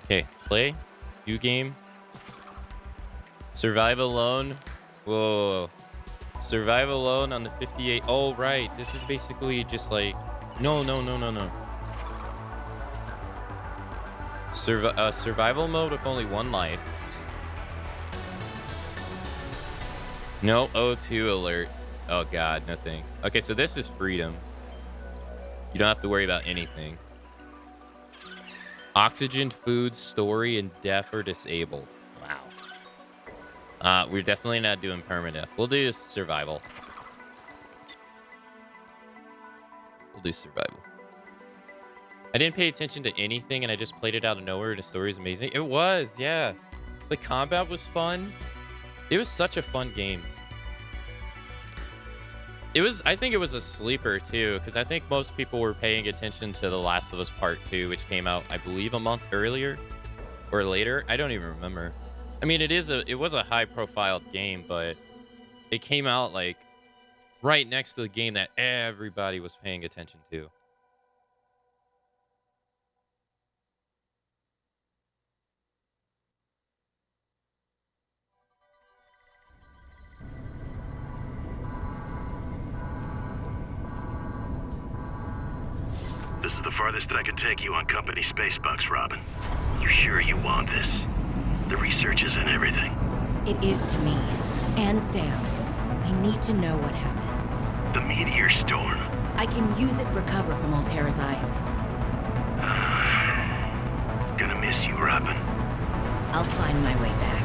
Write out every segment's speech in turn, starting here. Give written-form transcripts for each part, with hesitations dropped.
Okay, play. New game. Survive alone. Whoa. Survive alone on the 58. Oh, right. This is basically just like... No. Survival mode with only one life. No O2 alert. Oh, God. No thanks. Okay, so this is freedom. You don't have to worry about anything. Oxygen, food, story, and death are disabled. Wow. We're definitely not doing permadeath. We'll do survival. We'll do survival. I didn't pay attention to anything, and I just played it out of nowhere. The story is amazing. It was, yeah. The combat was fun. It was such a fun game. I think it was a sleeper, too, because I think most people were paying attention to The Last of Us Part 2, which came out, I believe, a month earlier or later. I don't even remember. I mean, it was a high-profile game, but it came out, like, right next to the game that everybody was paying attention to. This is the farthest that I could take you on company space bucks, Robin. You sure you want this? The research is in everything. It is to me. And Sam. I need to know what happened. The meteor storm. I can use it for cover from Altera's eyes. Gonna miss you, Robin. I'll find my way back.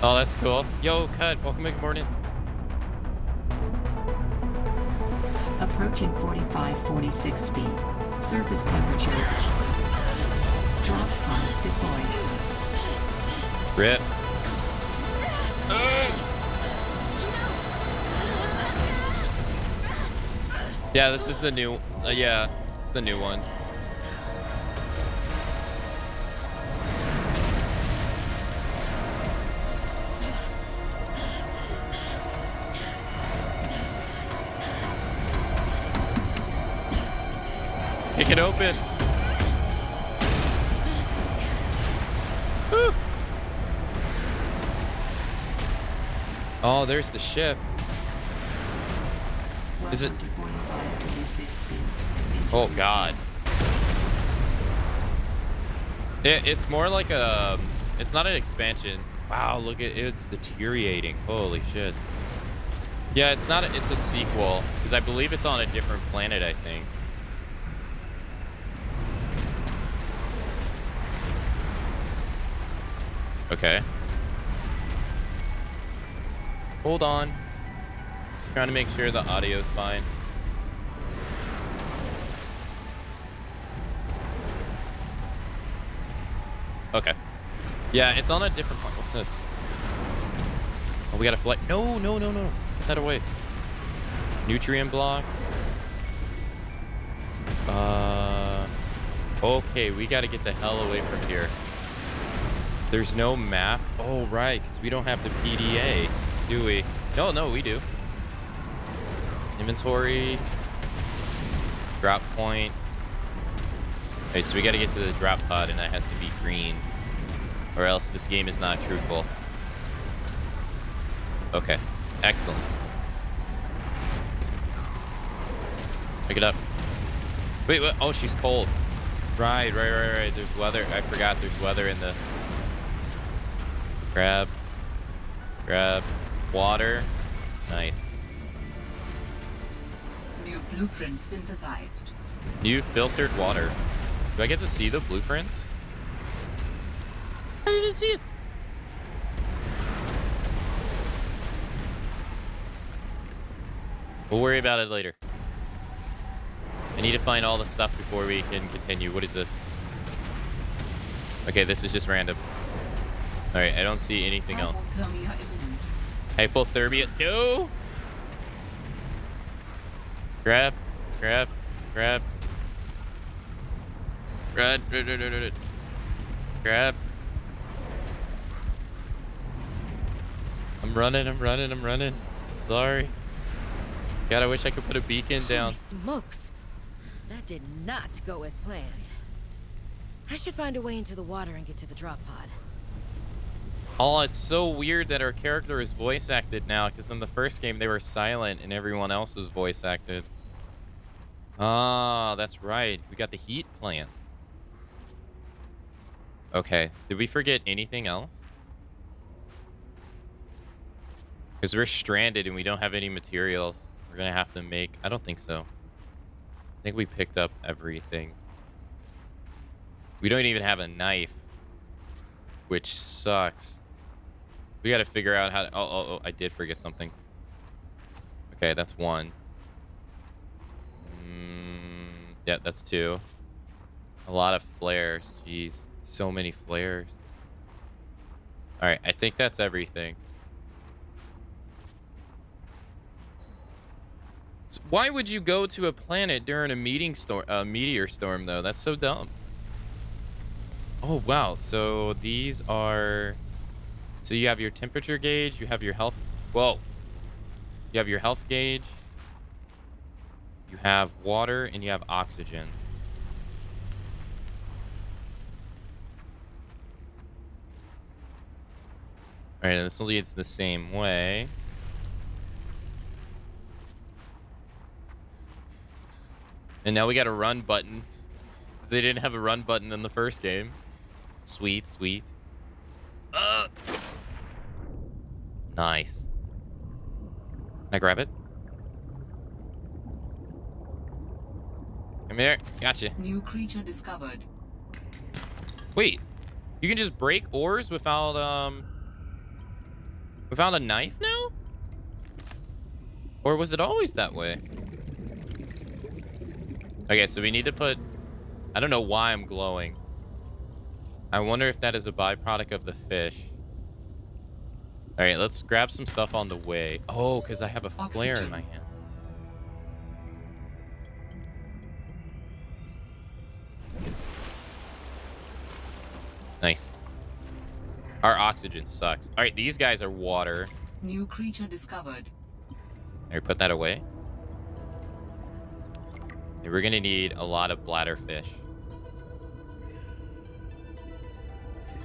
Oh, that's cool. Yo, Cut. Welcome back. Good morning. Approaching 45-46 feet. Surface temperatures. Drop pod deployed. Rip. Yeah, this is the new... the new one. Kick it open. Woo. Oh, there's the ship. Is it? Oh, God. It's more like a... It's not an expansion. Wow, look at it's deteriorating. Holy shit. Yeah, it's not. It's a sequel. Because I believe it's on a different planet, I think. Okay. Hold on. Trying to make sure the audio's fine. Okay. Yeah, it's on a different part. What's this? Oh, we gotta fly. No. Put that away. Nutrient block. Okay, we gotta get the hell away from here. There's no map. Oh, right, because we don't have the PDA, do we? No, we do. Inventory. Drop point. Right, so we got to get to the drop pod, and that has to be green. Or else this game is not truthful. Okay, excellent. Pick it up. Wait, what? Oh, she's cold. Right. There's weather. I forgot there's weather in this. Grab. Water. Nice. New blueprint synthesized. New filtered water. Do I get to see the blueprints? I didn't see it. We'll worry about it later. I need to find all the stuff before we can continue. What is this? Okay, this is just random. All right, I don't see anything else. Hypothermia. No! Grab. Grab. I'm running. Sorry. God, I wish I could put a beacon down. Holy smokes! That did not go as planned. I should find a way into the water and get to the drop pod. Oh, it's so weird that our character is voice acted now, because in the first game they were silent and everyone else was voice acted. Ah, that's right. We got the heat plants. Okay. Did we forget anything else? Because we're stranded and we don't have any materials. We're going to have to make... I don't think so. I think we picked up everything. We don't even have a knife, which sucks. We got to figure out how to... Oh, I did forget something. Okay, that's one. Yeah, that's two. A lot of flares. Jeez. So many flares. All right, I think that's everything. So why would you go to a planet during a meteor storm, though? That's so dumb. Oh, wow. So these are... So you have your temperature gauge. You have your health... Whoa. You have your health gauge. You have water, and you have oxygen. All right, this leads the same way. And now we got a run button. They didn't have a run button in the first game. Sweet, sweet. Nice. Can I grab it? Come here. Gotcha. New creature discovered. Wait. You can just break ores without a knife now? Or was it always that way? Okay, so we need to put... I don't know why I'm glowing. I wonder if that is a byproduct of the fish. All right, let's grab some stuff on the way. Oh, because I have a flare in my hand. Nice. Our oxygen sucks. All right, these guys are water. New creature discovered. All right, put that away. And we're gonna need a lot of bladderfish.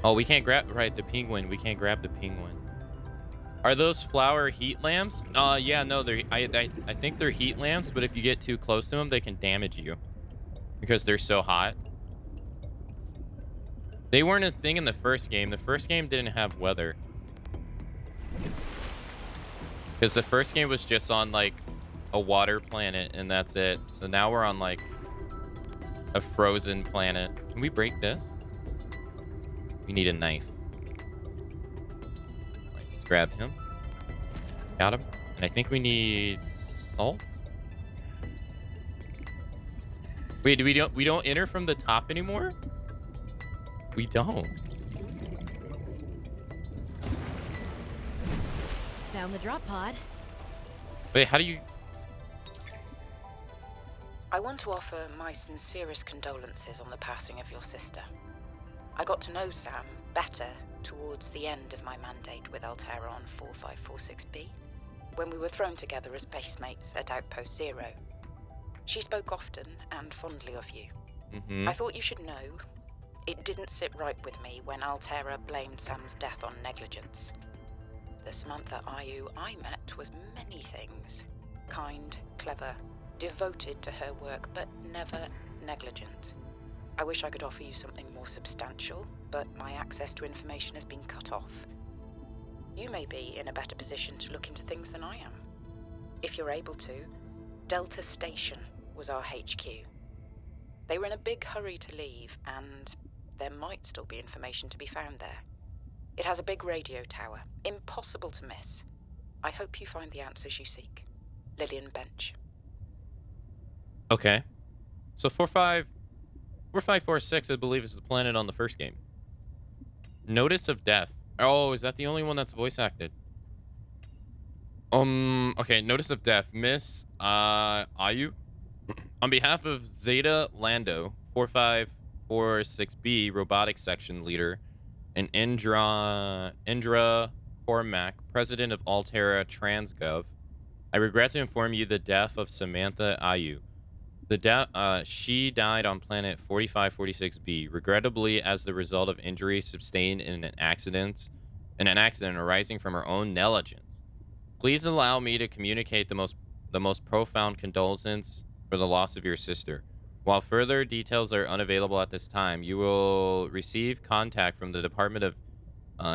Oh, we can't grab... Right, the penguin. We can't grab the penguin. Are those flower heat lamps? Yeah, no, they're... I think they're heat lamps, but if you get too close to them, they can damage you. Because they're so hot. They weren't a thing in the first game. The first game didn't have weather. Because the first game was just on, like, a water planet, and that's it. So now we're on, like, a frozen planet. Can we break this? We need a knife. Right, let's grab him. Got him. And I think we need salt. Wait, we don't enter from the top anymore? We don't. Found the drop pod. Wait, how do you... I want to offer my sincerest condolences on the passing of your sister. I got to know Sam better towards the end of my mandate with Altera on 4546B, when we were thrown together as basemates at Outpost Zero. She spoke often and fondly of you. I thought you should know, it didn't sit right with me when Altera blamed Sam's death on negligence. The Samantha Ayu I met was many things. Kind, clever, devoted to her work, but never negligent. I wish I could offer you something more substantial, but my access to information has been cut off. You may be in a better position to look into things than I am. If you're able to, Delta Station was our HQ. They were in a big hurry to leave, and there might still be information to be found there. It has a big radio tower, impossible to miss. I hope you find the answers you seek. Lillian Bench. Okay. So 4546, I believe, is the planet on the first game. Notice of Death. Oh, is that the only one that's voice acted? Okay, Notice of Death. Miss Ayu, on behalf of Zeta Lando, 4546B, robotics section leader, and Indra Cormac, president of Altera Transgov. I regret to inform you the death of Samantha Ayu. She died on planet 4546b, regrettably as the result of injuries sustained in an accident arising from her own negligence. Please allow me to communicate the most profound condolences for the loss of your sister. While further details are unavailable at this time, you will receive contact from the Department of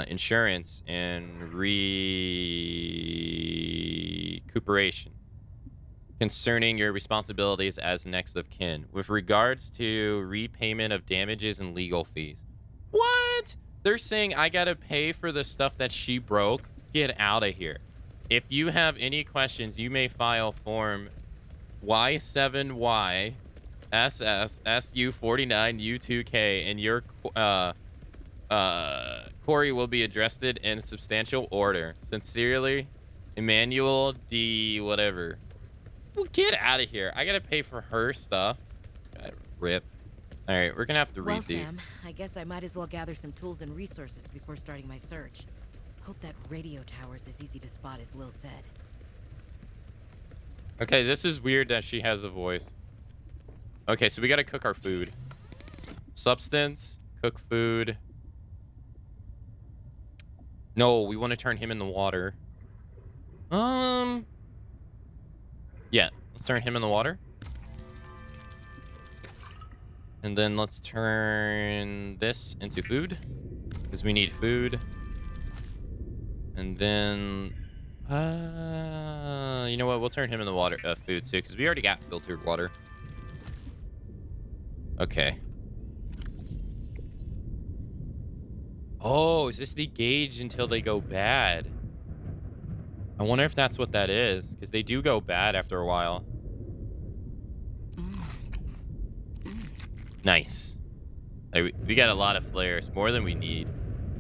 Insurance and Recuperation concerning your responsibilities as next of kin with regards to repayment of damages and legal fees. What? They're saying I gotta pay for the stuff that she broke? Get out of here. If you have any questions, you may file form Y7YSSSU49U2K and your query will be addressed in substantial order. Sincerely, Emmanuel D. whatever. Well, get out of here. I gotta pay for her stuff. Rip. All right, we're gonna have to read Well, these. Sam, I guess I might as well gather some tools and resources before starting my search. Hope that radio tower's as easy to spot as Lil said. Okay, this is weird that she has a voice. Okay, so we gotta cook our food. Substance, cook food. No, we want to turn him in the water. Yeah, let's turn him in the water. And then let's turn this into food, because we need food. And then, you know what? We'll turn him in the water, food too, because we already got filtered water. Okay. Oh, is this the gauge until they go bad? I wonder if that's what that is, because they do go bad after a while. Nice. We got a lot of flares, more than we need.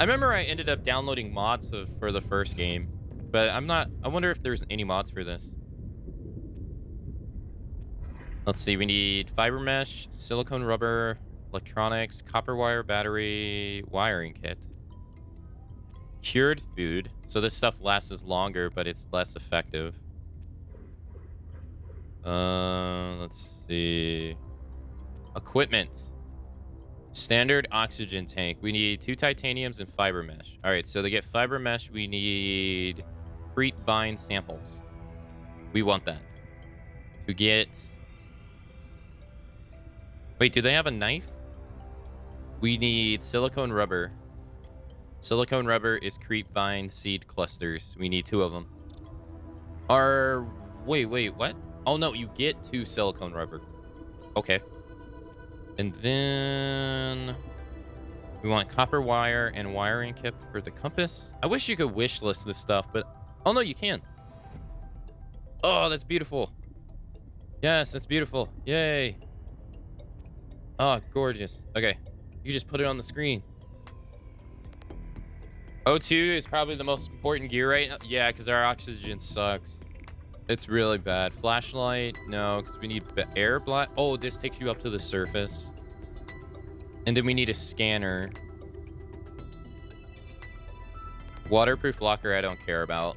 I remember I ended up downloading mods for the first game, but I wonder if there's any mods for this. Let's see, we need fiber mesh, silicone rubber, electronics, copper wire, battery, wiring kit. Cured food, so this stuff lasts longer, but it's less effective. Let's see. Equipment. Standard oxygen tank. We need 2 titaniums and fiber mesh. All right, so to get fiber mesh, we need Crete vine samples. We want that. To get... Wait, do they have a knife? We need silicone rubber. Silicone rubber is Crete vine seed clusters. We need 2 of them. Wait, what? Oh, no, you get 2 silicone rubber. Okay. And then we want copper wire and wiring kit for the compass. I wish you could wish list this stuff, but... Oh, no, you can. Oh, that's beautiful. Yes, that's beautiful. Yay. Oh, gorgeous. Okay. You just put it on the screen. O2 is probably the most important gear right now. Yeah, because our oxygen sucks. It's really bad. Flashlight, no, because we need air blast. Oh, this takes you up to the surface. And then we need a scanner. Waterproof locker, I don't care about.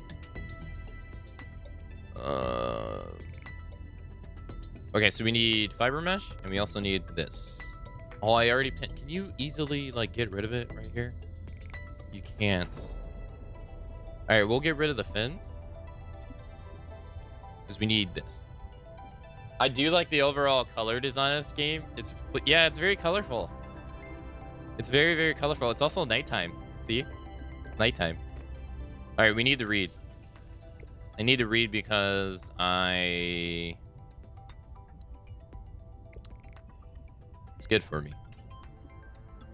Okay, so we need fiber mesh, and we also need this. Oh, I already... Can you easily, like, get rid of it right here? You can't. All right, we'll get rid of the fins. Because we need this. I do like the overall color design of this game. It's very colorful. It's very, very colorful. It's also nighttime. See? Nighttime. All right, we need to read. I need to read because it's good for me.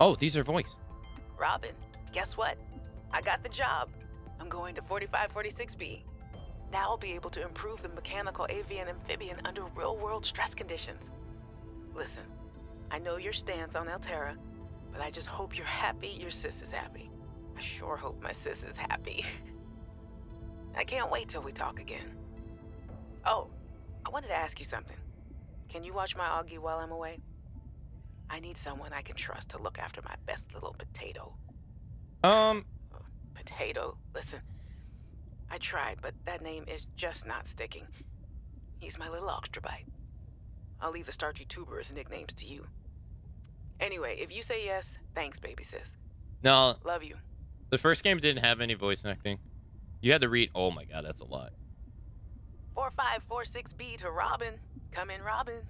Oh, these are voiced. Robin, guess what? I got the job. I'm going to 4546B. Now I'll be able to improve the mechanical avian amphibian under real-world stress conditions. Listen, I know your stance on Altera, but I just hope you're happy your sis is happy. I sure hope my sis is happy. I can't wait till we talk again. Oh, I wanted to ask you something. Can you watch my Augie while I'm away? I need someone I can trust to look after my best little potato. Potato. Listen, I tried, but that name is just not sticking. He's my little Oxtrabite. I'll leave the starchy tubers nicknames to you. Anyway, if you say yes, thanks, baby sis. No, Love you. the first game didn't have any voice acting. You had to read. Oh my god, that's a lot. 4546B to Robin. Come in, Robin.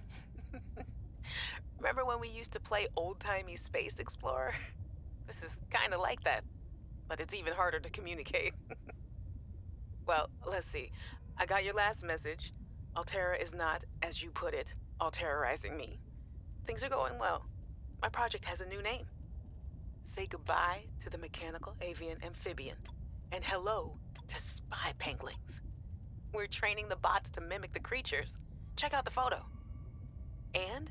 Remember when we used to play old-timey Space Explorer? This is kind of like that, but it's even harder to communicate. Well, let's see. I got your last message. Altera is not, as you put it, alterrorizing me. Things are going well. My project has a new name. Say goodbye to the mechanical avian amphibian, and hello to spy penguins. We're training the bots to mimic the creatures. Check out the photo. And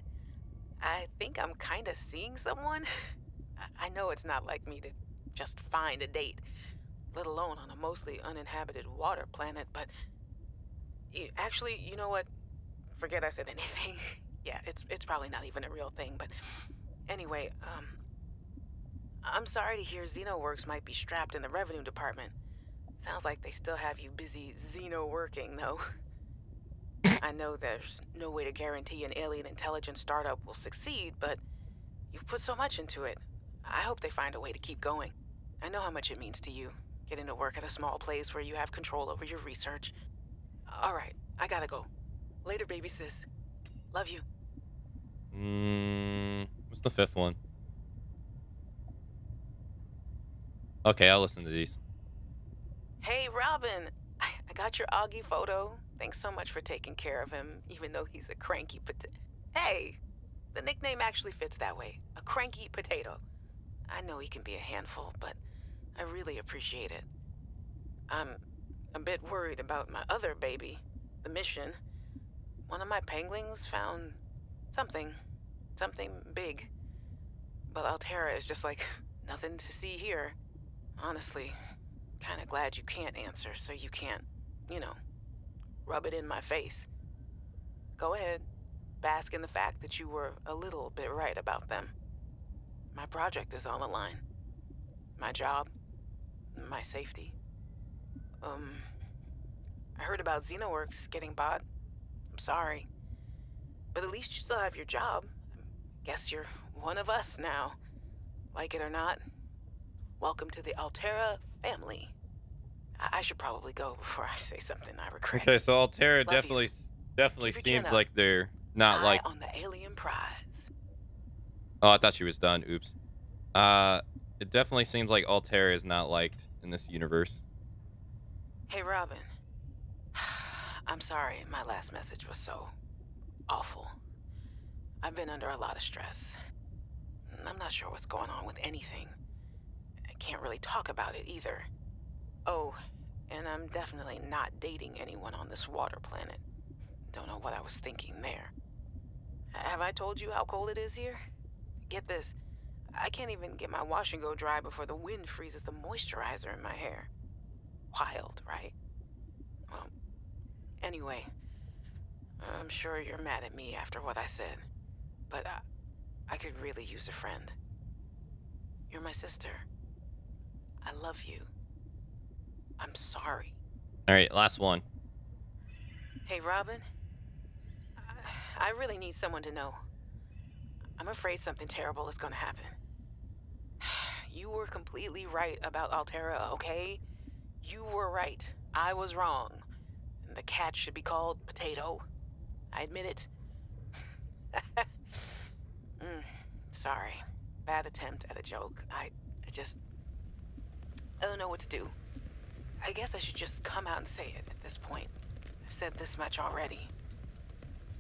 I think I'm kind of seeing someone. I know it's not like me to just find a date, let alone on a mostly uninhabited water planet, but actually, you know what? Forget I said anything. Yeah, it's probably not even a real thing, but anyway, I'm sorry to hear XenoWorks might be strapped in the revenue department. Sounds like they still have you busy Xeno working, though. I know there's no way to guarantee an alien intelligence startup will succeed, but you've put so much into it. I hope they find a way to keep going. I know how much it means to you, getting to work at a small place where you have control over your research. All right, I gotta go. Later, baby sis. Love you. What's the fifth one? Okay, I'll listen to these. Hey, Robin. I got your Augie photo. Thanks so much for taking care of him, even though he's a cranky Hey, the nickname actually fits that way. A cranky potato. I know he can be a handful, but I really appreciate it. I'm a bit worried about my other baby, the mission. One of my penguins found something big. But Altera is just like, nothing to see here. Honestly, kinda glad you can't answer, so you can't, you know, rub it in my face. Go ahead, bask in the fact that you were a little bit right about them. My project is on the line. My job, my safety. I heard about XenoWorks getting bought. I'm sorry. But at least you still have your job. Guess you're one of us now. Like it or not, welcome to the Altera family. I should probably go before I say something I regret. Okay, so Altera Love you. definitely Keep your chin seems up. like they're not Eye like. on the alien prize. Oh, I thought she was done. Oops. It definitely seems like Altera is not liked in this universe. Hey, Robin. I'm sorry my last message was so awful. I've been under a lot of stress. I'm not sure what's going on with anything. I can't really talk about it either. Oh, and I'm definitely not dating anyone on this water planet. Don't know what I was thinking there. Have I told you how cold it is here? Get this. I can't even get my wash and go dry before the wind freezes the moisturizer in my hair. Wild, right? Well, anyway, I'm sure you're mad at me after what I said, but I could really use a friend. You're my sister. I love you. I'm sorry. All right, last one. Hey, Robin. I really need someone to know. I'm afraid something terrible is gonna happen. You were completely right about Altera, okay? You were right. I was wrong. The cat should be called Potato. I admit it. Sorry. Bad attempt at a joke. I don't know what to do. I guess I should just come out and say it at this point. I've said this much already.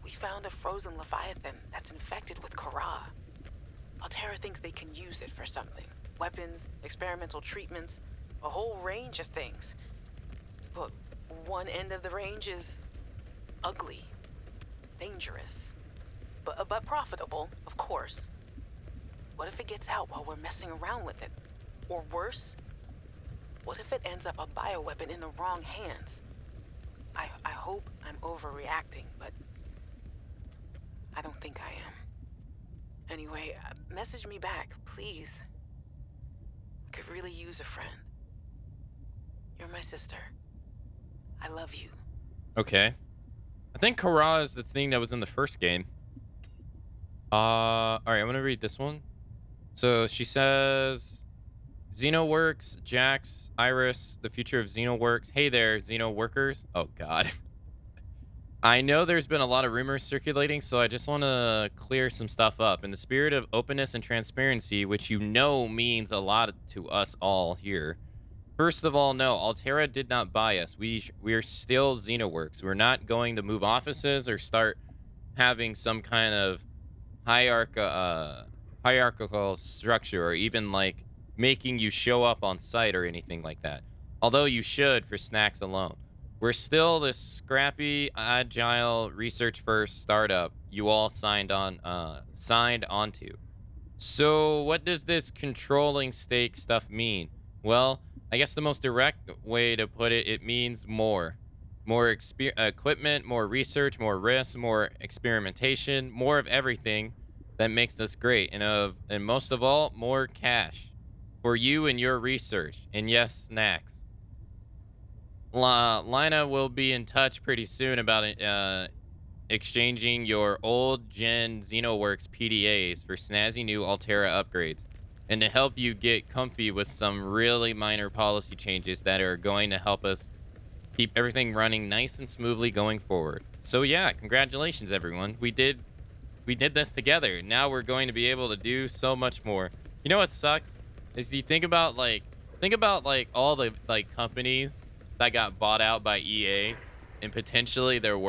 We found a frozen Leviathan that's infected with Kara. Altera thinks they can use it for something. Weapons, experimental treatments, a whole range of things. But one end of the range is ugly, dangerous, but profitable, of course. What if it gets out while we're messing around with it? Or worse, what if it ends up a bioweapon in the wrong hands? I hope I'm overreacting, but I don't think I am. Anyway, message me back, please. I could really use a friend. You're my sister. I love you. Okay. I think Kara is the thing that was in the first game. All right, I'm gonna read this one. So she says, Xenoworks, Jax, Iris, the future of Xenoworks. Hey there, Xeno workers. Oh God. I know there's been a lot of rumors circulating, so I just want to clear some stuff up. In the spirit of openness and transparency, which you know means a lot to us all here. First of all, no, Altera did not buy us. We're still Xenoworks. We're not going to move offices or start having some kind of hierarchical structure, or even like making you show up on site or anything like that. Although you should for snacks alone. We're still this scrappy, agile, research-first startup you all signed onto. So what does this controlling stake stuff mean? Well, I guess the most direct way to put it, it means more. More equipment, more research, more risks, more experimentation, more of everything that makes us great. And most of all, more cash for you and your research. And yes, snacks. Lina will be in touch pretty soon about exchanging your old gen Xenoworks PDAs for snazzy new Altera upgrades, and to help you get comfy with some really minor policy changes that are going to help us keep everything running nice and smoothly going forward. So yeah, congratulations everyone. We did this together. Now we're going to be able to do so much more. You know what sucks? Is you think about like all the like companies that got bought out by EA, and potentially their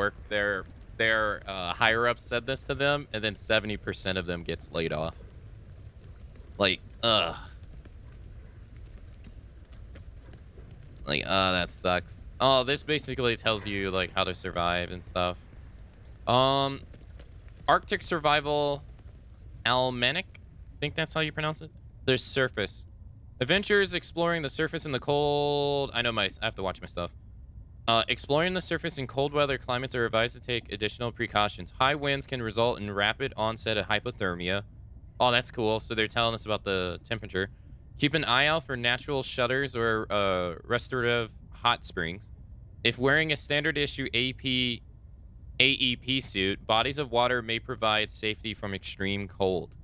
higher ups said this to them, and then 70% of them gets laid off. Like, that sucks. Oh, this basically tells you like how to survive and stuff. Arctic Survival Almanac, I think that's how you pronounce it. There's surface. Adventures exploring the surface in the cold. I have to watch my stuff. Exploring the surface in cold weather climates are advised to take additional precautions. High winds can result in rapid onset of hypothermia. Oh, that's cool. So they're telling us about the temperature. Keep an eye out for natural shutters or restorative hot springs. If wearing a standard issue AEP suit, bodies of water may provide safety from extreme cold.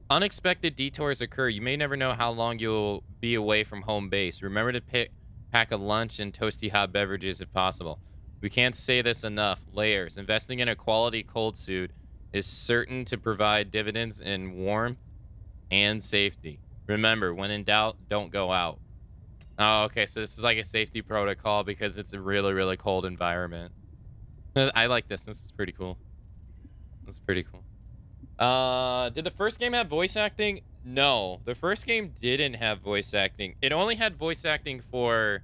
Unexpected detours occur. You may never know how long you'll be away from home base. Remember to pack a lunch and toasty hot beverages if possible. We can't say this enough. Layers. Investing in a quality cold suit is certain to provide dividends in warmth and safety. Remember, when in doubt, don't go out. Oh, okay. So this is like a safety protocol because it's a really, really cold environment. I like this. This is pretty cool. That's pretty cool. Did the first game have voice acting? No, the first game didn't have voice acting. It only had voice acting for...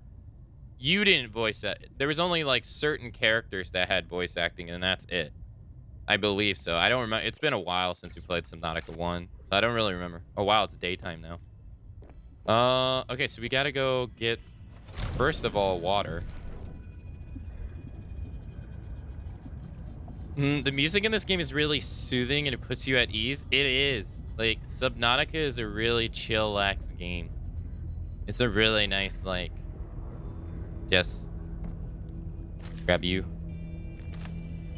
You didn't voice it. There was only like certain characters that had voice acting, and that's it. I believe so. I don't remember. It's been a while since we played Subnautica 1, so I don't really remember. Oh, wow, it's daytime now. Okay, so we gotta go get, first of all, water. The music in this game is really soothing, and it puts you at ease. It is. Like, Subnautica is a really chillax game. It's a really nice, like, just grab you.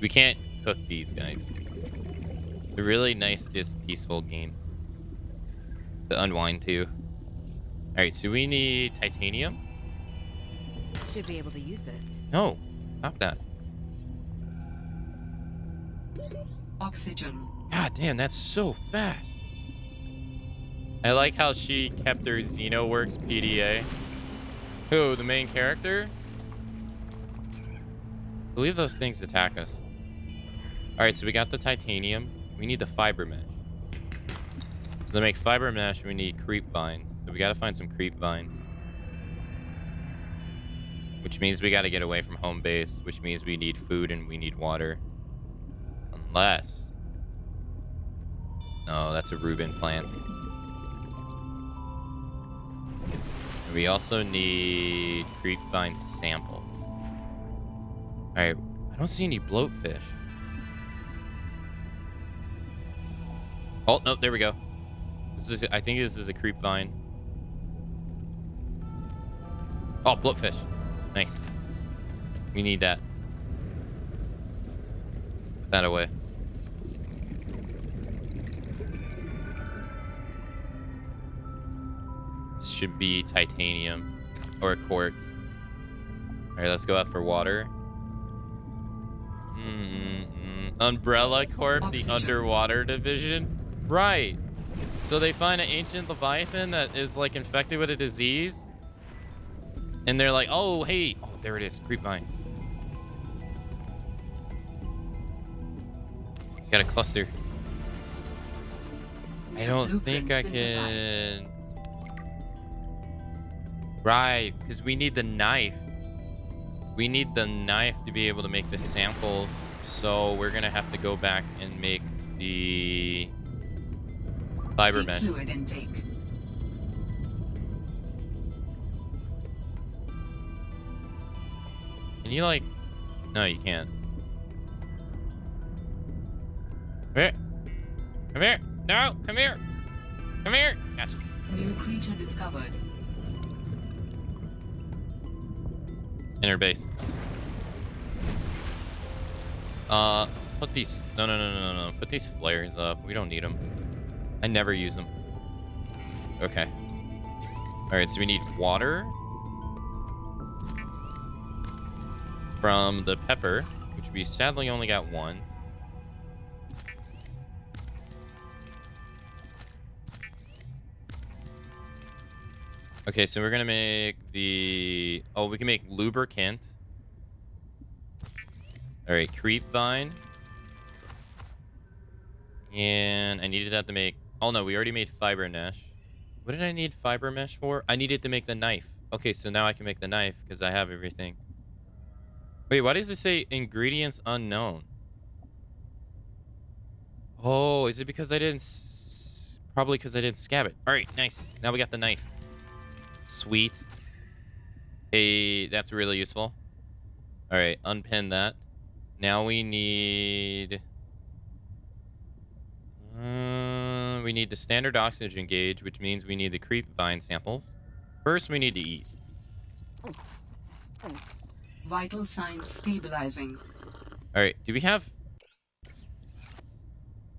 We can't cook these guys. It's a really nice, just peaceful game to unwind to. All right, so we need titanium. Should be able to use this. No, stop that. Oxygen. God damn, that's so fast. I like how she kept her Xenoworks PDA. Who, the main character? I believe those things attack us. All right, so we got the titanium. We need the fiber mesh. So to make fiber mesh, we need creep vines. So we got to find some creep vines. Which means we got to get away from home base, which means we need food and we need water. Unless... No, that's a Reuben plant. We also need creep vine samples. All right, I don't see any bloatfish. Oh, no, there we go. I think this is a creep vine. Oh, bloatfish. Nice. We need that. Put that away. This should be titanium or quartz. All right, let's go out for water. Umbrella Corp, the Oxygen. underwater division. Right. So they find an ancient leviathan that is like infected with a disease. And they're like, oh, hey. Oh, there it is. Creepvine. Got a cluster. I don't think I can. Right, because we need the knife. We need the knife to be able to make the samples. So we're going to have to go back and make the fiber mesh. Fluid intake. Can you like... No, you can't. Come here. Come here. No, come here. Come here. Gotcha. New creature discovered. Inner base. Put these... No. Put these flares up. We don't need them. I never use them. Okay. Alright, so we need water from the pepper, which we sadly only got one. Okay, so we're gonna make the... Oh, we can make lubricant. Alright, creep vine. And I needed that to make... Oh no, we already made fiber mesh. What did I need fiber mesh for? I needed to make the knife. Okay, so now I can make the knife because I have everything. Wait, why does it say ingredients unknown? Oh, is it because I didn't... Probably because I didn't scab it. Alright, nice. Now we got the knife. Sweet. Hey, that's really useful. Alright, unpin that. Now we need... we need the standard oxygen gauge, which means we need the creep vine samples. First, we need to eat. Vital signs stabilizing. Alright, do we have...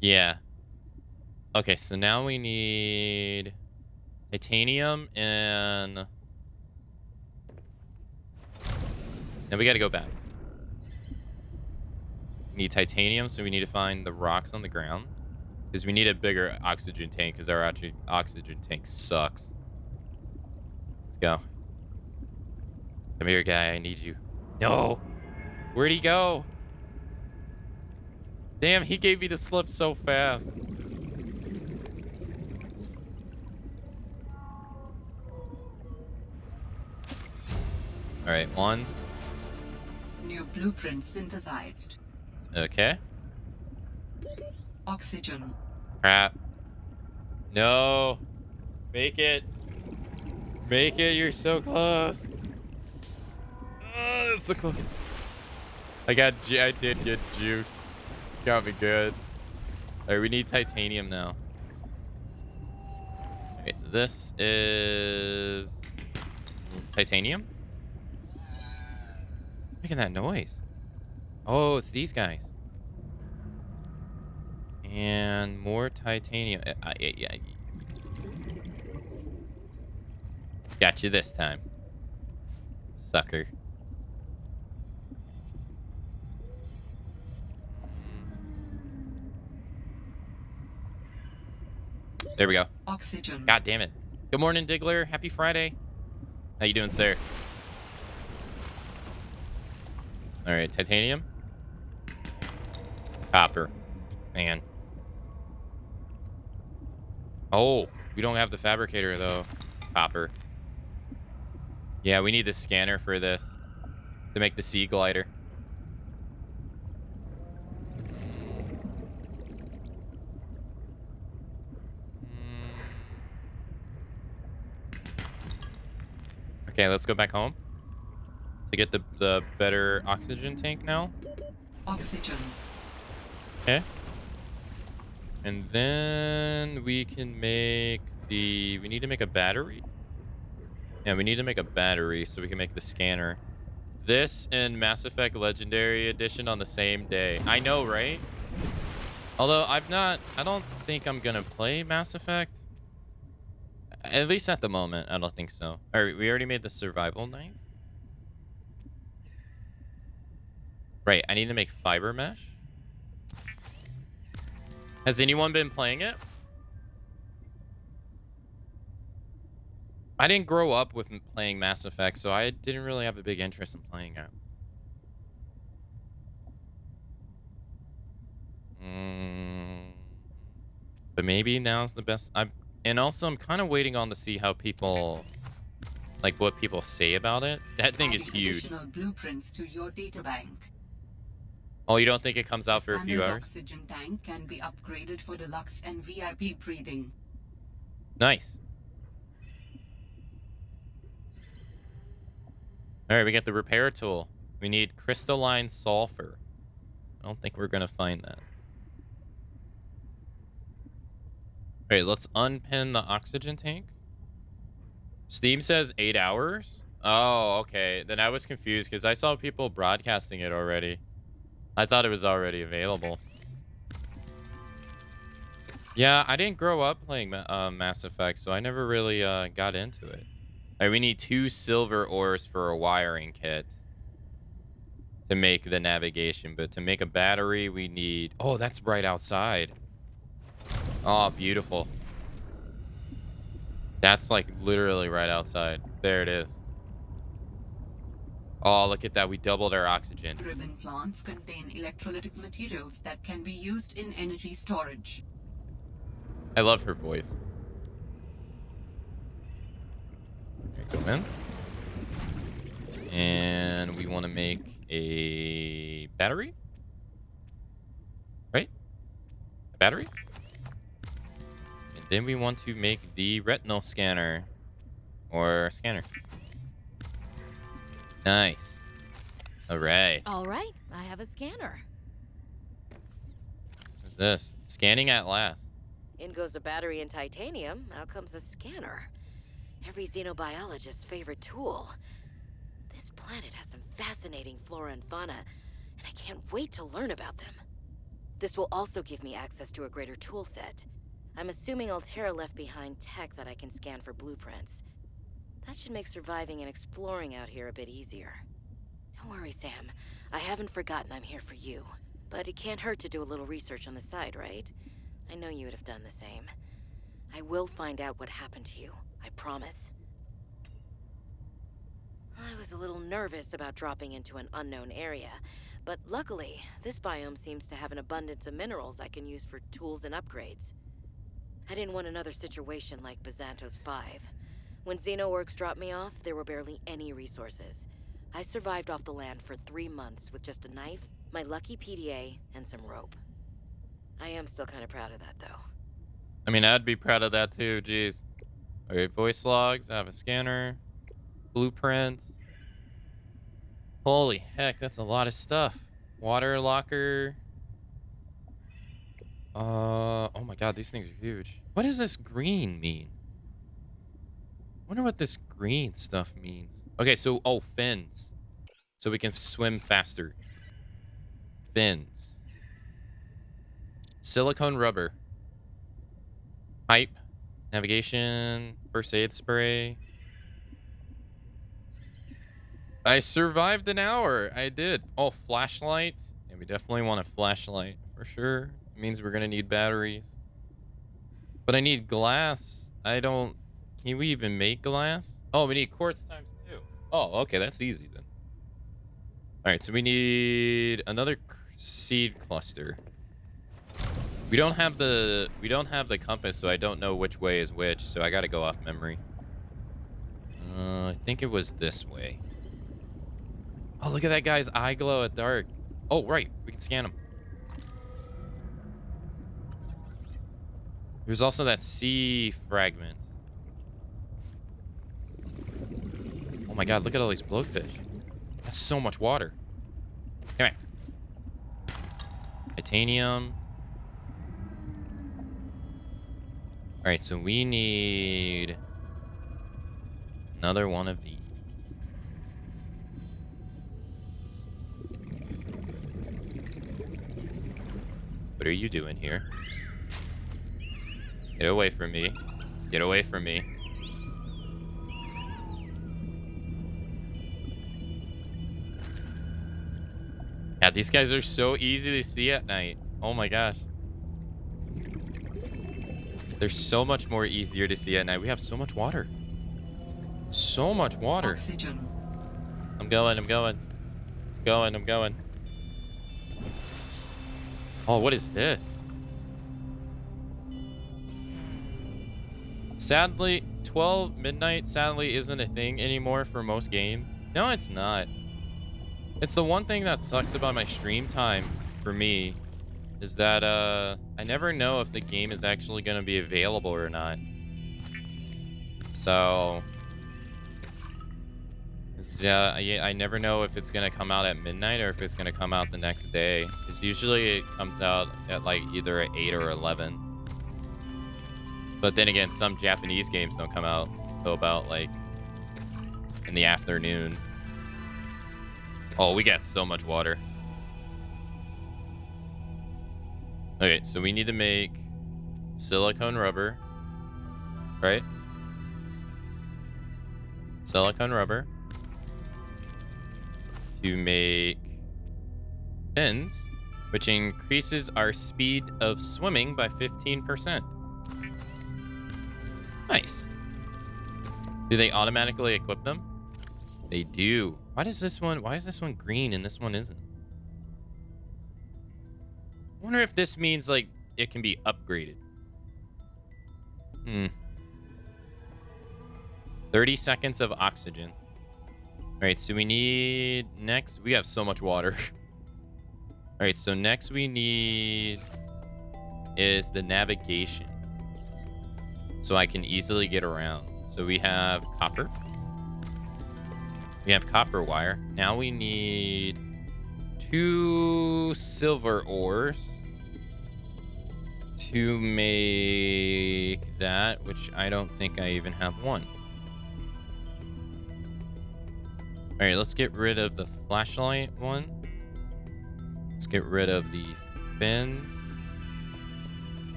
Yeah. Okay, so now we need... titanium and... Now we gotta go back. We need titanium, so we need to find the rocks on the ground. Because we need a bigger oxygen tank, because our oxygen tank sucks. Let's go. Come here, guy. I need you. No! Where'd he go? Damn, he gave me the slip so fast. Alright, one. New blueprint synthesized. Okay. Oxygen. Crap. No. Make it. Make it. You're so close. Oh, it's so close. I did get juked. Got me good. Alright, we need titanium now. Alright, this is... titanium? Making that noise. Oh, it's these guys. And more titanium. Yeah. Got you this time. Sucker. There we go. Oxygen. God damn it. Good morning, Diggler. Happy Friday. How you doing, sir? All right, titanium. Copper. Man. Oh, we don't have the fabricator, though. Copper. Yeah, we need the scanner for this to make the sea glider. Okay, let's go back home to get the better oxygen tank now. Oxygen. Okay. And then we can make the... We need to make a battery. Yeah, we need to make a battery so we can make the scanner. This and Mass Effect Legendary Edition on the same day. I know, right? Although I don't think I'm gonna play Mass Effect. At least at the moment, I don't think so. All right, we already made the survival knife. Right, I need to make fiber mesh. Has anyone been playing it? I didn't grow up with playing Mass Effect, so I didn't really have a big interest in playing it. But maybe now's the best. And also I'm kind of waiting on to see how people, like what people say about it. That thing is Adding huge. additional blueprints to your databank. Oh, you don't think it comes The out for a few standard hours? oxygen tank can be upgraded for deluxe and VIP breathing. Nice. All right, we get the repair tool. We need crystalline sulfur. I don't think we're gonna find that. All right, let's unpin the oxygen tank. Steam says 8 hours. Oh, okay. Then I was confused because I saw people broadcasting it already. I thought it was already available. Yeah, I didn't grow up playing Mass Effect, so I never really got into it. All right, we need 2 silver ores for a wiring kit to make the navigation, but to make a battery, we need... Oh, that's right outside. Oh, beautiful. That's like literally right outside. There it is. Oh, look at that. We doubled our oxygen. Ribbon plants contain electrolytic materials that can be used in energy storage. I love her voice. Go in. And we want to make a battery. Right? A battery? And then we want to make the retinal scanner. Or scanner. Nice. All right. All right, I have a scanner. What's this? Scanning at last. In goes a battery and titanium. Out comes a scanner. Every xenobiologist's favorite tool. This planet has some fascinating flora and fauna, and I can't wait to learn about them. This will also give me access to a greater tool set. I'm assuming Altera left behind tech that I can scan for blueprints. That should make surviving and exploring out here a bit easier. Don't worry, Sam. I haven't forgotten I'm here for you. But it can't hurt to do a little research on the side, right? I know you would have done the same. I will find out what happened to you. I promise. I was a little nervous about dropping into an unknown area, but luckily, this biome seems to have an abundance of minerals I can use for tools and upgrades. I didn't want another situation like Bazantos 5. When Xenoworks dropped me off, there were barely any resources. I survived off the land for 3 months with just a knife, my lucky PDA, and some rope. I am still kind of proud of that, though. I mean, I'd be proud of that too. Jeez. All right, voice logs. I have a scanner. Blueprints. Holy heck, that's a lot of stuff. Water locker. Oh my god, these things are huge. What does this green mean? I wonder what this green stuff means. Okay, so, oh, fins. So we can swim faster. Fins. Silicone rubber. Pipe. Navigation. First aid spray. I survived an hour. I did. Oh, flashlight. Yeah, we definitely want a flashlight for sure. It means we're going to need batteries. But I need glass. I don't... Can we even make glass? Oh, we need quartz times 2. Oh, okay. That's easy then. All right, so we need another seed cluster. We don't have the compass, so I don't know which way is which. So I got to go off memory. I think it was this way. Oh, look at that guy's eye glow at dark. Oh, right. We can scan him. There's also that sea fragment. Oh my god, look at all these blowfish. That's so much water. Come here. Titanium. Alright, so we need... Another one of these. What are you doing here? Get away from me. Get away from me. Yeah, these guys are so easy to see at night. Oh my gosh. They're so much more easier to see at night. We have so much water. So much water. Oxygen. I'm going. I'm going. Oh, what is this? Sadly, 12 midnight sadly isn't a thing anymore for most games. No, it's not. It's the one thing that sucks about my stream time for me is that I never know if the game is actually going to be available or not. So yeah, I never know if it's going to come out at midnight or if it's going to come out the next day. Because usually it comes out at like either at 8 or 11. But then again, some Japanese games don't come out until about like in the afternoon. Oh, we got so much water. Okay, so we need to make silicone rubber, right? Silicone rubber to make fins, which increases our speed of swimming by 15%. Nice. Do they automatically equip them? They do. Why is this one green and this one isn't? I wonder if this means like it can be upgraded. 30 seconds of oxygen. All right, so we need next. We have so much water. All right, so next we need is the navigation. So I can easily get around. So we have copper. We have copper wire. Now we need 2 silver ores to make that, which I don't think I even have one. All right, let's get rid of the flashlight one. Let's get rid of the fins.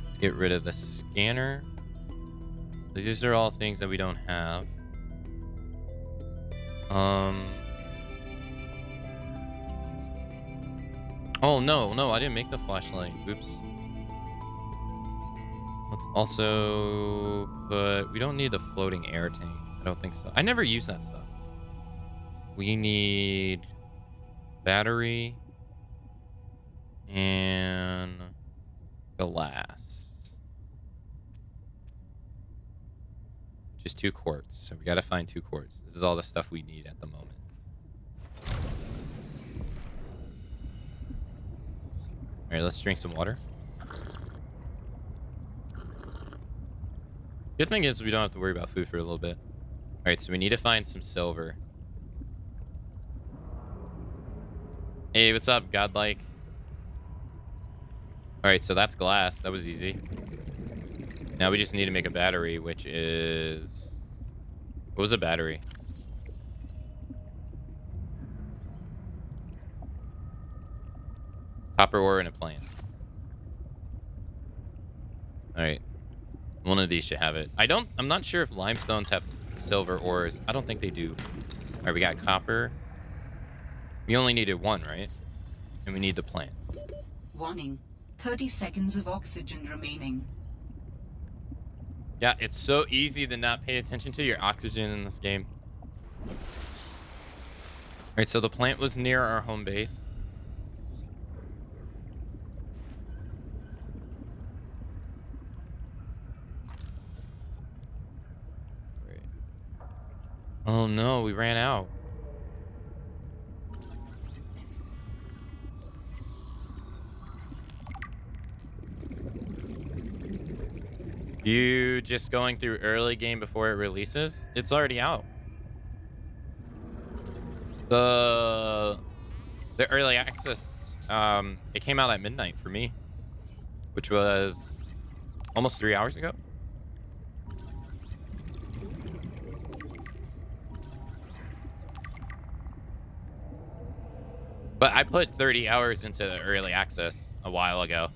Let's get rid of the scanner. These are all things that we don't have. Oh, no, I didn't make the flashlight. Oops. Let's also put... We don't need the floating air tank. I don't think so. I never use that stuff. We need battery and glass. Just 2 quartz. So we got to find 2 quartz. This is all the stuff we need at the moment. All right, let's drink some water. Good thing is we don't have to worry about food for a little bit. All right, so we need to find some silver. Hey, what's up, godlike? All right, so that's glass. That was easy. Now we just need to make a battery, which is... What was a battery? Copper ore and a plant. All right. One of these should have it. I'm not sure if limestones have silver ores. I don't think they do. All right, we got copper. We only needed 1, right? And we need the plant. Warning. 30 seconds of oxygen remaining. Yeah, it's so easy to not pay attention to your oxygen in this game. All right, so the plant was near our home base. Great. Oh no, we ran out. You just going through early game before it releases? It's already out. The early access, it came out at midnight for me, which was almost 3 hours ago. But I put 30 hours into the early access a while ago.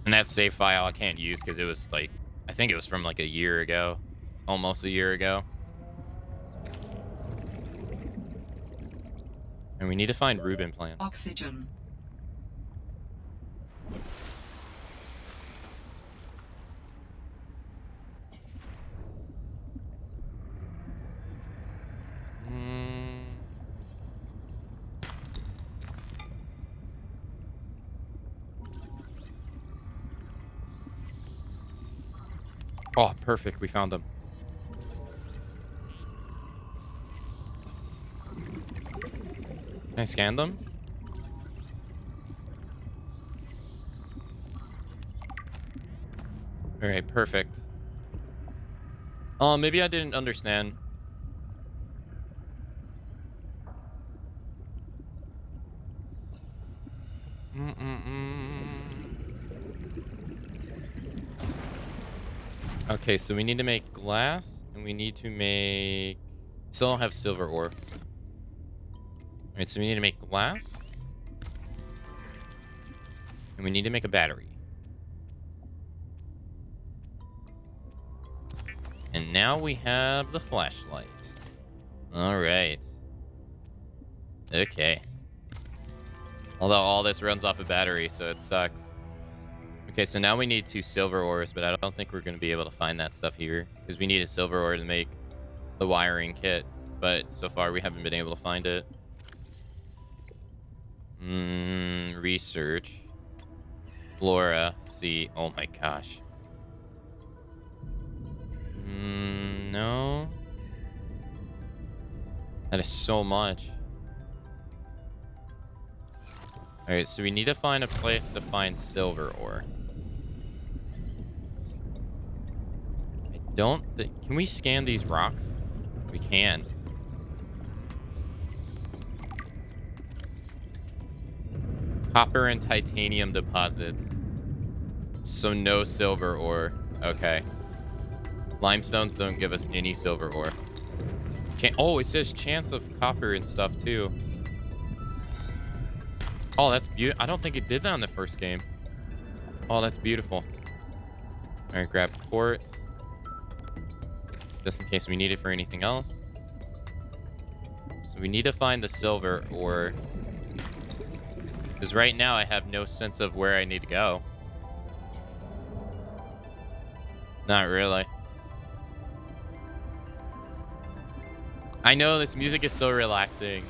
And that save file I can't use because it was like, I think it was from like a year ago. Almost a year ago. And we need to find Reuben plant. Oxygen. Oh, perfect. We found them. Can I scan them? All right, perfect. Oh, maybe I didn't understand. Okay, so we need to make glass, and we need to make... Still don't have silver ore. All right, so we need to make glass. And we need to make a battery. And now we have the flashlight. All right. Okay. Although all this runs off a battery, so it sucks. Okay, so now we need 2 silver ores, but I don't think we're going to be able to find that stuff here. Because we need a silver ore to make the wiring kit. But so far, we haven't been able to find it. Research. Flora. See. Oh my gosh. No. That is so much. Alright, so we need to find a place to find silver ore. I don't think... Can we scan these rocks? We can. Copper and titanium deposits. So no silver ore. Okay. Limestones don't give us any silver ore. Oh, it says chance of copper and stuff too. Oh, that's beautiful. I don't think it did that in the first game. Oh, that's beautiful. All right, grab quartz. Just in case we need it for anything else. So we need to find the silver ore. Because right now I have no sense of where I need to go. Not really. I know this music is so relaxing.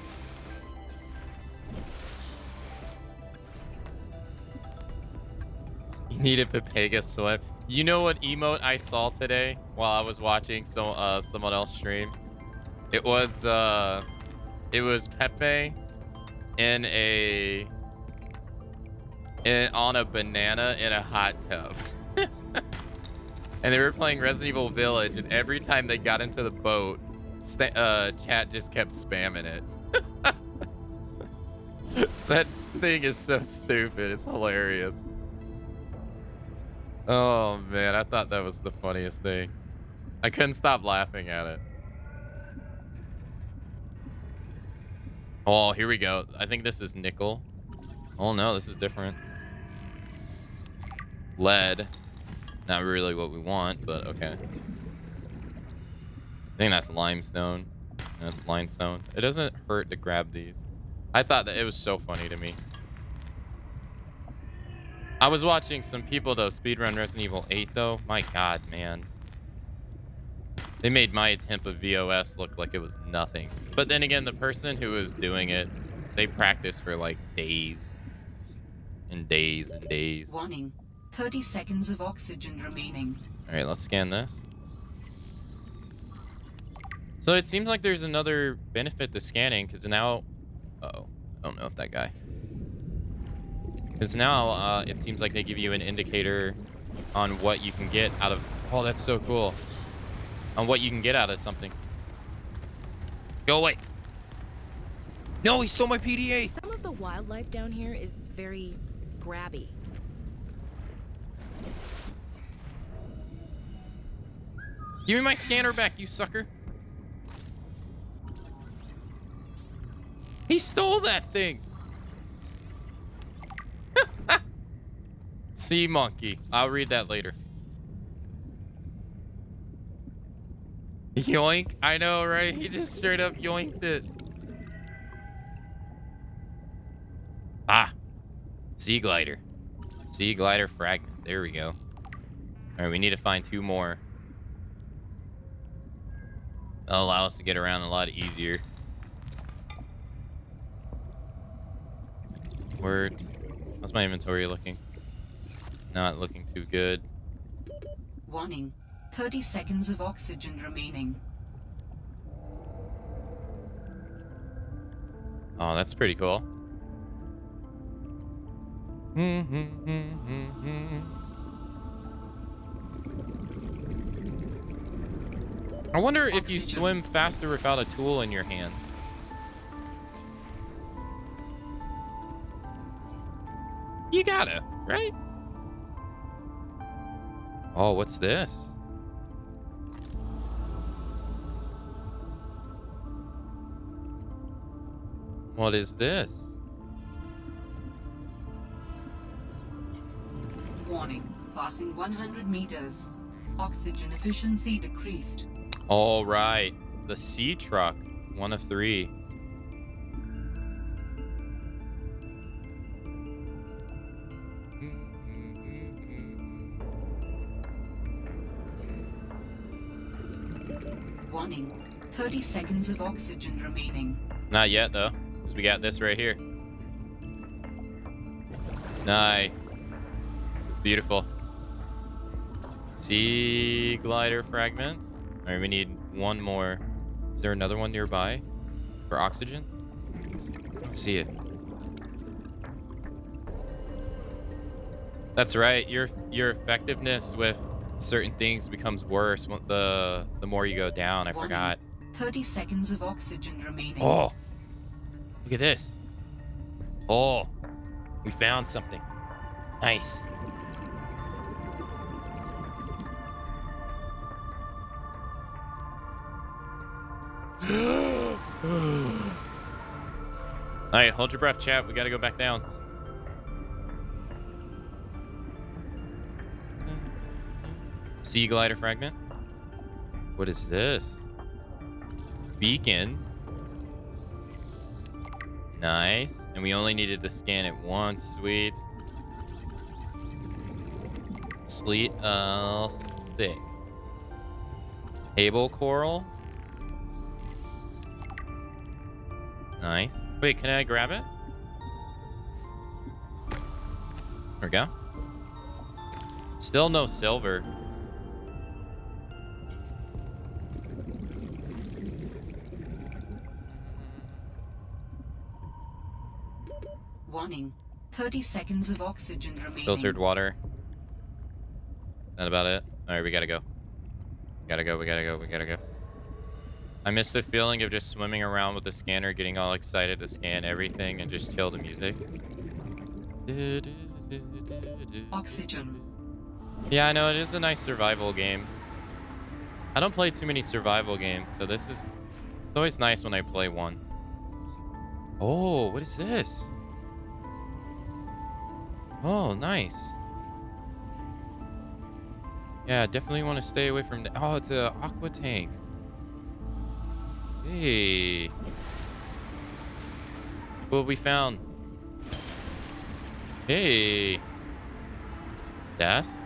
You need a Pepega sweat. You know what emote I saw today while I was watching someone else stream? It was Pepe in on a banana in a hot tub. And they were playing Resident Evil Village, and every time they got into the boat, chat just kept spamming it. That thing is so stupid. It's hilarious. Oh, man. I thought that was the funniest thing. I couldn't stop laughing at it. Oh, here we go. I think this is nickel. Oh, no. This is different. Lead. Not really what we want, but okay. I think that's limestone. That's limestone. It doesn't hurt to grab these. I thought that it was so funny to me. I was watching some people, though, speedrun Resident Evil 8, though. My God, man. They made my attempt of VOS look like it was nothing. But then again, the person who was doing it, they practiced for, like, days. And days and days. Warning. 30 seconds of oxygen remaining. All right, let's scan this. So it seems like there's another benefit to scanning, because now... Uh-oh. I don't know if that guy... Because now it seems like they give you an indicator on what you can get out of... Oh, that's so cool. On what you can get out of something. Go away. No, he stole my PDA. Some of the wildlife down here is very grabby. Give me my scanner back, you sucker. He stole that thing. Sea monkey. I'll read that later. Yoink. I know, right? He just straight up yoinked it. Ah. Sea glider. Sea glider fragment. There we go. All right, we need to find 2 more. That'll allow us to get around a lot easier. Word. How's my inventory looking? Not looking too good. Warning. 30 seconds of oxygen remaining. Oh, that's pretty cool. I wonder if you swim faster without a tool in your hand. You gotta, right? Oh, what's this? What is this? Warning. Passing 100 meters. Oxygen efficiency decreased. All right. The sea truck. 1 of 3. Warning. 30 seconds of oxygen remaining. Not yet, though. Because we got this right here. Nice. It's beautiful. Sea glider fragments. All right, we need 1 more. Is there another one nearby for oxygen? Let's see it. That's right. Your effectiveness with certain things becomes worse the more you go down. I forgot. 30 seconds of oxygen remaining. Oh, look at this. Oh, we found something. Nice. All right, hold your breath, chat. We got to go back down. Sea glider fragment. What is this? Beacon. Nice. And we only needed to scan it once. Sweet. Sleet. Thick. Table coral. Nice. Wait, can I grab it? There we go. Still no silver. Warning. 30 seconds of oxygen remaining. Filtered water. That about it? All right, we gotta go. We gotta go. I miss the feeling of just swimming around with the scanner, getting all excited to scan everything and just chill the music. Oxygen. Yeah, I know, it is a nice survival game. I don't play too many survival games, so this is... It's always nice when I play one. Oh, what is this? Oh, nice. Yeah, definitely want to stay away from... Oh, it's a aqua tank. Hey. Look what we found. Hey. Yes.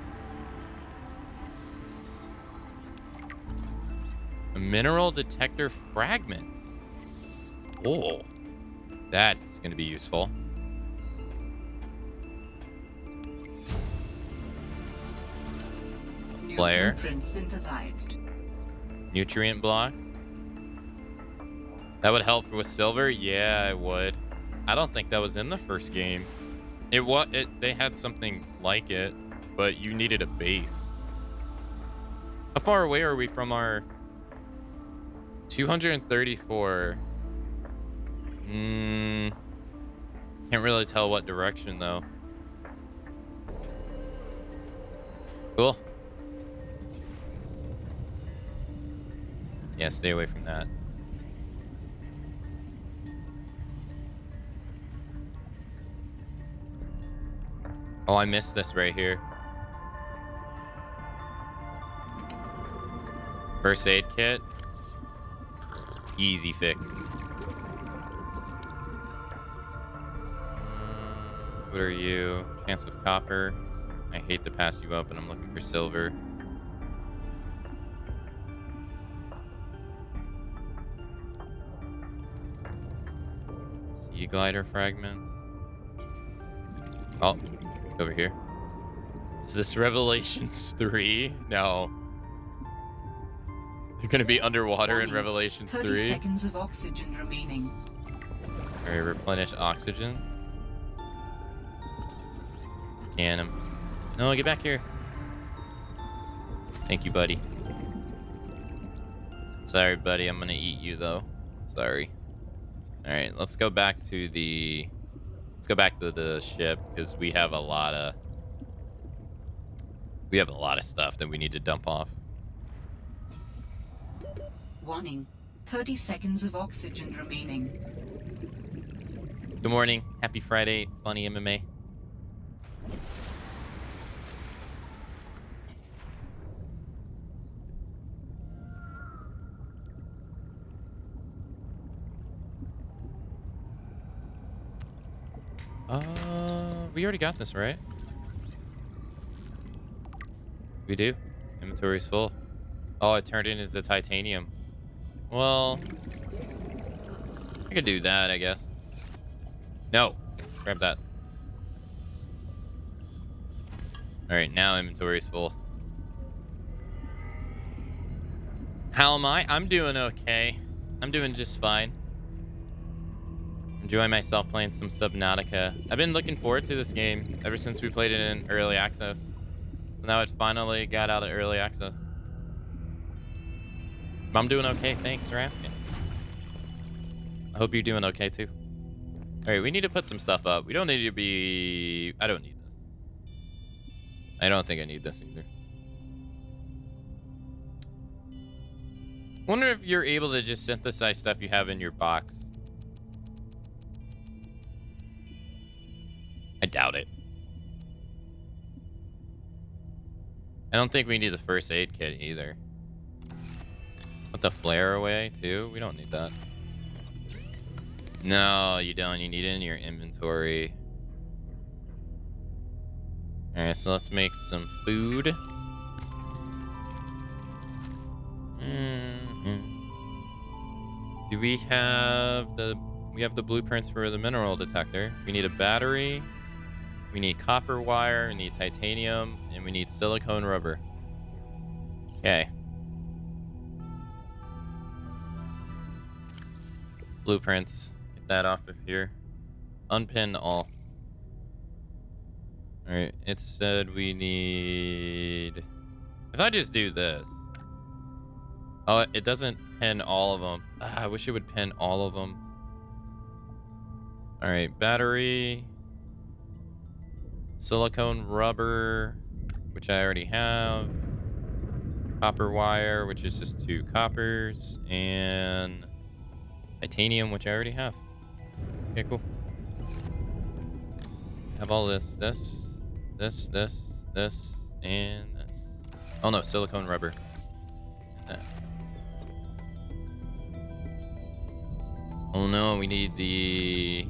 A mineral detector fragment. Oh. That's going to be useful. Player. Blueprint synthesized. Nutrient block. That would help with silver? Yeah, it would. I don't think that was in the first game. They had something like it, but you needed a base. How far away are we from our 234? Can't really tell what direction though. Cool. Yeah, stay away from that. Oh, I missed this right here. First aid kit. Easy fix. What are you? Chance of copper. I hate to pass you up, and I'm looking for silver. Sea glider fragments. Oh, over here. Is this Revelations 3? No. You're gonna be underwater in Revelations 3? 30 seconds of oxygen remaining. Alright, replenish oxygen. Scan him. No, get back here. Thank you, buddy. Sorry, buddy. I'm gonna eat you, though. Sorry. Alright, let's go back to the... Let's go back to the ship, because we have a lot of... We have a lot of stuff that we need to dump off. Warning. 30 seconds of oxygen remaining. Good morning. Happy Friday, Funny MMA. We already got this, right? We do. Inventory's full. Oh, it turned into the titanium. Well, I could do that, I guess. No. Grab that. Alright, now inventory's full. How am I? I'm doing okay. I'm doing just fine. Enjoying myself playing some Subnautica. I've been looking forward to this game ever since we played it in early access. Now it finally got out of early access. I'm doing okay. Thanks for asking. I hope you're doing okay too. All right, we need to put some stuff up. We don't need to be... I don't need this. I don't think I need this either. Wonder if you're able to just synthesize stuff you have in your box. I doubt it. I don't think we need the first aid kit either. Put the flare away too. We don't need that. No, you don't. You need it in your inventory. Alright, so let's make some food. Do we have the... We have the blueprints for the mineral detector. We need a battery. We need copper wire. We need titanium. And we need silicone rubber. Okay. Blueprints. Get that off of here. Unpin all. Alright, it said we need... If I just do this... Oh, it doesn't pin all of them. I wish it would pin all of them. Alright, battery. Silicone rubber, which I already have. Copper wire, which is just 2 coppers. And titanium, which I already have. Okay, cool. Have all this, and this. Oh no, silicone rubber. That. Oh no, we need the...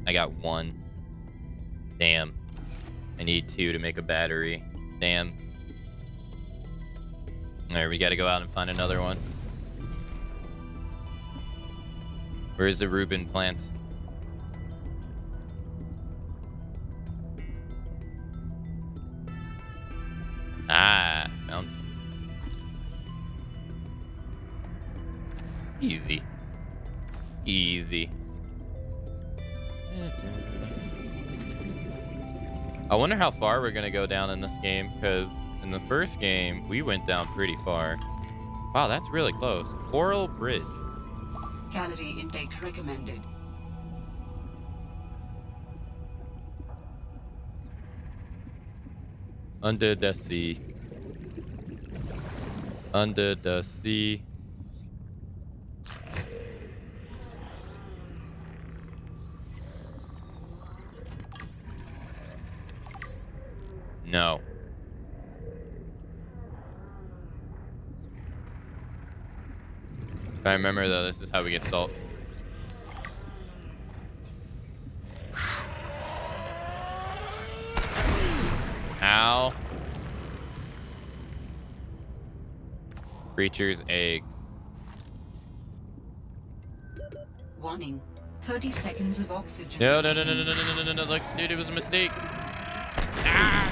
I got 1. Damn. I need 2 to make a battery. Damn. Alright, we gotta go out and find another one. Where is the Reuben plant? Ah, found it. Easy. Easy. I wonder how far we're gonna go down in this game, because in the first game, we went down pretty far. Wow, that's really close. Coral Bridge. Calorie intake recommended. Under the sea. Under the sea. No. If I remember, though, this is how we get salt. Ow. Creature's eggs. Warning. 30 seconds of oxygen. No, no, no, no, no, no, no, no, no, no. Look, dude, it was a mistake. Ah!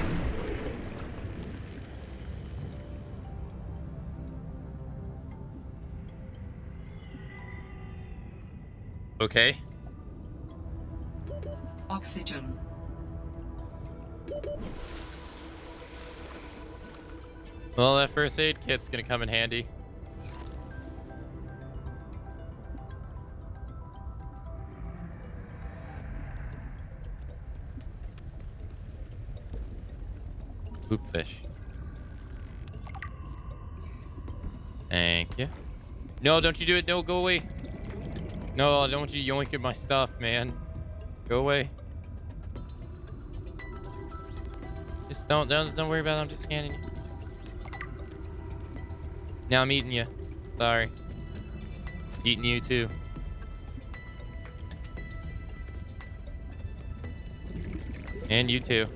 Okay. Oxygen. Well, that first aid kit's gonna come in handy. Hoopfish. Thank you. No, don't you do it. No, go away. No, don't you yoink at my stuff, man. Go away. Just don't worry about it. I'm just scanning you. Now I'm eating you. Sorry. Eating you too. And you too.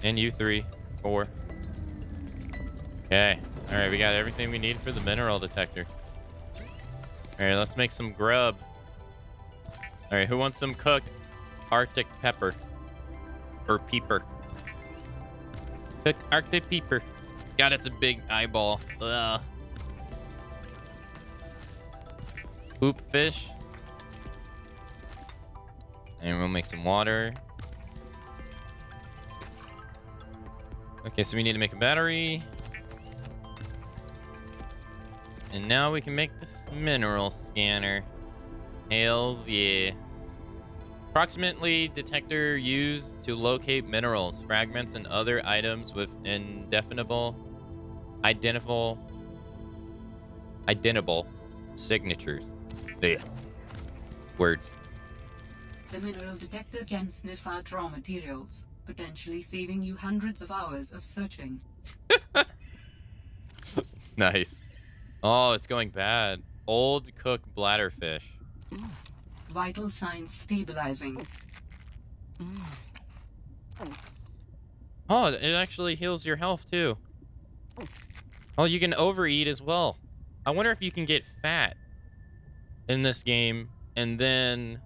And you 3, 4. Okay. All right, we got everything we need for the mineral detector. All right, let's make some grub. All right, who wants some cooked Arctic pepper? Or peeper? Cooked Arctic peeper. God, it's a big eyeball. Ugh. Poop fish. And we'll make some water. Okay, so we need to make a battery. And now we can make this mineral scanner. Hells yeah. Approximately detector used to locate minerals, fragments, and other items with identifiable signatures. Yeah. Words. The mineral detector can sniff out raw materials, potentially saving you hundreds of hours of searching. Nice. Oh, it's going bad. Old cook bladderfish. Vital signs stabilizing. Oh, it actually heals your health too. Oh, you can overeat as well. I wonder if you can get fat in this game and then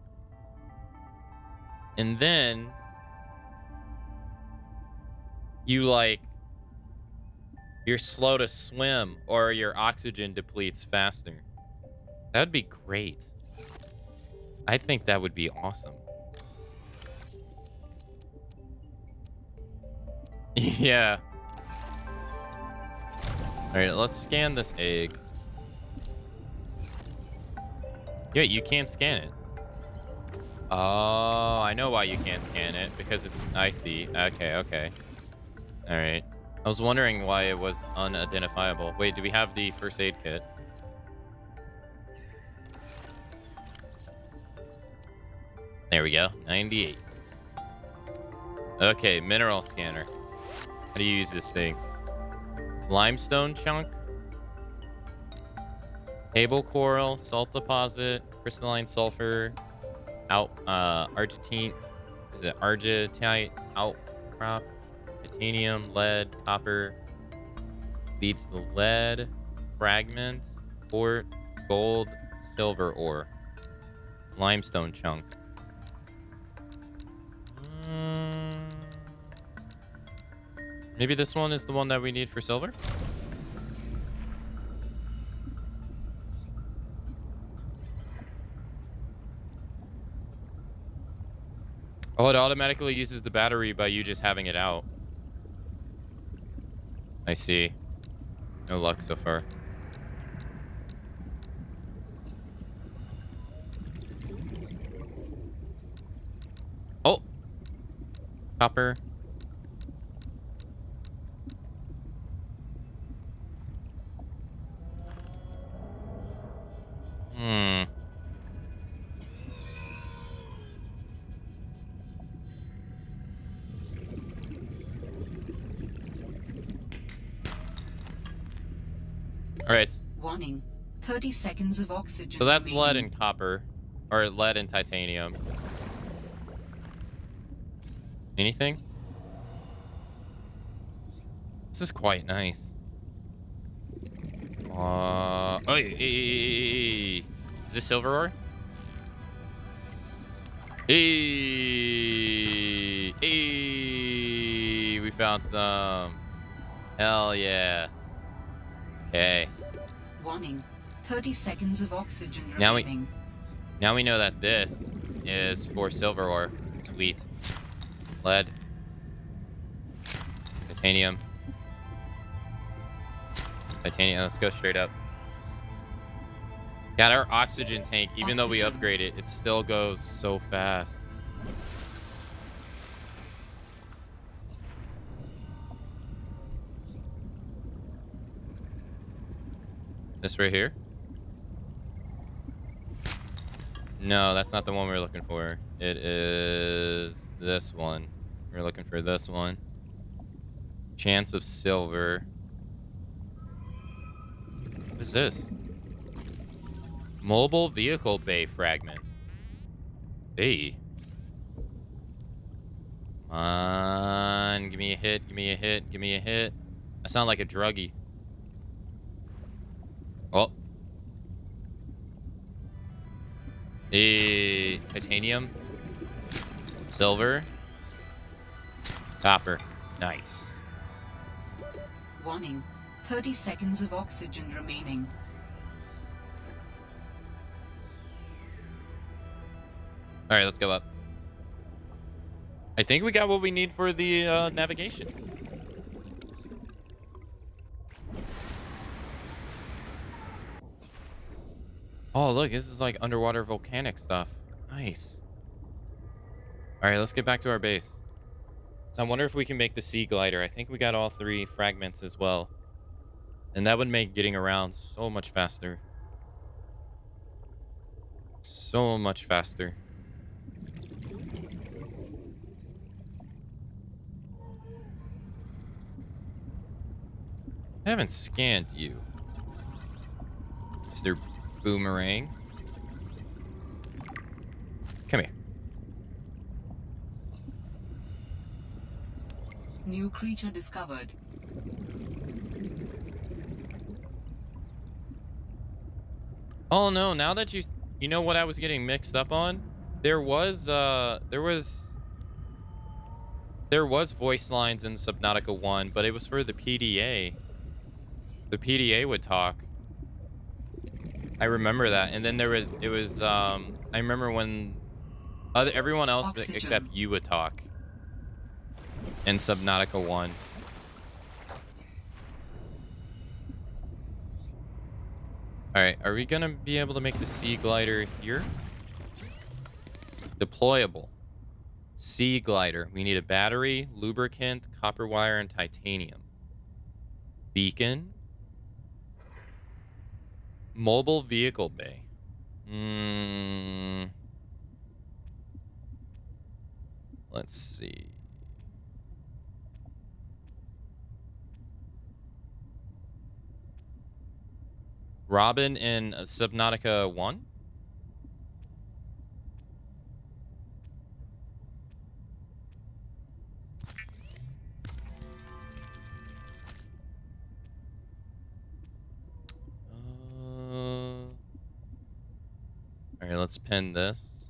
you you're slow to swim or your oxygen depletes faster. That'd be great. I think that would be awesome. Yeah. All right, let's scan this egg. Yeah, you can't scan it. Oh, I know why you can't scan it. Because it's... I see. Okay, okay. All right. I was wondering why it was unidentifiable. Wait, do we have the first aid kit? There we go. 98. Okay, mineral scanner. How do you use this thing? Limestone chunk? Table coral, salt deposit, crystalline sulfur, argentine, is it argentite outcrop, titanium, lead, copper, leads to lead, fragment, port, gold, silver ore, limestone chunk. Maybe this one is the one that we need for silver? Oh, it automatically uses the battery by you just having it out. I see. No luck so far. Oh! Copper. All right. Warning. 30 seconds of oxygen So that's lead remaining. and copper. Or lead and titanium. Anything? This is quite nice. Oh, hey. Is this silver ore? Hey. We found some. Hell yeah. Okay. Warning. 30 seconds of oxygen Now remaining. we know that this is for silver ore. Sweet. Lead. Titanium. Titanium. Let's go straight up. Got our oxygen tank. Even though we upgrade it, it still goes so fast. This right here? No, that's not the one we're looking for. It is this one. We're looking for this one. Chance of silver. What is this? Mobile vehicle bay fragment. Hey. Come on. Give me a hit. Give me a hit. Give me a hit. I sound like a druggie. Oh. Hey. Titanium. Silver. Copper. Nice. Warning. 30 seconds of oxygen remaining. All right, let's go up. I think we got what we need for the navigation. Oh, look, this is like underwater volcanic stuff. Nice. All right, let's get back to our base. So I wonder if we can make the sea glider. I think we got all 3 fragments as well. And that would make getting around so much faster. So much faster. I haven't scanned you, Mr. Boomerang. Come here. New creature discovered. Oh no, now that you know what I was getting mixed up on? There was voice lines in Subnautica 1, but it was for the PDA. The PDA would talk. I remember that. And then I remember when everyone else Oxygen. except you would talk in Subnautica 1. All right, are we gonna be able to make the sea glider here? Deployable. Sea glider. We need a battery, lubricant, copper wire, and titanium. Beacon. Mobile vehicle bay. Let's see. Robin in Subnautica 1? All right, let's pin this.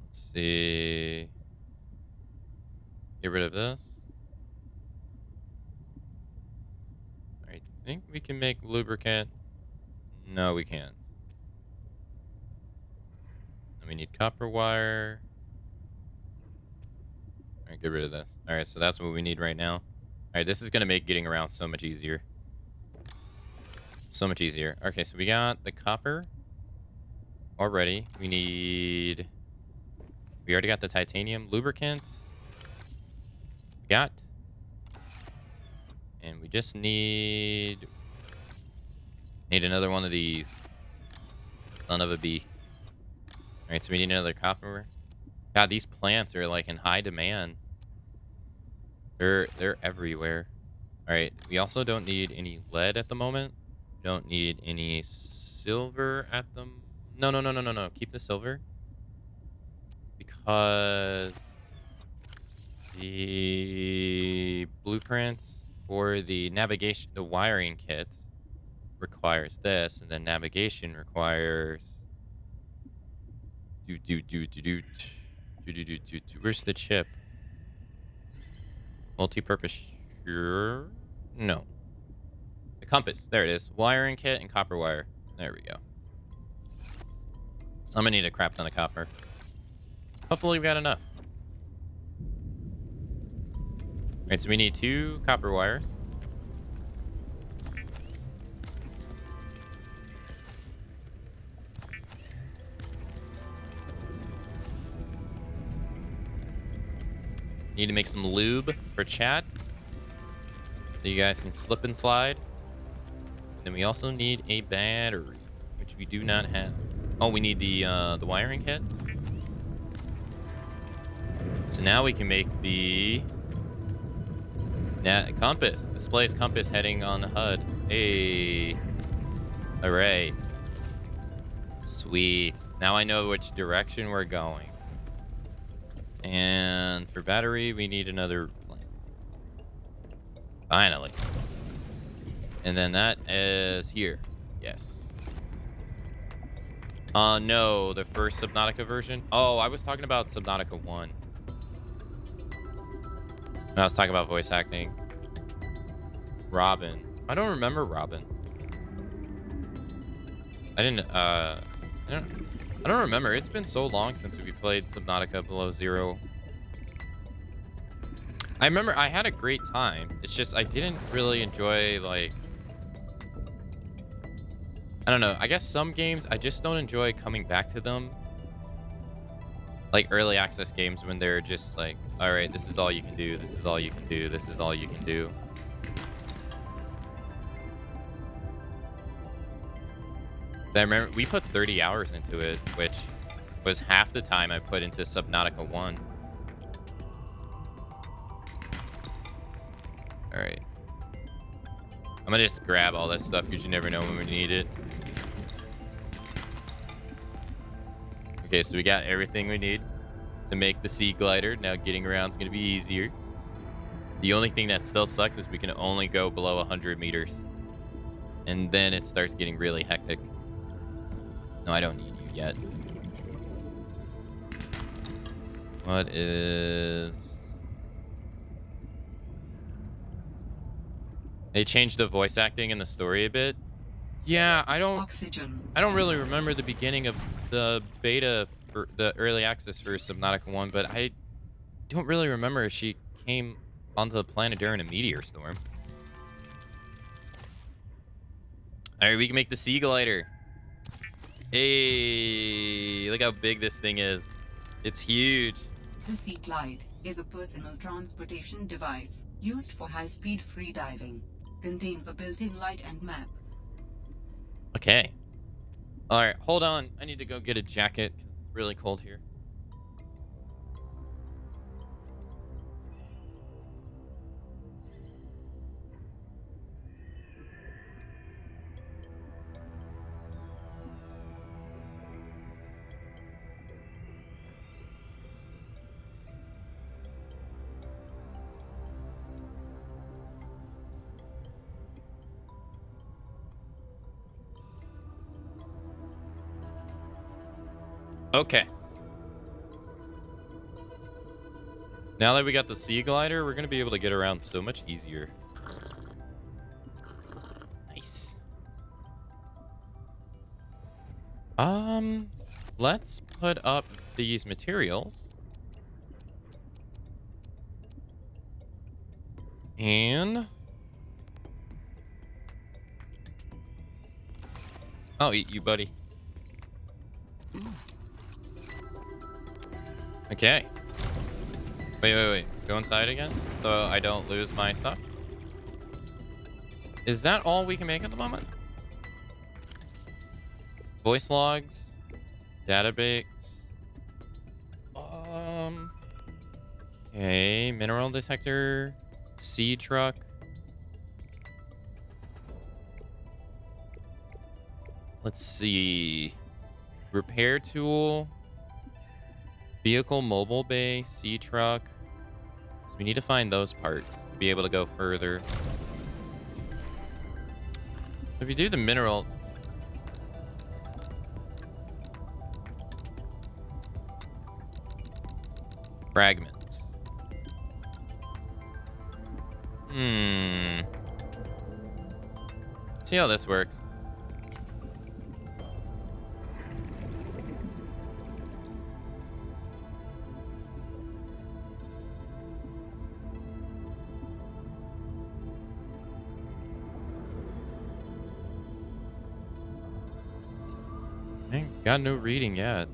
Let's see. Get rid of this. I think we can make lubricant. No, we can't. And we need copper wire. All right, get rid of this. All right, so that's what we need right now. All right, this is going to make getting around so much easier. So much easier. Okay, so we got the copper already. We already got the titanium lubricant. Got. And we just need another one of these. Son of a bee. All right, so we need another copper. God, these plants are like in high demand. They're everywhere. All right. We also don't need any lead at the moment. Don't need any silver at the... No, no, no, no, no, no. Keep the silver. Because the blueprint for the navigation, the wiring kit requires this, and then navigation requires... Where's the chip? Multi-purpose. Sure. No. The compass. There it is. Wiring kit and copper wire. There we go. So I'm gonna need a crap ton of copper. Hopefully we got enough. Alright, so we need 2 copper wires. Need to make some lube for chat, so you guys can slip and slide. Then we also need a battery, which we do not have. Oh, we need the wiring kit. So now we can make the compass. Displays compass heading on the HUD. Hey. All right. Sweet. Now I know which direction we're going. And for battery, we need another plant. Finally. And then that is here. Yes. No, the first Subnautica version. Oh, I was talking about Subnautica 1. I was talking about voice acting. Robin. I don't remember Robin. I don't remember. It's been so long since we played Subnautica Below Zero. I remember I had a great time. It's just I didn't really enjoy, like... I don't know. I guess some games, I just don't enjoy coming back to them. Like early access games when they're just like, all right, this is all you can do. This is all you can do. This is all you can do. I remember we put 30 hours into it, which was half the time I put into Subnautica 1. All right. I'm gonna just grab all this stuff because you never know when we need it. Okay, so we got everything we need to make the sea glider. Now getting around is gonna be easier. The only thing that still sucks is we can only go below 100 meters. And then it starts getting really hectic. No, I don't need you yet. What is... They changed the voice acting in the story a bit. Yeah, I don't really remember the beginning of the beta for the early access for Subnautica 1, but I don't really remember if she came onto the planet during a meteor storm. All right, we can make the sea glider. Hey, look how big this thing is. It's huge. The Sea Glide is a personal transportation device used for high-speed freediving. Contains a built-in light and map. Okay. All right, hold on. I need to go get a jacket because it's really cold here. Okay. Now that we got the sea glider, we're going to be able to get around so much easier. Nice. Let's put up these materials. And... I'll eat you, buddy. Okay. Wait. Go inside again so I don't lose my stuff. Is that all we can make at the moment? Voice logs. Database. Okay. Mineral detector. Sea truck. Let's see. Repair tool. Vehicle mobile bay. Sea truck. So we need to find those parts to be able to go further. So if you do the mineral... Fragments. See how this works. Ain't got no reading yet.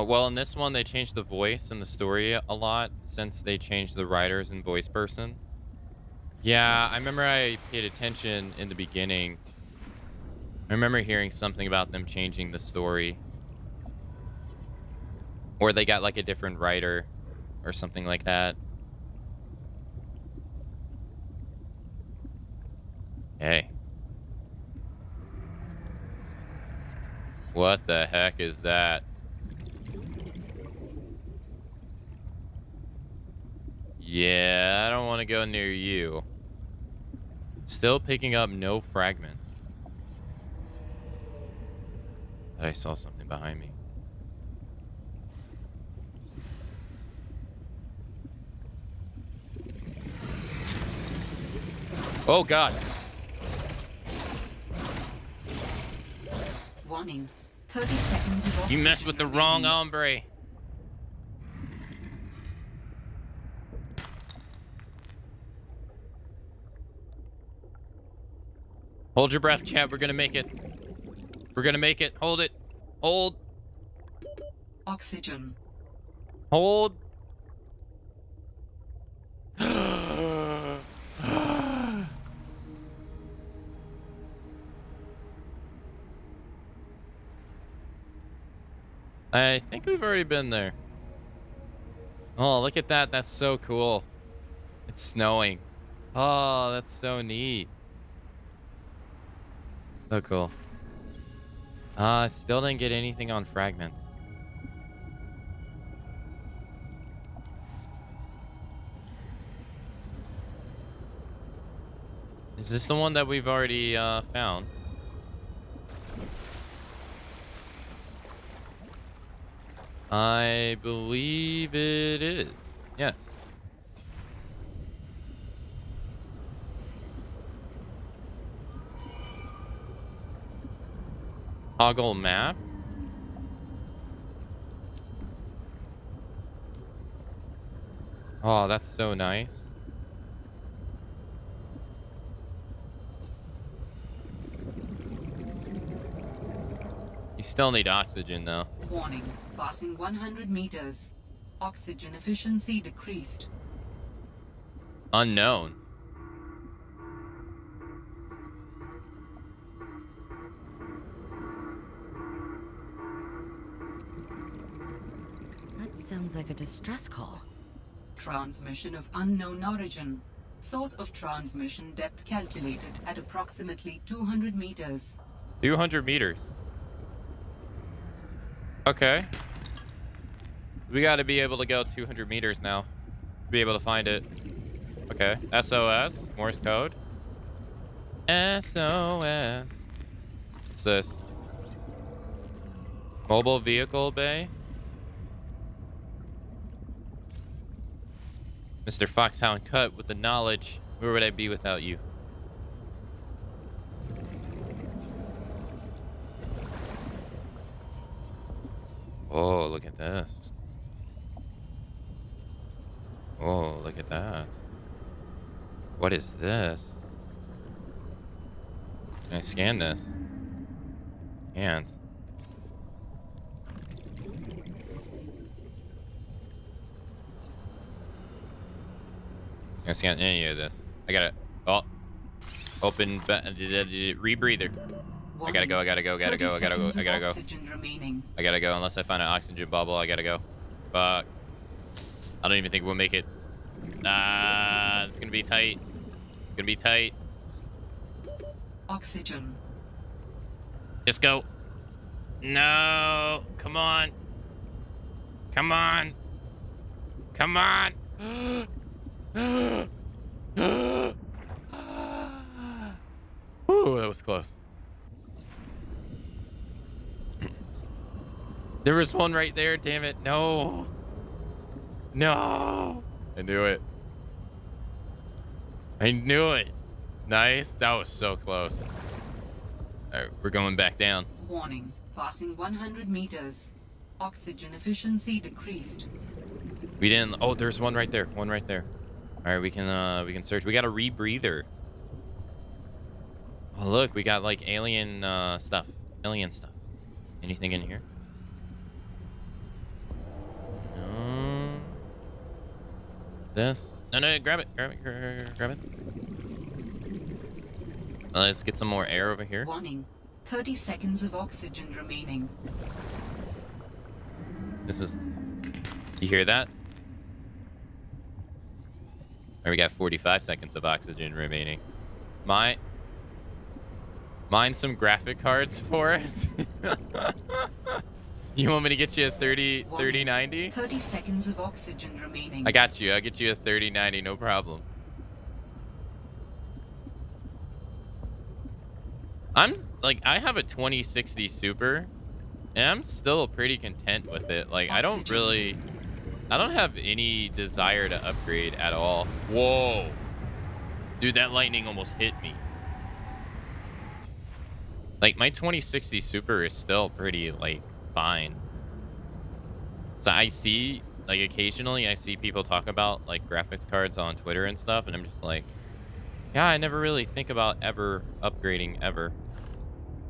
Well, in this one, they changed the voice and the story a lot since they changed the writers and voice person. Yeah, I remember I paid attention in the beginning. I remember hearing something about them changing the story. Or they got like a different writer or something like that. Hey. What the heck is that? Yeah, I don't want to go near you. Still picking up no fragments. I saw something behind me. Oh, God. Warning. 30 seconds of You messed with the oxygen wrong remaining. hombre. Hold your breath, chat. We're gonna make it. We're gonna make it. Hold it. Hold. Oxygen. Hold. I think we've already been there. Oh, look at that. That's so cool. It's snowing. Oh, that's so neat. So cool. Still didn't get anything on fragments. Is this the one that we've already found? I believe it is. Yes. Toggle map. Oh, that's so nice. You still need oxygen, though. Warning. Passing 100 meters. Oxygen efficiency decreased. Unknown. That sounds like a distress call. Transmission of unknown origin. Source of transmission depth calculated at approximately 200 meters. 200 meters. Okay. We got to be able to go 200 meters now to be able to find it. Okay. SOS. Morse code. SOS. What's this? Mobile vehicle bay. Mr. Foxhound Cut with the knowledge. Where would I be without you? Oh, look at this. Oh, look at that. What is this? Can I scan this? Can't. I can't scan any of this. I gotta. Oh. Open. Rebreather. I gotta go. I gotta go. Gotta go. I gotta go. I gotta go. I gotta go unless I find an oxygen bubble. I gotta go. Fuck. I don't even think we'll make it. It's gonna be tight. It's gonna be tight. Oxygen. Just go. No. Come on. Come on. Come on. Ooh, that was close. There was one right there. Damn it. No. No. I knew it. I knew it. Nice. That was so close. All right, we're going back down. Warning. Passing 100 meters. Oxygen efficiency decreased. We didn't. Oh, there's one right there. One right there. All right, we can search. We got a rebreather. Oh, look, we got like alien stuff. Alien stuff. Anything in here? No. This? No, grab it. Grab it. Grab it. Let's get some more air over here. Warning. 30 seconds of oxygen remaining. This is... You hear that? All right, we got 45 seconds of oxygen remaining. Mine some graphic cards for us. You want me to get you a 3090? 30 seconds of oxygen remaining. I got you. I'll get you a 3090, no problem. I'm like, I have a 2060 Super, and I'm still pretty content with it. Like, I don't have any desire to upgrade at all. Whoa. Dude, that lightning almost hit me. Like, my 2060 Super is still pretty, like, fine. So I see, like, occasionally I see people talk about, like, graphics cards on Twitter and stuff, and I'm just like, yeah, I never really think about ever upgrading, ever.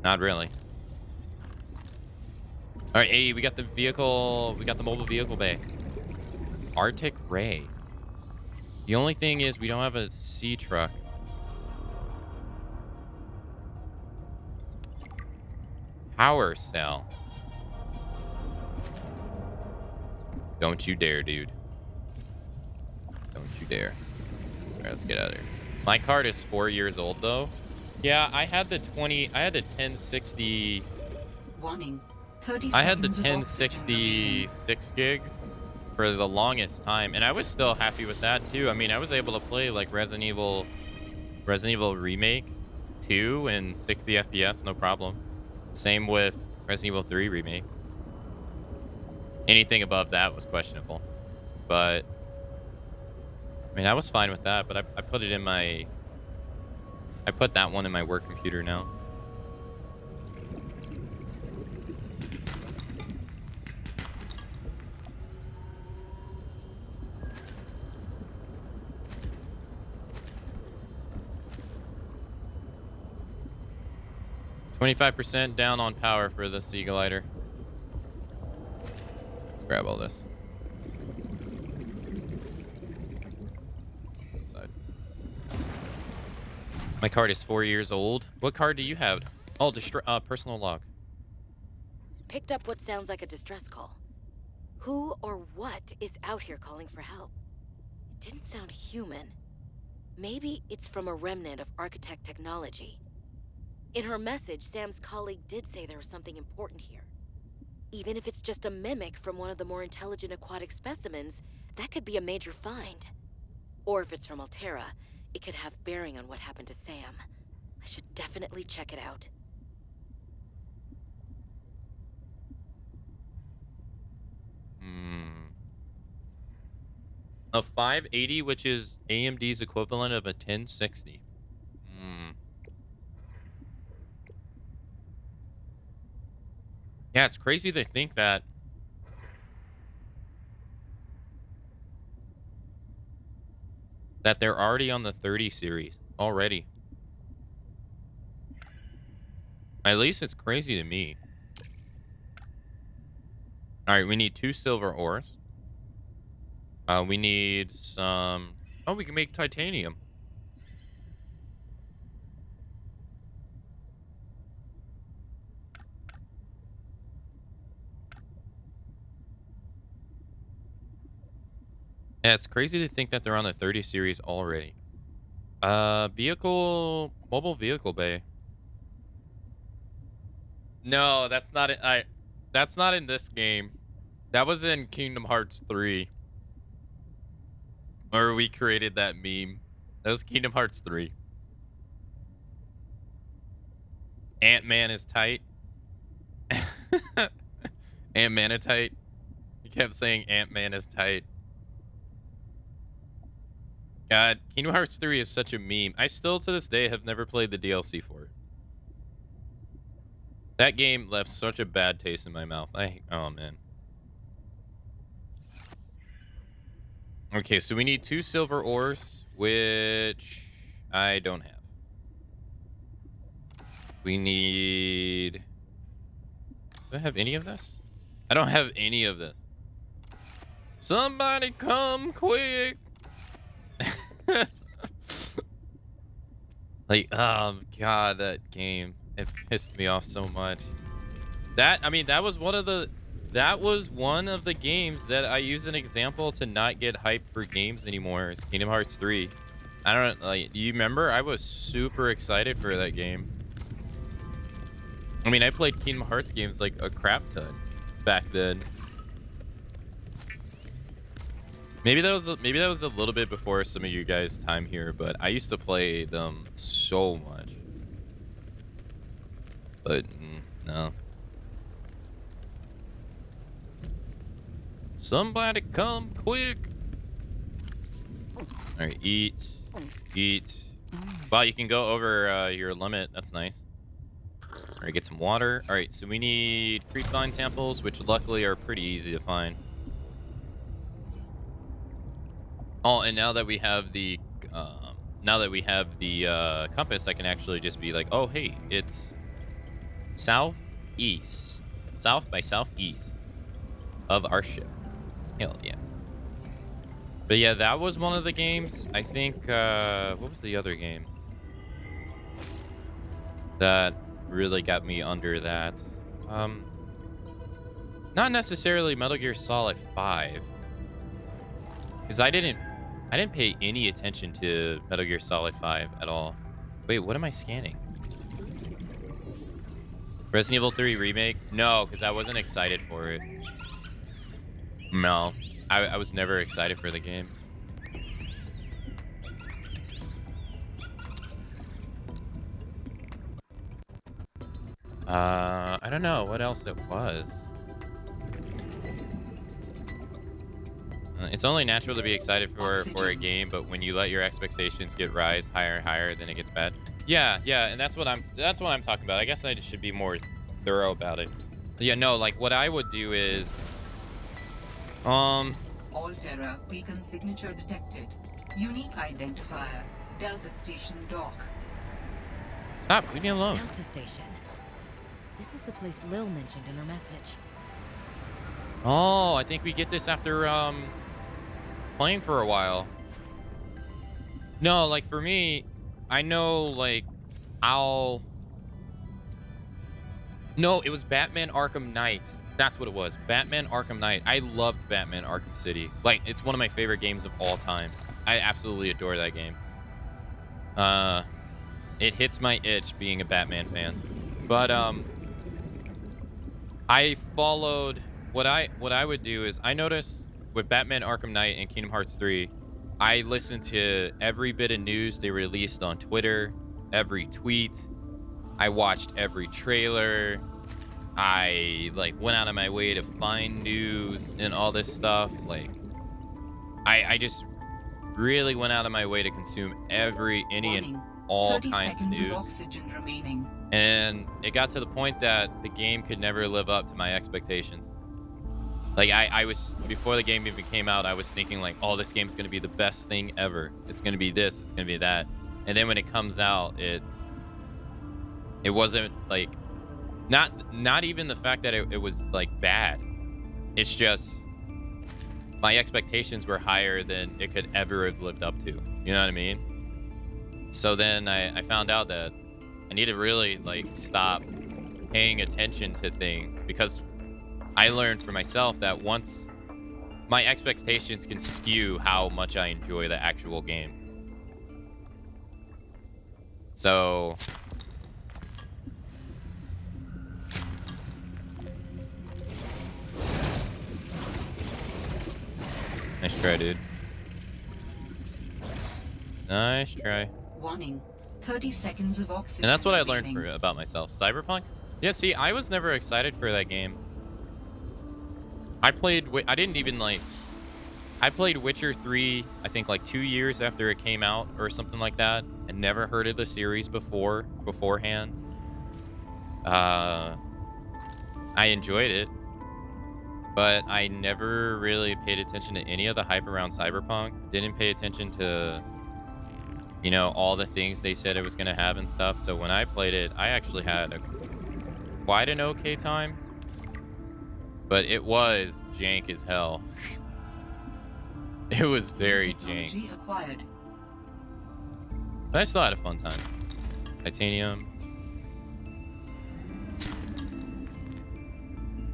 Not really. All right, hey, we got the vehicle, we got the mobile vehicle bay. Arctic Ray. The only thing is we don't have a sea truck. Power cell. Don't you dare, dude. Don't you dare. All right, let's get out of here. My card is 4 years old, though. Yeah, I had the 1060. Warning. 30 I had the seconds of oxygen remaining. 1066 gig for the longest time, and I was still happy with that too. I mean, I was able to play like Resident Evil Remake 2 and 60 FPS, no problem. Same with Resident Evil 3 Remake. Anything above that was questionable, but I mean, I was fine with that. But I put it in my, I put that one in my work computer now. $25% down on power for the Sea Glider. Let's grab all this. Inside. My card is 4 years old. What card do you have? Oh, personal log. Picked up what sounds like a distress call. Who or what is out here calling for help? It didn't sound human. Maybe it's from a remnant of architect technology. In her message, Sam's colleague did say there was something important here. Even if it's just a mimic from one of the more intelligent aquatic specimens, that could be a major find. Or if it's from Altera, it could have bearing on what happened to Sam. I should definitely check it out. A 580, which is AMD's equivalent of a 1060. Yeah, it's crazy to think that they're already on the 30 series already. At least it's crazy to me. All right, we need 2 silver ores. We need some... Oh, we can make titanium. Yeah, it's crazy to think that they're on the 30 series already. Mobile vehicle bay. No, that's not it. That's not in this game. That was in Kingdom Hearts 3. Or we created that meme. That was Kingdom Hearts 3. Ant-Man is tight. Ant-Man is tight. He kept saying Ant-Man is tight. God, Kingdom Hearts 3 is such a meme. I still, to this day, have never played the DLC for it. That game left such a bad taste in my mouth. Oh, man. Okay, so we need 2 silver ores, which I don't have. We need... Do I have any of this? I don't have any of this. Somebody come quick! Like, oh god, that game. It pissed me off so much. That was one of the games that I use an example to not get hyped for games anymore. Is Kingdom Hearts 3. I don't like, do you remember? I was super excited for that game. I mean, I played Kingdom Hearts games like a crap ton back then. Maybe that was a little bit before some of you guys' time here, but I used to play them so much. But no. Somebody come quick. All right, eat. Wow, you can go over your limit. That's nice. All right, get some water. All right, so we need creepvine samples, which luckily are pretty easy to find. Oh, and now that we have the compass, I can actually just be like, oh, hey, it's south by southeast of our ship. Hell yeah. But yeah, that was one of the games. I think, what was the other game that really got me under that? Not necessarily Metal Gear Solid 5. Because I didn't pay any attention to Metal Gear Solid 5 at all. Wait, what am I scanning? Resident Evil 3 Remake? No, because I wasn't excited for it. No, I was never excited for the game. I don't know what else it was. It's only natural to be excited for a game, but when you let your expectations get rise higher and higher, then it gets bad. Yeah, and that's what I'm talking about. I guess I should be more thorough about it. Yeah, no, like what I would do is Alterra beacon signature detected. Unique identifier. Delta Station dock. Stop, leave me alone. Delta Station. This is the place Lil mentioned in her message. Oh, I think we get this after playing for a while. No, like for me, I know like No, it was Batman Arkham Knight. That's what it was. Batman Arkham Knight. I loved Batman Arkham City. Like, it's one of my favorite games of all time. I absolutely adore that game. It hits my itch being a Batman fan. But I followed what I would do is I noticed with Batman Arkham Knight and Kingdom Hearts 3, I listened to every bit of news they released on Twitter, every tweet. I watched every trailer. I like went out of my way to find news and all this stuff. Like I just really went out of my way to consume any and all kinds of news. Oxygen remaining. And it got to the point that the game could never live up to my expectations. Like I was, before the game even came out, I was thinking like, oh, this game's gonna be the best thing ever. It's gonna be this, it's gonna be that. And then when it comes out, it wasn't like, not even the fact that it was like bad. It's just my expectations were higher than it could ever have lived up to. You know what I mean? So then I found out that I need to really like stop paying attention to things, because I learned for myself that once my expectations can skew how much I enjoy the actual game. So nice try, dude. Nice try. Warning. 30 seconds of oxygen And that's what I learned remaining. about myself. Cyberpunk? Yeah, see, I was never excited for that game. I played Witcher 3, I think like 2 years after it came out or something like that, and never heard of the series beforehand. I enjoyed it, but I never really paid attention to any of the hype around Cyberpunk. Didn't pay attention to, you know, all the things they said it was going to have and stuff. So when I played it, I actually had quite an okay time, but it was jank as hell. It was very jank. Technology acquired. But I still had a fun time. Titanium.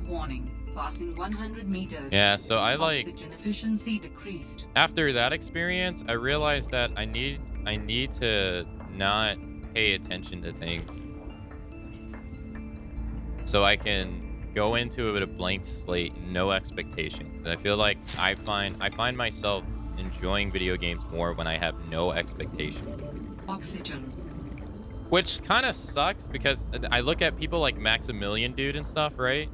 Warning. Passing 100 meters. Yeah, so I like... Oxygen efficiency decreased. After that experience, I realized that I need to not pay attention to things. So I can go into it with a blank slate, no expectations. I feel like I find myself enjoying video games more when I have no expectation. Oxygen. Which kind of sucks because I look at people like Maximilian dude and stuff, right?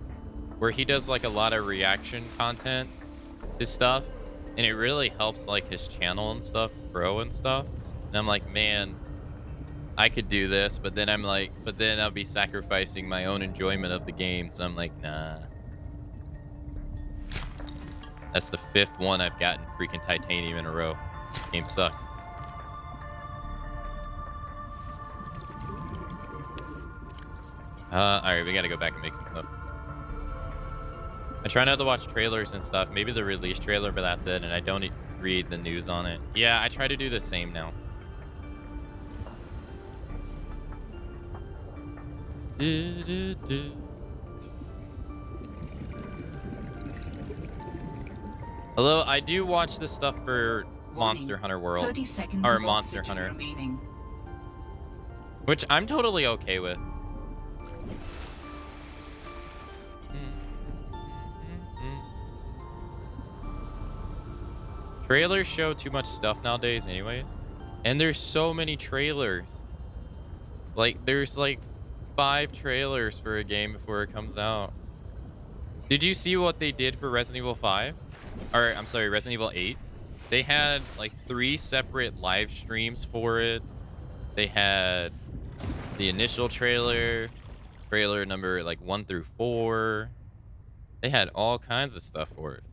Where he does like a lot of reaction content to stuff, and it really helps like his channel and stuff grow and stuff. And I'm like, man, I could do this, but then I'll be sacrificing my own enjoyment of the game. So I'm like, nah. That's the 5th one I've gotten freaking Titanium in a row. This game sucks. Alright, we gotta go back and make some stuff. I try not to watch trailers and stuff. Maybe the release trailer, but that's it. And I don't read the news on it. Yeah, I try to do the same now. Although I do watch this stuff for Monster Hunter World 30 seconds or of Monster oxygen Hunter, remaining. which I'm totally okay with. Trailers show too much stuff nowadays anyways. And there's so many trailers. Like, there's like 5 trailers for a game before it comes out. Did you see what they did for Resident Evil 5? Or, I'm sorry, Resident Evil 8? They had like 3 separate live streams for it. They had the initial trailer number like 1 through 4. They had all kinds of stuff for it.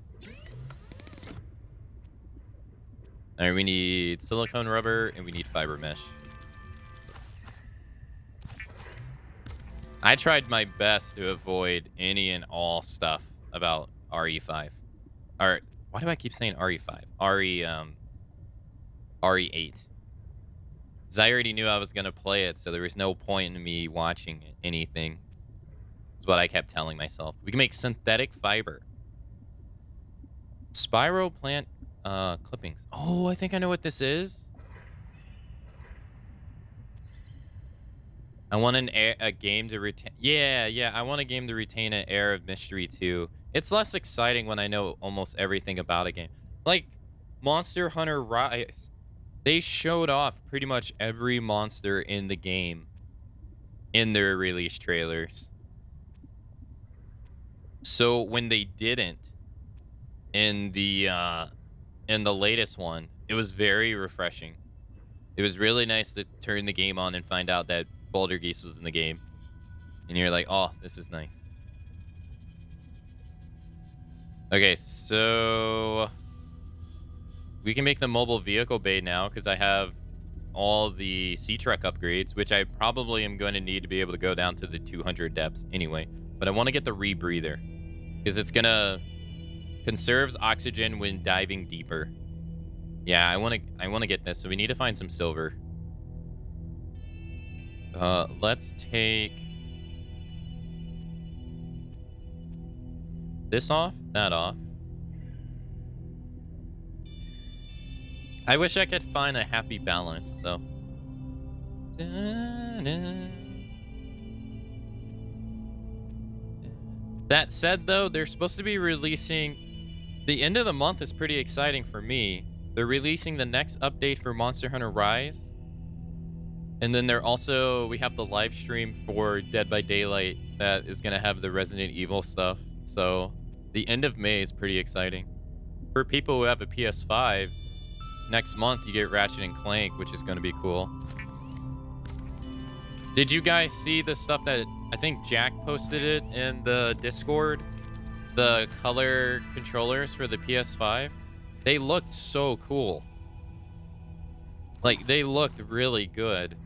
All right, we need silicone rubber and we need fiber mesh. I tried my best to avoid any and all stuff about RE5. Or why do I keep saying RE5? RE8. Because I already knew I was going to play it, so there was no point in me watching anything. Is what I kept telling myself. We can make synthetic fiber. Spyro plant clippings. Oh, I think I know what this is. I want a game to retain. Yeah. I want a game to retain an air of mystery too. It's less exciting when I know almost everything about a game. Like Monster Hunter Rise, they showed off pretty much every monster in the game in their release trailers. So when they didn't in the latest one, it was very refreshing. It was really nice to turn the game on and find out that Baldergeist was in the game. And you're like, oh, this is nice. Okay, so we can make the mobile vehicle bay now because I have all the C-Trek upgrades, which I probably am going to need to be able to go down to the 200 depths anyway. But I want to get the rebreather because it's going to conserves oxygen when diving deeper. Yeah, I want to get this, so we need to find some silver. Let's take this off, that off. I wish I could find a happy balance, though. That said, though, they're supposed to be releasing... The end of the month is pretty exciting for me. They're releasing the next update for Monster Hunter Rise. And then we have the live stream for Dead by Daylight that is going to have the Resident Evil stuff. So the end of May is pretty exciting. For people who have a PS5, next month you get Ratchet and Clank, which is going to be cool. Did you guys see the stuff that I think Jack posted it in the Discord? The color controllers for the PS5? They looked so cool. Like, they looked really good.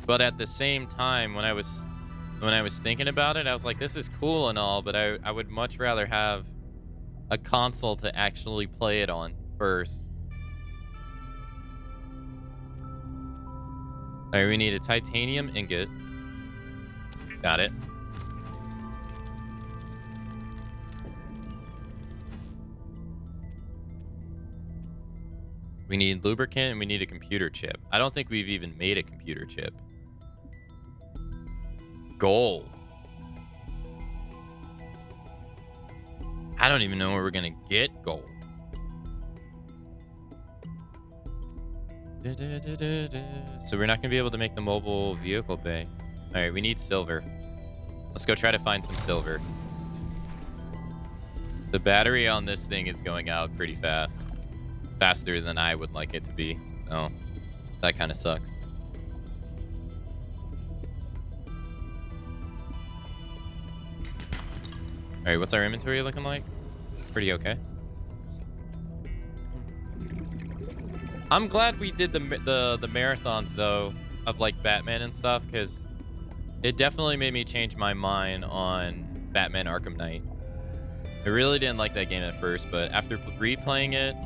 But at the same time, when I was thinking about it, I was like, this is cool and all, but I would much rather have a console to actually play it on first. All right, we need a titanium ingot. Got it. We need lubricant and we need a computer chip. I don't think we've even made a computer chip. Gold. I don't even know where we're gonna get gold. So we're not gonna be able to make the mobile vehicle bay. All right, we need silver. Let's go try to find some silver. The battery on this thing is going out pretty fast. Faster than I would like it to be. So that kind of sucks. All right, what's our inventory looking like? Pretty okay. I'm glad we did the marathons though of like Batman and stuff, because it definitely made me change my mind on Batman Arkham Knight. I really didn't like that game at first, but after replaying it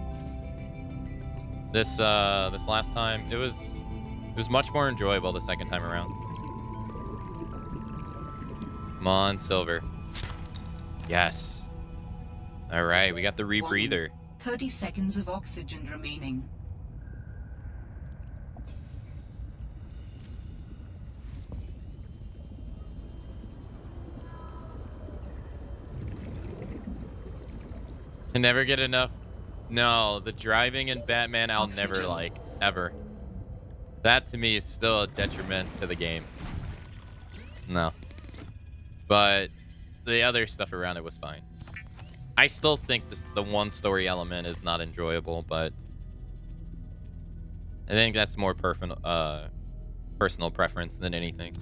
this last time, it was much more enjoyable the second time around. Come on, silver. Yes. All right, we got the rebreather. 30 seconds of oxygen remaining. Can never get enough. No, the driving in Batman I'll Oxygen. never like, ever. That to me is still a detriment to the game. No. But the other stuff around it was fine. I still think the one story element is not enjoyable, but I think that's more personal preference than anything.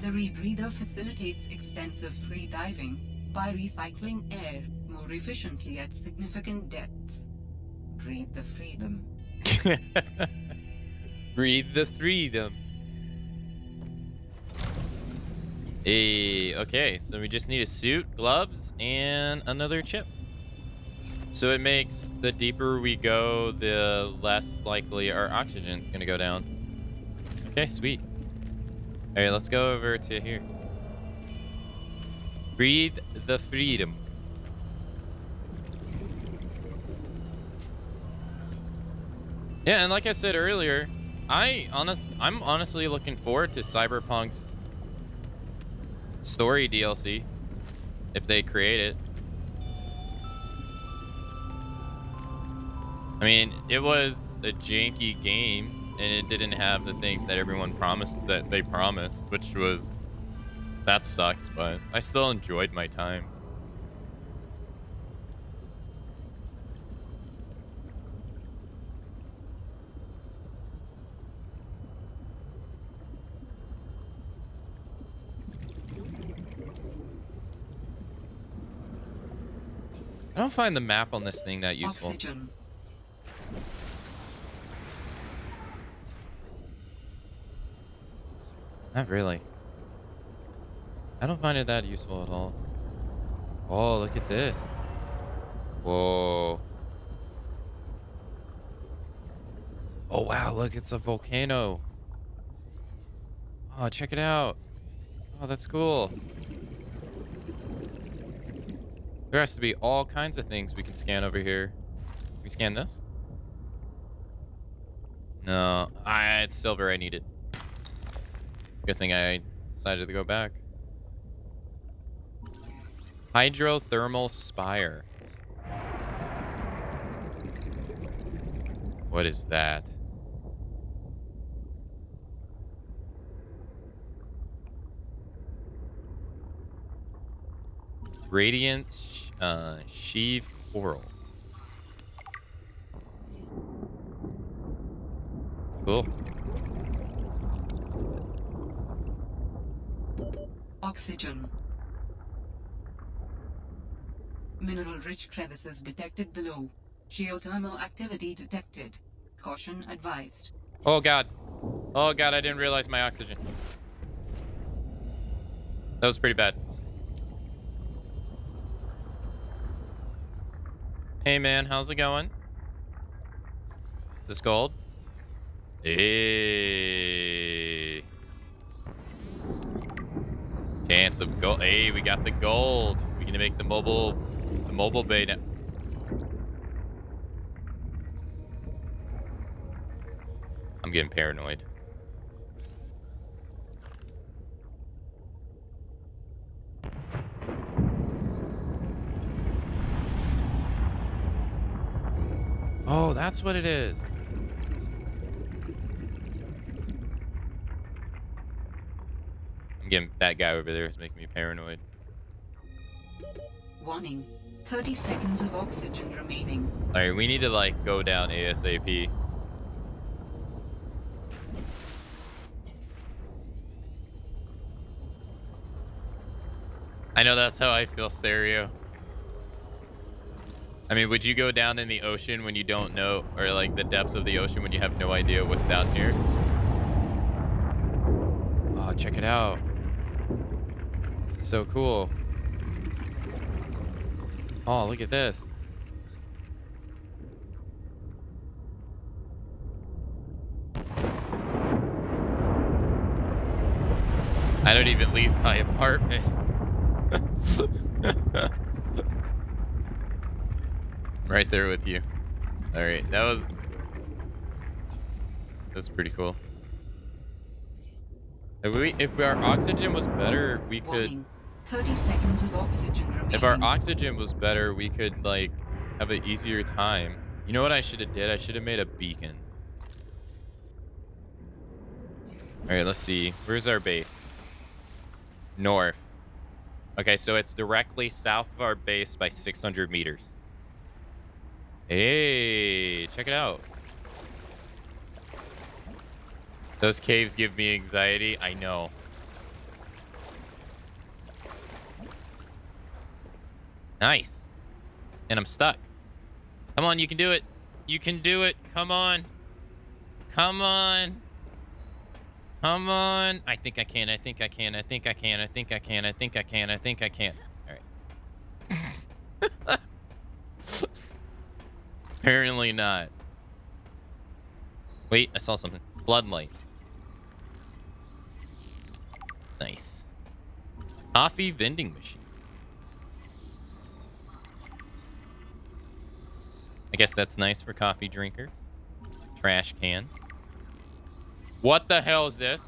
The rebreather facilitates extensive free diving by recycling air more efficiently at significant depths. Breathe the freedom. Breathe the freedom. Hey, okay, so we just need a suit, gloves, and another chip. So it makes the deeper we go, the less likely our oxygen's gonna go down. Okay, sweet. All right, let's go over to here. Breathe the freedom. Yeah, and like I said earlier, I'm honestly looking forward to Cyberpunk's story DLC if they create it. I mean, it was a janky game and it didn't have the things that everyone promised that they promised, that sucks, but I still enjoyed my time. I don't find the map on this thing that useful. Oxygen. Not really. I don't find it that useful at all. Oh, look at this. Whoa. Oh, wow, look, it's a volcano. Oh, check it out. Oh, that's cool. There has to be all kinds of things we can scan over here. We scan this? No. It's silver. I need it. Good thing I decided to go back. Hydrothermal spire. What is that? Radiant sheave coral. Cool. Oxygen. Mineral-rich crevices detected below. Geothermal activity detected. Caution advised. Oh god. Oh god, I didn't realize my oxygen. That was pretty bad. Hey man, how's it going? This gold? Hey. Chance of gold. Hey, we got the gold. We're gonna make the mobile bay now. I'm getting paranoid. Oh, that's what it is. I'm getting that guy over there is making me paranoid. Warning. 30 seconds of oxygen remaining. All right, we need to like go down ASAP. I know that's how I feel, Stereo. I mean, would you go down in the ocean when you don't know, or like the depths of the ocean when you have no idea what's down here? Oh, check it out. It's so cool. Oh, look at this. I don't even leave my apartment. Right there with you. All right, that's pretty cool. If our oxygen was better, we could. Warning. 30 seconds of oxygen remaining. If our oxygen was better, we could like have an easier time. You know what I should have did? I should have made a beacon. All right, let's see. Where's our base? North. Okay, so it's directly south of our base by 600 meters. Hey, check it out. Those caves give me anxiety. I know. Nice. And I'm stuck. Come on, you can do it. You can do it. Come on. Come on. Come on. I think I can. I think I can. I think I can. I think I can. I think I can. I think I can. All right. Apparently not. Wait, I saw something. Floodlight. Nice. Coffee vending machine. I guess that's nice for coffee drinkers. Trash can. What the hell is this?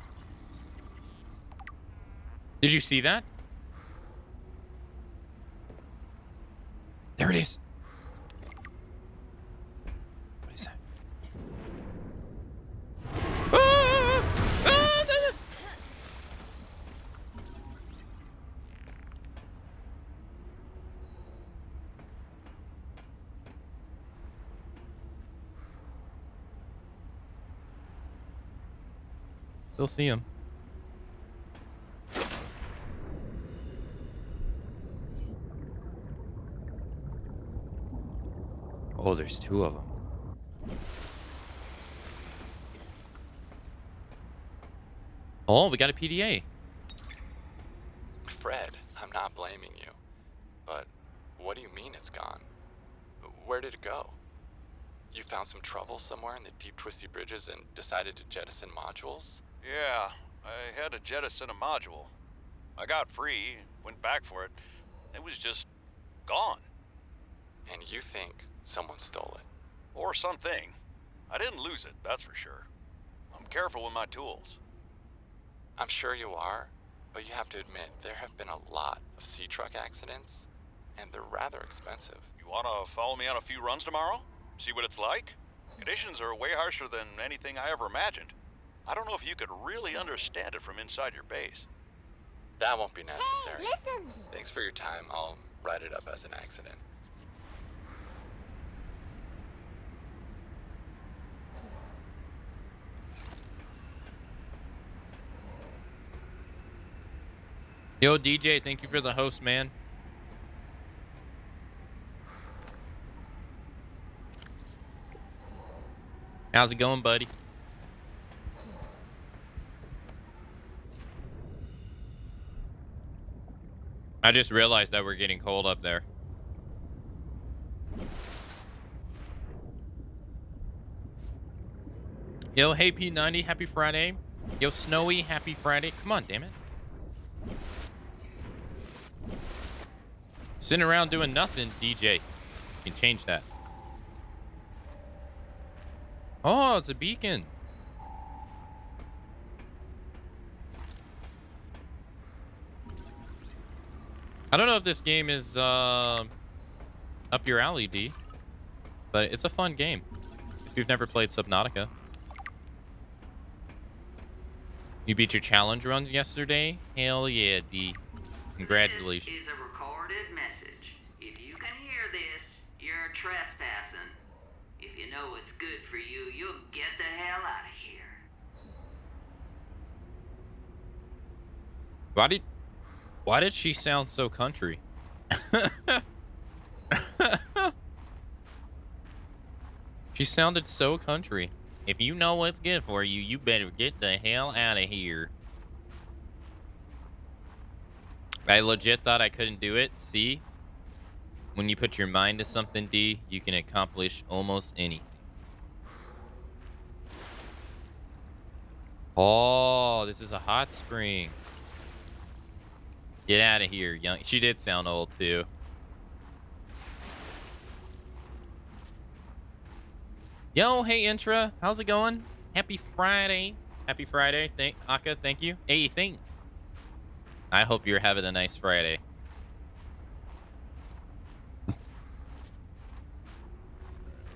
Did you see that? There it is. What is that? Ah! Ah! Still see him. Oh, there's two of them. Oh, we got a PDA. Fred, I'm not blaming you. But what do you mean it's gone? Where did it go? You found some trouble somewhere in the deep twisty bridges and decided to jettison modules? Yeah, I had to jettison a module. I got free, went back for it. It was just gone. And you think someone stole it? Or something. I didn't lose it, that's for sure. I'm careful with my tools. I'm sure you are, but you have to admit there have been a lot of sea truck accidents, and they're rather expensive. You wanna follow me on a few runs tomorrow? See what it's like? Conditions are way harsher than anything I ever imagined. I don't know if you could really understand it from inside your base. That won't be necessary. Thanks for your time. I'll write it up as an accident. Yo, DJ, thank you for the host, man. How's it going, buddy? I just realized that we're getting cold up there. Yo, hey P90, happy Friday. Yo, Snowy, happy Friday. Come on, damn it. Sitting around doing nothing, DJ. You can change that. Oh, it's a beacon. I don't know if this game is up your alley, D, but it's a fun game. If you've never played Subnautica. You beat your challenge run yesterday? Hell yeah, D. Congratulations. This is a recorded message. If you can hear this, you're trespassing. If you know what's good for you, you'll get the hell out of here. Why did she sound so country? She sounded so country. If you know what's good for you, you better get the hell out of here. I legit thought I couldn't do it. See? When you put your mind to something, D, you can accomplish almost anything. Oh, this is a hot spring. Get out of here, young. She did sound old, too. Yo, hey, Intra. How's it going? Happy Friday. Happy Friday. Aka, thank you. Hey, thanks. I hope you're having a nice Friday.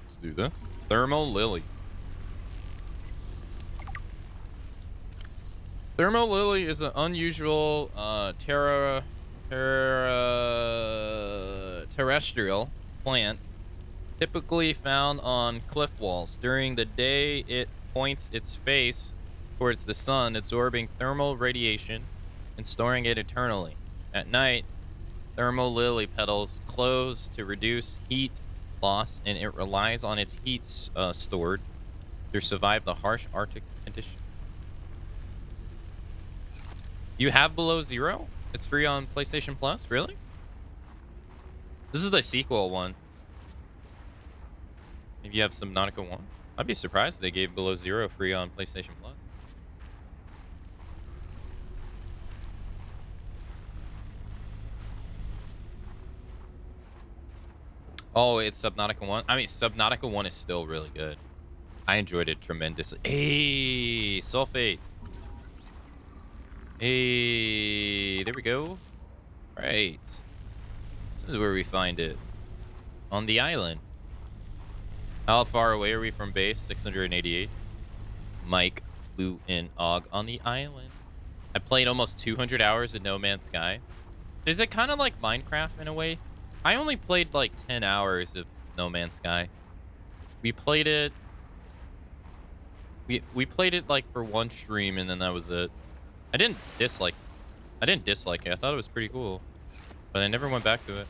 Let's do this. Thermal Lily. Thermal Lily is an unusual terrestrial plant typically found on cliff walls. During the day, it points its face towards the sun, absorbing thermal radiation and storing it eternally. At night, thermal lily petals close to reduce heat loss, and it relies on its heat stored to survive the harsh Arctic conditions. You have Below Zero? It's free on PlayStation Plus? Really? This is the sequel one. If you have Subnautica 1. I'd be surprised if they gave Below Zero free on PlayStation Plus. Oh, it's Subnautica 1? I mean, Subnautica 1 is still really good. I enjoyed it tremendously. Hey, sulfate. Hey, there we go. Right. This is where we find it. On the island. How far away are we from base? 688. Mike, Lou, and Og on the island. I played almost 200 hours of No Man's Sky. Is it kind of like Minecraft in a way? I only played like 10 hours of No Man's Sky. We played it... We played it like for one stream and then that was it. I didn't dislike it. I thought it was pretty cool. But I never went back to it.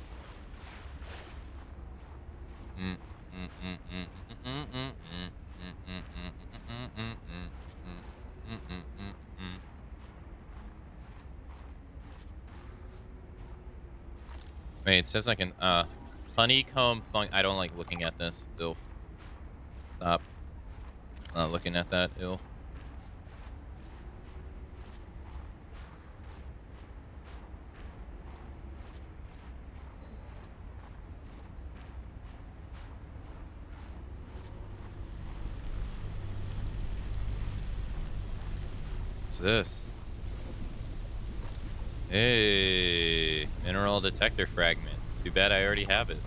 Wait, it says I can, honeycomb fung. I don't like looking at this. Ew. Stop. Not looking at that. Ew. this? Hey, mineral detector fragment. Too bad I already have it.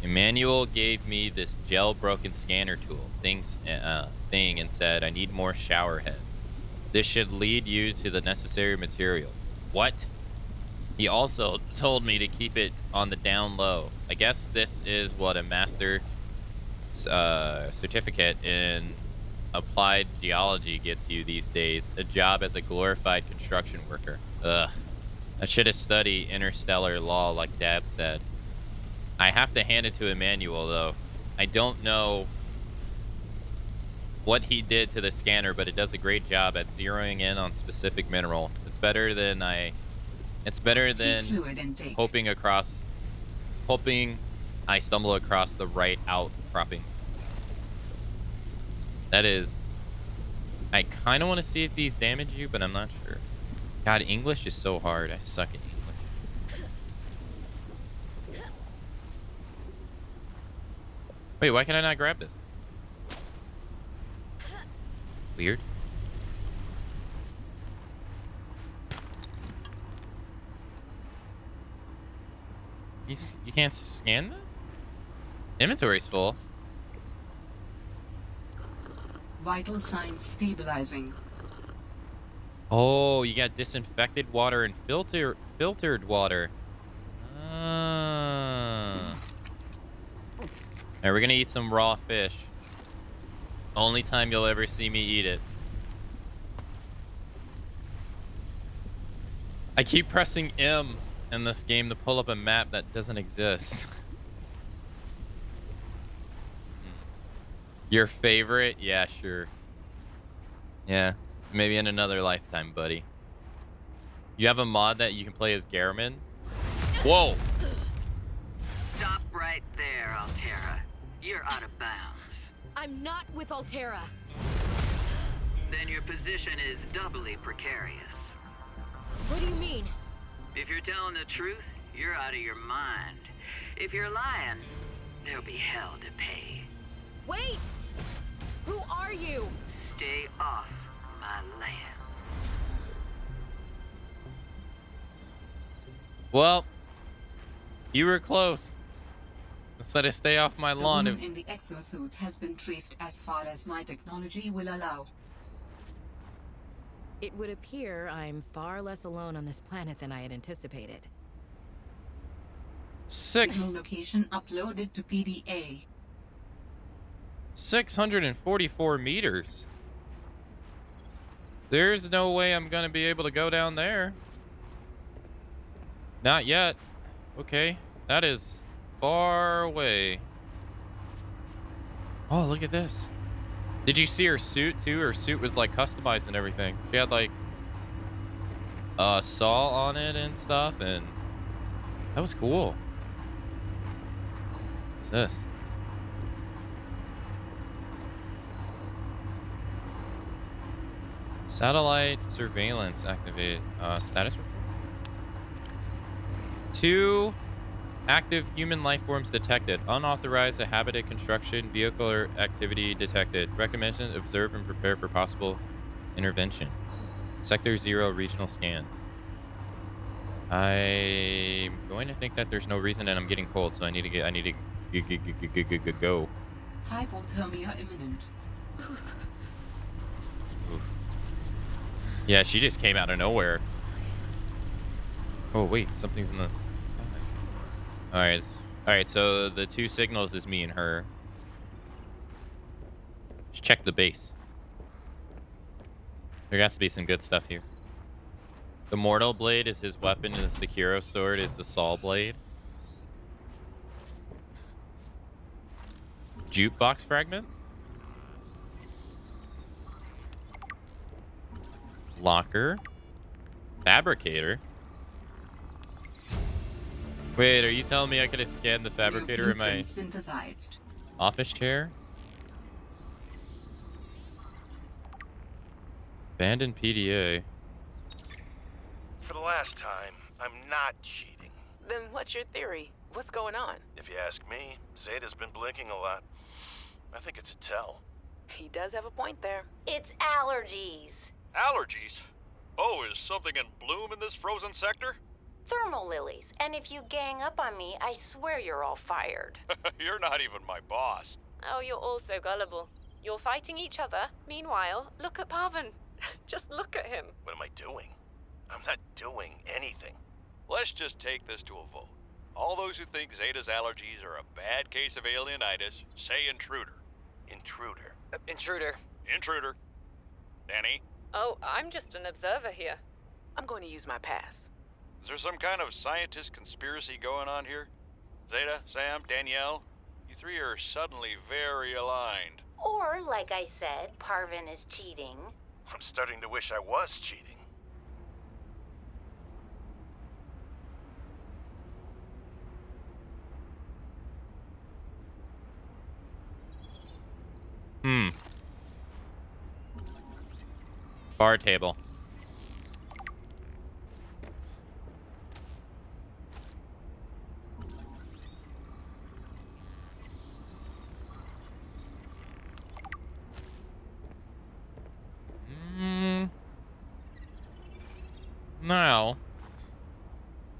Emmanuel gave me this gel-broken scanner tool thing and said, I need more shower heads. This should lead you to the necessary material. What? He also told me to keep it on the down low. I guess this is what a master certificate in applied geology gets you these days. A job as a glorified construction worker. Ugh. I should have studied interstellar law like Dad said. I have to hand it to Emmanuel, though. I don't know what he did to the scanner, but it does a great job at zeroing in on specific minerals. It's better than hoping I stumble across the right outcropping. That is, I kind of want to see if these damage you, but I'm not sure. God, English is so hard. I suck at English. Wait, why can I not grab this? Weird. You can't scan this? Inventory's full. Vital signs stabilizing. Oh, you got disinfected water and filtered water. Ah. Alright, we're gonna eat some raw fish. Only time you'll ever see me eat it. I keep pressing M in this game to pull up a map that doesn't exist. Your favorite? Yeah, sure. Yeah, maybe in another lifetime, buddy. You have a mod that you can play as Garmin? Whoa! Stop right there, Altera. You're out of bounds. I'm not with Altera. Then your position is doubly precarious. What do you mean? If you're telling the truth, you're out of your mind. If you're lying, there'll be hell to pay. Wait! Who are you? Stay off my land. Well, you were close. Instead of stay off my The lawn. woman in the exosuit has been traced as far as my technology will allow. It would appear I'm far less alone on this planet than I had anticipated. Signal location uploaded to PDA. 644 meters. There's no way I'm gonna be able to go down there. Not yet. Okay, that is far away. Oh, look at this. Did you see her suit too? Her suit was like customized and everything. She had like a saw on it and stuff, and that was cool. What's this? Satellite surveillance activated. Status report. 2 active human life forms detected. Unauthorized habitat construction, vehicle or activity detected. Recommendation: observe and prepare for possible intervention. Sector 0 regional scan. I'm going to think that there's no reason, and I'm getting cold, so I need to go. Hypothermia imminent. Oof. Yeah, she just came out of nowhere. Oh wait, something's in this. All right. So the 2 signals is me and her. Let's check the base. There has to be some good stuff here. The Mortal Blade is his weapon, and the Sekiro Sword is the Saw Blade. Jukebox fragment. Locker. Fabricator. Wait, are you telling me I could have scanned the fabricator in my synthesized office chair? Abandoned PDA. For the last time, I'm not cheating. Then what's your theory? What's going on? If you ask me, Zeta's been blinking a lot. I think it's a tell. He does have a point there. It's allergies. Allergies? Oh, is something in bloom in this frozen sector? Thermal lilies. And if you gang up on me, I swear you're all fired. You're not even my boss. Oh, you're all so gullible. You're fighting each other. Meanwhile, look at Parvin. Just look at him. What am I doing? I'm not doing anything. Let's just take this to a vote. All those who think Zeta's allergies are a bad case of alienitis, say intruder. Intruder. Intruder. Intruder. Danny, Oh, I'm just an observer here. I'm going to use my pass. is there some kind of scientist conspiracy going on here? Zeta, Sam, Danielle, you three are suddenly very aligned. Or, like I said, Parvin is cheating. I'm starting to wish I was cheating. Bar table. Now.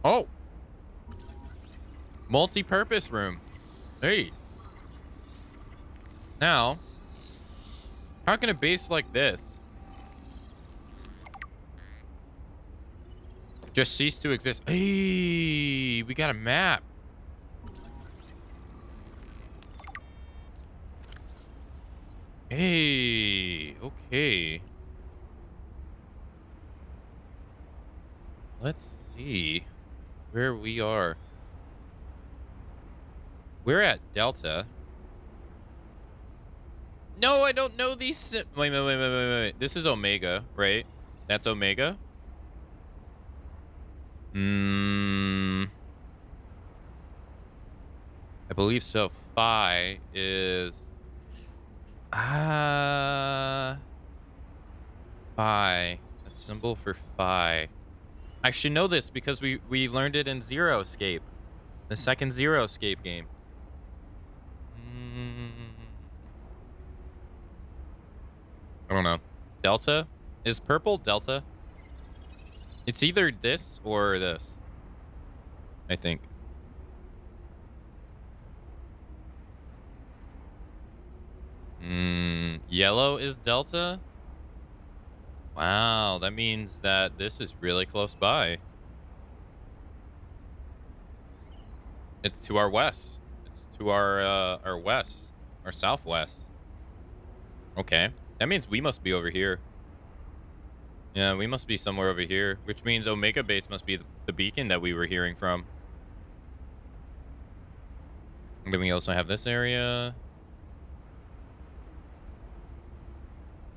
Oh. Multi-purpose room. Hey. Now. How can a base like this just cease to exist? Hey, we got a map. Hey, okay. Let's see where we are. We're at Delta. No, I don't know these. Wait. This is Omega, right? That's Omega. I believe so. Phi is Phi. A symbol for Phi. I should know this because we learned it in Zero Escape, the second Zero Escape game. I don't know. Delta? Is purple Delta? It's either this or this, I think. Yellow is Delta? Wow, that means that this is really close by. It's to our west. It's to our west, our southwest. Okay. That means we must be over here. Yeah, we must be somewhere over here, which means Omega Base must be the beacon that we were hearing from. And then we also have this area.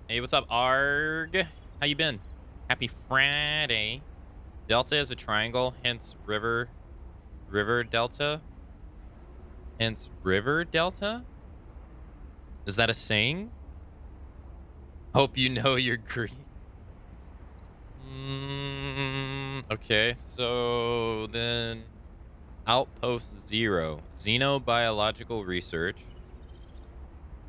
Hey, what's up, Arg? How you been? Happy Friday. Delta is a triangle, hence river delta. Hence river delta? Is that a saying? Hope you know your Greek. Okay, so then Outpost 0. Xenobiological research.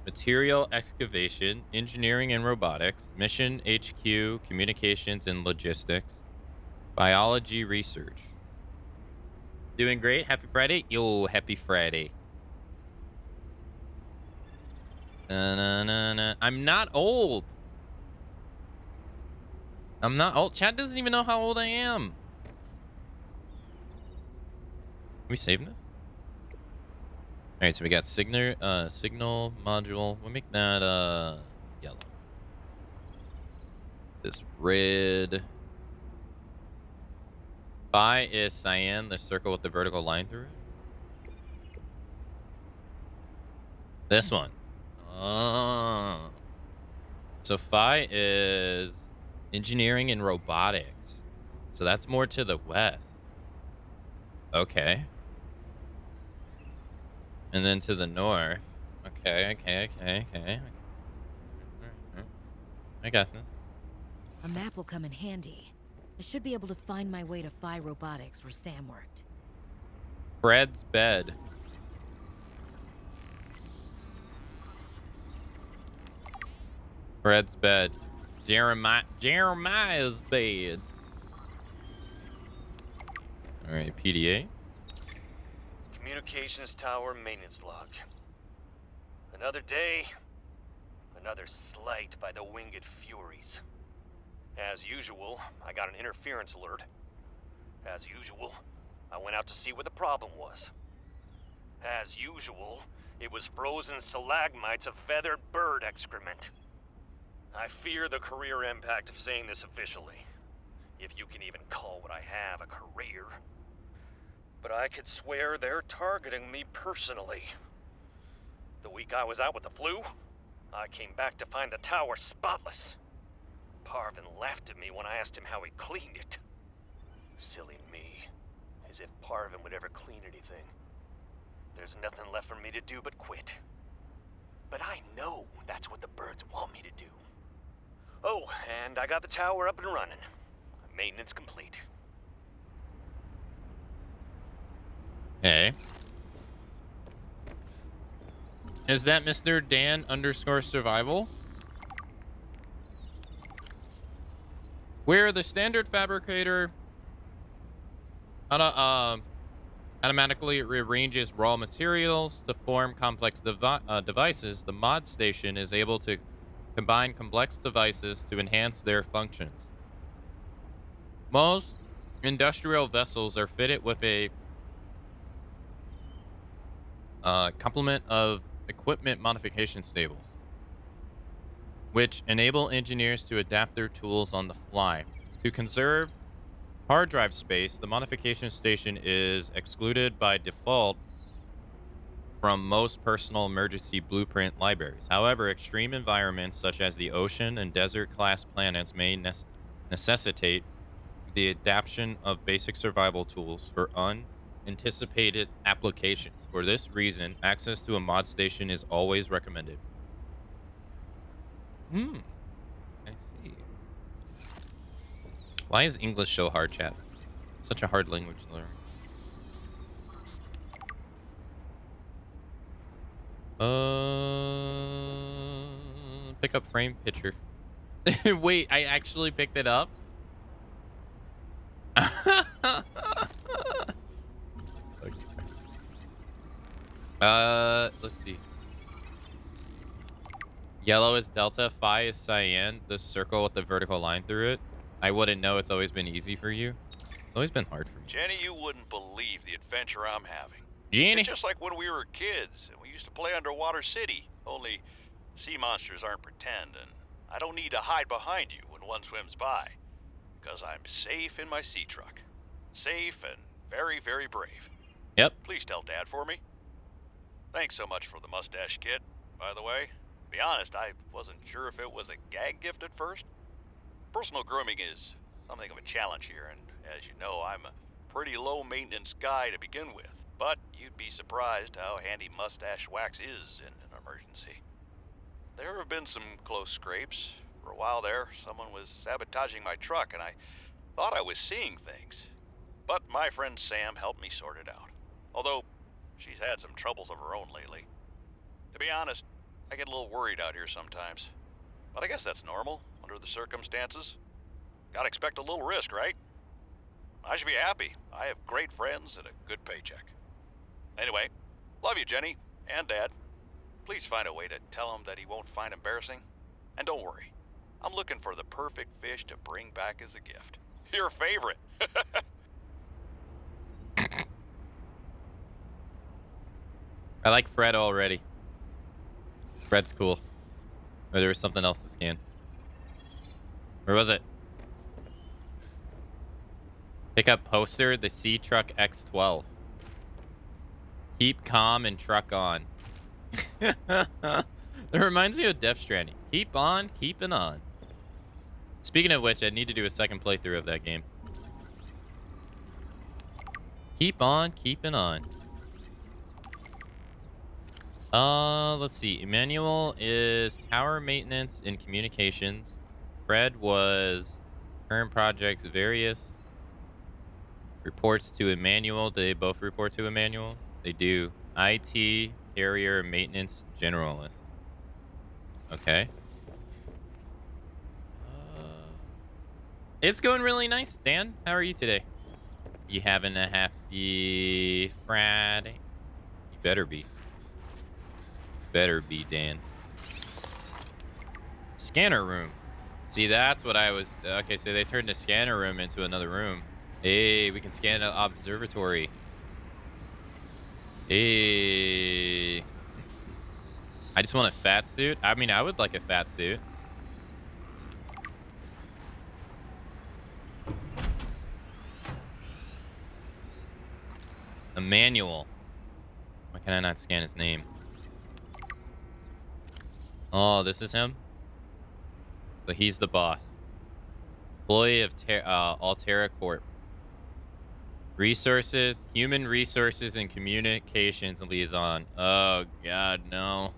Material excavation. Engineering and robotics. Mission HQ. Communications and logistics. Biology research. Doing great. Happy Friday. Yo, happy Friday. I'm not old. I'm not old. Chad doesn't even know how old I am. Can we save this? Alright, so we got signal module. We'll make that yellow. This red. Phi is cyan, the circle with the vertical line through it. This one. Oh. So Phi is engineering and robotics. So that's more to the west. Okay. And then to the north. Okay. I got this. A map will come in handy. I should be able to find my way to Phi Robotics where Sam worked. Fred's bed. Fred's bed. Jeremiah's bed. All right, PDA. Communications tower maintenance log. Another day, another slight by the winged furies. As usual, I got an interference alert. As usual, I went out to see what the problem was. As usual, it was frozen stalagmites of feathered bird excrement. I fear the career impact of saying this officially, if you can even call what I have a career. But I could swear they're targeting me personally. The week I was out with the flu, I came back to find the tower spotless. Parvin laughed at me when I asked him how he cleaned it. Silly me. As if Parvin would ever clean anything. There's nothing left for me to do but quit. But I know that's what the birds want me to do. Oh, and I got the tower up and running. Maintenance complete. Hey. Is that Mr. Dan _ survival? Where the standard fabricator automatically rearranges raw materials to form complex devices, the mod station is able to combine complex devices to enhance their functions. Most industrial vessels are fitted with a complement of equipment modification stables, which enable engineers to adapt their tools on the fly. To conserve hard drive space, the modification station is excluded by default from most personal emergency blueprint libraries. However, extreme environments such as the ocean and desert class planets may necessitate the adaptation of basic survival tools for unanticipated applications. For this reason, access to a mod station is always recommended. I see. Why is English so hard, chat? Such a hard language to learn. Pick up frame picture. Wait, I actually picked it up? Let's see. Yellow is Delta, Phi is Cyan, the circle with the vertical line through it. I wouldn't know, it's always been easy for you. It's always been hard for me. Jenny, you wouldn't believe the adventure I'm having. Jenny? It's just like when we were kids and we used to play Underwater City, only sea monsters aren't pretend, and I don't need to hide behind you when one swims by, because I'm safe in my sea truck. Safe and very, very brave. Yep. Please tell Dad for me. Thanks so much for the mustache kit, by the way. To be honest, I wasn't sure if it was a gag gift at first. Personal grooming is something of a challenge here, and as you know, I'm a pretty low-maintenance guy to begin with. But you'd be surprised how handy mustache wax is in an emergency. There have been some close scrapes. For a while there, someone was sabotaging my truck, and I thought I was seeing things. But my friend Sam helped me sort it out. Although, she's had some troubles of her own lately. To be honest, I get a little worried out here sometimes. But I guess that's normal, under the circumstances. Gotta expect a little risk, right? I should be happy. I have great friends and a good paycheck. Anyway, love you, Jenny, and Dad. Please find a way to tell him that he won't find embarrassing. And don't worry, I'm looking for the perfect fish to bring back as a gift. Your favorite. I like Fred already. Fred's cool. Or there was something else to scan. Where was it? Pick up poster, the Sea Truck X12. Keep calm and truck on. That reminds me of Death Stranding. Keep on, keeping on. Speaking of which, I need to do a second playthrough of that game. Keep on, keeping on. Let's see. Emmanuel is tower maintenance and communications. Fred was current projects various. Reports to Emmanuel. Do they both report to Emmanuel? They do. IT, carrier, maintenance, generalist. Okay. It's going really nice, Dan. How are you today? You having a happy Friday? You better be. Better be, Dan. Scanner room. See, that's what I was... Okay, so they turned the scanner room into another room. Hey, we can scan an observatory. Hey. I just want a fat suit. I mean, I would like a fat suit. A manual. Why can I not scan his name? Oh, this is him? So he's the boss. Employee of Altera Corp. Resources, human resources and communications liaison. Oh, God, no.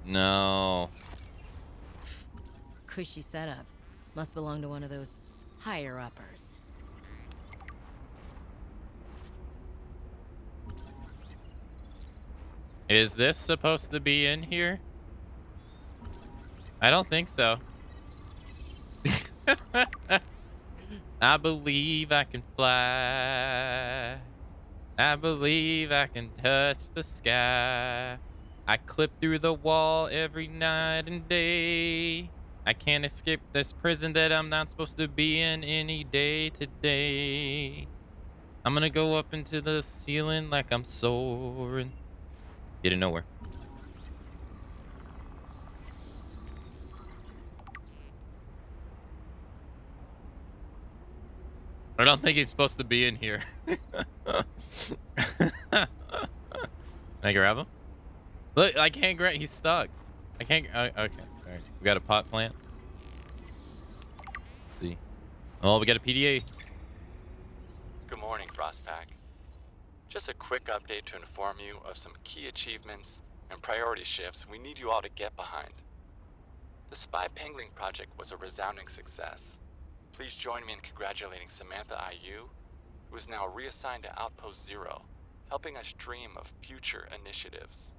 No. Cushy setup. Must belong to one of those higher-uppers. Is this supposed to be in here? I don't think so. I believe I can fly. I believe I can touch the sky. I clip through the wall every night and day. I can't escape this prison that I'm not supposed to be in any day today. I'm gonna go up into the ceiling like I'm soaring. Getting nowhere. I don't think he's supposed to be in here. Can I grab him? Look, I can't grab. He's stuck. I can't. Okay. All right. We got a pot plant. Let's see. Oh, we got a PDA. Good morning, Frostpack. Just a quick update to inform you of some key achievements and priority shifts we need you all to get behind. The Spy Pangling project was a resounding success. Please join me in congratulating Samantha IU, who is now reassigned to Outpost Zero, helping us dream of future initiatives.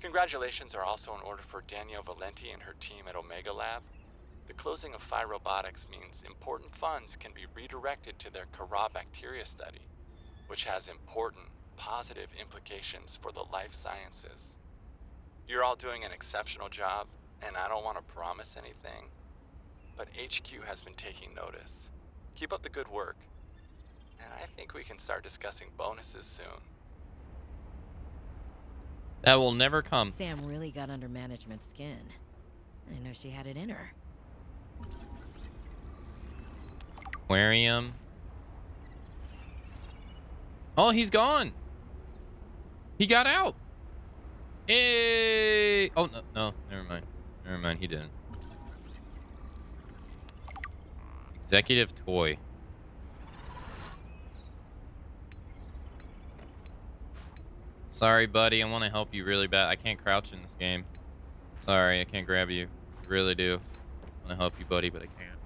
Congratulations are also in order for Danielle Valenti and her team at Omega Lab. The closing of Phi Robotics means important funds can be redirected to their Kara bacteria study, which has important, positive implications for the life sciences. You're all doing an exceptional job, and I don't want to promise anything, but HQ has been taking notice. Keep up the good work, and I think we can start discussing bonuses soon. That will never come. Sam really got under management's skin. I didn't know she had it in her. Aquarium. Oh, he's gone. He got out. Hey. Oh, no. Never mind. Never mind. He didn't. Executive toy. Sorry, buddy. I want to help you really bad. I can't crouch in this game. Sorry, I can't grab you. I really do. I want to help you, buddy, but I can't.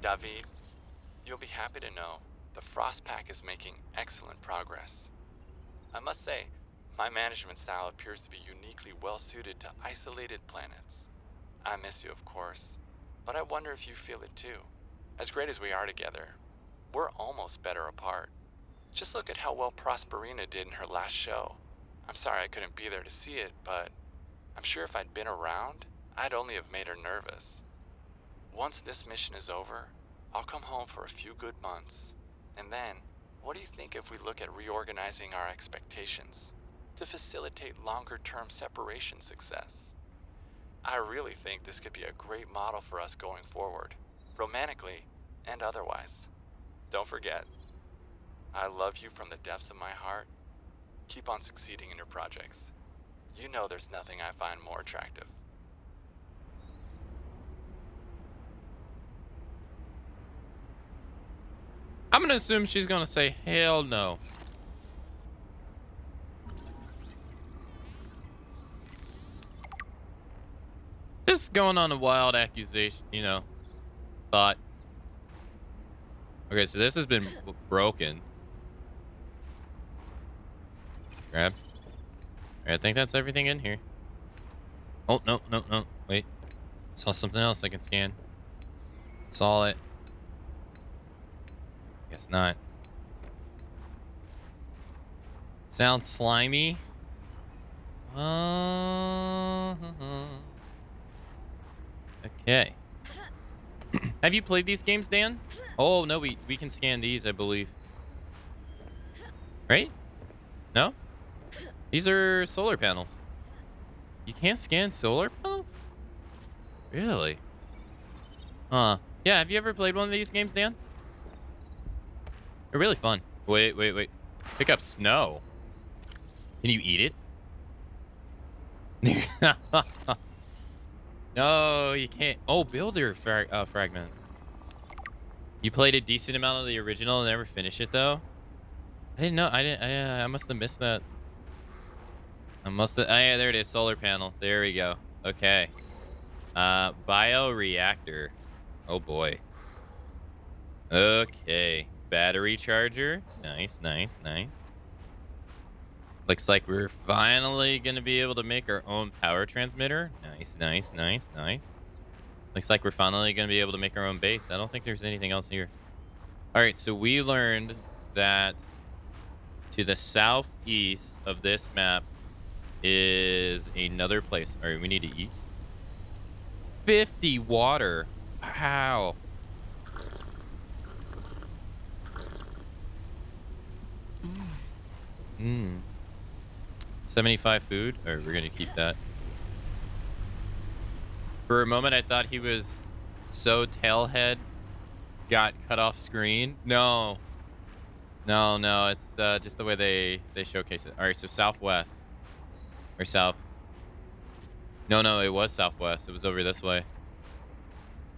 David, you'll be happy to know the Frostpack is making excellent progress. I must say, my management style appears to be uniquely well-suited to isolated planets. I miss you, of course, but I wonder if you feel it too. As great as we are together, we're almost better apart. Just look at how well Prosperina did in her last show. I'm sorry I couldn't be there to see it, but I'm sure if I'd been around, I'd only have made her nervous. Once this mission is over, I'll come home for a few good months. And then, what do you think if we look at reorganizing our expectations to facilitate longer-term separation success? I really think this could be a great model for us going forward, romantically and otherwise. Don't forget, I love you from the depths of my heart. Keep on succeeding in your projects. You know there's nothing I find more attractive. I'm going to assume she's going to say, hell no. Just going on a wild accusation, you know. Thought. Okay, so this has been broken. Grab. All right, I think that's everything in here. Oh, no. Wait. Saw something else I can scan. Saw it. Guess not. Sounds slimy. Okay. Have you played these games, Dan? Oh, no, we can scan these, I believe. Right? No? These are solar panels. You can't scan solar panels? Really? Huh. Yeah, have you ever played one of these games, Dan? They're really fun. Wait. Pick up snow. Can you eat it? No, you can't. Oh, builder fragment. You played a decent amount of the original and never finished it, though? I didn't know. I must have missed that. I must have. Oh, yeah, there it is. Solar panel. There we go. Okay. Bioreactor. Oh, boy. Okay. Battery charger. Nice. Looks like we're finally going to be able to make our own power transmitter. Nice. Looks like we're finally going to be able to make our own base. I don't think there's anything else here. All right, so we learned that to the southeast of this map is another place. All right, we need to eat. 50 water. Wow. 75 food. All right, we're going to keep that. For a moment, I thought he was so tailhead got cut off screen. No. It's just the way they showcase it. All right, so southwest. Or south. No, it was southwest. It was over this way.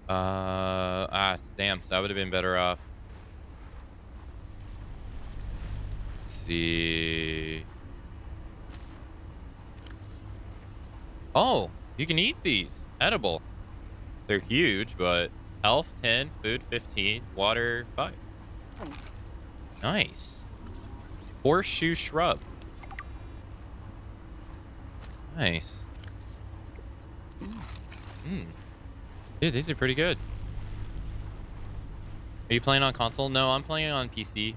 Damn. So I would have been better off. Let's see. Oh, you can eat these. Edible. They're huge, but health 10, food 15, water 5. Nice. Horseshoe shrub. Nice. Dude, these are pretty good. Are you playing on console? No, I'm playing on PC.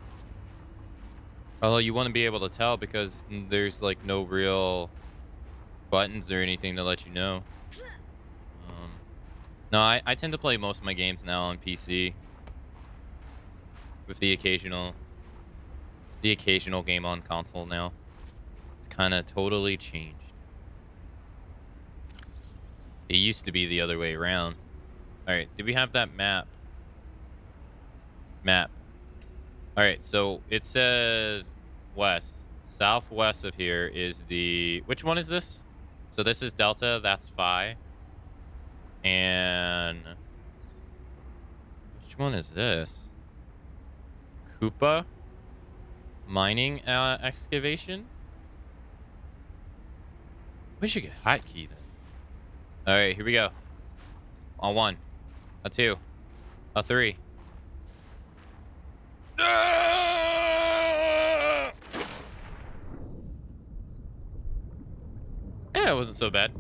Although you want to be able to tell because there's like no real buttons or anything to let you know. No, I tend to play most of my games now on PC. With the occasional game on console now. It's kind of totally changed. It used to be the other way around. All right, do we have that map? All right, so it says west. Southwest of here is the... Which one is this? So this is Delta, that's Phi. And... Which one is this? Koopa? Mining excavation? We should get a hotkey then. All right, here we go. On 1, a 2, a 3. Yeah, it wasn't so bad.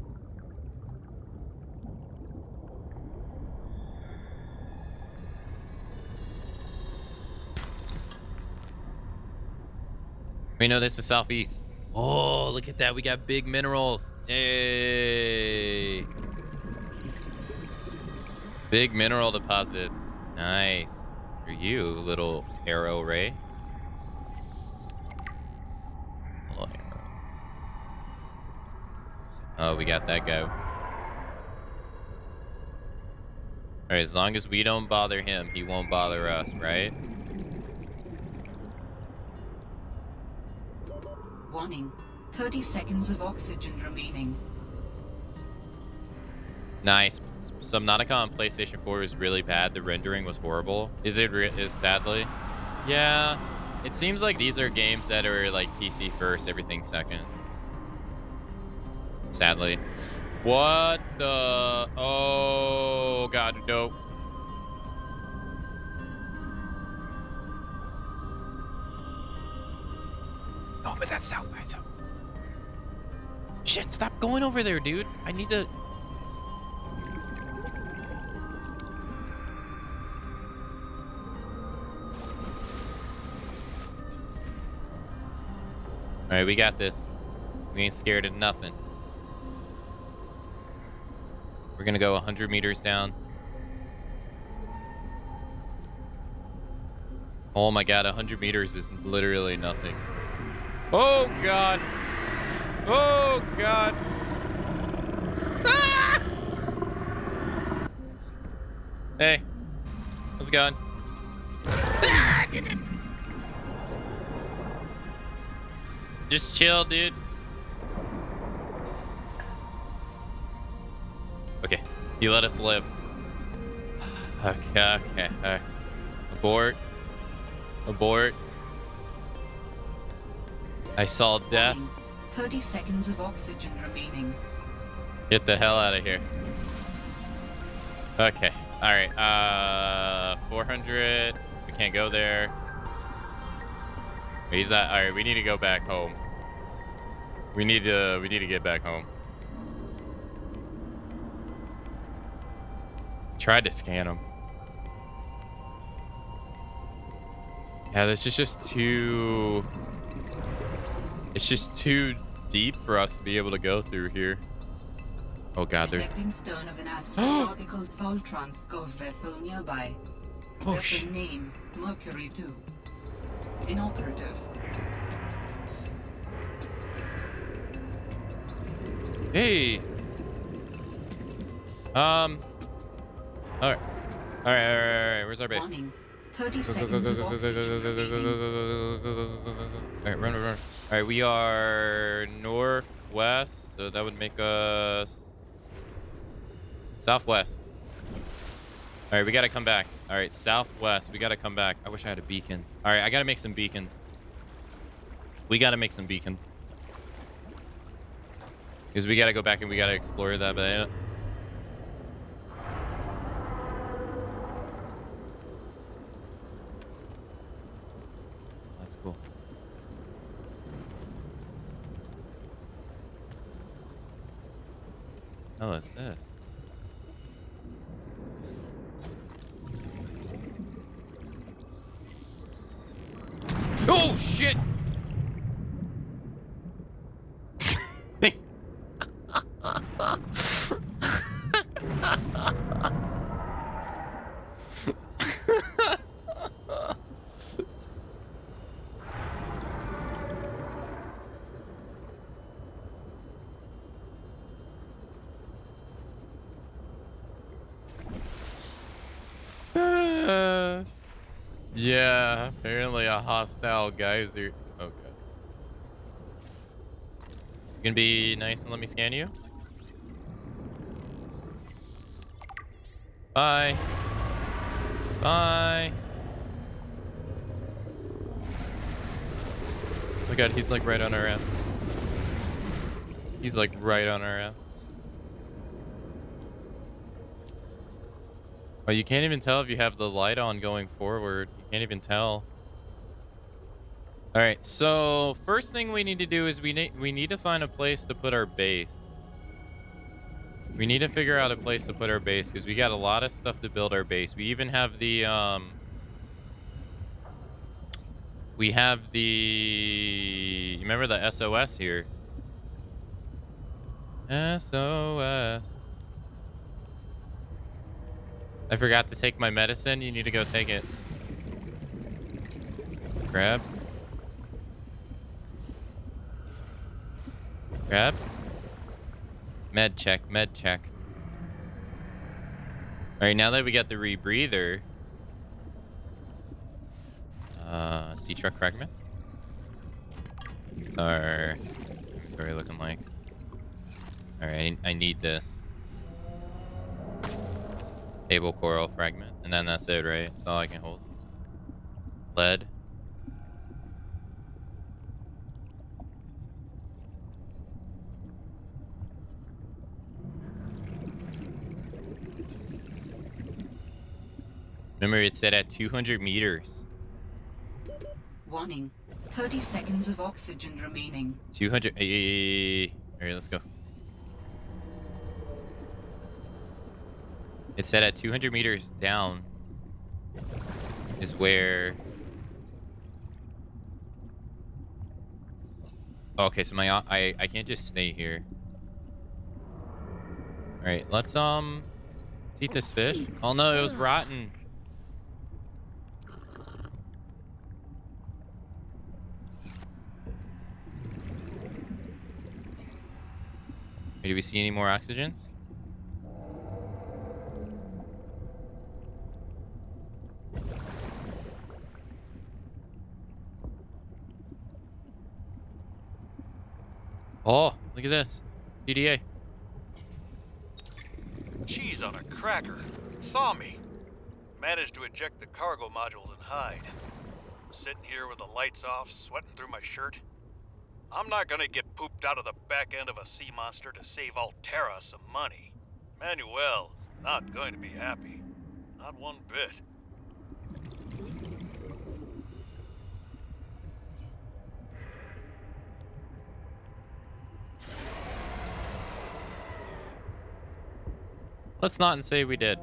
We know this is southeast. Oh, look at that. We got big minerals. Hey. Big mineral deposits. Nice. For you, little arrow ray. Little arrow. Oh, we got that guy. All right, as long as we don't bother him, he won't bother us, right? Warning. 30 seconds of oxygen remaining. Nice. Subnautica on PlayStation 4 is really bad. The rendering was horrible. Is sadly? Yeah. It seems like these are games that are like PC first, everything second. Sadly. What the... Oh, God, no. Oh, but that's south by south. Shit, stop going over there, dude. I need to... All right, we got this. We ain't scared of nothing. We're gonna go 100 meters down. Oh my god, 100 meters is literally nothing. Oh god. Oh god. Ah! Hey, how's it going? Ah! Just chill, dude. Okay, you let us live. Okay. Abort. Abort. I saw death. 30 seconds of oxygen remaining. Get the hell out of here. Okay. All right. 400. We can't go there. He's not. All right. We need to go back home. We need to get back home. Tried to scan him. Yeah, this is just too... It's just too deep for us to be able to go through here. Oh god, there's... Detecting stern of an astronautical salt transport vessel nearby. Oh, Vessel name, Mercury 2. Inoperative. Hey! Alright. Alright. Where's our base? Warning. 30 seconds of oxygen remaining. Alright, run. Alright, we are northwest, so that would make us southwest. Alright, we gotta come back. Alright, southwest. We gotta come back. I wish I had a beacon. Alright, I gotta make some beacons. We gotta make some beacons. Because we gotta go back and we gotta explore that banana. That's cool. Oh, what's this? Oh shit! Yeah, apparently a hostile geyser. Okay. You gonna be nice and let me scan you? Bye. Bye. Oh my god, he's like right on our ass. He's like right on our ass. Oh, you can't even tell if you have the light on going forward. You can't even tell. All right, so first thing we need to do is we need to find a place to put our base. We need to figure out a place to put our base because we got a lot of stuff to build our base. We even have the you remember the SOS here? SOS. I forgot to take my medicine. You need to go take it. Grab. Grab. Med check. All right, now that we got the rebreather. Sea truck fragments. What's our inventory looking like? All right, I need this. Table coral fragment, and then that's it, right? That's all I can hold. Lead. Remember, it said at 200 meters. Warning. 30 seconds of oxygen remaining. 200. All right, let's go. It said at 200 meters down is where Okay, so I can't just stay here. All right, let's eat this fish. Oh no, it was rotten. Hey, do we see any more oxygen? Oh, look at this. PDA. Cheese on a cracker. It saw me. Managed to eject the cargo modules and hide. Sitting here with the lights off, sweating through my shirt. I'm not gonna get pooped out of the back end of a sea monster to save Alterra some money. Manuel, not going to be happy. Not one bit. Let's not say we did.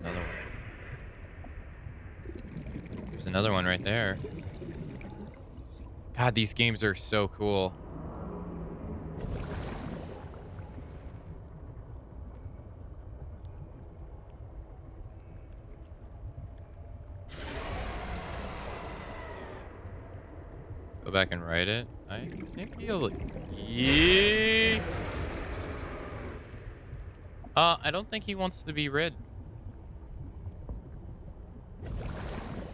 There's another one. There's another one right there. God, these games are so cool. Go back and write it. I think he'll... Yeah. I don't think he wants to be rid.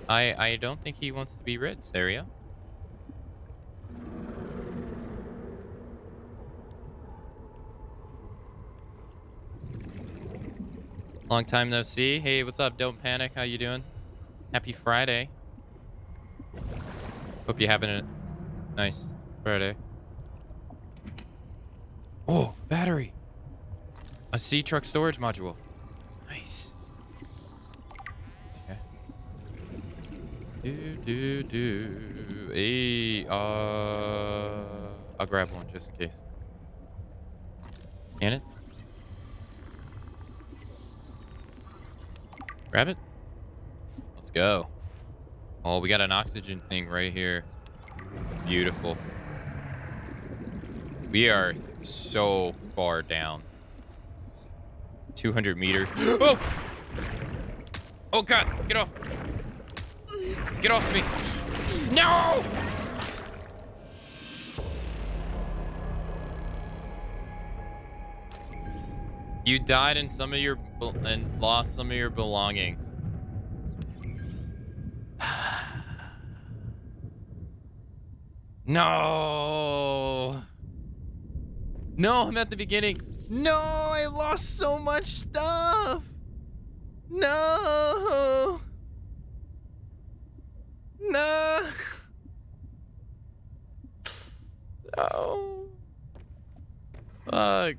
I don't think he wants to be rid, Saria. Long time no see. Hey, what's up? Don't panic. How you doing? Happy Friday. Hope you're having a nice Friday. Oh, battery. A sea truck storage module. Nice. Okay. Hey, I'll grab one just in case. Can it? Grab it. Let's go. Oh, we got an oxygen thing right here. Beautiful. We are so far down. 200 meters. Oh! Oh, God. Get off. Get off me. No! You died in some of your... and lost some of your belongings. No. No, I'm at the beginning. No, I lost so much stuff. No. No. Oh. Fuck.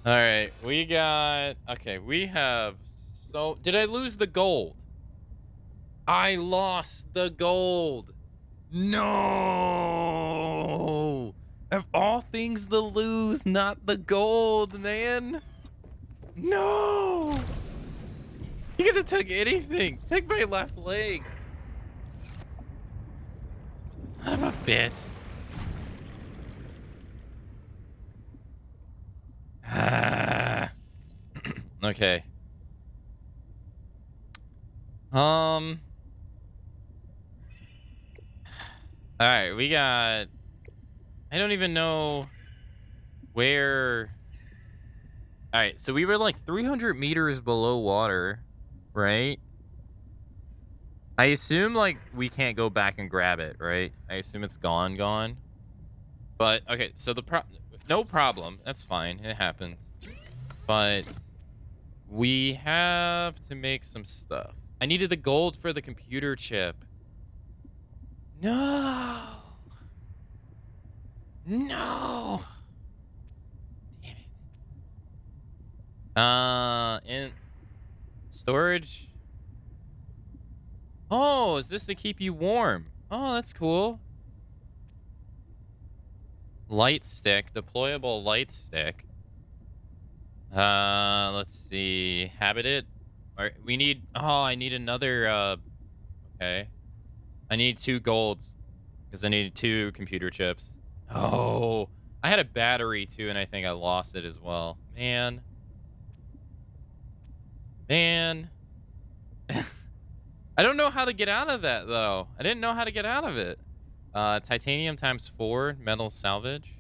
All right, we got... Okay, we have... So, did I lose the gold? I lost the gold. No. Of all things to lose, not the gold, man. No. You could have took anything. Take my left leg. Son of a bitch. Okay. All right, we got... I don't even know where... All right, so we were like 300 meters below water, right? I assume like we can't go back and grab it, right? I assume it's gone. But okay, so no problem. That's fine. It happens. But we have to make some stuff. I needed the gold for the computer chip. No. No. Damn it. In storage. Oh, is this to keep you warm? Oh, that's cool. Light stick, deployable light stick. Let's see. Habitat. Or we need. Oh, I need another. Okay. I need 2 golds because I need 2 computer chips. Oh, I had a battery too, and I think I lost it as well. Man. Man. I don't know how to get out of that though. I didn't know how to get out of it. Titanium times 4, metal salvage.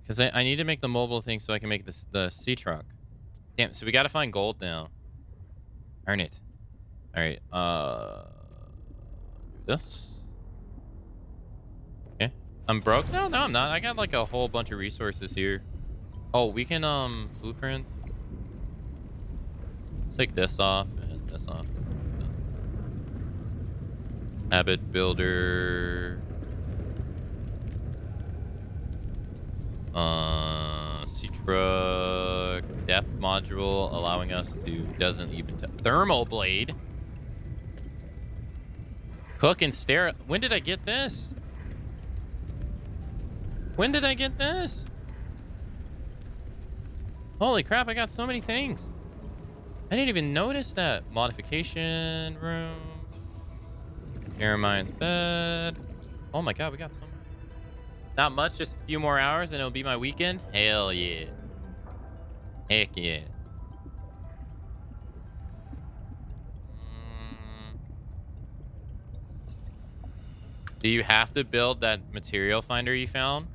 Because I need to make the mobile thing so I can make the sea truck. Damn, so we gotta find gold now. Earn it. Alright, do this. Okay. I'm broke? No, I'm not. I got like a whole bunch of resources here. Oh, we can, blueprints. Let's take this off and this off. Habit builder. Sea truck. Depth module allowing us to doesn't even thermal blade. Cook and stare. When did I get this? When did I get this? Holy crap, I got so many things. I didn't even notice that. Modification room. Jeremiah's bed. Oh my god, we got so much. Not much, just a few more hours and it'll be my weekend. Hell yeah. Heck yeah. Do you have to build that material finder you found?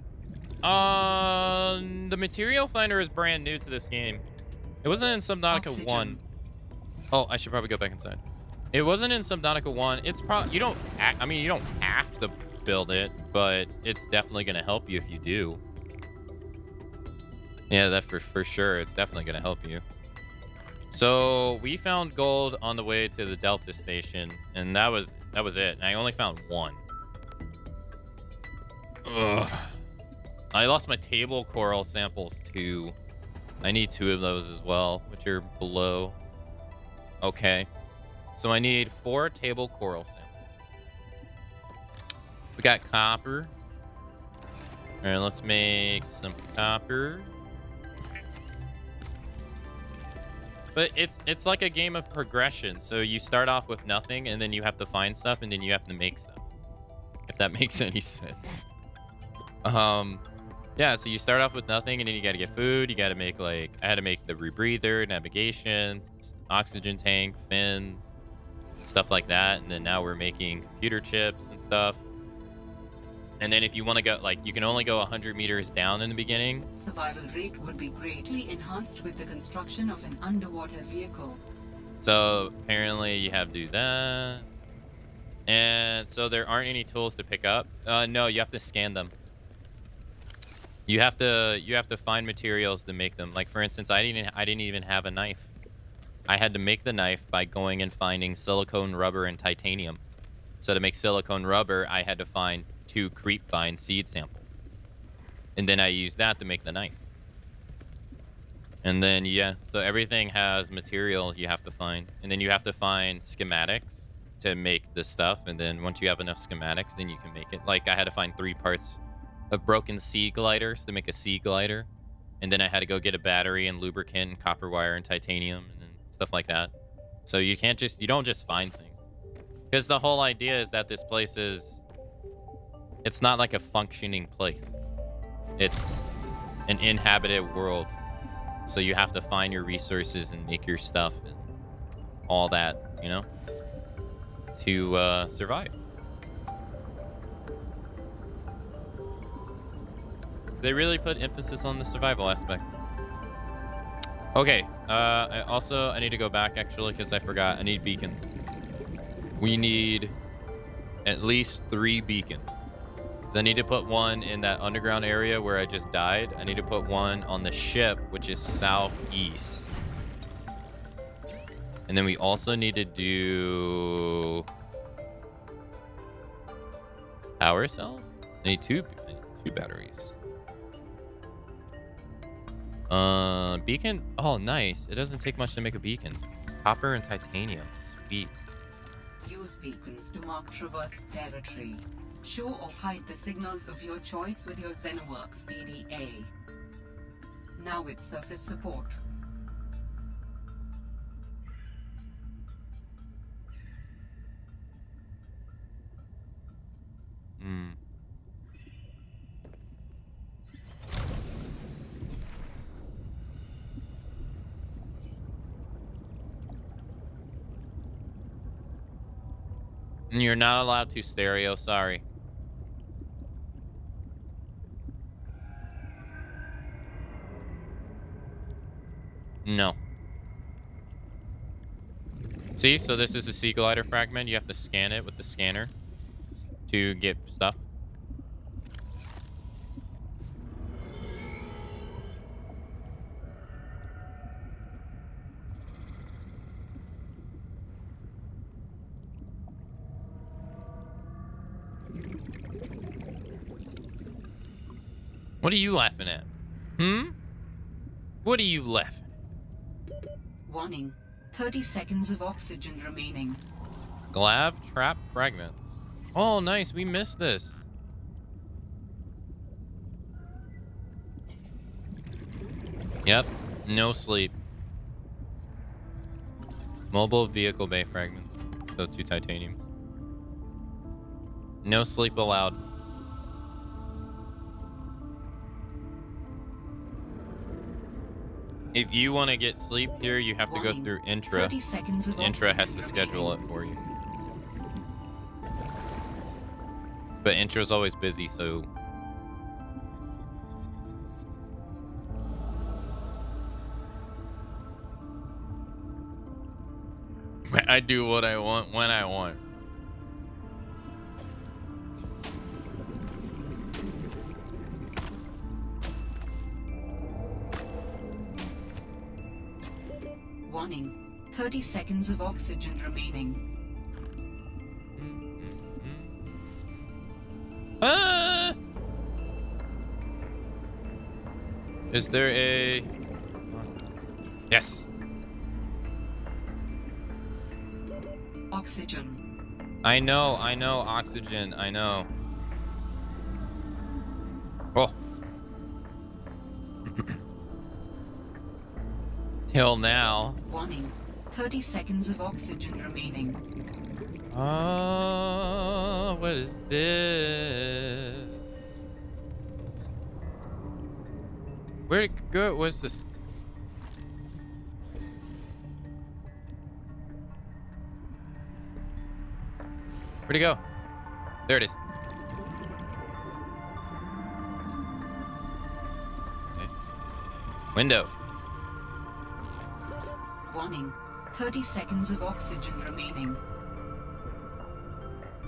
The material finder is brand new to this game. It wasn't in Subnautica 1. Oh, I should probably go back inside. It wasn't in Subnautica 1. It's probably, you don't have to build it, but it's definitely going to help you if you do. Yeah, that for sure. It's definitely going to help you. So we found gold on the way to the Delta station, and that was it. And I only found 1. Ugh. I lost my table coral samples too. I need 2 of those as well, which are below. Okay. So I need 4 table coral samples. We got copper. All right, let's make some copper. But it's like a game of progression. So you start off with nothing, and then you have to find stuff, and then you have to make stuff. If that makes any sense. Yeah, so you start off with nothing, and then you got to get food. You got to make, like, I had to make the rebreather, navigation, oxygen tank, fins, stuff like that. And then now we're making computer chips and stuff. And then if you want to go, like, you can only go 100 meters down in the beginning. Survival rate would be greatly enhanced with the construction of an underwater vehicle. So apparently you have to do that. And so there aren't any tools to pick up. No, you have to scan them. You have to find materials to make them. Like, for instance, I didn't even have a knife. I had to make the knife by going and finding silicone rubber and titanium. So to make silicone rubber, I had to find 2 creep vine seed samples. And then I used that to make the knife. And then, yeah, so everything has material you have to find. And then you have to find schematics to make the stuff. And then once you have enough schematics, then you can make it. Like, I had to find 3 parts of broken sea gliders to make a sea glider. And then I had to go get a battery and lubricant and copper wire and titanium and stuff like that. So you don't just find things. Because the whole idea is that this place it's not like a functioning place. It's an inhabited world. So you have to find your resources and make your stuff and all that, you know, to survive. They really put emphasis on the survival aspect. Okay, I need to go back, actually, because I forgot. I need beacons. We need at least 3 beacons. I need to put 1 in that underground area where I just died. I need to put 1 on the ship, which is southeast. And then we also need to do power cells. I need 2 batteries. Beacon. Oh, nice. It doesn't take much to make a beacon. Copper and titanium. Sweet. Use beacons to mark traverse territory. Show or hide the signals of your choice with your Xenoworks PDA. Now with surface support. Hmm. You're not allowed to stereo, sorry. No. See, so this is a sea glider fragment. You have to scan it with the scanner to get stuff. What are you laughing at? What are you laughing at? Warning. 30 seconds of oxygen remaining. Glab trap fragment. Oh, nice. We missed this. Yep. No sleep. Mobile vehicle bay fragments. So 2 titaniums. No sleep allowed. If you want to get sleep here, you have to go through Intra. 30 seconds of Intra has to oxygen schedule it remaining. for you. But Intra's always busy, so... I do what I want when I want. Warning. 30 seconds of oxygen remaining. Ah! Is there a... Yes. Oxygen. I know, oxygen, I know. Oh. Till now. Warning. 30 seconds of oxygen remaining. Oh, what is this? Where'd it go? What's this? Where'd it go? There it is. Okay. Window. Warning. 30 seconds of oxygen remaining.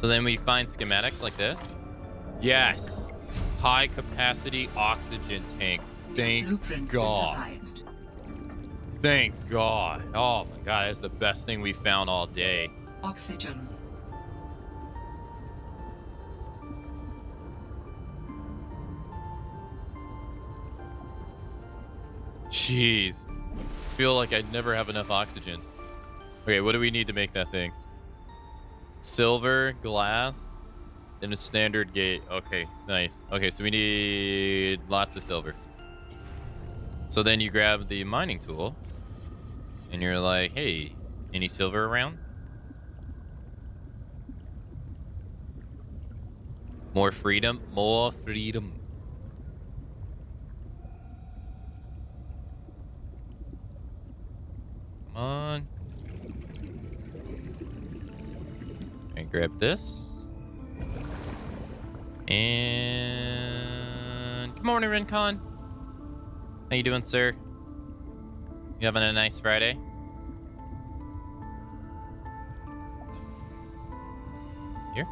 So then we find schematics like this. Yes. High capacity oxygen tank. Thank Blueprint God. synthesized. Thank God. Oh my God, that's the best thing we found all day. Oxygen. Jeez. Feel like I'd never have enough oxygen. Okay, what do we need to make that thing? Silver, glass, and a standard gate. Okay, nice. Okay, so we need lots of silver. So then you grab the mining tool, and you're like, hey, any silver around? More freedom, more freedom. Come on. And grab this. And good morning, Rincon. How you doing, sir? You having a nice Friday? Here.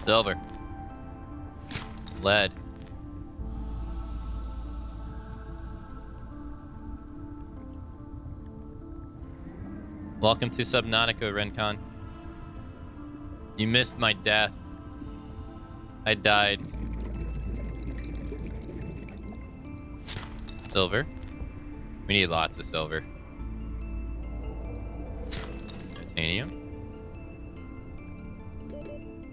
Silver. Lead. Welcome to Subnautica, Rincon. You missed my death. I died. Silver. We need lots of silver. Titanium.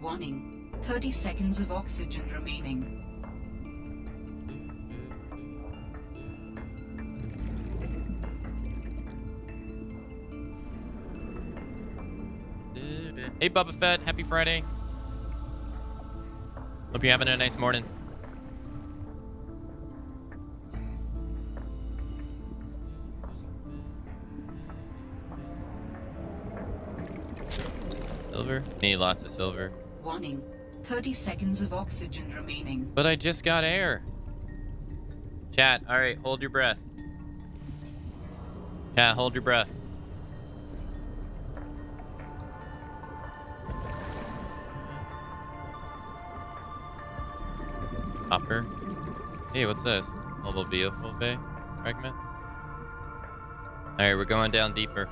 Warning. 30 seconds of oxygen remaining. Hey, Bubba Fett. Happy Friday. Hope you're having a nice morning. Silver? Need lots of silver. Warning. 30 seconds of oxygen remaining. But I just got air. Chat, alright, hold your breath. Chat, hold your breath. Hopper. Hey, what's this? Mobile vehicle bay fragment. Alright, we're going down deeper.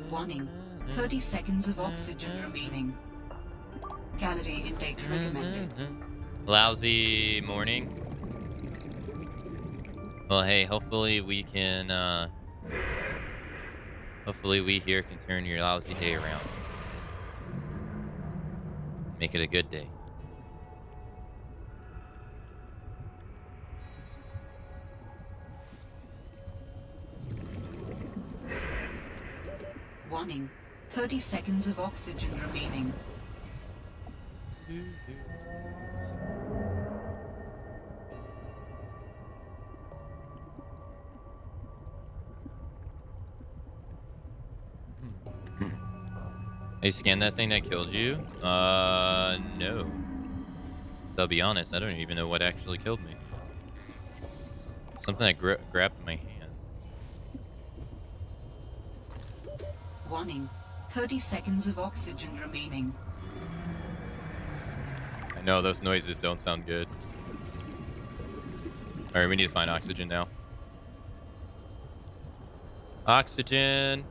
Warning. 30 seconds of oxygen remaining. Calorie intake recommended. Lousy morning. Well, hey, hopefully we can, hopefully we here can turn your lousy day around. Make it a good day. Warning. 30 seconds of oxygen remaining. Hey, scan that thing that killed you? No. I'll be honest, I don't even know what actually killed me. Something that grabbed my hand. Warning. 30 seconds of oxygen remaining. I know, those noises don't sound good. Alright, we need to find oxygen now. Oxygen.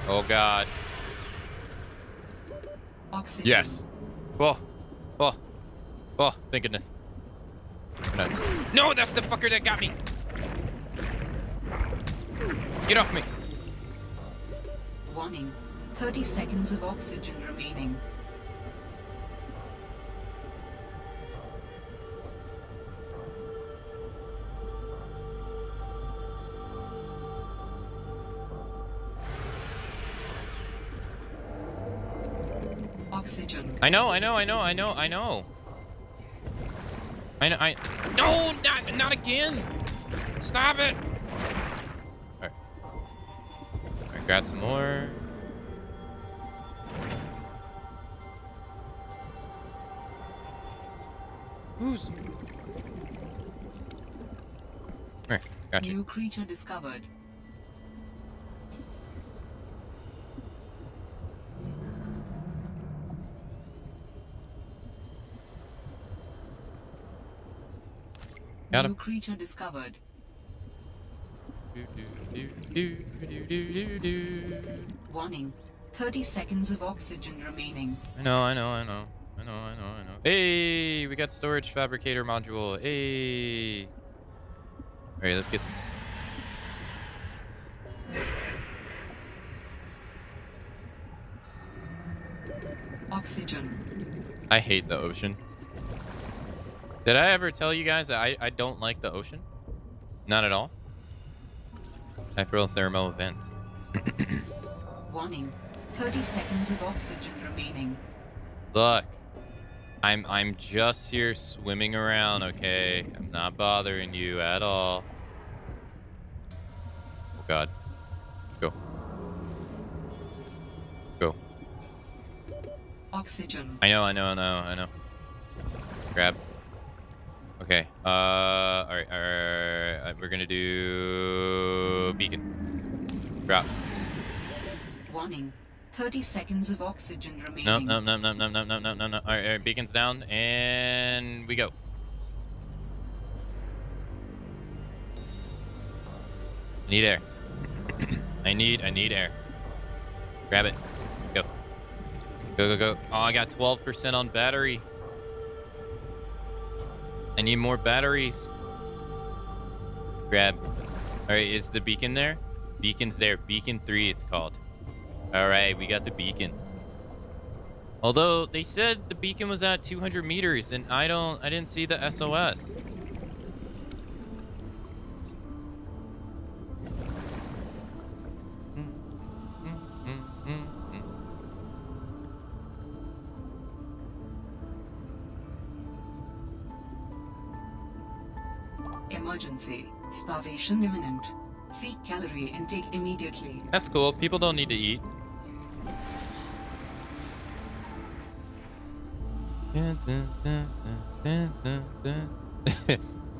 Oh, God. Oxygen. Yes. Oh. Oh. Oh, thank goodness. No, that's the fucker that got me. Get off me. Warning. 30 seconds of oxygen remaining. Oxygen. I know. No, not again. Stop it. All right, grab some more. Who's? All right, got you. New creature discovered. Got him. New creature discovered. Warning. 30 seconds of oxygen remaining. I know. Hey, we got storage fabricator module. Hey. All right, let's get some. Oxygen. I hate the ocean. Did I ever tell you guys that I don't like the ocean? Not at all. Hyperthermal event. Warning. 30 seconds of oxygen remaining. Look, I'm just here swimming around, okay? I'm not bothering you at all. Oh God. Go. Go. Oxygen. I know. Grab. Okay. All right. We're gonna do beacon. Drop. Warning. 30 seconds of oxygen remaining. No. All right, beacon's down, and we go. I need air. I need air. Grab it. Let's go. Go. Oh, I got 12% on battery. I need more batteries. Grab. All right, is the beacon there? Beacon's there. Beacon 3, it's called. All right, we got the beacon. Although they said the beacon was at 200 meters, and I didn't see the SOS. Emergency. Starvation imminent. Seek calorie intake immediately. That's cool. People don't need to eat.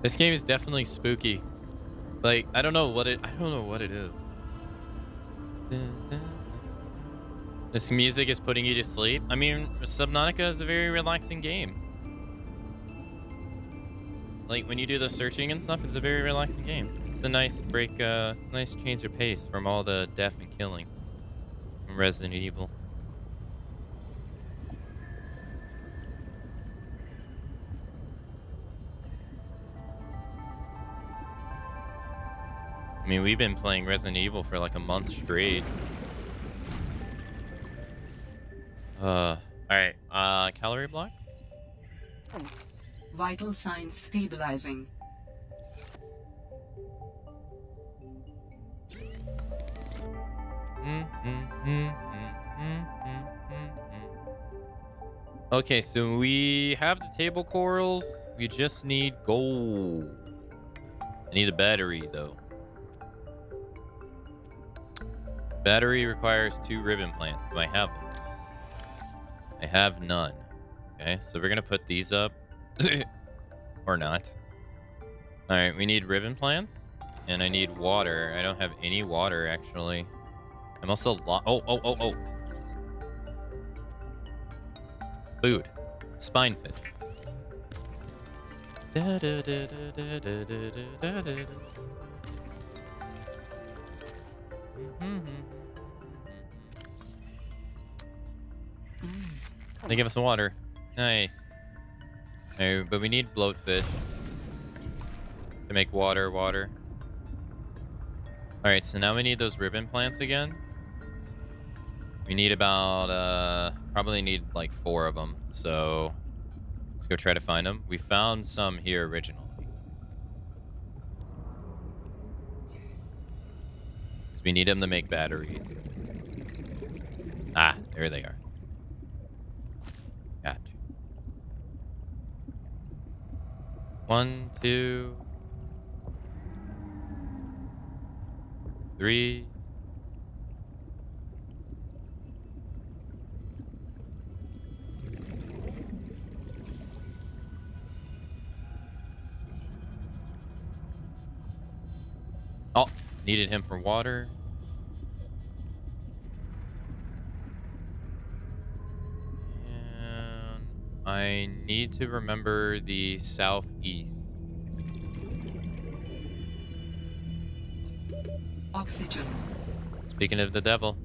This game is definitely spooky. Like, I don't know what it is. This music is putting you to sleep. I mean, Subnautica is a very relaxing game. Like, when you do the searching and stuff, it's a very relaxing game. It's a nice break, it's a nice change of pace from all the death and killing from Resident Evil. I mean, we've been playing Resident Evil for like a month straight. Alright, calorie block? Vital signs stabilizing. Okay, so we have the table corals. We just need gold. I need a battery, though. Battery requires 2 ribbon plants. Do I have them? I have none. Okay, so we're gonna put these up. Or not. Alright, we need ribbon plants. And I need water. I don't have any water, actually. I'm also oh. Food. Spine fish. They give us water. Nice. Alright, but we need bloatfish to make water. Alright, so now we need those ribbon plants again. We need about, probably need like 4 of them. So let's go try to find them. We found some here originally. Because we need them to make batteries. Ah, there they are. Gotcha. 1, 2, 3. Oh, needed him for water. And I need to remember the southeast. Oxygen. Speaking of the devil.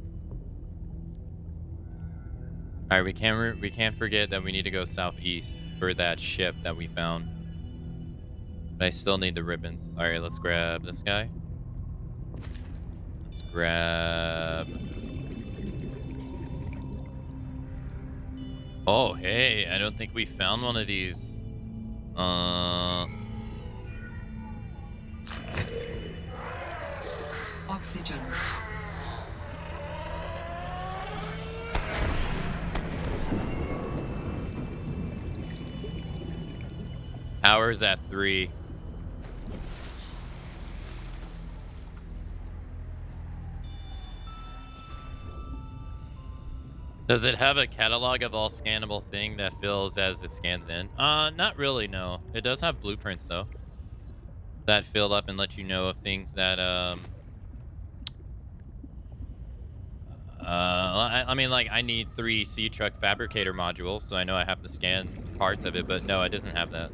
All right, we can't forget that we need to go southeast for that ship that we found. But I still need the ribbons. All right, let's grab this guy. Let's grab. Oh, hey, I don't think we found one of these. Oxygen. Power's at 3. Does it have a catalog of all scannable thing that fills as it scans in? Not really, no. It does have blueprints, though, that fill up and let you know of things that, I mean, like, I need 3 C-Truck Fabricator modules, so I know I have to scan parts of it, but no, it doesn't have that.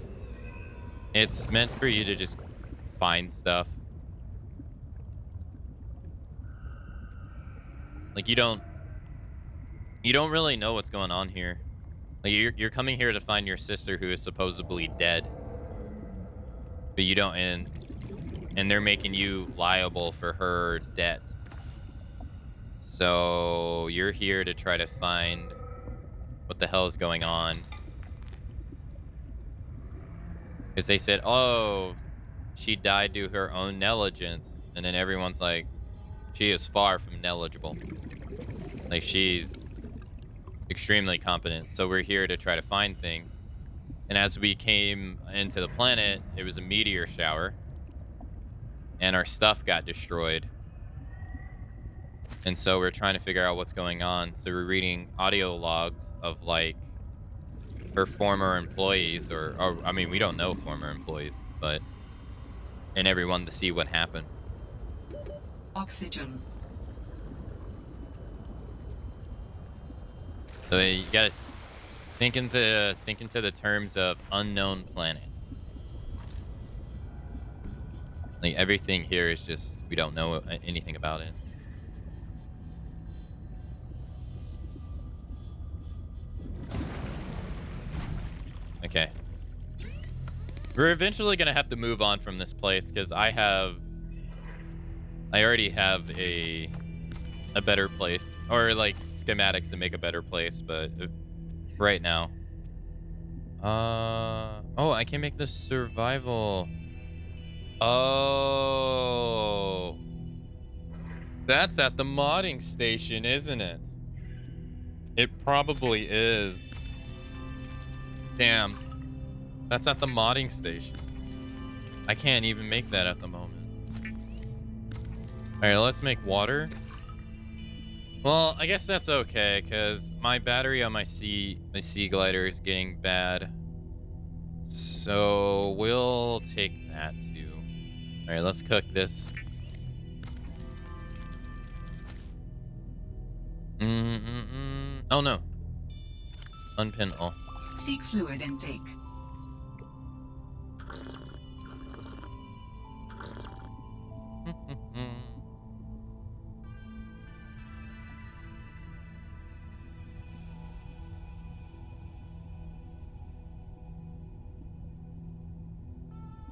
It's meant for you to just find stuff. Like, you don't really know what's going on here. Like, you're coming here to find your sister who is supposedly dead. But you don't, and they're making you liable for her debt. So you're here to try to find what the hell is going on. Because they said, oh, she died due to her own negligence. And then everyone's like, she is far from negligible. Like, she's extremely competent. So we're here to try to find things. And as we came into the planet, it was a meteor shower. And our stuff got destroyed. And so we're trying to figure out what's going on. So we're reading audio logs of, like, her former employees. Or I mean, we don't know former employees. But... and everyone to see what happened. Oxygen. So you gotta think into the terms of unknown planet. Like, everything here is just, we don't know anything about it. Okay. We're eventually gonna have to move on from this place because I already have a better place, or like schematics to make a better place, but right now. Oh, I can make the survival. Oh. That's at the modding station, isn't it? It probably is. Damn. That's at the modding station. I can't even make that at the moment. Alright, let's make water. Well, I guess that's okay, because my battery on my sea glider is getting bad. So we'll take that too. Alright, let's cook this. Oh no. Unpin all. Seek fluid intake.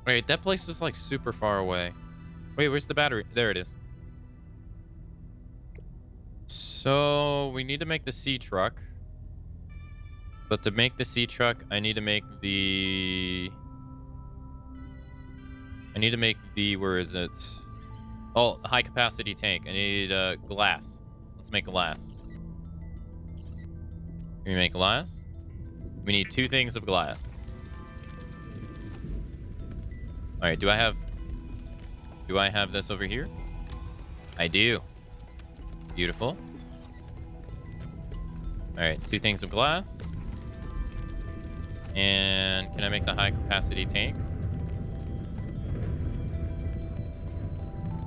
Wait, that place is like super far away. Wait, where's the battery? There it is. So we need to make the sea truck. But to make the sea truck, I need to make the... where is it? Oh, the high capacity tank. I need glass. Let's make glass. Can we make glass? We need 2 things of glass. All right, do I have this over here? I do. Beautiful. All right, 2 things of glass. And can I make the high capacity tank?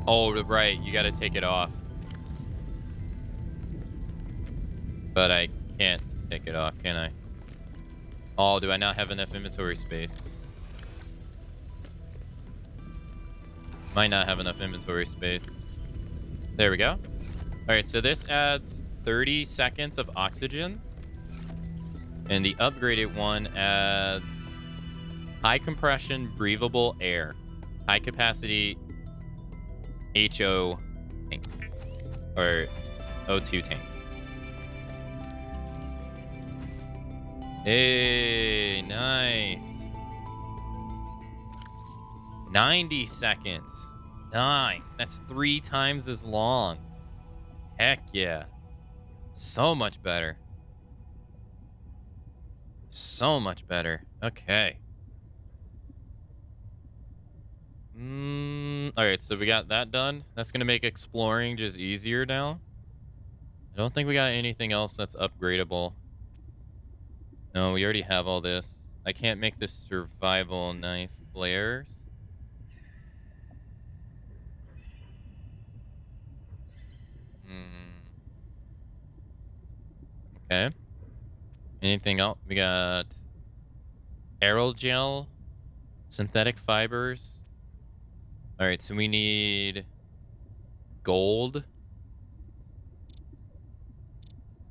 Oh, right, you got to take it off. But I can't take it off, can I? Oh, do I not have enough inventory space? Might not have enough inventory space. There we go. All right, so this adds 30 seconds of oxygen. And the upgraded one adds high compression breathable air. High capacity HO tank. Or O2 tank. Hey, nice. 90 seconds. Nice. That's 3 times as long. Heck yeah. So much better. So much better. Okay. Alright, so we got that done. That's going to make exploring just easier now. I don't think we got anything else that's upgradable. No, we already have all this. I can't make the survival knife flares. Okay. Anything else? We got aerogel, synthetic fibers. All right, so we need gold.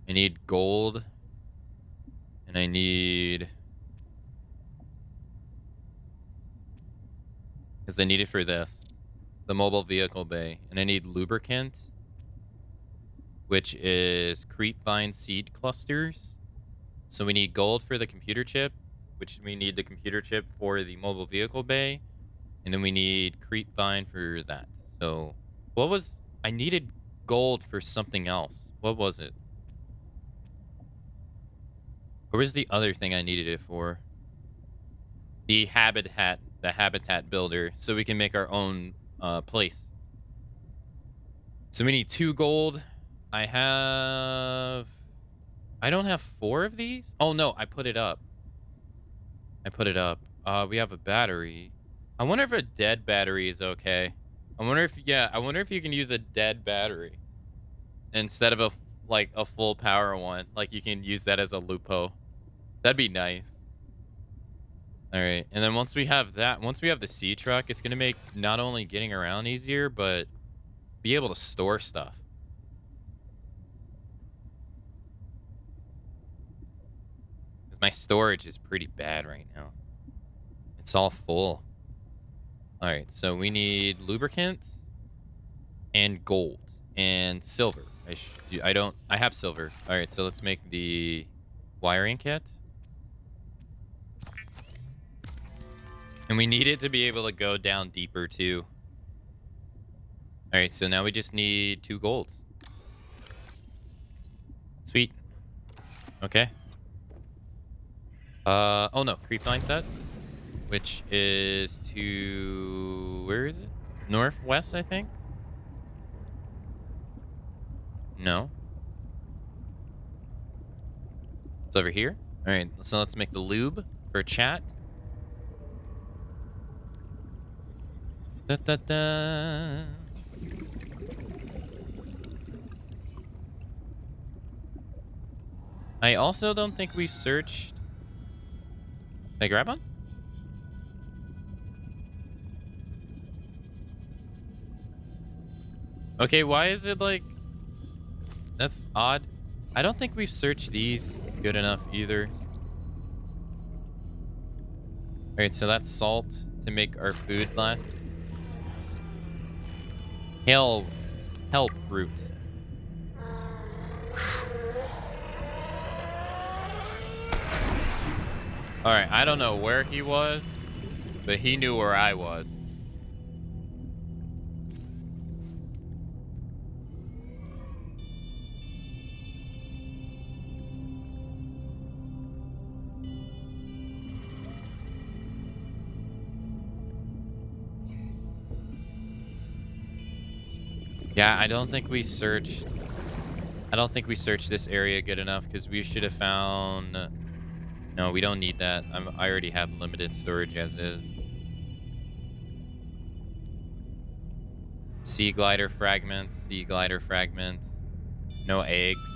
I need gold. And I need... because I need it for this. The mobile vehicle bay. And I need lubricant. which is creepvine seed clusters. So we need gold for the computer chip, which we need the computer chip for the mobile vehicle bay. And then we need creepvine for that. So what was... I needed gold for something else. What was it? What was the other thing I needed it for? The habitat builder, so we can make our own place. So we need 2 gold. I don't have 4 of these. Oh no, I put it up. We have a battery. I wonder if a dead battery is okay. I wonder if you can use a dead battery instead of a full power one. Like you can use that as a lupo. That'd be nice. All right, and then once we have the sea truck, it's gonna make not only getting around easier, but be able to store stuff. Because my storage is pretty bad right now. It's all full. All right, so we need lubricant and gold and silver. I have silver. All right, so let's make the wiring kit. And we need it to be able to go down deeper too. All right, so now we just need 2 golds. Sweet. Okay. Oh no, creepvine set, which is to... where is it? Northwest, I think? No. It's over here. All right, so let's make the lube for chat. Da, da, da. I also don't think we've searched... Can I grab one? Okay, why is it like... That's odd. I don't think we've searched these good enough either. Alright, so that's salt to make our food last. Help root. Alright, I don't know where he was, but he knew where I was. Yeah, I don't think we searched this area good enough because we should have found... No, we don't need that. I already have limited storage as is. Sea glider fragments. No eggs.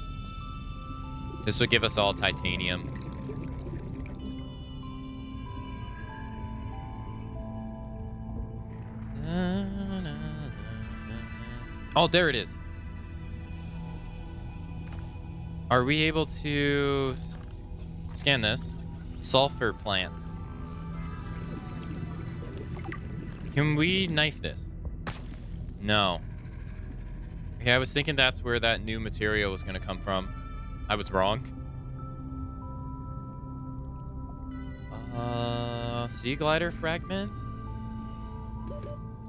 This would give us all titanium. Oh, there it is. Are we able to scan this? Sulfur plant. Can we knife this? No. Okay, I was thinking that's where that new material was going to come from. I was wrong. Sea glider fragments?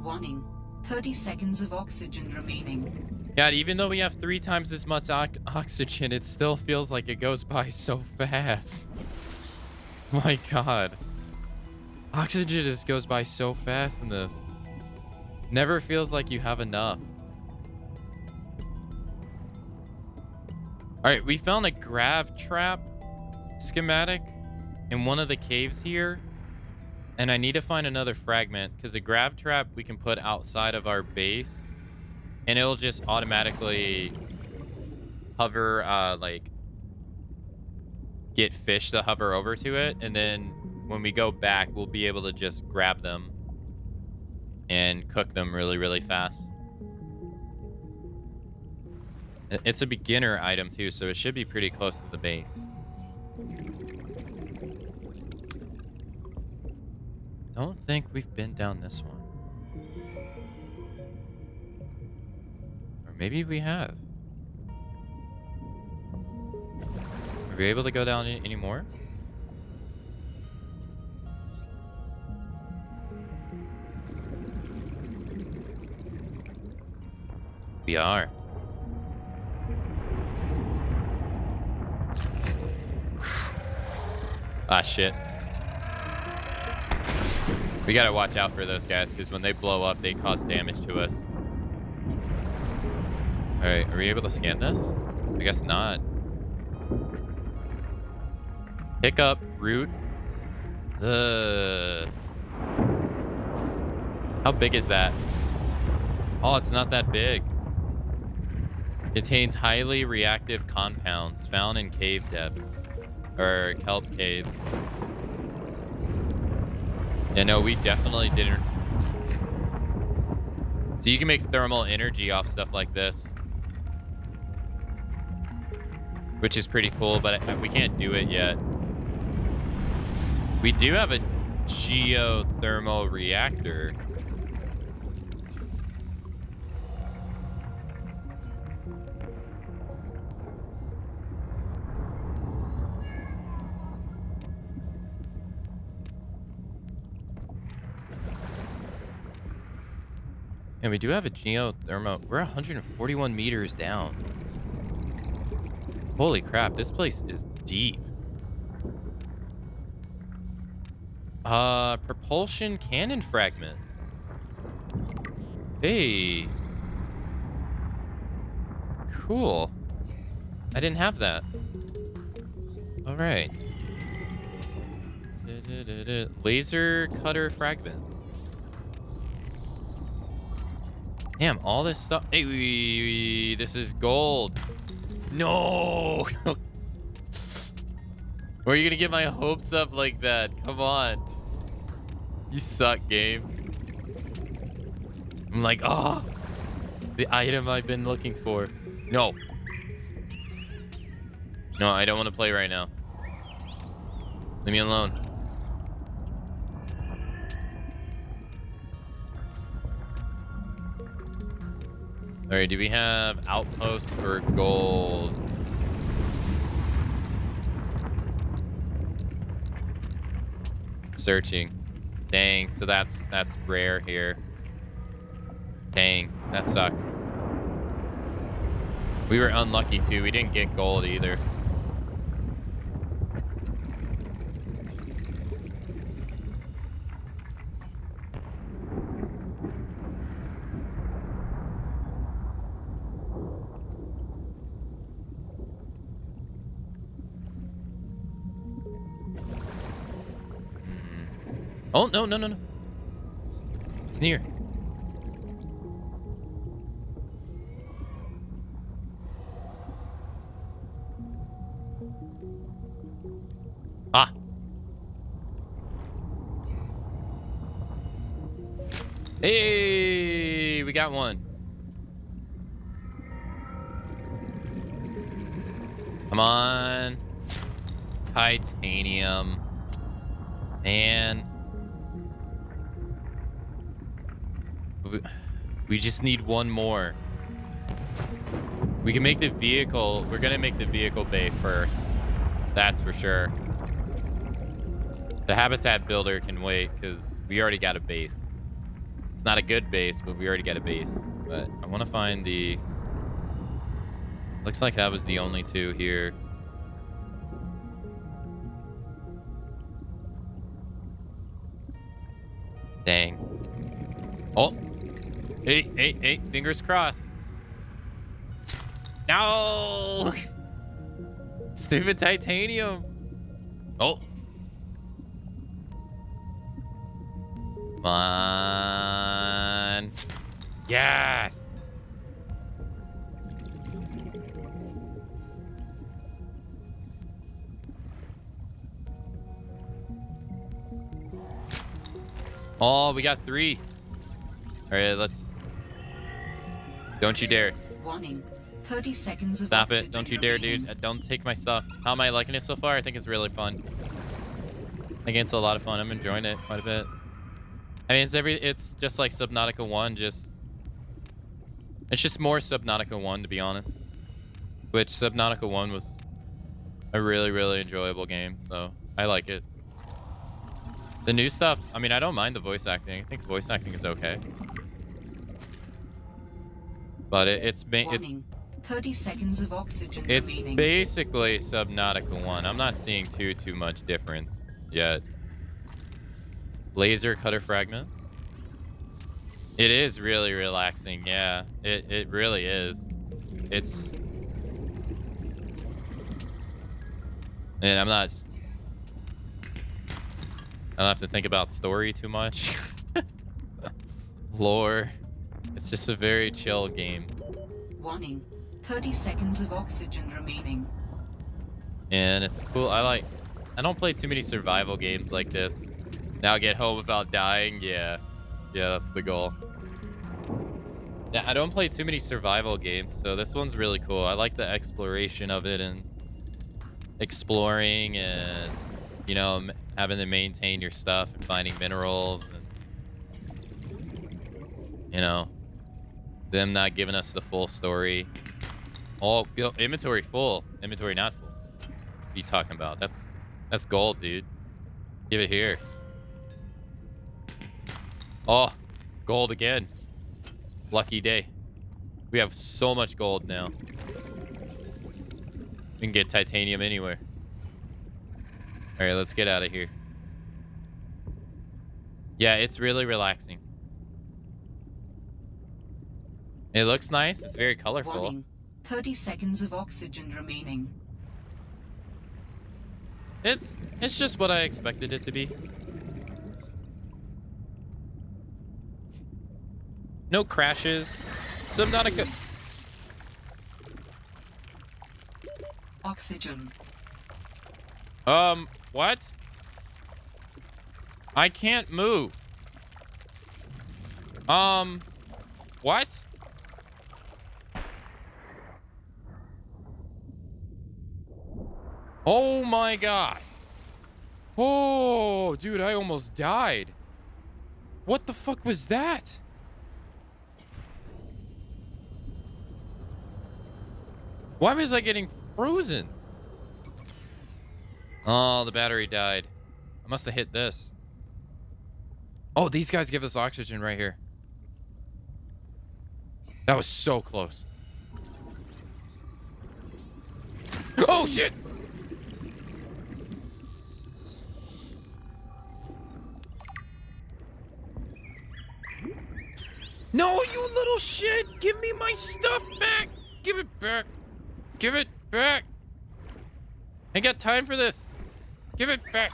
Warning. 30 seconds of oxygen remaining. God, even though we have 3 times as much oxygen, it still feels like it goes by so fast. My God. Oxygen just goes by so fast in this. Never feels like you have enough. Alright, we found a grav trap schematic in one of the caves here. And I need to find another fragment because a grav trap we can put outside of our base. And it'll just automatically hover, like, get fish to hover over to it. And then when we go back, we'll be able to just grab them and cook them really, really fast. It's a beginner item, too, so it should be pretty close to the base. Don't think we've been down this one. Or maybe we have. we able to go down anymore? We are. Ah, shit. We gotta watch out for those guys, because when they blow up, they cause damage to us. Alright, are we able to scan this? I guess not. Pick up root. How big is that? Oh, it's not that big. Contains highly reactive compounds found in cave depths. Or kelp caves. Yeah, no, we definitely didn't. So you can make thermal energy off stuff like this. Which is pretty cool, but we can't do it yet. We do have a geothermal reactor. And we do have a geothermal. We're 141 meters down. Holy crap, this place is deep. Propulsion cannon fragment. Hey. Cool. I didn't have that. All right. Laser cutter fragment. Damn, all this stuff. Hey, this is gold. No. Where are you gonna get my hopes up like that? Come on. You suck, game. I'm like, oh, the item I've been looking for. No. No, I don't want to play right now. Leave me alone. All right, do we have outposts for gold? Searching. Dang, so that's rare here. Dang, that sucks. We were unlucky too. We didn't get gold either. Oh, no, no, no, no. It's near. Ah. Hey, we got one. Come on. Titanium. Man. We just need one more. We can make the vehicle. We're gonna make the vehicle bay first. That's for sure. The habitat builder can wait because we already got a base. It's not a good base, but we already got a base. But I want to find the... Looks like that was the only two here. Dang. Oh. Hey, hey, hey. Fingers crossed. No! Stupid titanium. Oh. Come on. Yes. Oh, we got 3. All right, let's... Don't you dare. Warning. 30 seconds of Stop it. oxygen Don't you dare, remaining. dude. Don't take my stuff. How am I liking it so far? I think it's really fun. I think it's a lot of fun. I'm enjoying it quite a bit. I mean, it's just like Subnautica 1, it's just more Subnautica 1, to be honest. Which Subnautica 1 was a really, really enjoyable game. So I like it. The new stuff, I mean, I don't mind the voice acting. I think the voice acting is okay. But it's 30 seconds of oxygen it's remaining. basically Subnautica 1. I'm not seeing too much difference yet. Laser cutter fragment. It is really relaxing. Yeah, it really is. It's, and I don't have to think about story too much. Lore. It's just a very chill game. Warning. 30 seconds of oxygen remaining. And it's cool. I don't play too many survival games like this. Now get home without dying. Yeah, that's the goal. Yeah, I don't play too many survival games, so this one's really cool. I like the exploration of it and exploring and, you know, having to maintain your stuff and finding minerals and, you know, them not giving us the full story. Oh, inventory full. Inventory not full. What are you talking about? That's gold, dude. Give it here. Oh, gold again. Lucky day. We have so much gold now. We can get titanium anywhere. All right, let's get out of here. Yeah, it's really relaxing. It looks nice. It's very colorful. Warning. 30 seconds of oxygen remaining. It's just what I expected it to be. No crashes. Subnautica. Oxygen. What? I can't move. What? Oh my god. Oh, dude, I almost died. What the fuck was that? Why was I getting frozen? Oh, the battery died. I must have hit this. Oh, these guys give us oxygen right here. That was so close. Oh, shit! No, you little shit! Give me my stuff back! Give it back! Give it back! I ain't got time for this. Give it back.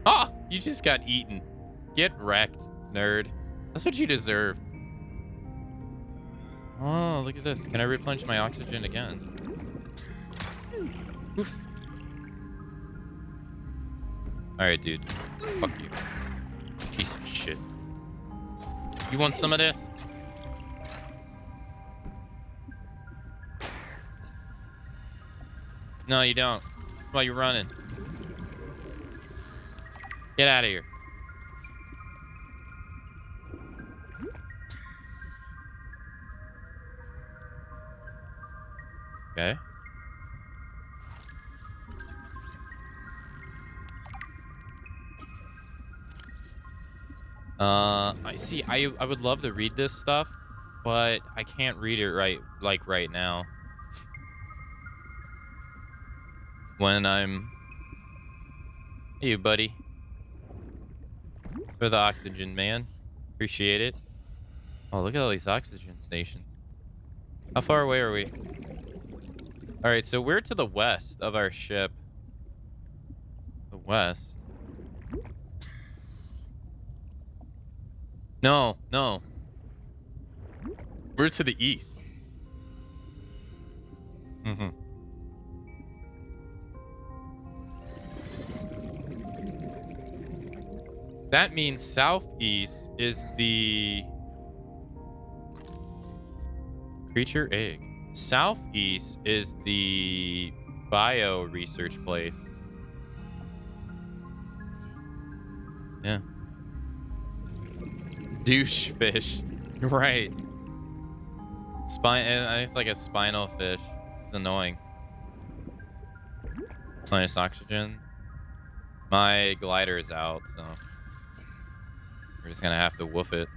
Ah! You just got eaten. Get wrecked, nerd. That's what you deserve. Oh, look at this. Can I replenish my oxygen again? Oof. Alright, dude. Fuck you. Piece of shit. You want some of this? No, you don't. That's why you're running. Get out of here. Okay. I see. I would love to read this stuff, but I can't read it right now. When I'm... Hey, you, buddy. Thanks for the oxygen, man. Appreciate it. Oh, look at all these oxygen stations. How far away are we? All right, so we're to the west of our ship. The west. No, no. We're to the east. Mm-hmm. That means southeast is the creature egg. Southeast is the bio research place. Yeah. Douche fish. Right. It's like a spinal fish. It's annoying. Minus oxygen. My glider is out, so we're just gonna have to woof it.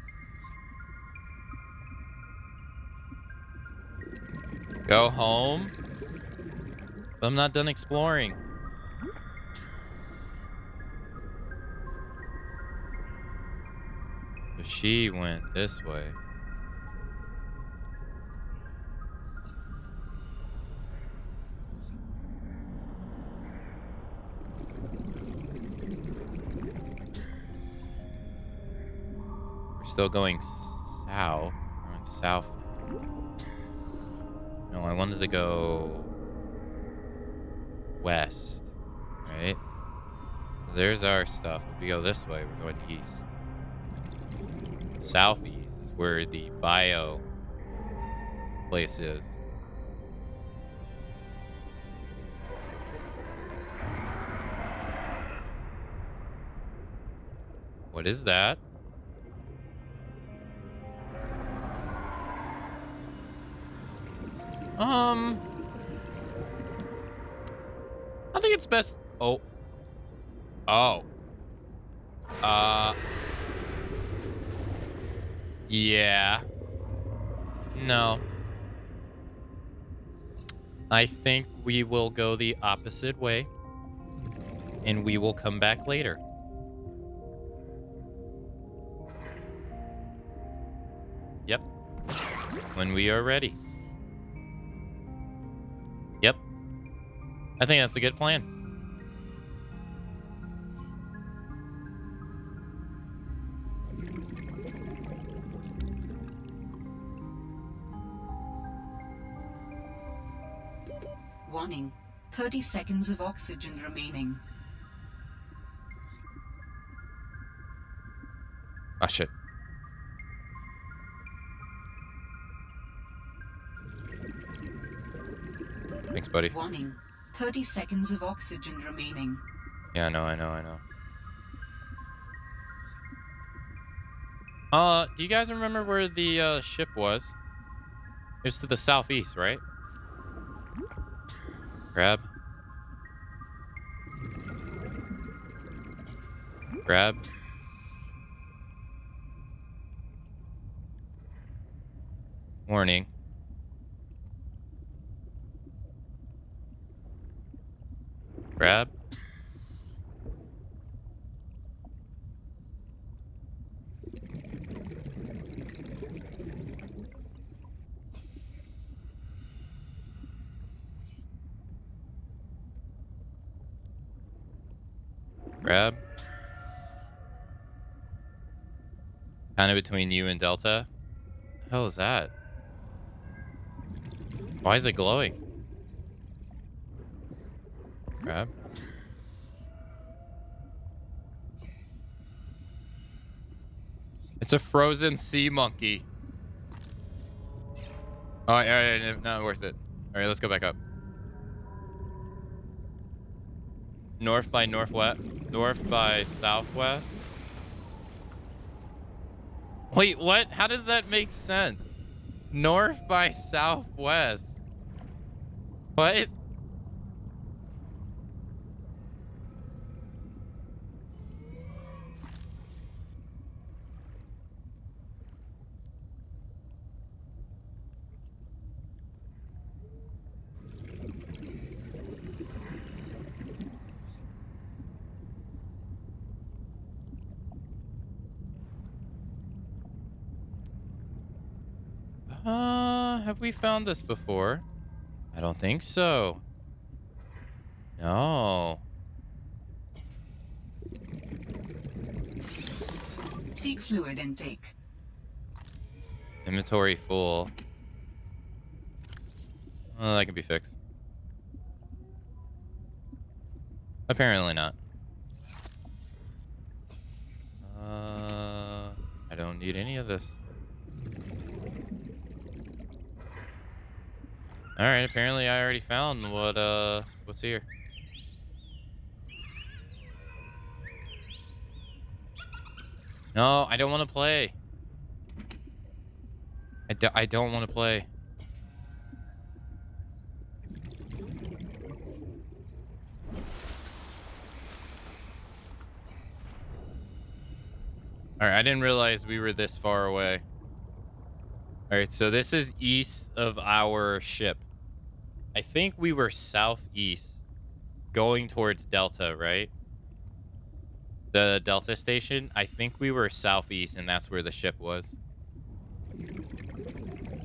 Go home? But I'm not done exploring. So she went this way. We're still going south. We're going south. No, I wanted to go west, right? There's our stuff. If we go this way, we're going east. Southeast is where the bio place is. What is that? I think it's best. Oh. Oh. Yeah. No. I think we will go the opposite way. And we will come back later. Yep. When we are ready. Yep. I think that's a good plan. Warning. 30 seconds of oxygen remaining. Ah, shit. Thanks, buddy. Warning. 30 seconds of oxygen remaining. Yeah, I know. Do you guys remember where the ship was? It was to the southeast, right? Grab. Warning. Grab. Grab. Kind of between you and Delta. What the hell is that? Why is it glowing? Grab. It's a frozen sea monkey. All right, not worth it. All right, let's go back up. North by northwest. North by southwest. Wait, what? How does that make sense? North by southwest. What? Have we found this before? I don't think so. No. Seek fluid intake. Inventory full. Well, that can be fixed. Apparently not. I don't need any of this. All right, apparently I already found what's here. No, I don't want to play. I don't want to play. All right, I didn't realize we were this far away. All right, so this is east of our ship. I think we were southeast, going towards Delta, right? The Delta station. I think we were southeast, and that's where the ship was.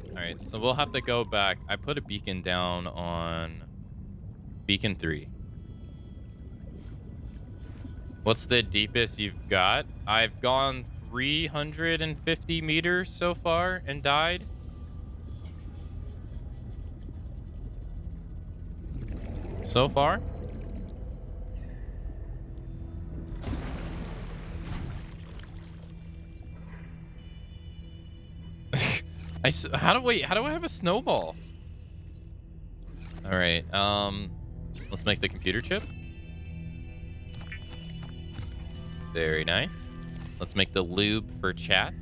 All right, so we'll have to go back. I put a beacon down on beacon 3. What's the deepest you've got? I've gone 350 meters so far and died. So far? How do I have a snowball? All right, let's make the computer chip. Very nice. Let's make the lube for chat.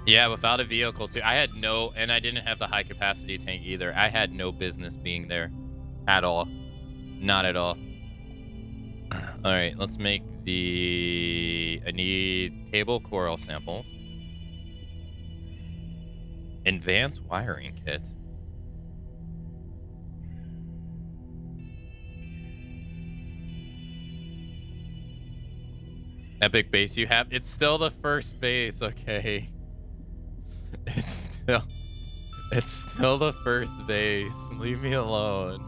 Yeah, without a vehicle too. I didn't have the high capacity tank either. I had no business being there at all. Not at all. All right, let's make I need table coral samples. Advanced wiring kit. Epic base you have? It's still the first base, okay. It's still the first base. Leave me alone.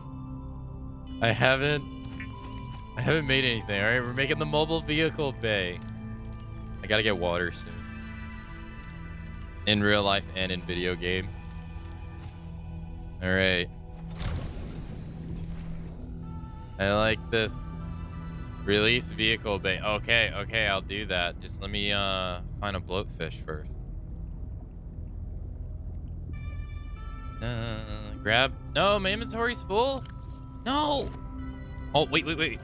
I haven't made anything. All right, we're making the mobile vehicle bay. I gotta get water soon. In real life and in video game. All right. I like this. Release vehicle bay. Okay, I'll do that. Just let me find a bloatfish first. Grab. No, my inventory's full. No. Oh, wait.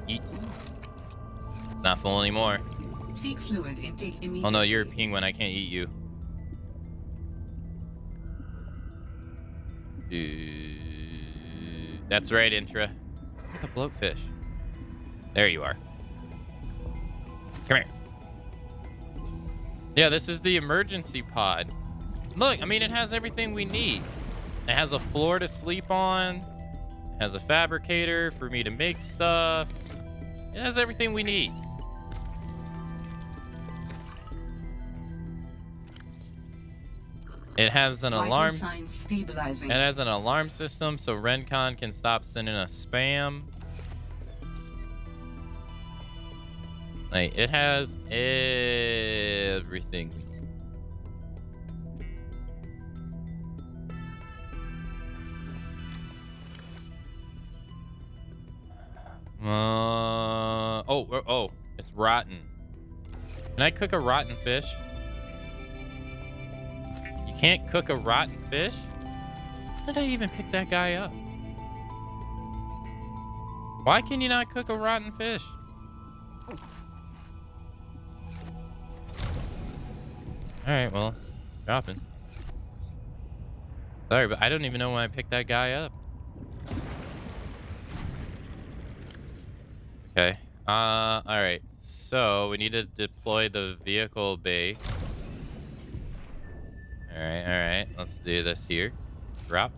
Eat. Not full anymore. Seek fluid intake immediately. Oh no, you're a penguin. I can't eat you. That's right, Intra. Look at the bloatfish. There you are. Come here. Yeah, this is the emergency pod. Look, I mean, it has everything we need. It has a floor to sleep on. It has a fabricator for me to make stuff. It has everything we need. It has an alarm. Signs stabilizing. It has an alarm system so Rencon can stop sending us spam. Like, it has everything. Oh, it's rotten. Can I cook a rotten fish? You can't cook a rotten fish? How did I even pick that guy up? Why can you not cook a rotten fish? Alright, well, dropping. Sorry, but I don't even know when I picked that guy up. Okay. Alright. So, we need to deploy the vehicle bay. Alright. Let's do this here. Drop.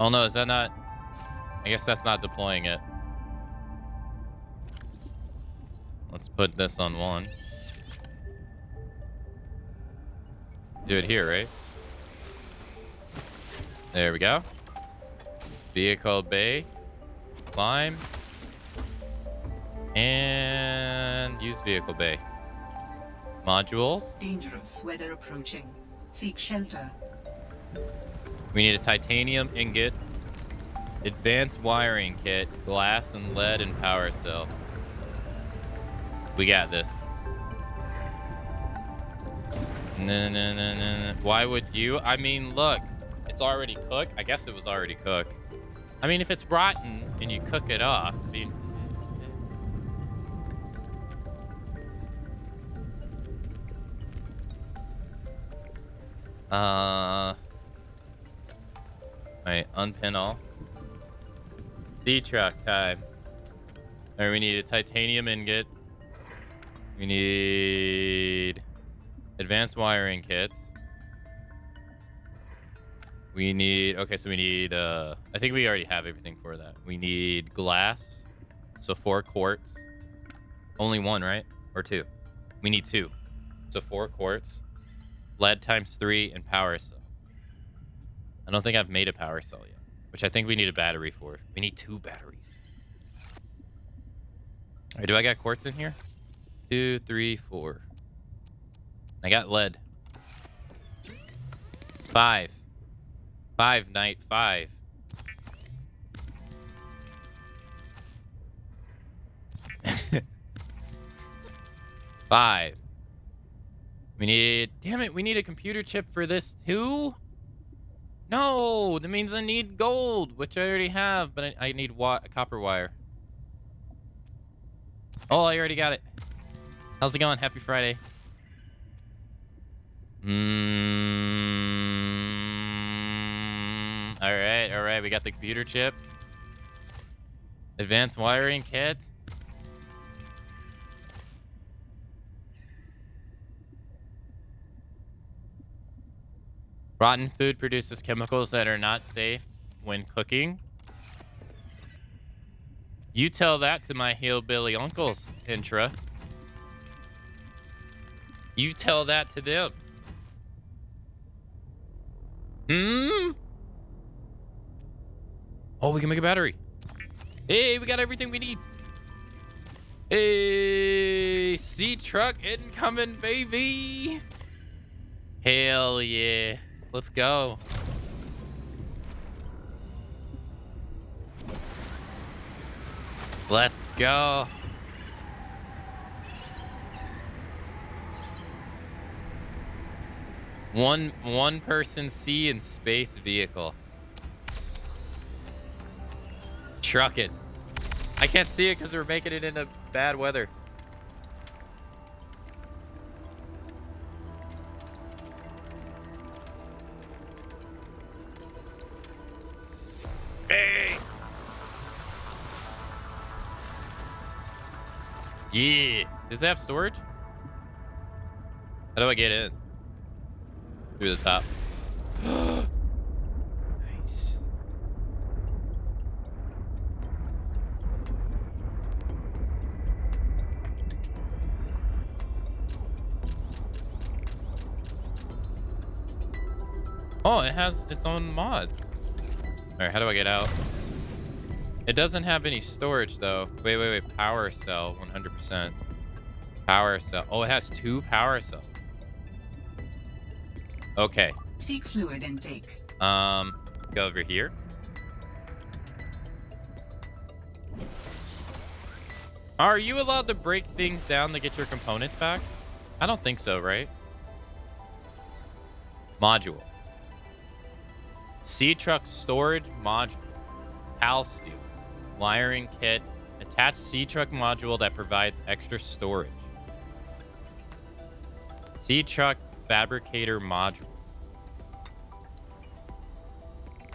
Oh no, is that not... I guess that's not deploying it. Let's put this on 1. Do it here, right? There we go. Vehicle bay. Climb. And use vehicle bay. Modules. Dangerous weather approaching. Seek shelter. We need a titanium ingot, advanced wiring kit, glass and lead, and power cell. We got this. No. Why would you? I mean, look, it's already cooked. I guess it was already cooked. I mean, if it's rotten and you cook it off, I mean, All right, unpin all. Sea truck time. All right, we need a titanium ingot. We need advanced wiring kits. We need, okay, so we need, I think we already have everything for that. We need glass, so 4 quartz. Only 1, right? Or 2? We need 2. So 4 quartz. Lead times 3 and power cell. I don't think I've made a power cell yet, which I think we need a battery for. We need 2 batteries. All right, do I got quartz in here? 2, 3, 4. I got lead. 5. 5, night 5. Five. We need... Damn it, we need a computer chip for this too? No, that means I need gold, which I already have, but I need copper wire. Oh, I already got it. How's it going? Happy Friday. All right. We got the computer chip. Advanced wiring kit. Rotten food produces chemicals that are not safe when cooking. You tell that to my hillbilly uncles, Intra. You tell that to them. Oh, we can make a battery. Hey, we got everything we need. Hey, sea truck incoming, baby. Hell yeah. Let's go. Let's go. One person sea and space vehicle. Trucking. I can't see it because we're making it into bad weather. Hey! Yeah. Does it have storage? How do I get in? Through the top. Nice. Oh, it has its own mods. All right, how do I get out? It doesn't have any storage though. Wait. Power cell, 100%. Power cell. Oh, it has 2 power cells. Okay. Seek fluid intake. Go over here. Are you allowed to break things down to get your components back? I don't think so, right? Module. Sea truck storage module. Pal steel. Wiring kit. Attached sea truck module that provides extra storage. Sea truck fabricator module.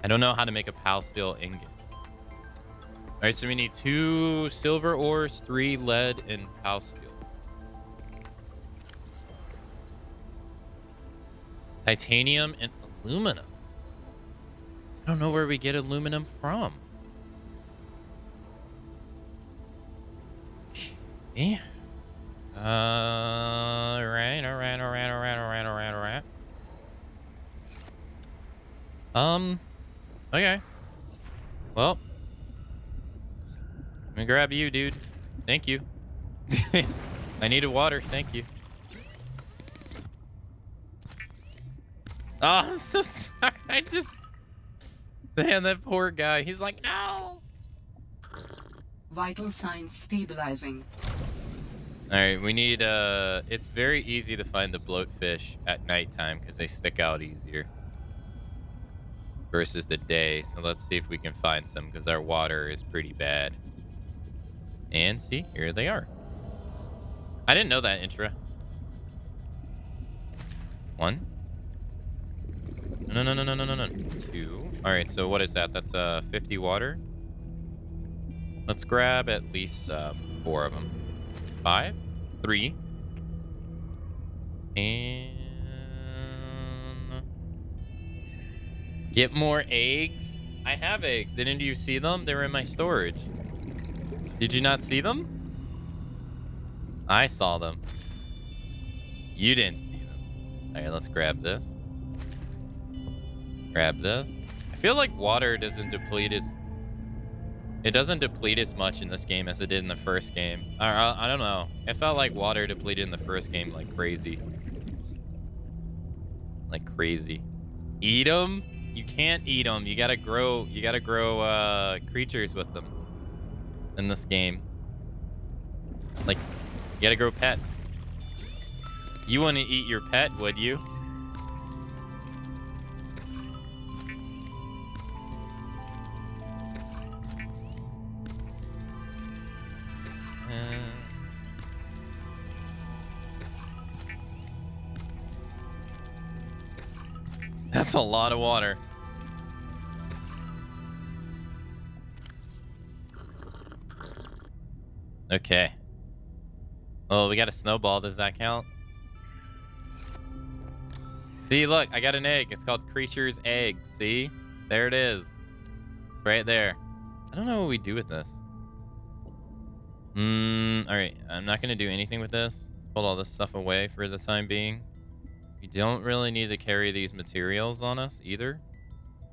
I don't know how to make a pal steel ingot. All right, so we need 2 silver ores, 3 lead, and pal steel. Titanium and aluminum. I don't know where we get aluminum from. Yeah. All right. Okay. Well, let me grab you, dude. Thank you. I needed water. Thank you. Oh, I'm so sorry. Man, that poor guy. He's like, no. Vital signs stabilizing. All right, we need, it's very easy to find the bloatfish at nighttime because they stick out easier versus the day. So let's see if we can find some because our water is pretty bad. And see, here they are. I didn't know that, Intra. 1, No, no, no, no, no, no, no. 2. All right, so what is that? That's 50 water. Let's grab at least 4 of them. 5, 3, and get more eggs. I have eggs. Didn't you see them? They were in my storage. Did you not see them? I saw them. You didn't see them. All right, let's grab this. Grab this. I feel like water doesn't deplete as... It doesn't deplete as much in this game as it did in the first game. I don't know. It felt like water depleted in the first game like crazy. Like crazy. Eat them? You can't eat them. You gotta grow creatures with them in this game. Like, you gotta grow pets. You wouldn't eat your pet, would you? That's a lot of water. Okay. Oh, we got a snowball. Does that count? See, look, I got an egg. It's called Creature's Egg. See? There it is. It's right there. I don't know what we do with this. Alright. I'm not going to do anything with this. Let's put all this stuff away for the time being. We don't really need to carry these materials on us either.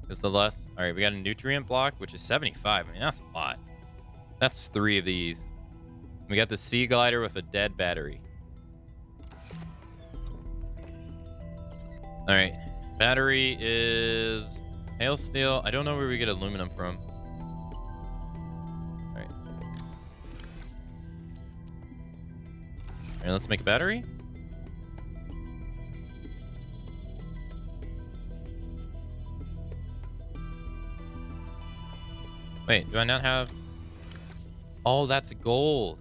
Because the less... Alright, we got a nutrient block, which is 75. I mean, that's a lot. That's 3 of these. We got the sea glider with a dead battery. Alright. Battery is... hail steel. I don't know where we get aluminum from. Alright. Alright, let's make a battery. Wait, do I not have... Oh, that's gold.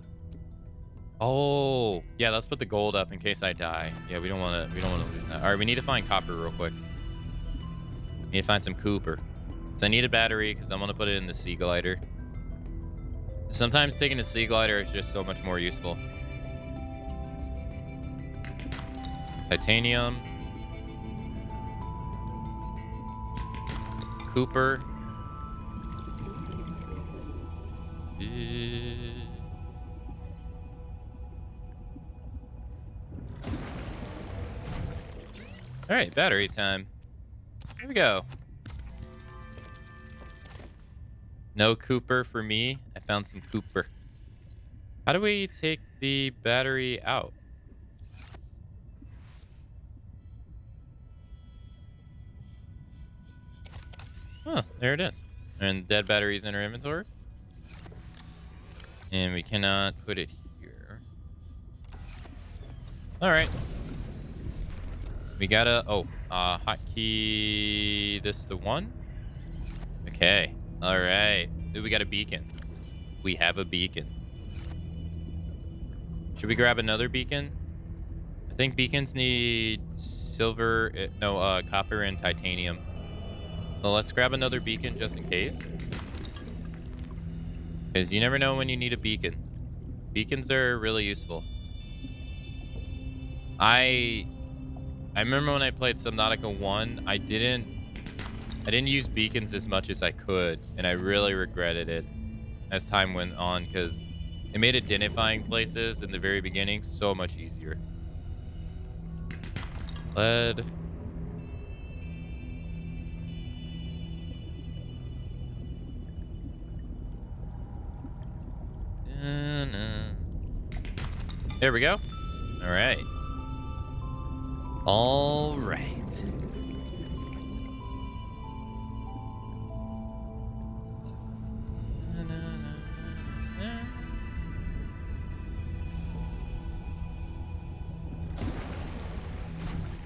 Oh, yeah, let's put the gold up in case I die. Yeah, we don't want to lose that. All right, we need to find copper real quick. We need to find some copper. So I need a battery because I'm going to put it in the sea glider. Sometimes taking the sea glider is just so much more useful. Titanium. Cooper. All right, battery time. Here we go. No Cooper for me. I found some Cooper. How do we take the battery out? Oh, there it is. And dead batteries in our inventory. And we cannot put it here. All right. We gotta, hotkey this to 1. Okay. All right. Ooh, we got a beacon. We have a beacon. Should we grab another beacon? I think beacons need silver, copper and titanium. So let's grab another beacon just in case. Because you never know when you need a beacon. Beacons are really useful. I remember when I played Subnautica 1, I didn't use beacons as much as I could, and I really regretted it as time went on because it made identifying places in the very beginning so much easier. Lead. There we go. All right. All right.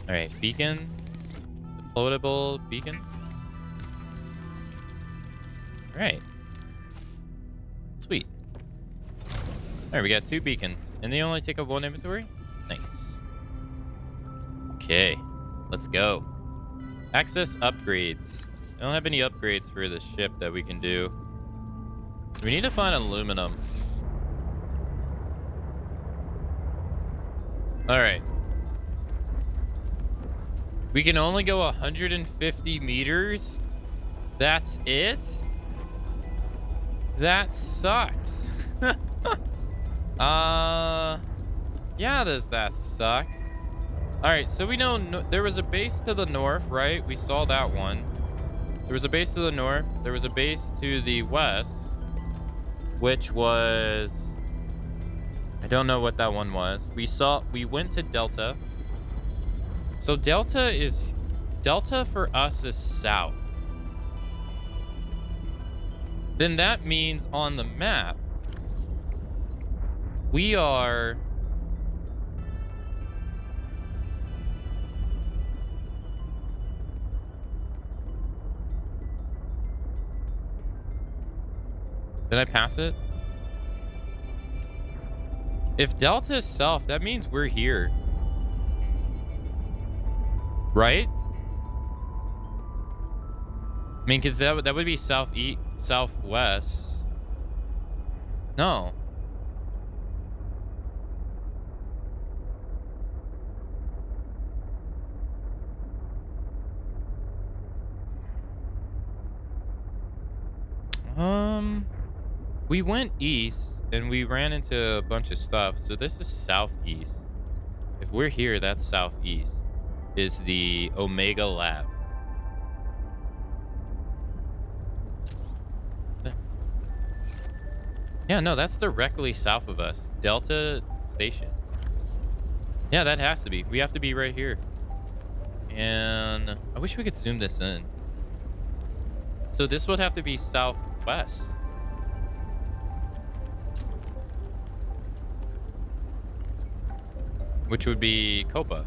All right, beacon. Deployable beacon. All right. Sweet. All right, we got 2 beacons. And they only take up 1 inventory? Nice. Okay, let's go. Access upgrades. I don't have any upgrades for the ship that we can do. We need to find aluminum. All right. We can only go 150 meters. That's it? That sucks. Yeah, does that suck? All right, so we know there was a base to the north, right? We saw that one. There was a base to the north. There was a base to the west, which was... I don't know what that one was. We went to Delta. So Delta for us is south. Then that means on the map, we are... Did I pass it? If Delta is south, that means we're here. Right? I mean, because that would be southwest. No. We went east and we ran into a bunch of stuff. So this is southeast. If we're here, that's southeast. Is the Omega Lab. Yeah, no, that's directly south of us. Delta Station. Yeah, that has to be. We have to be right here. And I wish we could zoom this in. So this would have to be southwest. Which would be Copa.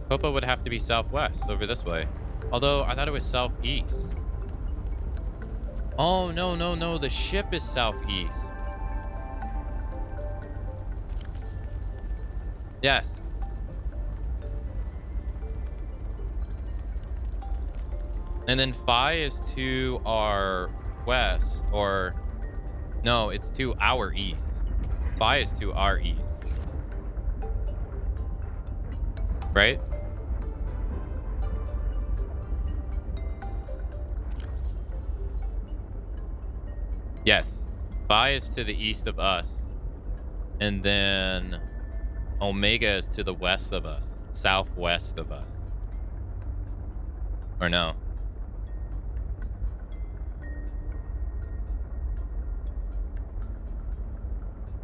Copa would have to be southwest, over this way. Although, I thought it was southeast. Oh, no, no, no. The ship is southeast. Yes. And then Phi is to our west, or... No, it's to our east. Phi is to our east. Right? Yes. Phi is to the east of us. And then Omega is to the west of us. Southwest of us. Or no?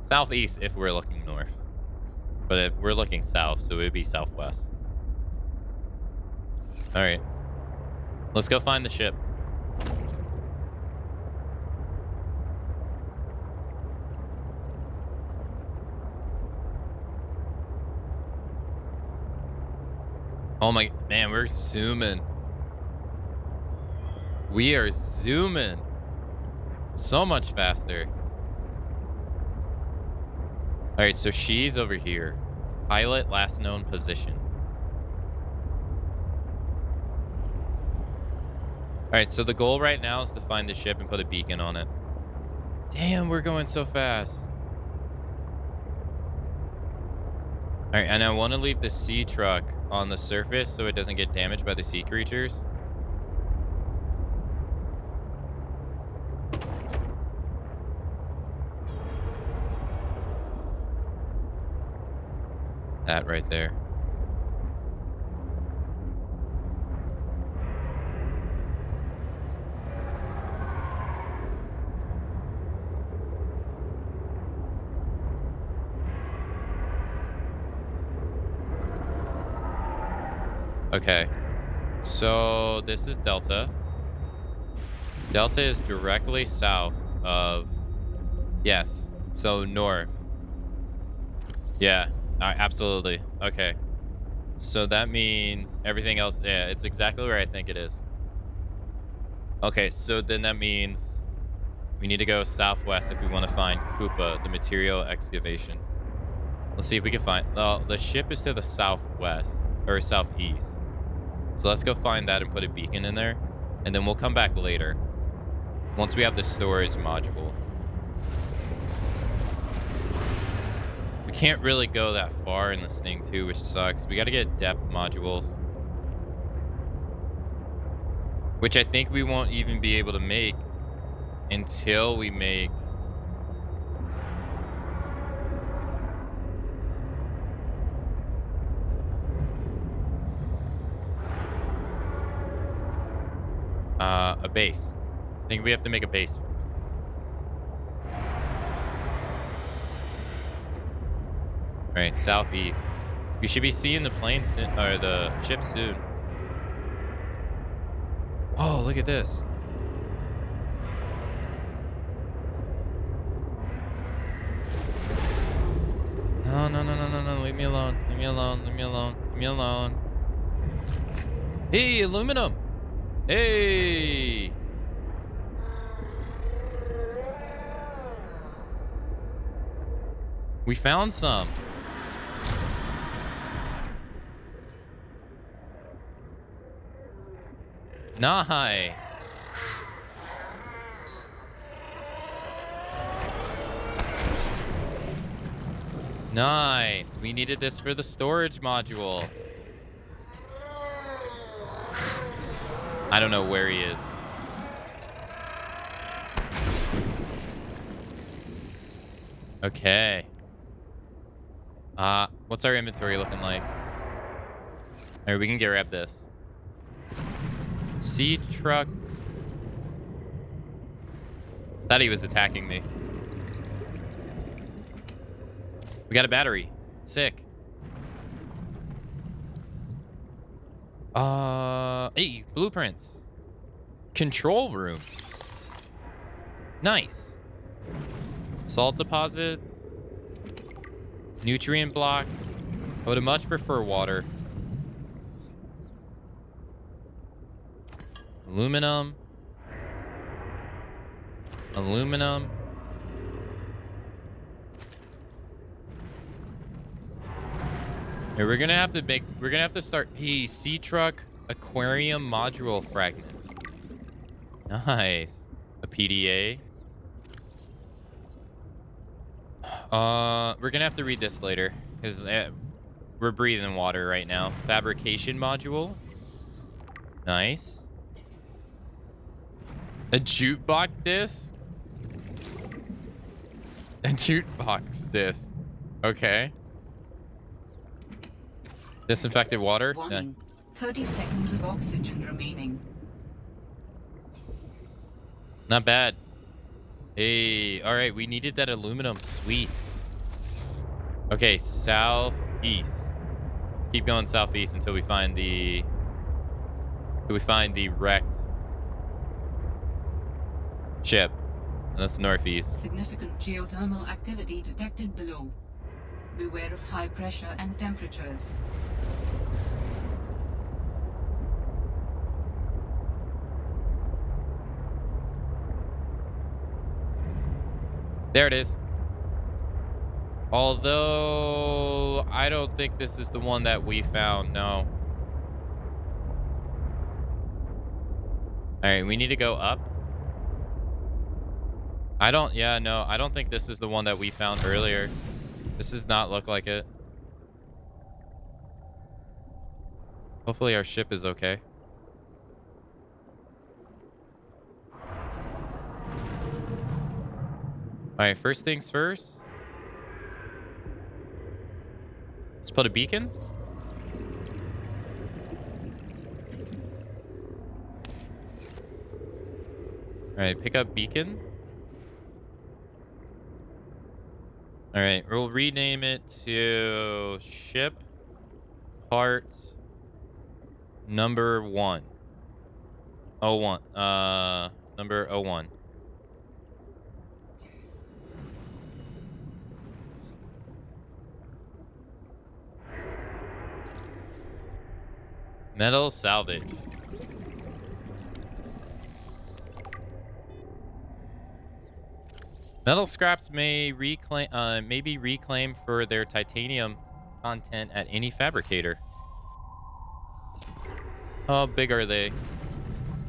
Southeast if we're looking north. But if we're looking south, so it would be southwest. All right. Let's go find the ship. Oh my, man, we're zooming. We are zooming. So much faster. All right, so she's over here. Pilot last known position. All right, so the goal right now is to find the ship and put a beacon on it. Damn, we're going so fast. All right, and I want to leave the sea truck on the surface so it doesn't get damaged by the sea creatures. That right there. Okay, so this is Delta. Delta is directly south of, yes, so north. Yeah, absolutely. Okay, so that means everything else, yeah, it's exactly where I think it is. Okay, so then that means we need to go southwest if we want to find Koopa, the material excavation. Let's see if we can find, oh, the ship is to the southwest, or southeast. So let's go find that and put a beacon in there. And then we'll come back later. Once we have the storage module. We can't really go that far in this thing too, which sucks. We got to get depth modules. Which I think we won't even be able to make until we make a base. I think we have to make a base first. All right, southeast. We should be seeing the plane or the ship soon. Oh, look at this. No, no, no, no, no, no. Leave me alone. Leave me alone. Leave me alone. Leave me alone. Hey, aluminum. Hey. We found some. Nice. Nice. We needed this for the storage module. I don't know where he is. Okay. What's our inventory looking like? All right, we can grab this. Sea truck. Thought he was attacking me. We got a battery. Sick. Hey, blueprints. Control room. Nice. Salt deposit. Nutrient block. I would much prefer water. Aluminum. Aluminum. Hey, we're gonna have to start. Hey, sea truck aquarium module fragment. Nice. A PDA. We're gonna have to read this later because we're breathing water right now. Fabrication module. Nice. A jukebox disc. A jukebox disc. Okay. Disinfected water. Warning. 30 seconds of oxygen remaining. Not bad. Hey, all right. We needed that aluminum. Sweet. Okay, southeast. Let's keep going southeast until we find the wrecked ship. And that's northeast. Significant geothermal activity detected below. Beware of high pressure and temperatures. There it is. Although, I don't think this is the one that we found. No. All right, we need to go up. I don't think this is the one that we found earlier. This does not look like it. Hopefully our ship is okay. All right, first things first. Let's put a beacon. All right, pick up beacon. All right, we'll rename it to ship part number 1. 01. Number 01. Metal salvage. Metal scraps may be reclaimed for their titanium content at any fabricator. How big are they?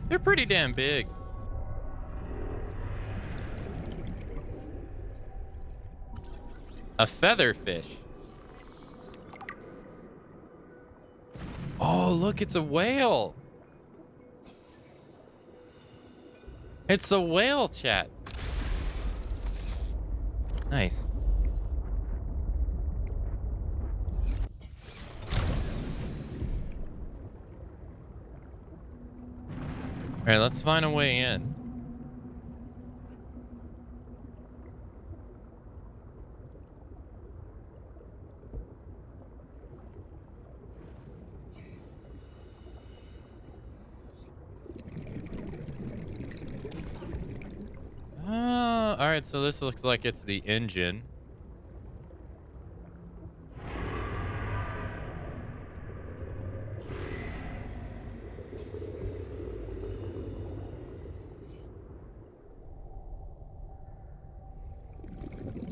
They're pretty damn big. A featherfish. Oh, look, it's a whale. It's a whale, chat. Nice. All right, let's find a way in. All right, so this looks like it's the engine.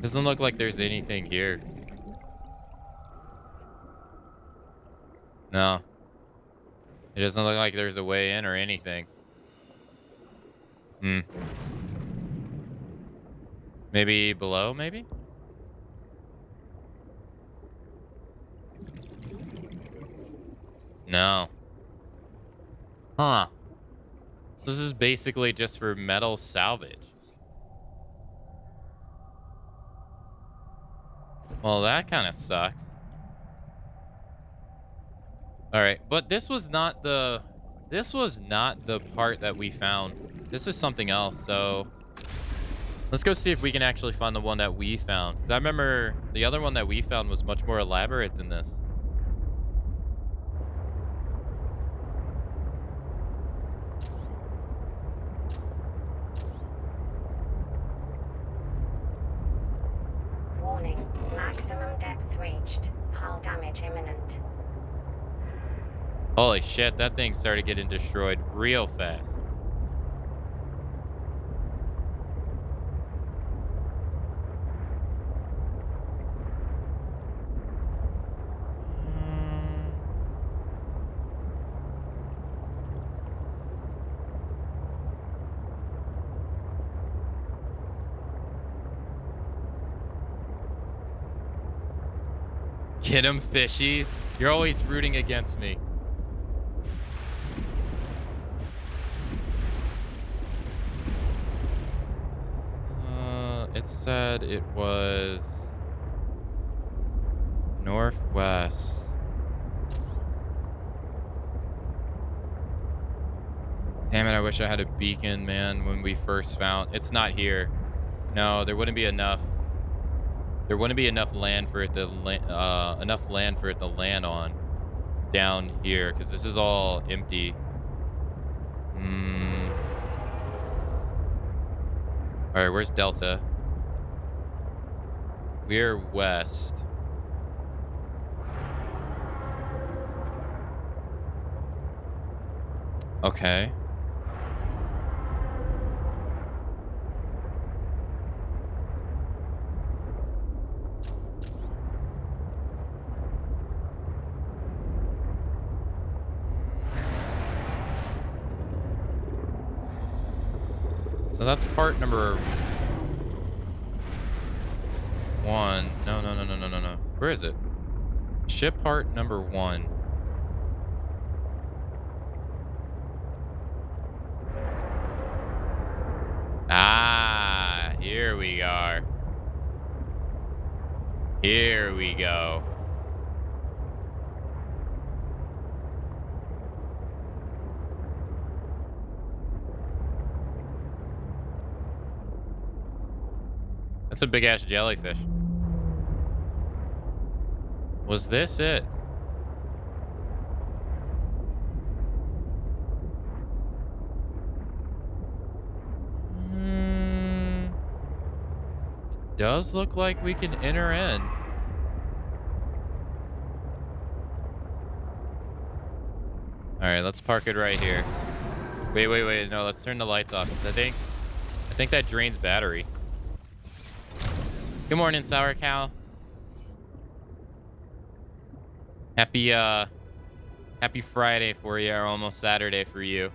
Doesn't look like there's anything here. No. It doesn't look like there's a way in or anything. Hmm. Maybe below, maybe? No. Huh. This is basically just for metal salvage. Well, that kind of sucks. All right, but this was not the part that we found. This is something else. So let's go see if we can actually find the one that we found. 'Cause I remember the other one that we found was much more elaborate than this. Warning, maximum depth reached. Hull damage imminent. Holy shit, that thing started getting destroyed real fast. Get him, fishies. You're always rooting against me. It said it was northwest. Damn it, I wish I had a beacon, man, when we first found. It's not here. No, there wouldn't be enough. There wouldn't be enough land for it to land on down here, because this is all empty. All right, where's Delta? We're west. Okay. So that's part number 1. No. Where is it? Ship part number 1. Ah, here we are. Here we go. That's a big ass jellyfish. Was this it? Does look like we can enter in. All right, let's park it right here. Wait. No, let's turn the lights off. I think that drains battery. Good morning, Sour Cow. Happy Happy Friday for you, or almost Saturday for you.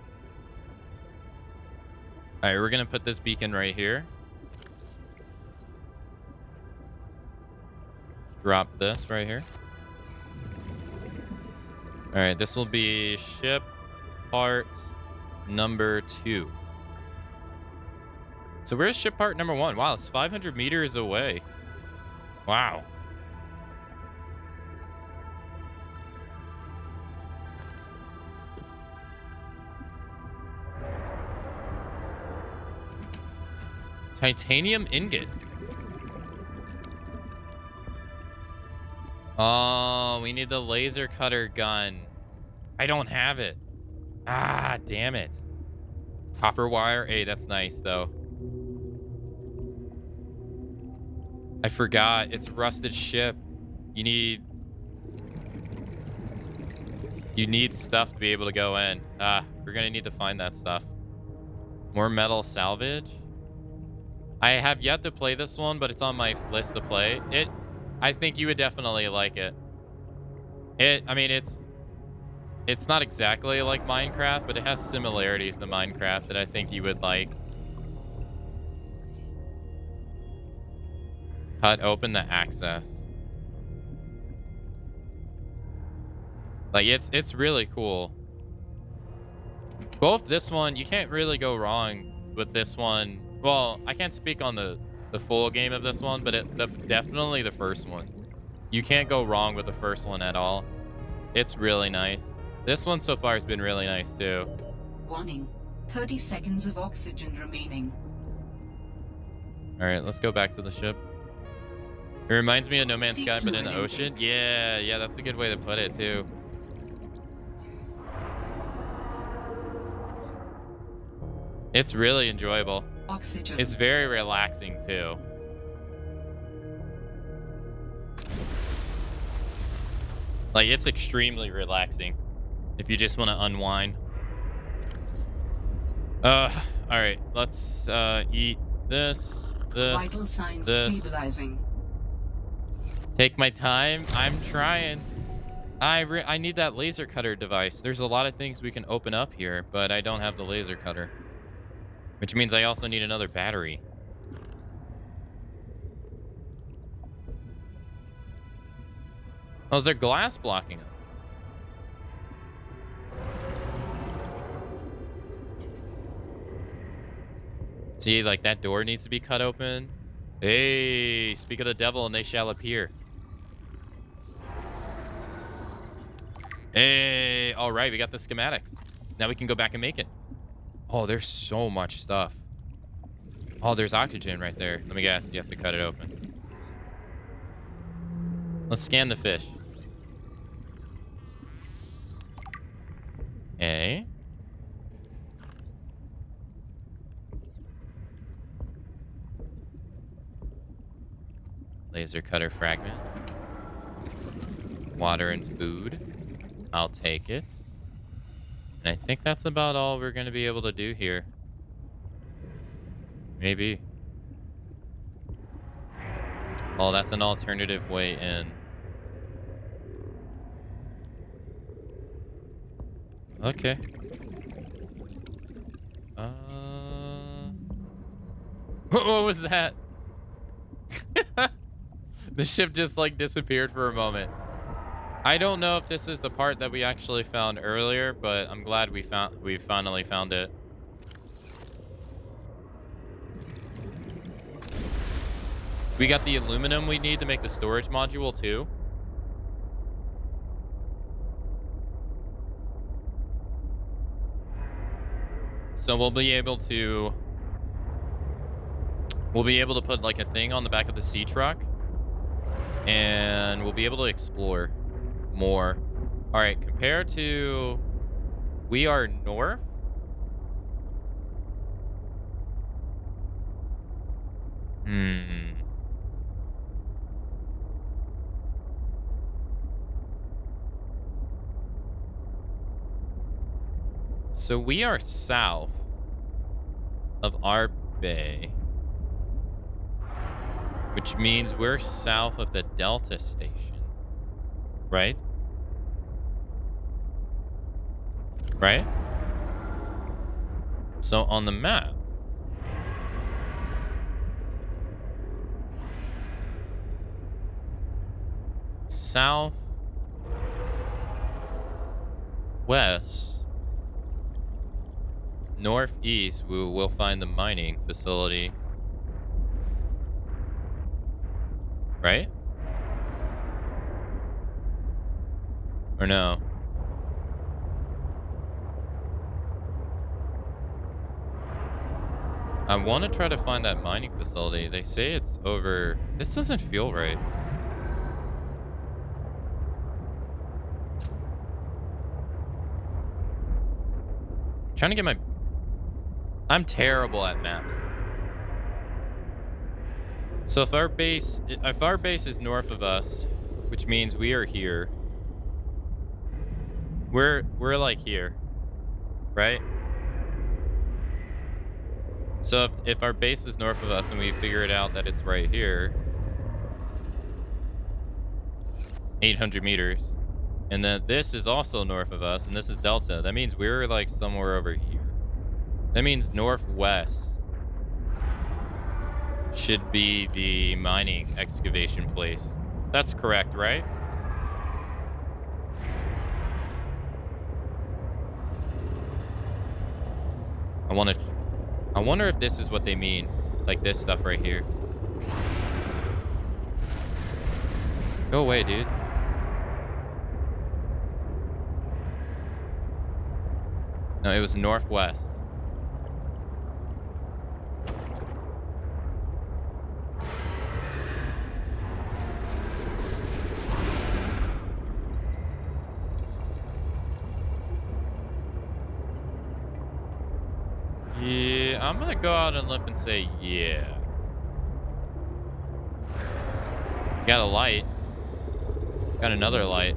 All right, we're gonna put this beacon right here. Drop this right here. All right, this will be ship part number 2. So where's ship part number 1? Wow, it's 500 meters away. Wow. Titanium ingot. Oh, we need the laser cutter gun. I don't have it. Ah, damn it. Copper wire. Hey, that's nice, though. I forgot. It's rusted ship. You need stuff to be able to go in. Ah, we're going to need to find that stuff. More metal salvage. I have yet to play this one, but it's on my list to play. I think you would definitely like it. I mean, it's not exactly like Minecraft, but it has similarities to Minecraft that I think you would like. Cut open the access. Like, it's really cool. Both this one, you can't really go wrong with this one. Well, I can't speak on the full game of this one, but definitely the first one. You can't go wrong with the first one at all. It's really nice. This one so far has been really nice too. Warning. 30 seconds of oxygen remaining. All right, let's go back to the ship. It reminds me of No Man's Sea Sky, but in the fluid ocean. intake. Yeah, that's a good way to put it too. It's really enjoyable. Oxygen. It's very relaxing too. Like, it's extremely relaxing if you just want to unwind. All right, let's eat this, Vital signs this. stabilizing. Take my time. I'm trying. I need that laser cutter device. There's a lot of things we can open up here, but I don't have the laser cutter. Which means I also need another battery. Oh, is there glass blocking us? See, like, that door needs to be cut open. Hey, speak of the devil and they shall appear. Hey, all right, we got the schematics. Now we can go back and make it. Oh, there's so much stuff. Oh, there's oxygen right there. Let me guess, you have to cut it open. Let's scan the fish. Okay. Laser cutter fragment. Water and food. I'll take it. And I think that's about all we're going to be able to do here. Maybe. Oh, that's an alternative way in. Okay. What was that? The ship just like disappeared for a moment. I don't know if this is the part that we actually found earlier, but I'm glad we finally found it. We got the aluminum we need to make the storage module too. So we'll be able to put like a thing on the back of the sea truck, and we'll be able to explore more. All right, compared to, we are north. So we are south of our bay, which means we're south of the Delta station, right? Right? So on the map, south, west, northeast, we will find the mining facility. Right? Or no? I want to try to find that mining facility. They say it's over. This doesn't feel right. I'm trying to get my... I'm terrible at maps. So if our base is north of us, which means we are here. We're like here. Right? So if our base is north of us and we figure it out that it's right here, 800 meters, and then this is also north of us, and this is Delta, that means we're like somewhere over here. That means northwest should be the mining excavation place. That's correct, right? I wonder if this is what they mean. Like this stuff right here. Go away, dude. No, it was northwest. Yeah, I'm gonna go out on a limb and say yeah. Got a light. Got another light.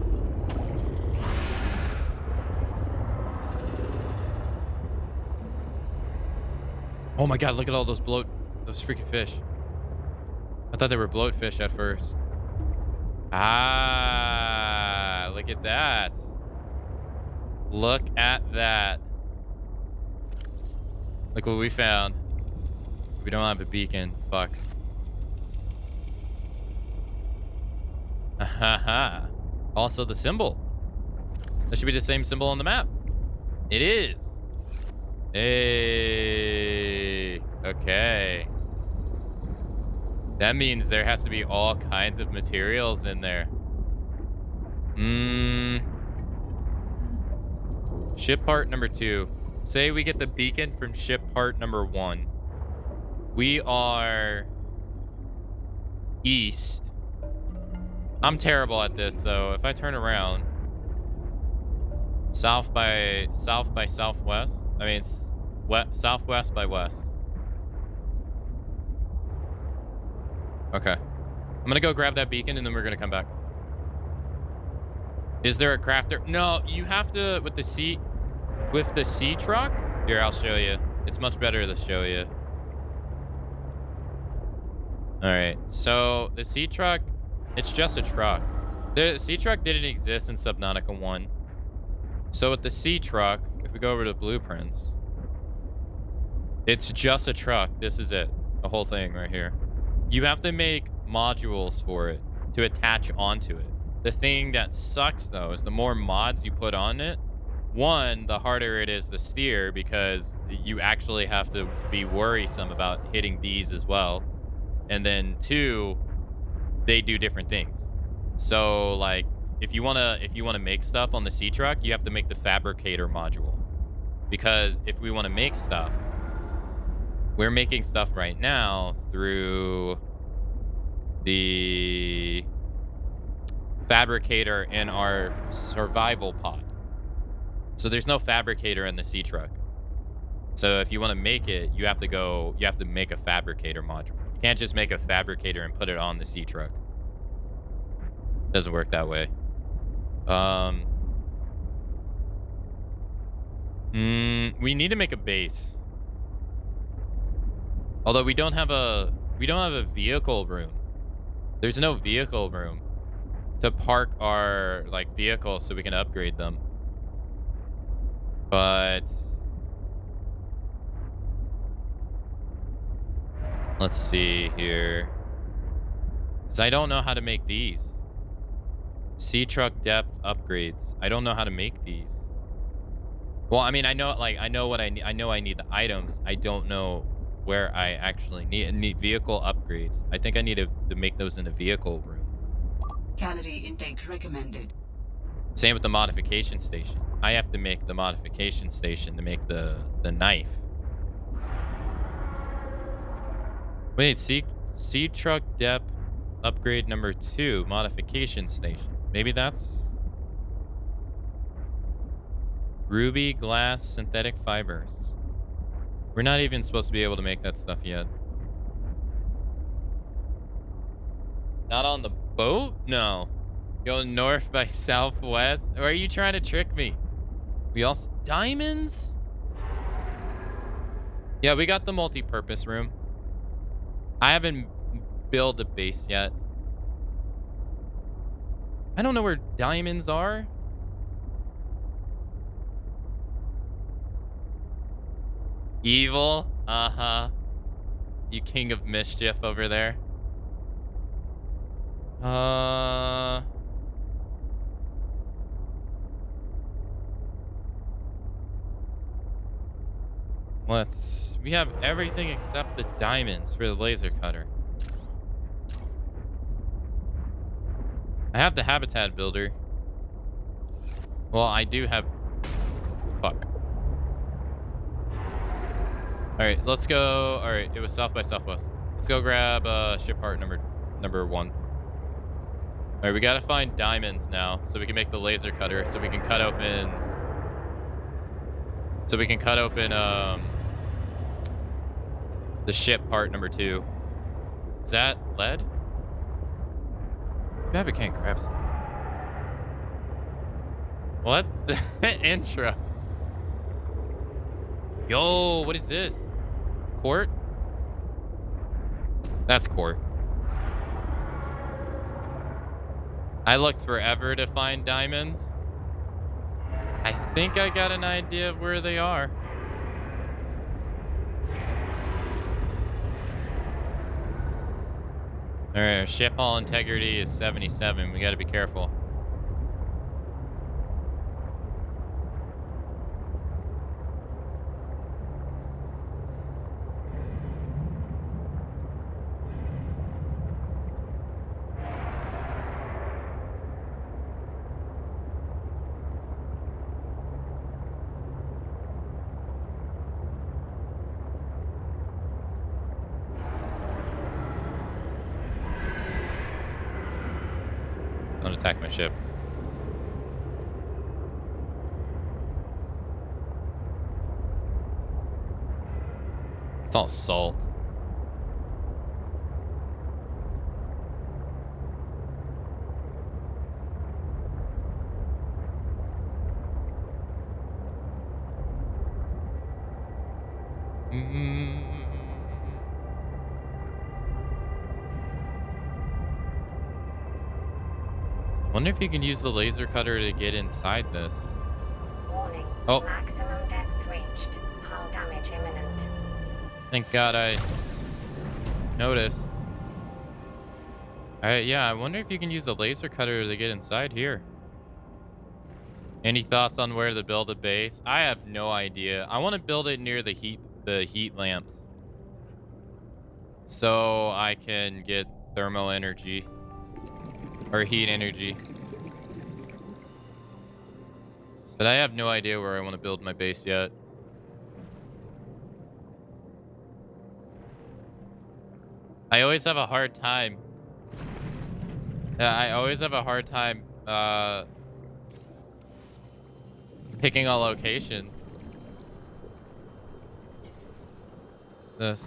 Oh my god, look at all those those freaking fish. I thought they were bloatfish at first. Ah, look at that. Look at that. Look what we found. We don't have a beacon. Fuck. Haha. Also the symbol. That should be the same symbol on the map. It is. Hey. Okay. That means there has to be all kinds of materials in there. Ship part number 2. Say we get the beacon from ship part number 1. We are east. I'm terrible at this, so if I turn around, south by southwest. I mean, southwest by west. Okay. I'm gonna go grab that beacon and then we're gonna come back. Is there a crafter? No, you have to with the sea truck. Here, I'll show you. It's much better to show you. All right. So the sea truck, it's just a truck. The sea truck didn't exist in Subnautica 1. So with the sea truck, if we go over to blueprints, it's just a truck. This is it. The whole thing right here. You have to make modules for it to attach onto it. The thing that sucks, though, is the more mods you put on it, one, the harder it is to steer because you actually have to be worrisome about hitting these as well. And then two, they do different things. So, like, if you wanna make stuff on the sea truck, you have to make the fabricator module. Because if we want to make stuff, we're making stuff right now through the fabricator in our survival pod. So there's no fabricator in the sea truck. So if you want to make it, you have to make a fabricator module. You can't just make a fabricator and put it on the sea truck. Doesn't work that way. We need to make a base. Although we don't have a vehicle room. There's no vehicle room to park our like vehicles so we can upgrade them. But let's see here. Because I don't know how to make these. Sea truck depth upgrades. I don't know how to make these. Well, I mean, I know, like, I know what I need. I know I need the items. I don't know where I actually need vehicle upgrades. I think I need to make those in the vehicle room. Calorie intake recommended. Same with the modification station. I have to make the modification station to make the knife. Wait, sea truck depth upgrade number 2, modification station. Maybe that's ruby glass synthetic fibers. We're not even supposed to be able to make that stuff yet. Not on the boat? No. Go north by southwest? Or are you trying to trick me? We also... Diamonds? Yeah, we got the multi-purpose room. I haven't built a base yet. I don't know where diamonds are. Evil? Uh-huh. You king of mischief over there. We have everything except the diamonds for the laser cutter. I have the habitat builder. Well, I do have... Fuck. Alright, let's go... Alright, it was south by southwest. Let's go grab ship part number 1. Alright, we gotta find diamonds now so we can make the laser cutter so we can cut open... the ship part number 2. Is that lead? Maybe I can't grab some. What? The intro. Yo, what is this? Court? That's court. I looked forever to find diamonds. I think I got an idea of where they are. Alright, our ship hull integrity is 77. We gotta be careful. Don't attack my ship. It's all salt. I wonder if you can use the laser cutter to get inside this. Warning. Oh. Maximum depth reached. Hull damage imminent. Thank God I noticed. Alright, yeah, I wonder if you can use a laser cutter to get inside here. Any thoughts on where to build a base? I have no idea. I want to build it near the heat lamps. So I can get thermal energy. Or heat energy. But I have no idea where I want to build my base yet. I always have a hard time. I always have a hard time picking a location. What's this?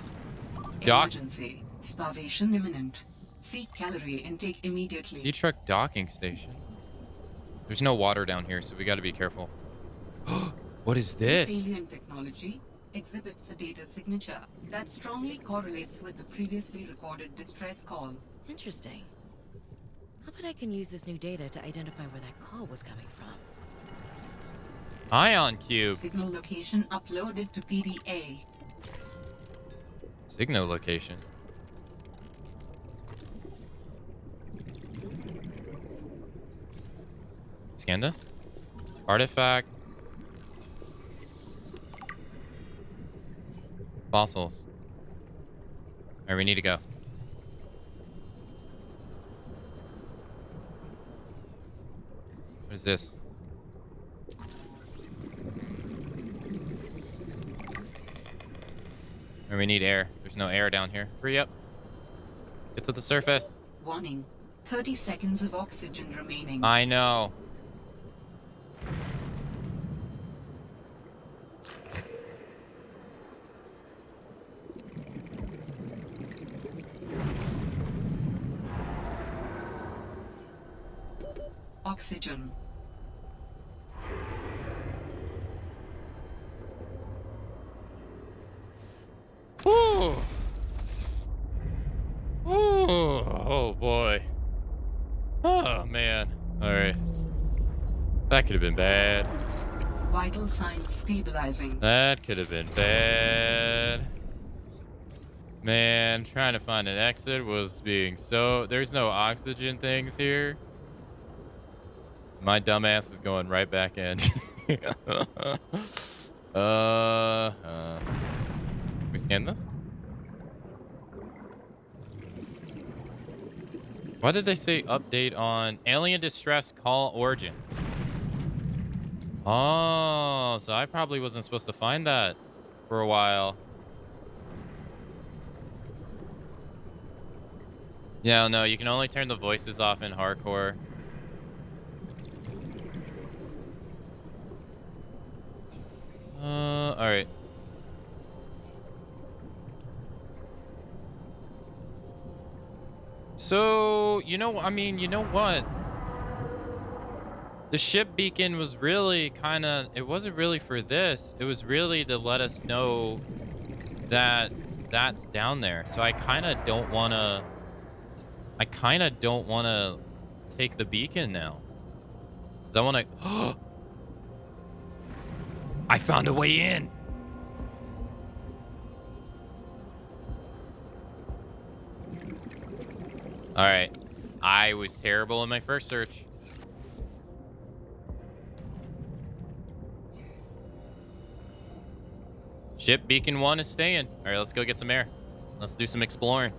Emergency. Starvation imminent. Seek calorie intake immediately. Sea truck docking station. There's no water down here, so we got to be careful. What is this? Alien technology exhibits a data signature that strongly correlates with the previously recorded distress call. Interesting. How about I can use this new data to identify where that call was coming from? Ion cube. Signal location uploaded to PDA. Signal location. Scan this. Artifact. Fossils. Alright, we need to go. What is this? Or we need air. There's no air down here. Hurry up. Get to the surface. Warning. 30 seconds of oxygen remaining. I know. Oxygen. Woo! Ooh, oh boy. Oh man. Alright. That could have been bad. Vital signs stabilizing. That could have been bad. Man, trying to find an exit was being so... There's no oxygen things here. My dumbass is going right back in. We scan this? Why did they say update on alien distress call origins? Oh, so I probably wasn't supposed to find that for a while. Yeah, no, you can only turn the voices off in hardcore. Alright. So, you know what? The ship beacon was really kind of... It wasn't really for this. It was really to let us know that that's down there. So I kind of don't want to... take the beacon now. Because I want to... I found a way in. All right. I was terrible in my first search. Ship beacon 1 is staying. All right, let's go get some air. Let's do some exploring.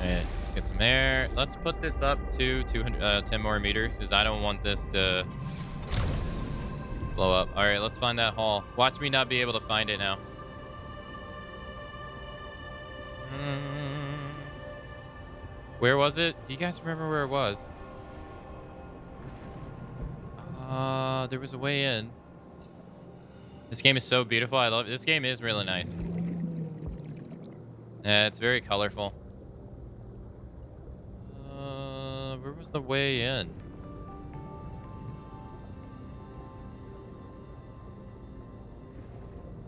And get some air. Let's put this up to 10 more meters because I don't want this to blow up. All right, let's find that hall. Watch me not be able to find it now. Where was it? Do you guys remember where it was? There was a way in. This game is so beautiful. I love it. This game is really nice. Yeah, it's very colorful. Where was the way in?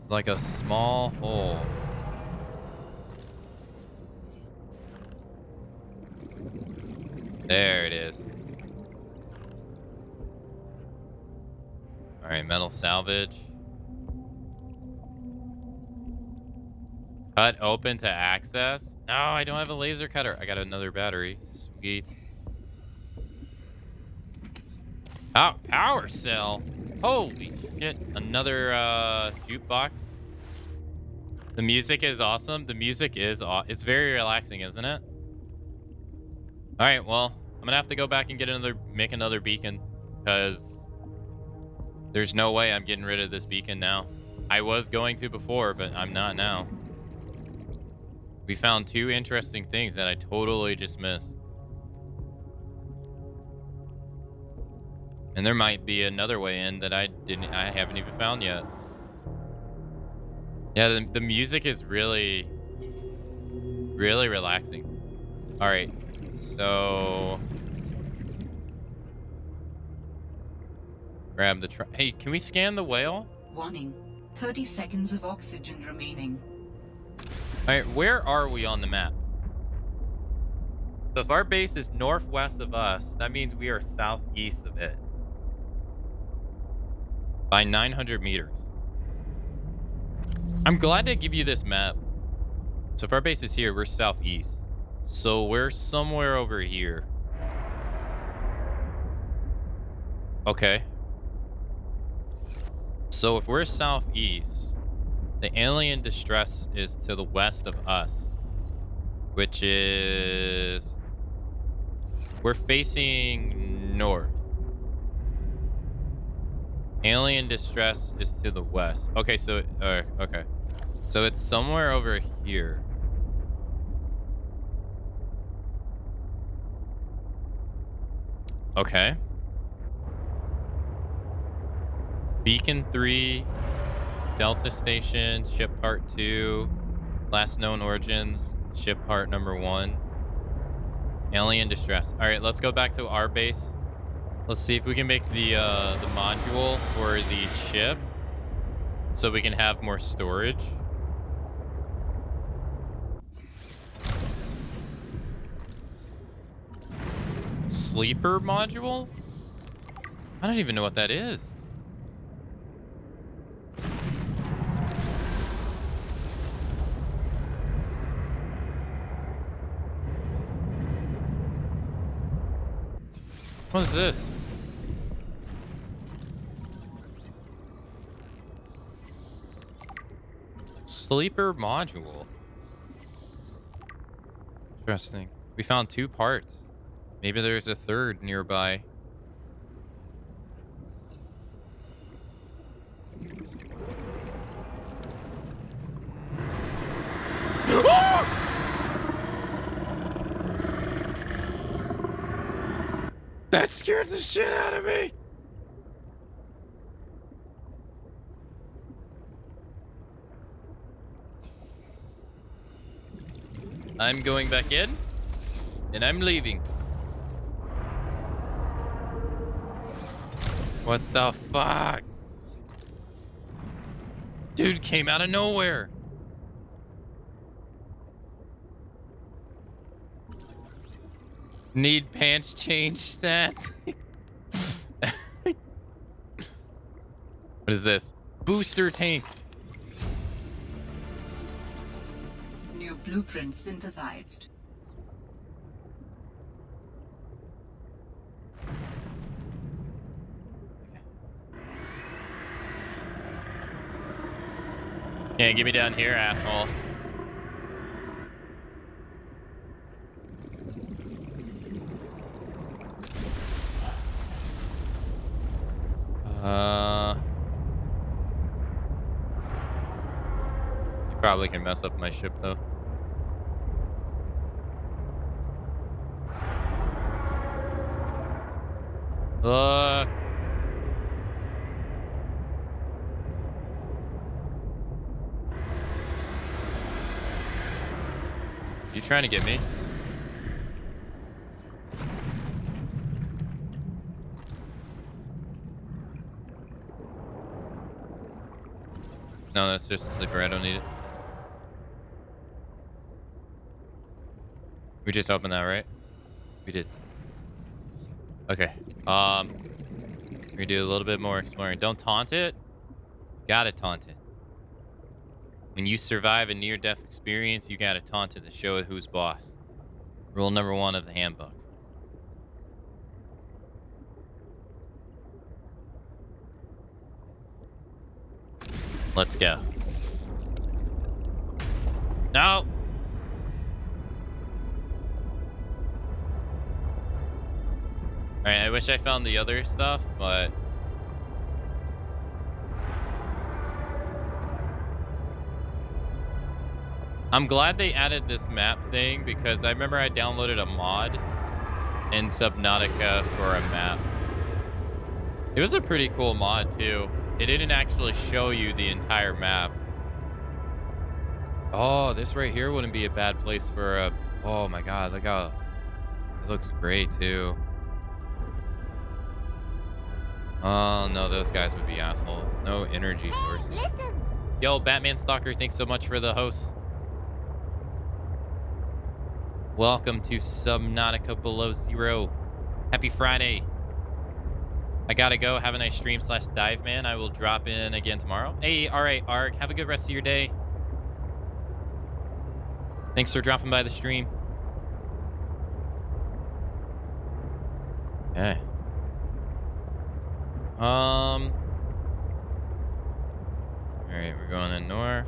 Like a small hole. There it is. All right, metal salvage. Cut open to access. No, I don't have a laser cutter. I got another battery. Sweet. Oh, power cell. Holy shit. Another jukebox. The music is awesome. The music is it's very relaxing, isn't it? All right, well, I'm going to have to go back and make another beacon because there's no way I'm getting rid of this beacon now. I was going to before, but I'm not now. We found 2 interesting things that I totally just missed. And there might be another way in that I haven't even found yet. Yeah, the music is really, really relaxing. All right, so grab the Hey, can we scan the whale? Warning. 30 seconds of oxygen remaining. All right, where are we on the map? So if our base is northwest of us, that means we are southeast of it by 900 meters. I'm glad to give you this map. So if our base is here, we're southeast. So we're somewhere over here. Okay. So if we're southeast, the alien distress is to the west of us, which is... We're facing north. Alien distress is to the west. Okay, so... okay. So it's somewhere over here. Okay. Beacon 3, Delta Station, ship part 2, last known origins, ship part number 1, alien distress. All right, let's go back to our base. Let's see if we can make the module for the ship so we can have more storage. Sleeper module? I don't even know what that is. What is this? Sleeper module. Interesting. We found 2 parts. Maybe there's a third nearby. That scared the shit out of me. I'm going back in, and I'm leaving. What the fuck? Dude came out of nowhere. Need pants change stats. What is this? Booster tank. New blueprint synthesized. Yeah, get me down here, asshole. You probably can mess up my ship, though. Look. You trying to get me? No, that's just a sleeper. I don't need it. We just opened that, right? We did. Okay. We do a little bit more exploring. Don't taunt it. Gotta taunt it. When you survive a near-death experience, you gotta taunt it to show it who's boss. Rule number 1 of the handbook. Let's go. No! Alright, I wish I found the other stuff, but... I'm glad they added this map thing because I remember I downloaded a mod in Subnautica for a map. It was a pretty cool mod too. It didn't actually show you the entire map. Oh, this right here wouldn't be a bad place for a... Oh my god, look how... It looks great too. Oh no, those guys would be assholes. No energy sources. Yo, Batman Stalker, thanks so much for the host. Welcome to Subnautica Below Zero. Happy Friday. I gotta go. Have a nice stream / dive, man. I will drop in again tomorrow. Hey, all right, Arg. Have a good rest of your day. Thanks for dropping by the stream. Okay. All right, we're going in north.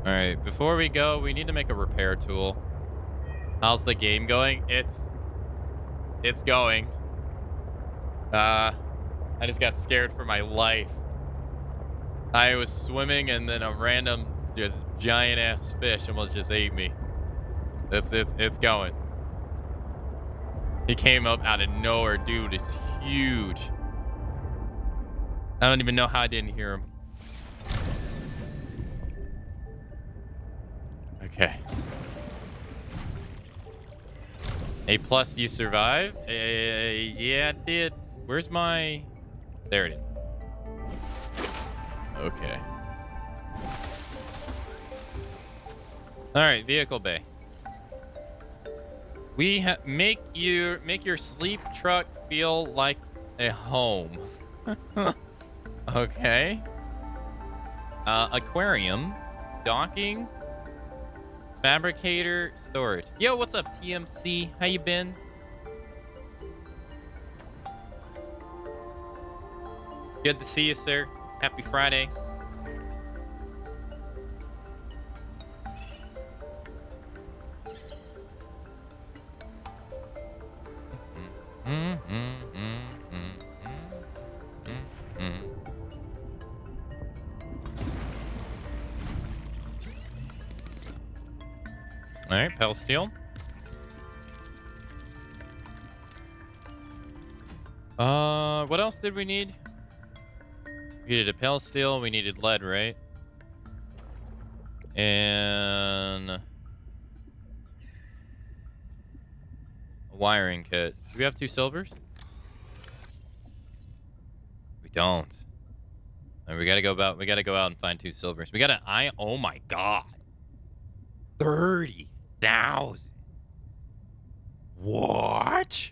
All right, before we go, we need to make a repair tool. How's the game going? It's going. I just got scared for my life. I was swimming and then a random just giant ass fish almost just ate me. It's going. He came up out of nowhere, dude. It's huge. I don't even know how I didn't hear him. Okay. A+, you survive? Yeah, I did. Where's my... There it is. Okay. All right, vehicle bay. We make your sleep truck feel like a home. Okay. Aquarium, docking, fabricator, storage. Yo, what's up, TMC? How you been? Good to see you, sir. Happy Friday. All right, Pell Steel. What else did we need? We needed a Pell Steel. We needed lead, right? And a wiring kit. Do we have 2 silvers? We don't. All right, we gotta go out and find 2 silvers. We gotta oh my god. 30,000. What?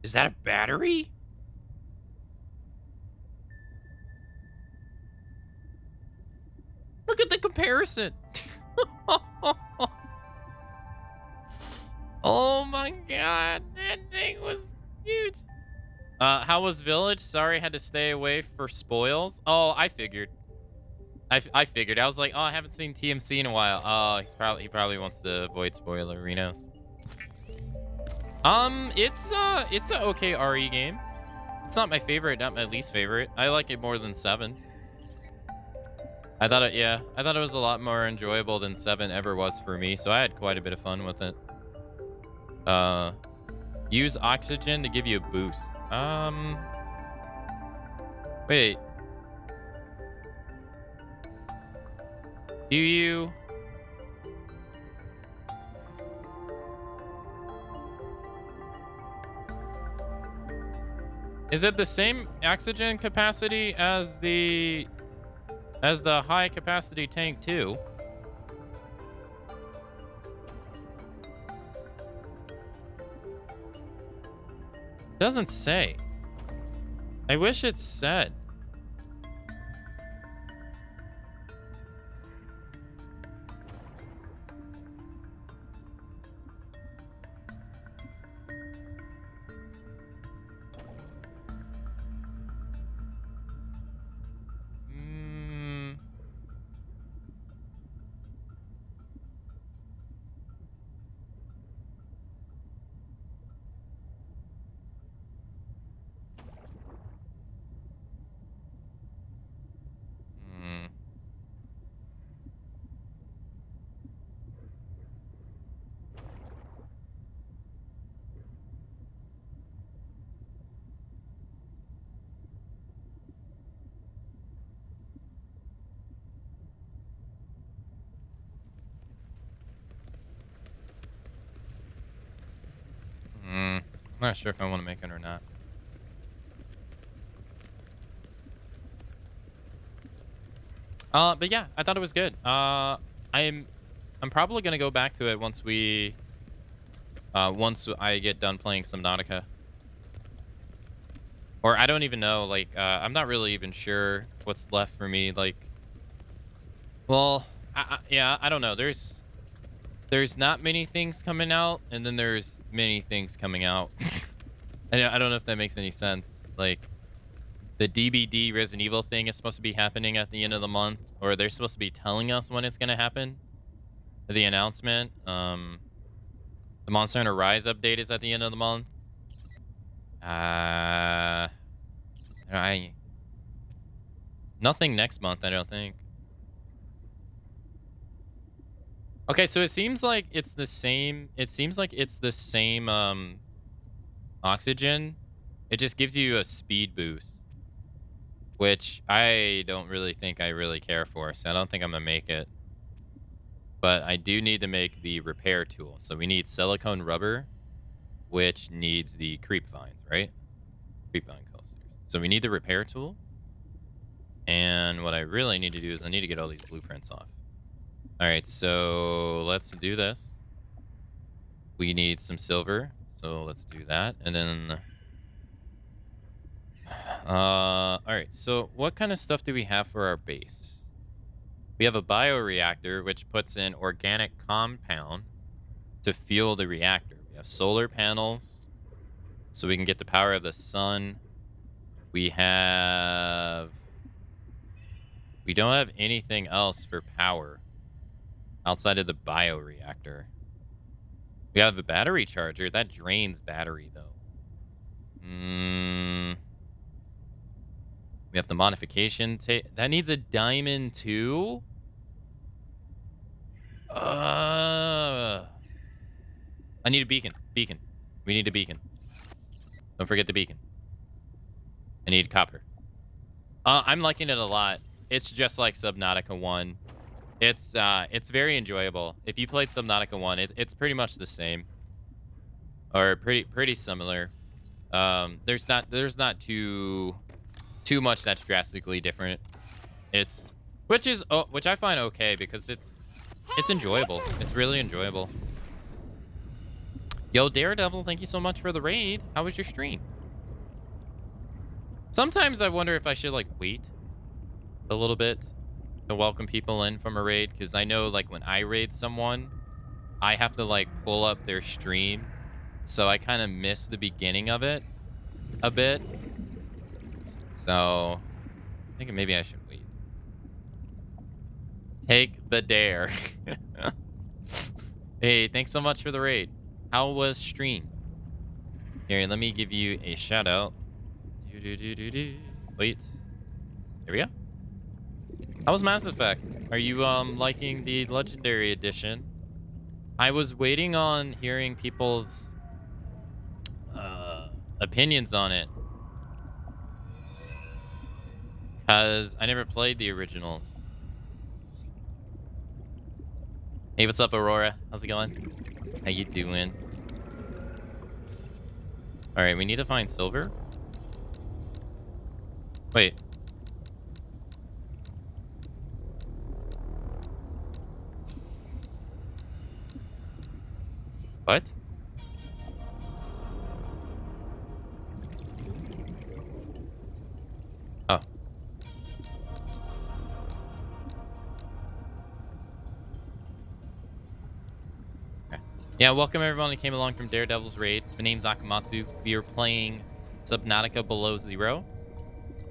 Is that a battery? Look at the comparison. Oh my god, that thing was huge. How was Village? Sorry, had to stay away for spoils. Oh, I figured. I figured. I was like, oh, I haven't seen TMC in a while. Oh, he probably wants to avoid spoilerinos. It's an okay RE game. It's not my favorite, not my least favorite. I like it more than 7. I thought it was a lot more enjoyable than 7 ever was for me, so I had quite a bit of fun with it. Use oxygen to give you a boost. Wait. Do you... Is it the same oxygen capacity as the high capacity tank too? Doesn't say. I wish it said. I'm not sure if I want to make it or not. But yeah, I thought it was good. I'm probably gonna go back to it once I get done playing Subnautica. Or I don't even know. Like, I'm not really even sure what's left for me. Like, well, yeah, I don't know. There's not many things coming out, and then there's many things coming out. I don't know if that makes any sense. Like, the DBD Resident Evil thing is supposed to be happening at the end of the month, or they're supposed to be telling us when it's gonna happen. The announcement. The Monster Hunter Rise update is at the end of the month. I nothing next month, I don't think. Okay, so it seems like it's the same. It seems like it's the same oxygen. It just gives you a speed boost, which I don't really think I really care for. So I don't think I'm gonna make it. But I do need to make the repair tool. So we need silicone rubber, which needs the creep vines, right? Creep vine clusters. So we need the repair tool. And what I really need to do is I need to get all these blueprints off. All right, so let's do this. We need some silver, so let's do that. And then, all right, so what kind of stuff do we have for our base? We have a bioreactor, which puts in organic compound to fuel the reactor. We have solar panels, so we can get the power of the sun. We don't have anything else for power outside of the bioreactor. We have a battery charger. That drains battery, though. We have the modification. That needs a diamond, too? I need a beacon. Beacon. We need a beacon. Don't forget the beacon. I need copper. I'm liking it a lot. It's just like Subnautica 1. It's very enjoyable. If you played Subnautica 1, it's pretty much the same. Or pretty similar. There's not too much that's drastically different. Which I find okay because it's enjoyable. It's really enjoyable. Yo, Daredevil, thank you so much for the raid. How was your stream? Sometimes I wonder if I should like wait a little bit to welcome people in from a raid, because I know like when I raid someone, I have to like pull up their stream, so I kind of miss the beginning of it a bit. So I think maybe I should wait. Take the dare. Hey, thanks so much for the raid. How was stream? Here, let me give you a shout out. Wait. Here we go. How was Mass Effect? Are you liking the Legendary Edition? I was waiting on hearing people's opinions on it, because I never played the originals. Hey, what's up, Aurora? How's it going? How you doing? All right, we need to find silver. Wait. What? Oh. Okay. Yeah, welcome everyone who came along from Daredevil's Raid. My name's Akamatzu. We are playing Subnautica Below Zero.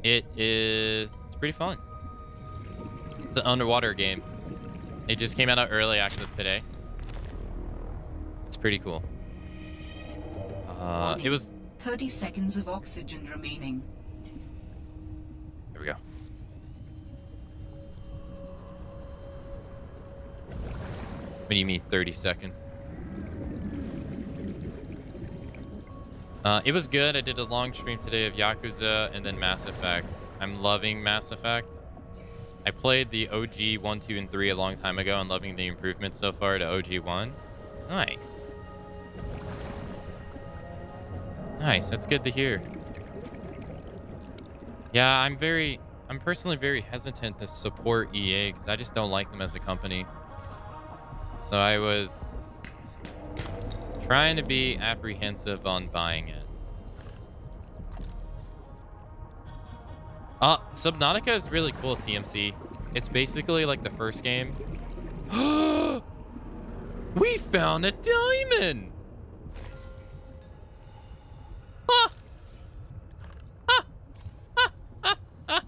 It's pretty fun. It's an underwater game. It just came out of early access today. It's pretty cool. It was 30 seconds of oxygen remaining. There we go. What do you mean 30 seconds? It was good. I did a long stream today of Yakuza and then Mass Effect. I'm loving Mass Effect. I played the OG 1, 2, and 3 a long time ago and loving the improvements so far to OG 1. Nice. Nice. That's good to hear. Yeah, I'm very I'm personally very hesitant to support EA because I just don't like them as a company. So I was trying to be apprehensive on buying it. Subnautica is really cool, TMC. It's basically like the first game. We found a diamond! Ah! Ah! Ah! Ah! Ah!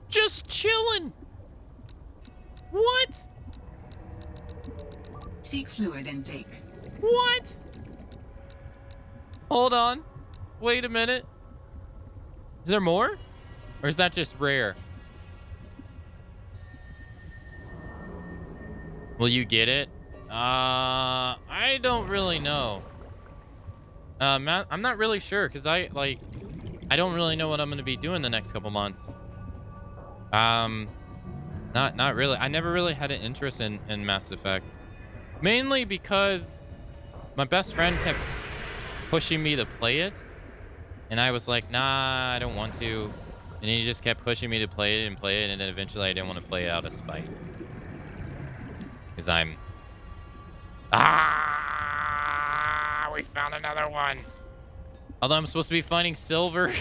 Just chilling. What? Seek fluid intake. What? Hold on. Wait a minute. Is there more? Or is that just rare? Will you get it? I don't really know. I'm not really sure because I don't really know what I'm going to be doing the next couple months. Not really. I never really had an interest in Mass Effect. Mainly because my best friend kept pushing me to play it. And I was like, nah, I don't want to. And he just kept pushing me to play it. And then eventually I didn't want to play it out of spite. Because I'm... we found another one. Although I'm supposed to be finding silver.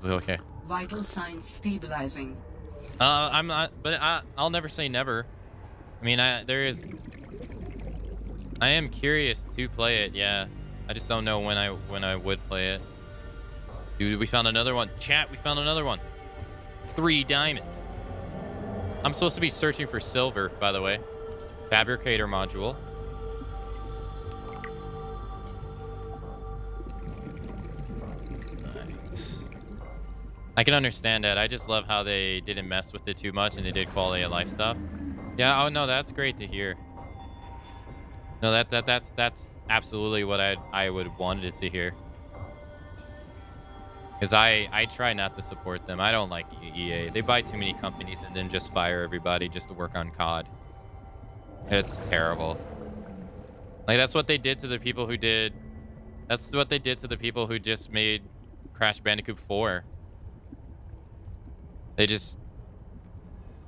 Okay. Vital signs stabilizing. I'm not, but I'll never say never. I mean, I am curious to play it, yeah. I just don't know when I would play it. Dude, we found another one. Chat, we found another one. 3 diamonds. I'm supposed to be searching for silver, by the way. Fabricator module. Nice. I can understand that. I just love how they didn't mess with it too much and they did quality of life stuff. Yeah, oh no, that's great to hear. No, that's absolutely what I would want it to hear. Because I try not to support them. I don't like EA. They buy too many companies and then just fire everybody just to work on COD. It's terrible. Like, that's what they did to the people who did... That's what they did to the people who just made Crash Bandicoot 4. They just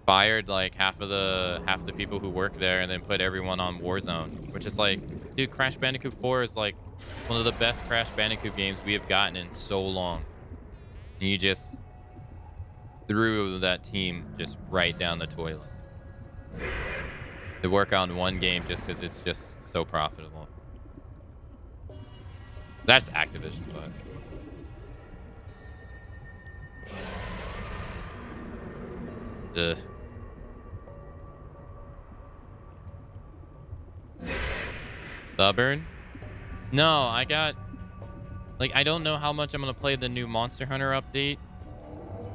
fired, like, half the people who work there and then put everyone on Warzone. Which is like... Dude, Crash Bandicoot 4 is, like, one of the best Crash Bandicoot games we have gotten in so long. And you just threw that team just right down the toilet. To work on one game just because it's just so profitable. That's Activision, but... Ugh. Stubborn? No, I got... Like, I don't know how much I'm going to play the new Monster Hunter update.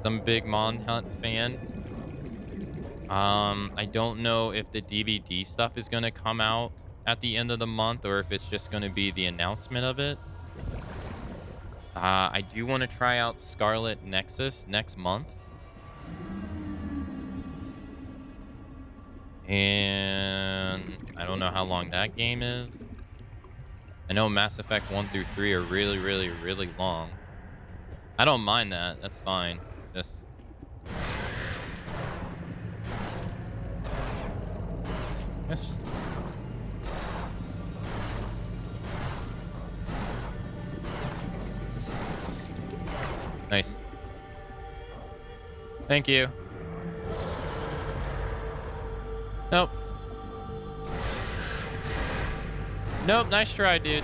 I'm a big Mon Hunt fan. I don't know if the DVD stuff is going to come out at the end of the month or if it's just going to be the announcement of it. I do want to try out Scarlet Nexus next month. And I don't know how long that game is. I know Mass Effect 1 through 3 are really, really, really long. I don't mind that. That's fine. Just... Yes. Nice. Thank you. Nope. Nope, nice try, dude.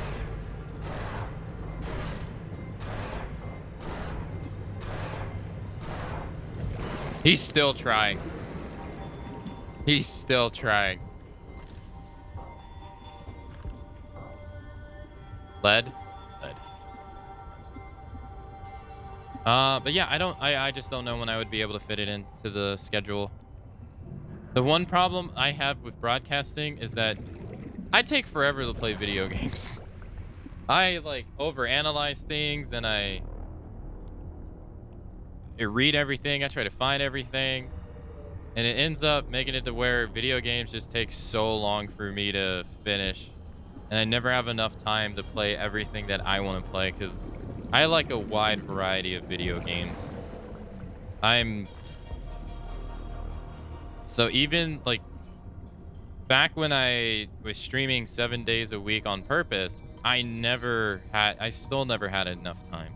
He's still trying. He's still trying. Lead? Lead. But yeah, I just don't know when I would be able to fit it into the schedule. The one problem I have with broadcasting is that I take forever to play video games. I like overanalyze things and I read everything. I try to find everything. And it ends up making it to where video games just take so long for me to finish. And I never have enough time to play everything that I want to play because I like a wide variety of video games. So even like back when I was streaming 7 days a week on purpose, I still never had enough time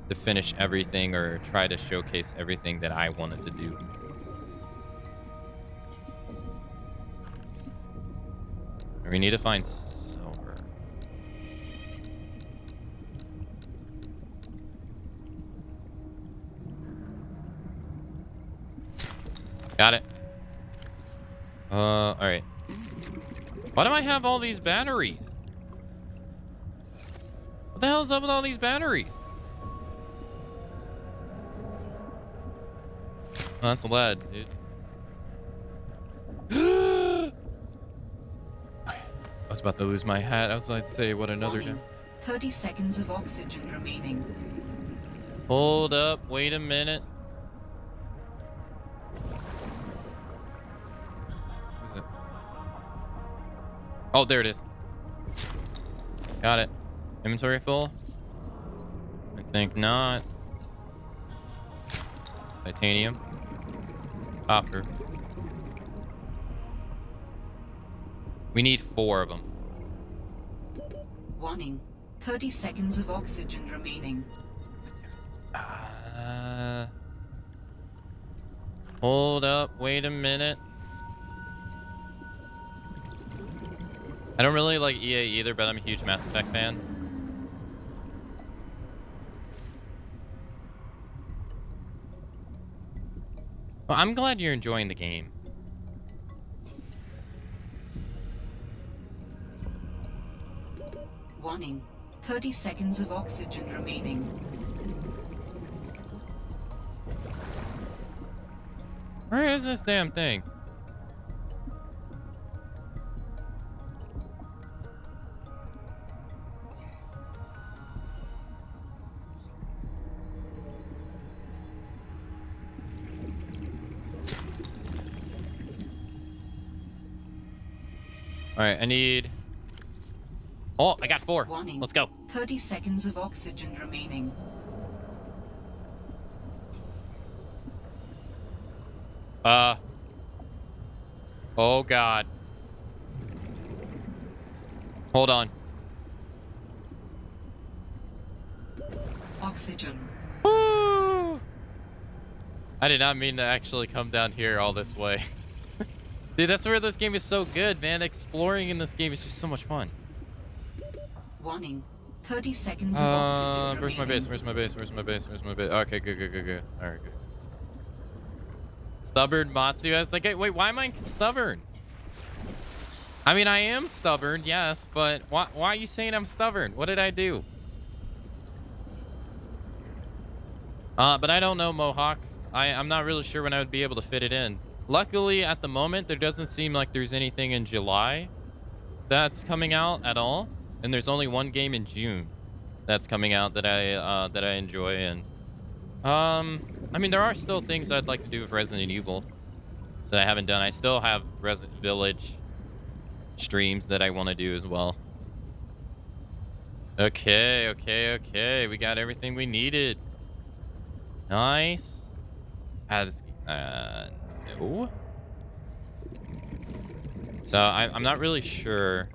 to finish everything or try to showcase everything that I wanted to do. We need to find silver. Got it. All right. Why do I have all these batteries? What the hell is up with all these batteries? Oh, that's lead, dude. I was about to lose my hat. I was like to say, what another Warning. 30 seconds of oxygen remaining. Hold up. Wait a minute. What is it? Oh, there it is. Got it. Inventory full? I think not. Titanium. Copper. We need 4 of them. Warning. 30 seconds of oxygen remaining. Hold up. Wait a minute. I don't really like EA either, but I'm a huge Mass Effect fan. Well, I'm glad you're enjoying the game. Warning. 30 seconds of oxygen remaining. Where is this damn thing? All right, I need... Oh, I got 4. Warning. Let's go. 30 seconds of oxygen remaining. Oh, God. Hold on. Oxygen. Woo! I did not mean to actually come down here all this way. Dude, that's where this game is so good, man. Exploring in this game is just so much fun. Warning. 30 seconds of oxygen Where's my remaining. base? Where's my base? Where's my base? Where's my base? Okay, good. All right, good. Stubborn Matsu. I was like, hey, wait, why am I stubborn? I mean, I am stubborn, yes, but why are you saying I'm stubborn? What did I do? But I don't know, Mohawk. I'm not really sure when I would be able to fit it in. Luckily, at the moment, there doesn't seem like there's anything in July that's coming out at all. And there's only one game in June that's coming out that I enjoy. And I mean, there are still things I'd like to do with Resident Evil that I haven't done. I still have Resident Village streams that I want to do as well. Okay. We got everything we needed. Nice. No. So I'm not really sure.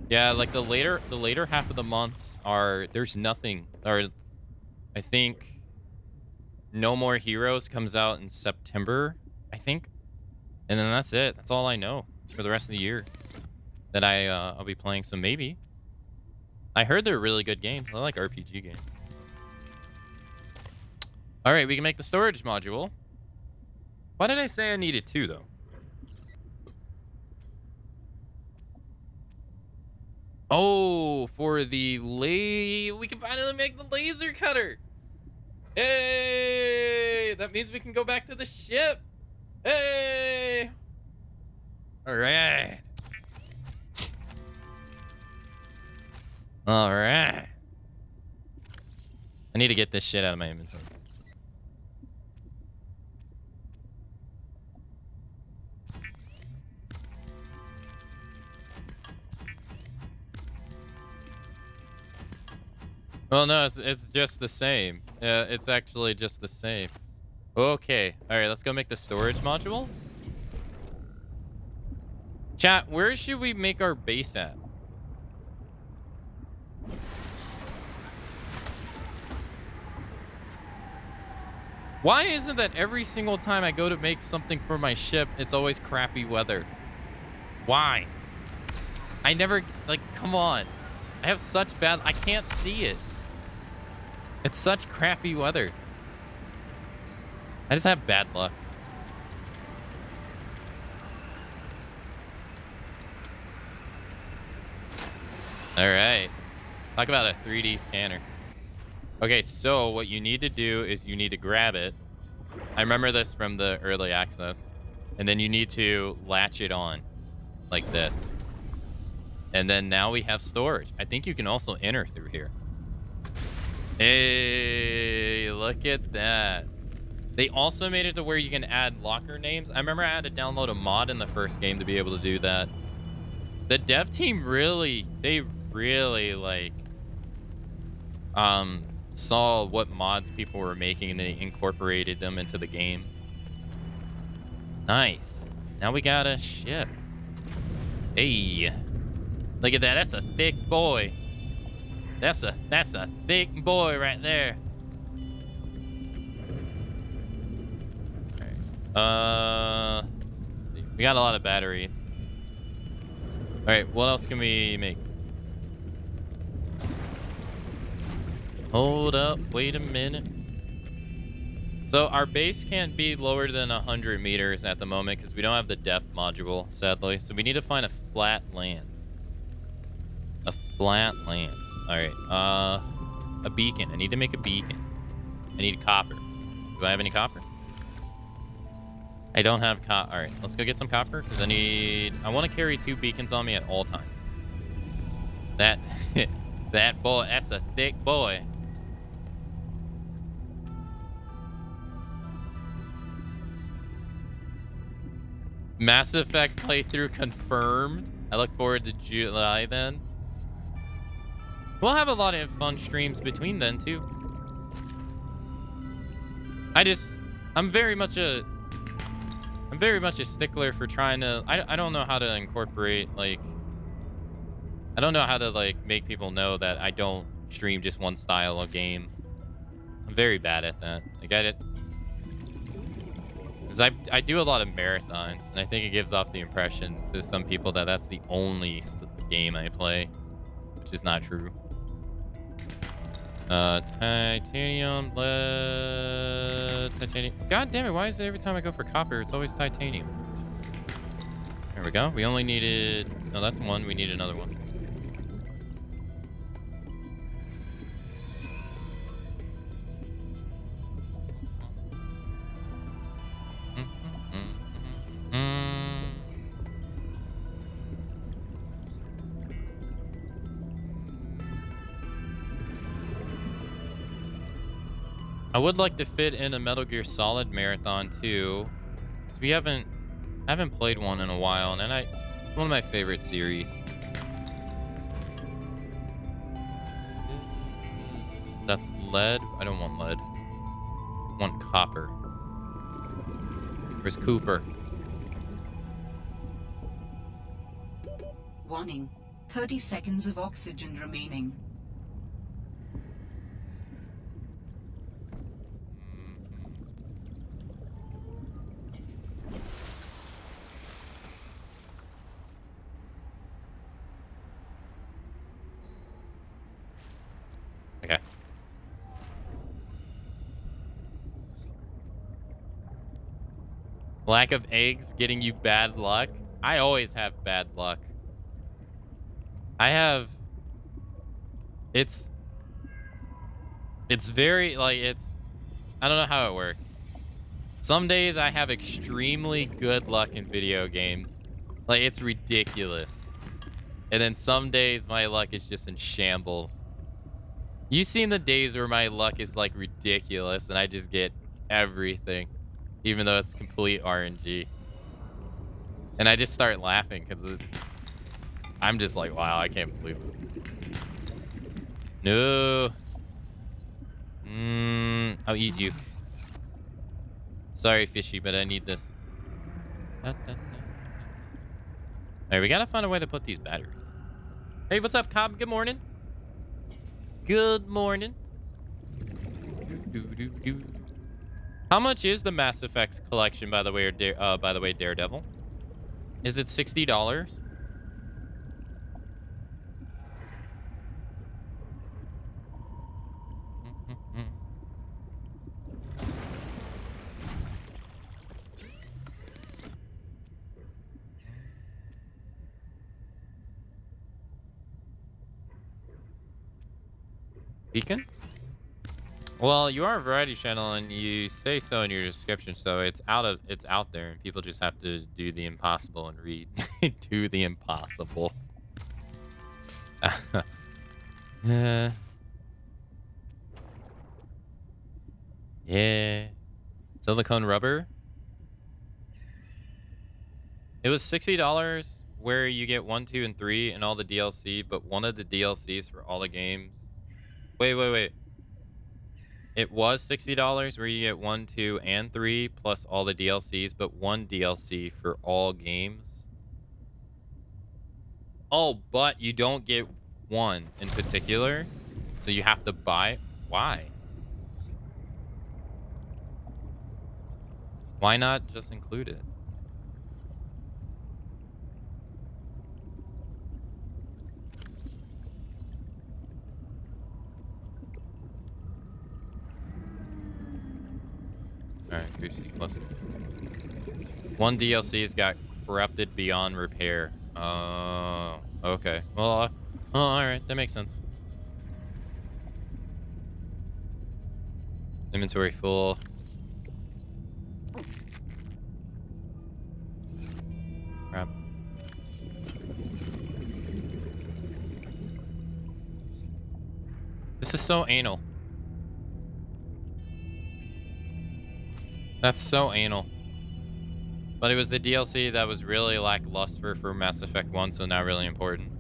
Yeah, like the later half of the months there's nothing. Or I think No More Heroes comes out in September, I think. And then that's it. That's all I know for the rest of the year that I'll be playing. So maybe. I heard they're really good games. I like RPG games. All right, we can make the storage module. Why did I say I needed 2 though? Oh, for the we can finally make the laser cutter. Hey, that means we can go back to the ship. Hey. All right. All right. I need to get this shit out of my inventory. Well, no, it's just the same. It's actually just the same. Okay. All right, let's go make the storage module. Chat, where should we make our base at? Why isn't that every single time I go to make something for my ship, it's always crappy weather? Why? I never, like, come on. I have such bad, I can't see it. It's such crappy weather. I just have bad luck. All right. Talk about a 3D scanner. Okay, so what you need to do is you need to grab it. I remember this from the early access. And then you need to latch it on like this. And then now we have storage. I think you can also enter through here. Hey, look at that. They also made it to where you can add locker names. I remember I had to download a mod in the first game to be able to do that. The dev team they really like saw what mods people were making and they incorporated them into the game. Nice. Now we got a ship. Hey. Look at that. That's a thick boy. That's a thick boy right there. All right. Let's see. We got a lot of batteries. All right, what else can we make? Hold up, wait a minute. So our base can't be lower than 100 meters at the moment because we don't have the depth module, sadly. So we need to find a flat land. A flat land. All right, a beacon. I need to make a beacon. I need copper. Do I have any copper? I don't have copper. All right, let's go get some copper because I want to carry 2 beacons on me at all times. That, that boy, that's a thick boy. Mass Effect playthrough confirmed. I look forward to July then. We'll have a lot of fun streams between then too. I'm very much a stickler for trying to, I don't know how to incorporate, like, I don't know how to, like, make people know that I don't stream just one style of game. I'm very bad at that. Like, because I do a lot of marathons, and I think it gives off the impression to some people that that's the only game I play, which is not true. Titanium, lead, titanium. God damn it, why is it every time I go for copper, it's always titanium? There we go. We only needed... No, that's one. We need another one. I would like to fit in a Metal Gear Solid marathon too, because we haven't played one in a while, and it's one of my favorite series. That's lead. I don't want lead. I want copper. Where's Cooper? Warning. 30 seconds of oxygen remaining. Okay. Lack of eggs getting you bad luck? I always have bad luck. It's very, like, I don't know how it works. Some days I have extremely good luck in video games. Like, it's ridiculous. And then some days my luck is just in shambles. You've seen the days where my luck is, like, ridiculous and I just get everything, even though it's complete RNG. And I just start laughing because I'm just like, wow, I can't believe this. No. I'll eat you. Sorry, fishy, but I need this. All right, we gotta find a way to put these batteries. Hey, what's up, Cobb? Good morning. Good morning. How much is the Mass Effects collection, by the way, Daredevil? Is it $60? Beacon? Well, you are a variety channel, and you say so in your description, so it's out there, and people just have to do the impossible and read. Do the impossible. Yeah. Silicone rubber. It was $60 where you get 1, 2, and 3 and all the DLC, but one of the DLCs for all the games. Wait. It was $60 where you get 1, 2, and 3 plus all the DLCs, but one DLC for all games. Oh, but you don't get one in particular, so you have to buy. Why? Why not just include it? All right, Goosey, listen. One DLC's got corrupted beyond repair. Oh, okay. Well, all right, that makes sense. Inventory full. Crap. This is so anal. That's so anal. But it was the DLC that was really lackluster for Mass Effect 1, so not really important.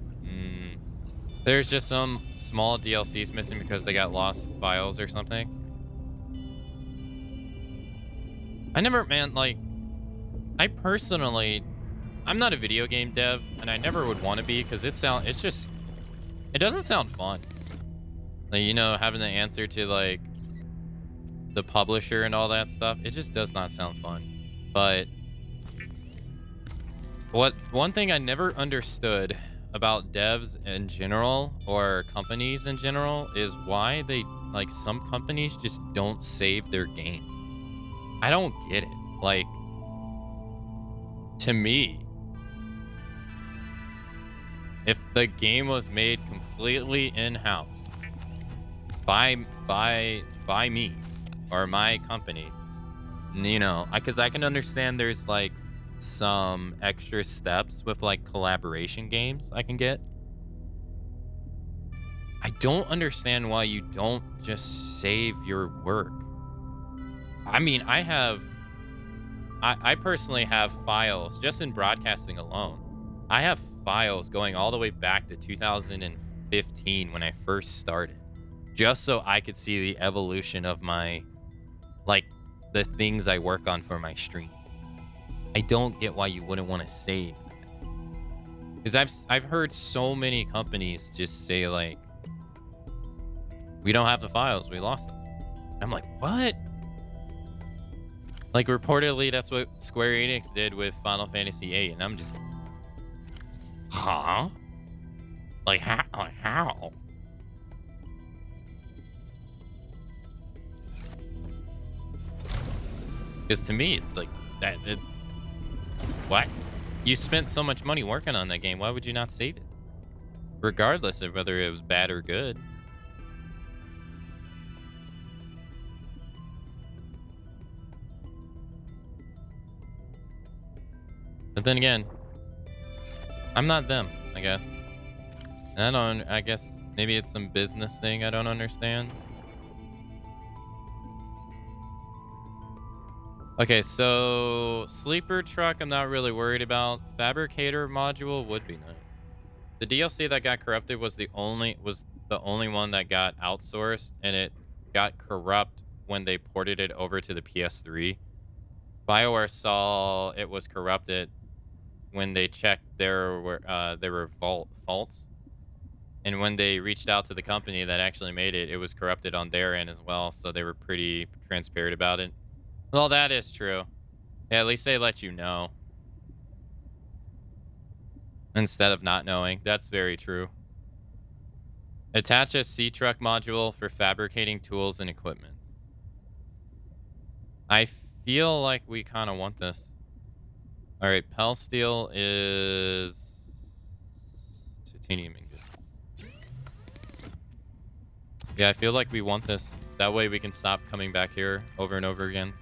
There's just some small DLCs missing because they got lost files or something. I never, man, like, I personally, I'm not a video game dev, and I never would want to be because it doesn't sound fun. Like, you know, having to answer to, like, the publisher and all that stuff, it just does not sound fun. But one thing I never understood about devs in general or companies in general is why they, like, some companies just don't save their games. I don't get it. Like, to me, if the game was made completely in-house by me or my company, you know, because I can understand there's like some extra steps with like collaboration games I can get. I don't understand why you don't just save your work. I mean, I personally have files just in broadcasting alone. I have files going all the way back to 2015 when I first started, just so I could see the evolution of my, like, the things I work on for my stream. I don't get why you wouldn't want to save that. Because I've heard so many companies just say, like, we don't have the files, we lost them. And I'm like, what? Like, reportedly, that's what Square Enix did with Final Fantasy VIII, and I'm just, huh? Like, how? Like, how? Because to me, it's like, what? You spent so much money working on that game, why would you not save it? Regardless of whether it was bad or good. But then again, I'm not them, I guess. And I guess maybe it's some business thing I don't understand. Okay, so sleeper truck I'm not really worried about. Fabricator module would be nice. The DLC that got corrupted was the only one that got outsourced, and it got corrupt when they ported it over to the PS3. BioWare saw it was corrupted when they checked there were faults. And when they reached out to the company that actually made it, it was corrupted on their end as well. So they were pretty transparent about it. Well, that is true. Yeah, at least they let you know instead of not knowing. That's very true. Attach a C-Truck module for fabricating tools and equipment. I feel like we kind of want this. All right, Pell Steel is titanium ingot. Yeah, I feel like we want this. That way we can stop coming back here over and over again.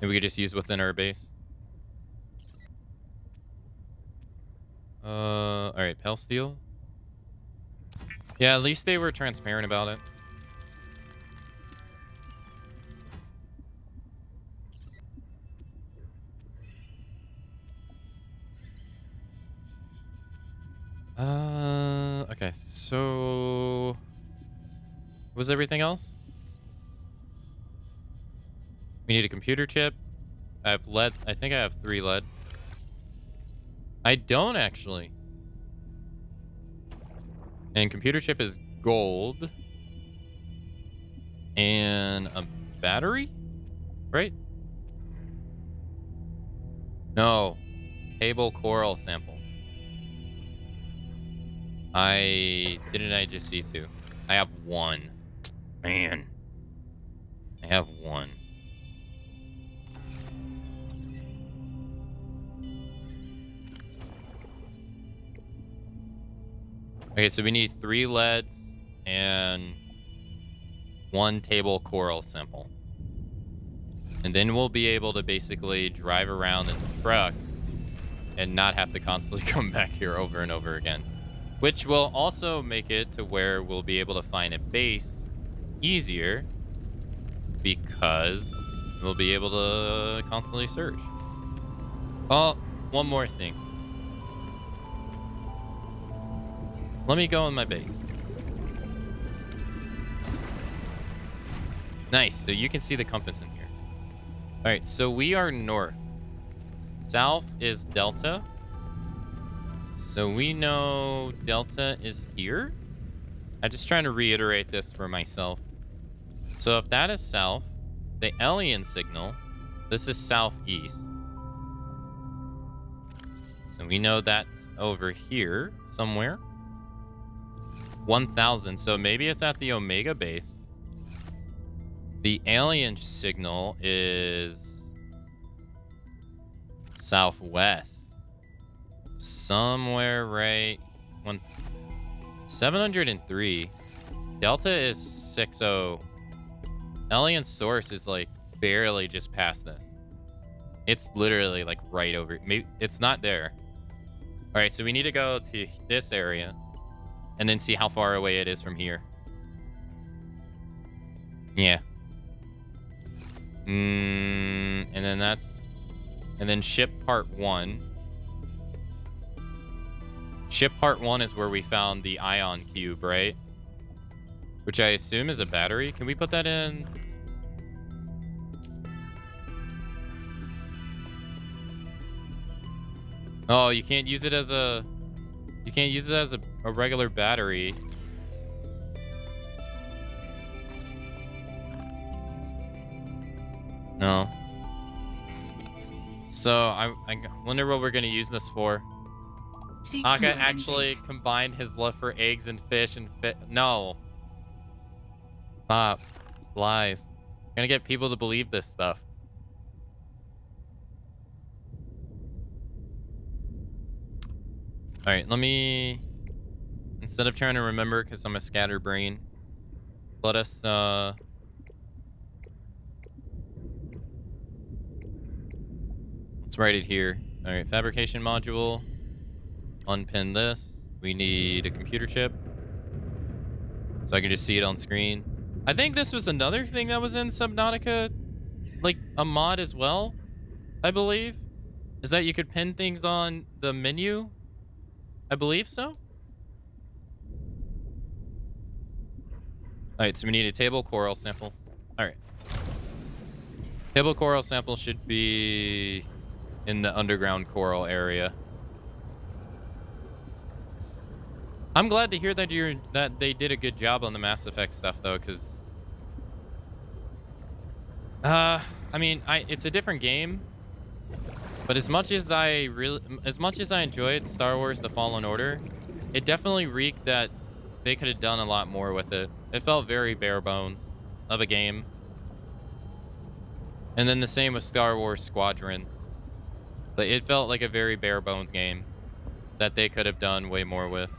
And we could just use what's in our base. All right, Pell Steel. Yeah, at least they were transparent about it. Okay, so was everything else? We need a computer chip. I have lead. I think I have 3 lead. I don't actually. And computer chip is gold. And a battery? Right? No. Table coral samples. Didn't I just see 2? I have 1. Man. I have 1. Okay, so we need 3 leads and 1 table coral sample. And then we'll be able to basically drive around in the truck and not have to constantly come back here over and over again. Which will also make it to where we'll be able to find a base easier because we'll be able to constantly search. Oh, one more thing. Let me go in my base. Nice. So you can see the compass in here. All right. So we are north. South is Delta. So we know Delta is here. I'm just trying to reiterate this for myself. So if that is south, the alien signal, this is southeast. So we know that's over here somewhere. 1000. So maybe it's at the Omega base. The alien signal is southwest. Somewhere right 703. Delta is 60. Alien source is like barely just past this. It's literally like right over. Maybe it's not there. All right, so we need to go to this area and then see how far away it is from here. Yeah. And then ship part 1. Ship part 1 is where we found the ion cube, right? Which I assume is a battery. Can we put that in? Oh, you can't use it as a... You can't use it as a regular battery. No. So, I wonder what we're going to use this for. Aka actually combined his love for eggs and fish and No. Stop. Lies. I'm gonna get people to believe this stuff. Alright, let me... Instead of trying to remember, because I'm a scatterbrain, let us, let's write it here. Alright, fabrication module. Unpin this. We need a computer chip. So I can just see it on screen. I think this was another thing that was in Subnautica, like a mod as well, I believe. Is that you could pin things on the menu? I believe so. right, so we need a table coral sample. All right. Table coral sample should be in the underground coral area. I'm glad to hear that they did a good job on the Mass Effect stuff though, because I mean, it's a different game, but as much as I enjoyed Star Wars: The Fallen Order, it definitely reeked that they could have done a lot more with it. It felt very bare bones of a game. And then the same with Star Wars Squadron. But it felt like a very bare bones game that they could have done way more with.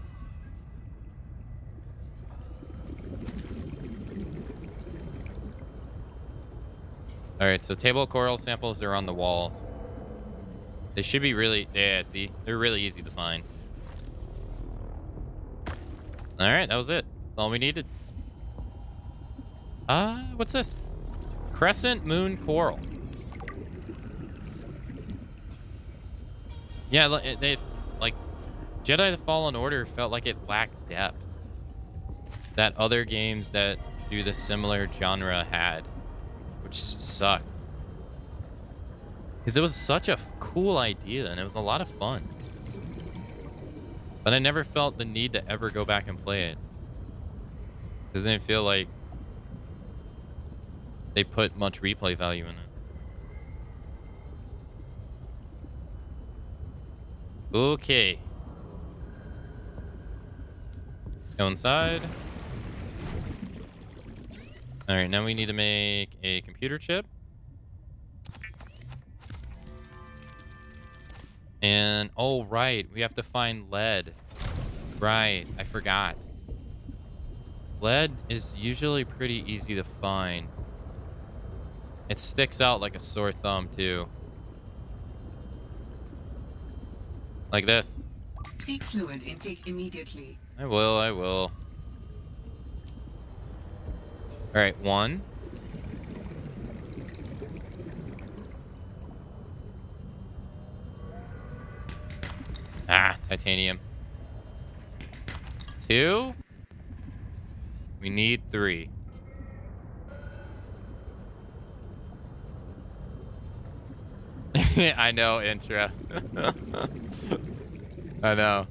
All right, so table coral samples are on the walls. They should be really, yeah, see? They're really easy to find. All right, that was it. That's all we needed. What's this? Crescent Moon Coral. Yeah, they like Jedi: The Fallen Order felt like it lacked depth that other games that do the similar genre had, which sucked. Because it was such a cool idea and it was a lot of fun. But I never felt the need to ever go back and play it. Because I didn't feel like they put much replay value in it. Okay. Let's go inside. All right, now we need to make a computer chip. And, oh, right, we have to find lead. Right, I forgot. Lead is usually pretty easy to find. It sticks out like a sore thumb, too. Like this. Seek fluid intake immediately. I will. All right, 1. Titanium. 2. We need 3. I know, Intra. I know.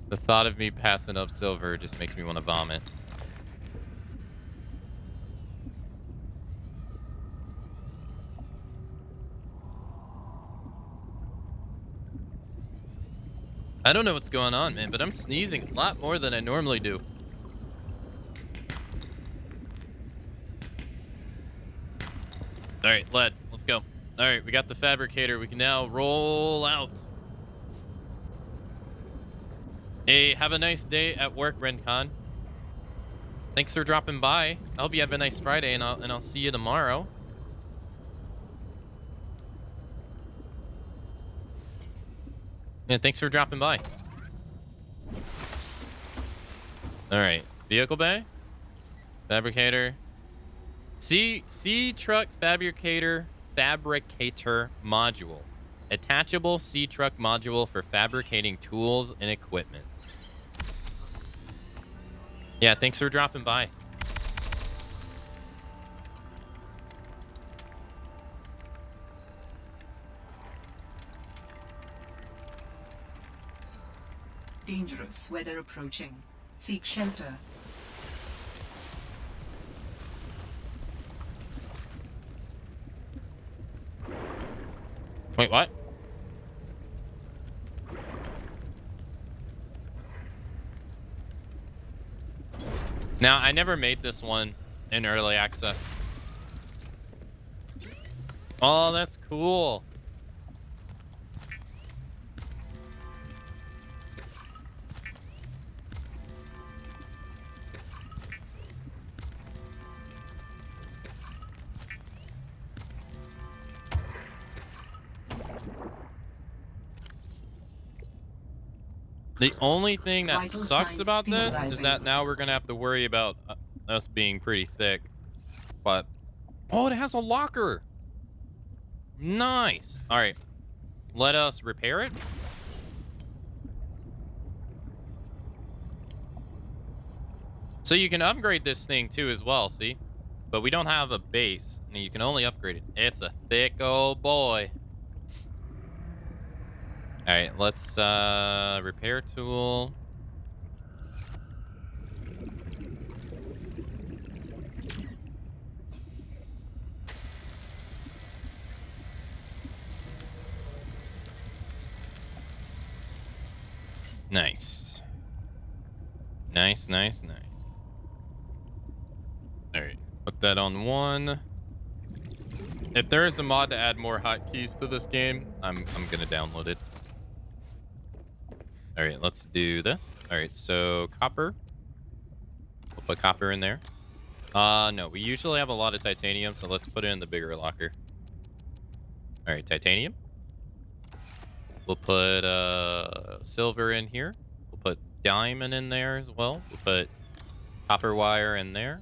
The thought of me passing up silver just makes me want to vomit. I don't know what's going on, man, but I'm sneezing a lot more than I normally do. All right, lead. Let's go. All right, we got the fabricator. We can now roll out. Hey, have a nice day at work, Rencon. Thanks for dropping by. I hope you have a nice Friday, and I'll see you tomorrow. Yeah, thanks for dropping by. All right, vehicle bay, fabricator, C truck fabricator module, attachable C truck module for fabricating tools and equipment. Yeah, thanks for dropping by. Dangerous weather approaching. Seek shelter. Wait, what? Now, I never made this one in early access. Oh, that's cool. The only thing that Vital sucks signs about this is stabilizing. that now we're going to have to worry about us being pretty thick. But, oh, it has a locker. Nice. All right. Let us repair it. So you can upgrade this thing too as well, see? But we don't have a base, and you can only upgrade it. It's a thick old boy. All right, let's repair tool. Nice. Nice, nice, nice. All right, put that on 1. If there is a mod to add more hotkeys to this game, I'm gonna download it. All right, let's do this. All right, so copper. We'll put copper in there. No, we usually have a lot of titanium, so let's put it in the bigger locker. All right, titanium. We'll put silver in here. We'll put diamond in there as well. We'll put copper wire in there.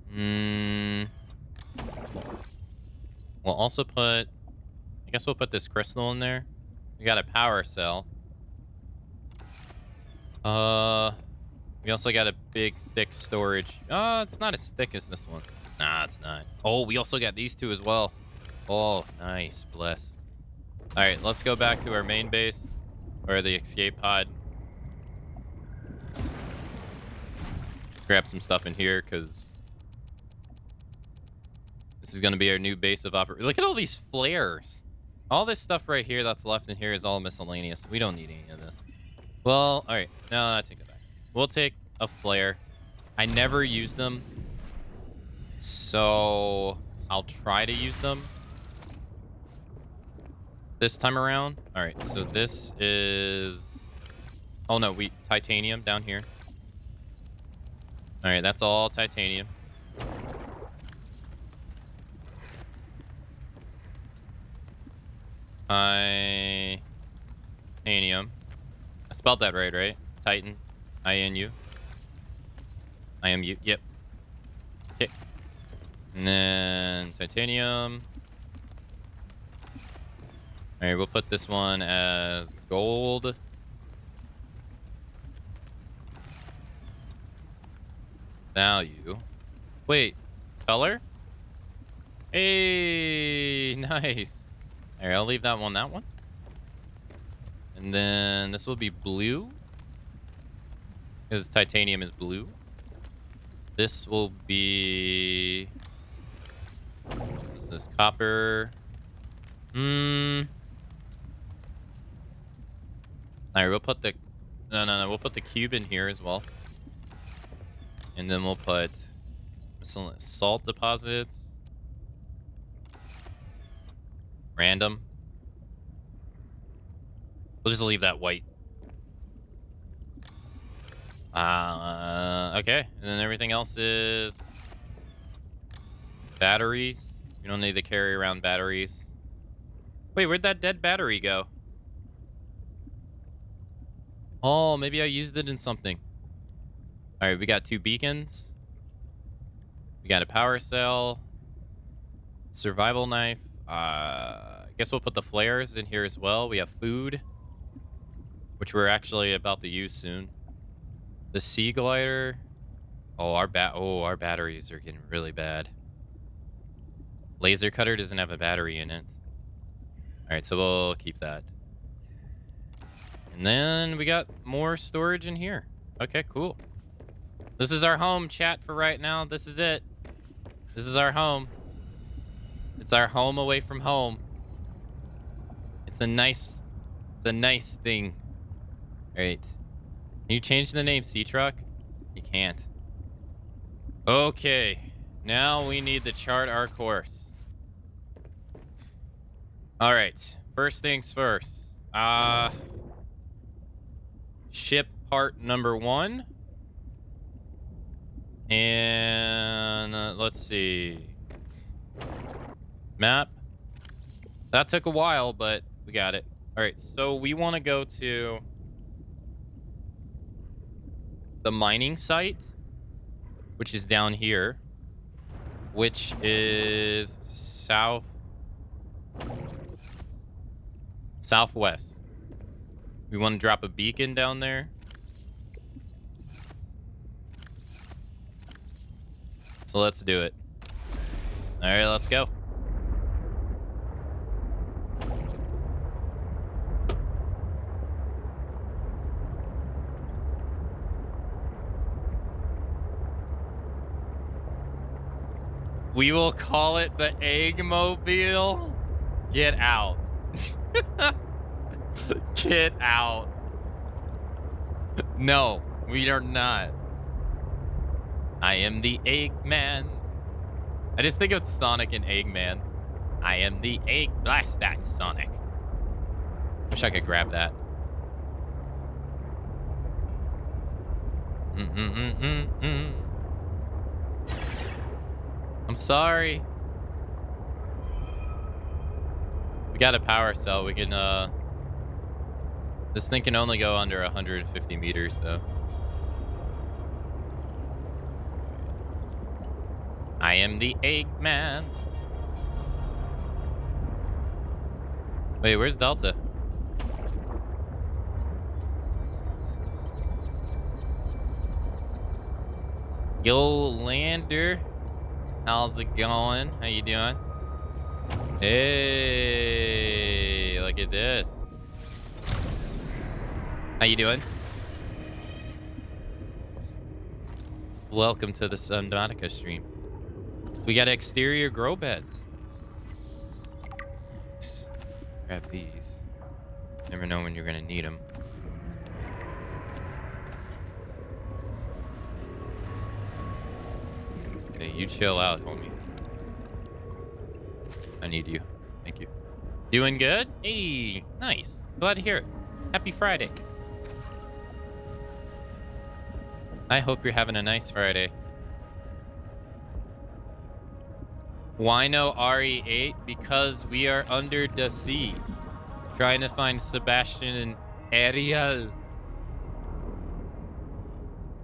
We'll also put, I guess we'll put this crystal in there. We got a power cell. We also got a big, thick storage. It's not as thick as this one. Nah, it's not. Oh, we also got these two as well. Oh, nice. Bless. All right, let's go back to our main base, or the escape pod. Let's grab some stuff in here, because this is going to be our new base of operation. Look at all these flares. All this stuff right here that's left in here is all miscellaneous. We don't need any of this. Well, all right. No, I take it back. We'll take a flare. I never use them, so I'll try to use them this time around. All right, so this is... Oh, no, titanium down here. All right, that's all titanium. Titanium. I spelled that right? Titan. I-N-U. I-M-U. Yep. Okay. And then titanium. All right, we'll put this one as gold. Value. Wait, color? Hey, nice. All right, I'll leave that one. And then this will be blue, because titanium is blue. This will be... This is copper. All right, we'll put the... No. We'll put the cube in here as well. And then we'll put some salt deposits. Random. We'll just leave that white. Okay. And then everything else is batteries. You don't need to carry around batteries. Wait, where'd that dead battery go? Oh, maybe I used it in something. All right, we got 2 beacons. We got a power cell. Survival knife. I guess we'll put the flares in here as well. We have food, which we're actually about to use soon. The sea glider. Oh, our batteries are getting really bad. Laser cutter doesn't have a battery in it. All right, so we'll keep that. And then we got more storage in here. Okay, cool. This is our home, chat, for right now. This is it. This is our home. It's our home away from home. It's a nice thing. All right. Can you change the name Sea Truck? You can't. Okay. Now we need to chart our course. All right. First things first. Ship part number 1. And let's see. Map. That took a while, but we got it. All right, so we want to go to the mining site, which is down here, which is southwest. We want to drop a beacon down there. So let's do it. All right, let's go. We will call it the Eggmobile. Get out. Get out. No, we are not. I am the Eggman. I just think of Sonic and Eggman. I am the Egg. Blast that, Sonic. Wish I could grab that. I'm sorry. We got a power cell. We can, this thing can only go under 150 meters, though. I am the Eggman. Wait, where's Delta? Yo, Lander. How's it going? How you doing? Hey, look at this. How you doing? Welcome to the Subnautica stream. We got exterior grow beds. Nice. Grab these. Never know when you're gonna need them. Okay, you chill out, homie. I need you. Thank you. Doing good? Hey, nice. Glad to hear it. Happy Friday. I hope you're having a nice Friday. Why no RE8? Because we are under the sea. Trying to find Sebastian and Ariel.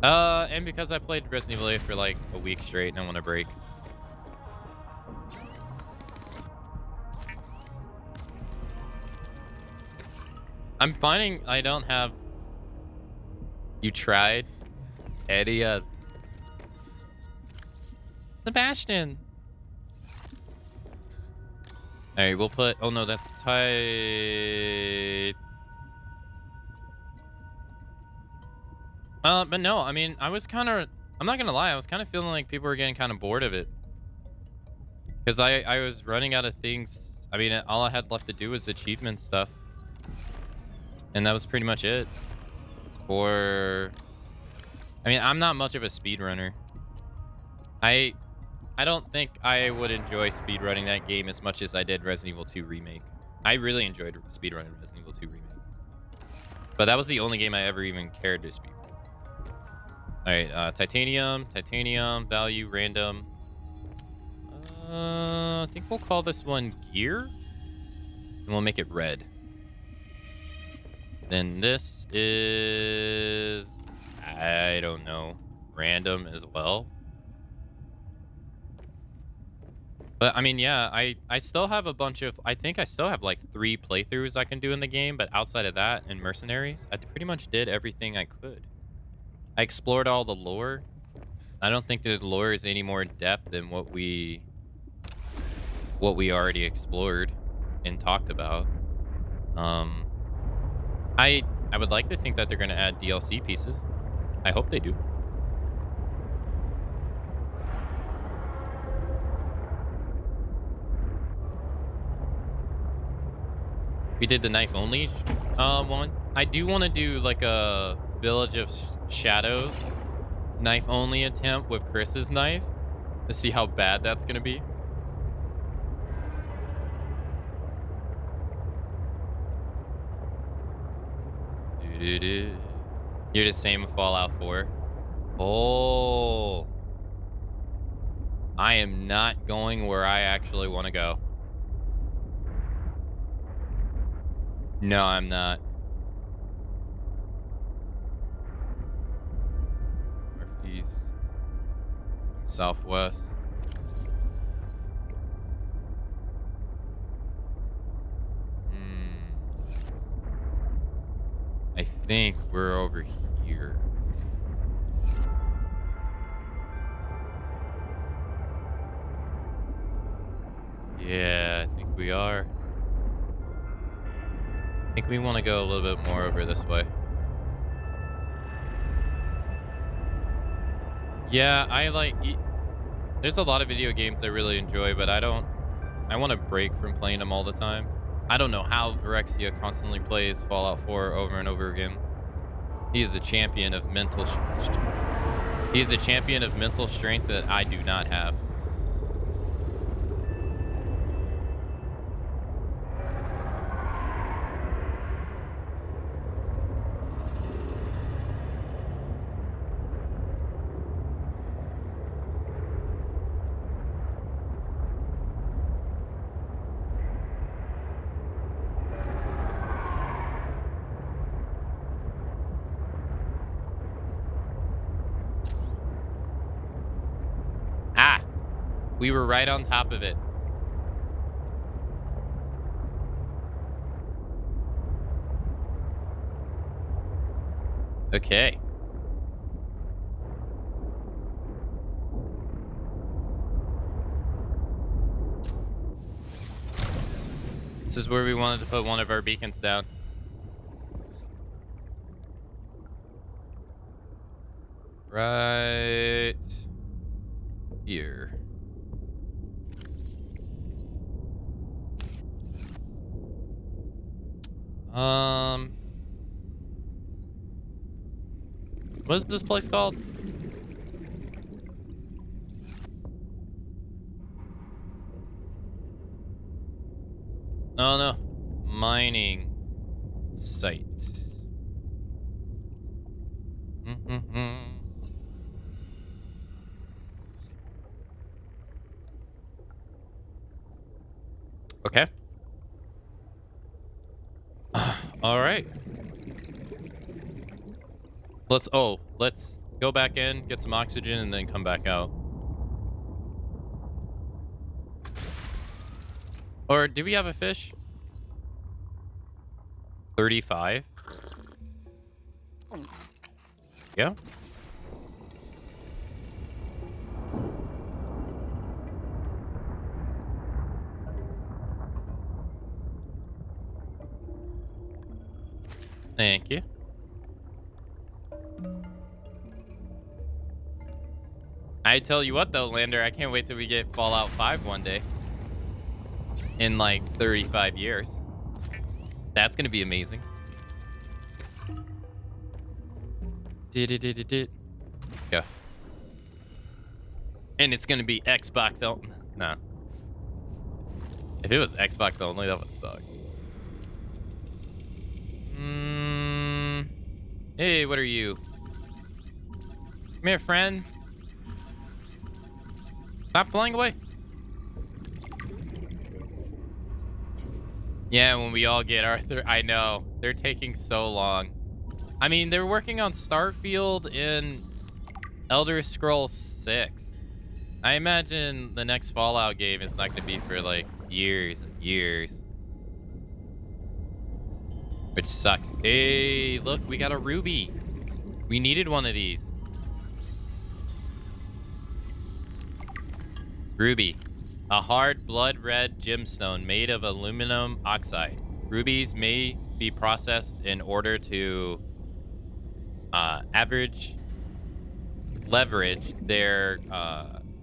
And because I played Resident Evil 8 for like a week straight and I want a break. I'm finding I don't have... You tried? Eddie, Sebastian. Alright, we'll put... Oh no, that's tight. But no, I mean, I was kind of... I'm not gonna lie, I was kind of feeling like people were getting kind of bored of it. Because I was running out of things. I mean, all I had left to do was achievement stuff. And that was pretty much it. Or... I mean, I'm not much of a speedrunner. I don't think I would enjoy speedrunning that game as much as I did Resident Evil 2 Remake. I really enjoyed speedrunning Resident Evil 2 Remake. But that was the only game I ever even cared to speedrun. Alright, titanium, value, random. I think we'll call this one gear. And we'll make it red. Then this is... I don't know. Random as well. But, I mean, yeah, I still have a bunch of... I think I still have, like, 3 playthroughs I can do in the game. But outside of that, and Mercenaries, I pretty much did everything I could. I explored all the lore. I don't think the lore is any more in depth than what we already explored and talked about. I would like to think that they're going to add DLC pieces. I hope they do. We did the knife only one. I do want to do like a Village of Shadows knife only attempt with Chris's knife to see how bad that's going to be. You're the same with Fallout 4. Oh. I am not going where I actually want to go. No, I'm not. Northeast. Southwest. I think we're over here. are. I think we want to go a little bit more over this way. Yeah, there's a lot of video games I really enjoy, but I want to break from playing them all the time. I don't know how Vyrexia constantly plays Fallout 4 over and over again. He is a champion of mental strength that I do not have. We were right on top of it. Okay. This is where we wanted to put one of our beacons down. Right here. What is this place called? Oh no. Mining site. Okay. All right. Let's go back in, get some oxygen, and then come back out. Or do we have a fish? 35? Yeah. Thank you. I tell you what though, Lander, I can't wait till we get Fallout 5 one day. In like 35 years. That's gonna be amazing. Yeah. And it's gonna be Xbox only. No. If it was Xbox only, that would suck. Hey, what are you? Come here, friend. Stop flying away. Yeah, when we all get Arthur. I know. They're taking so long. I mean, they're working on Starfield in Elder Scrolls 6. I imagine the next Fallout game is not going to be for like years and years. Which sucks. Hey, look, we got a ruby. We needed one of these. Ruby. A hard blood red gemstone made of aluminum oxide. Rubies may be processed in order to leverage their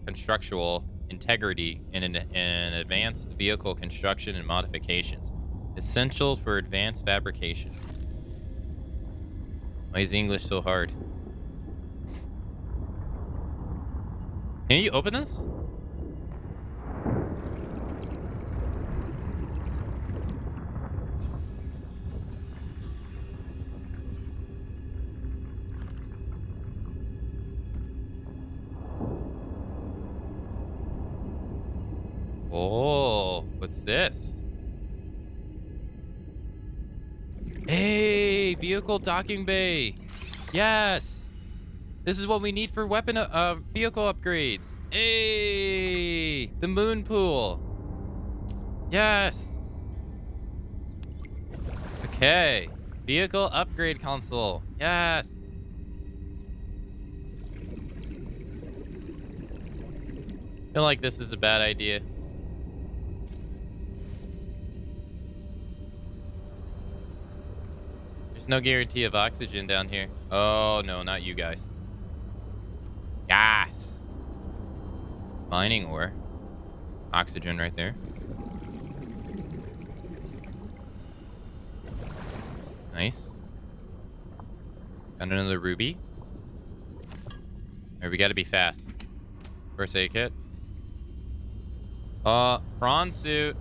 constructual integrity in advanced vehicle construction and modifications. Essential for advanced fabrication. Why is English so hard? Can you open this? Oh, what's this? Hey, vehicle docking bay. Yes. This is what we need for weapon vehicle upgrades. Hey, the moon pool. Yes. Okay. Vehicle upgrade console. Yes. I feel like this is a bad idea. no guarantee of oxygen down here. Oh, no, not you guys. Gas. Mining ore. Oxygen right there. Nice. Got another ruby. Alright, we gotta be fast. First aid kit. Prawn suit.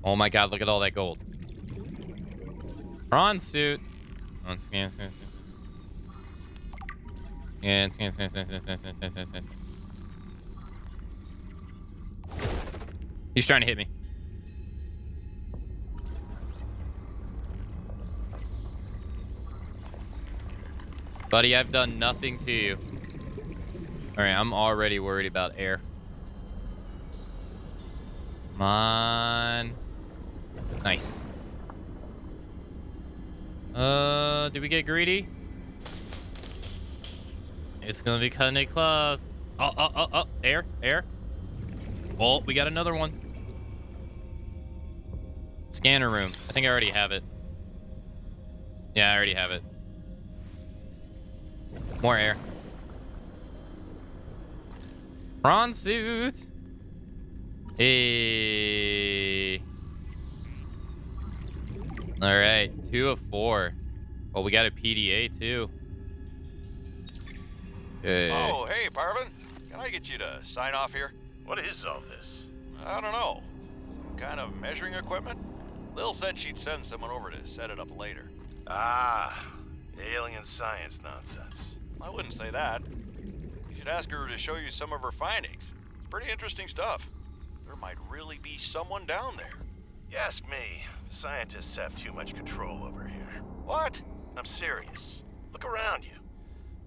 Oh my god, look at all that gold. Prawn suit. Oh, scan. Yeah, scan. He's trying to hit me. Buddy, I've done nothing to you. Alright, I'm already worried about air. Come on. Nice. Did we get greedy? It's gonna be cutting it close. Oh. Air. Oh, we got another one. Scanner room. I think I already have it. Yeah, I already have it. More air. Prawn suit. Hey. All right, 2 of 4. Oh, we got a PDA too. Good. Oh, hey, Parvin. Can I get you to sign off here? What is all this? I don't know. Some kind of measuring equipment? Lil said she'd send someone over to set it up later. Ah, alien science nonsense. I wouldn't say that. You should ask her to show you some of her findings. It's pretty interesting stuff. There might really be someone down there. You ask me, scientists have too much control over here. What? I'm serious. Look around you.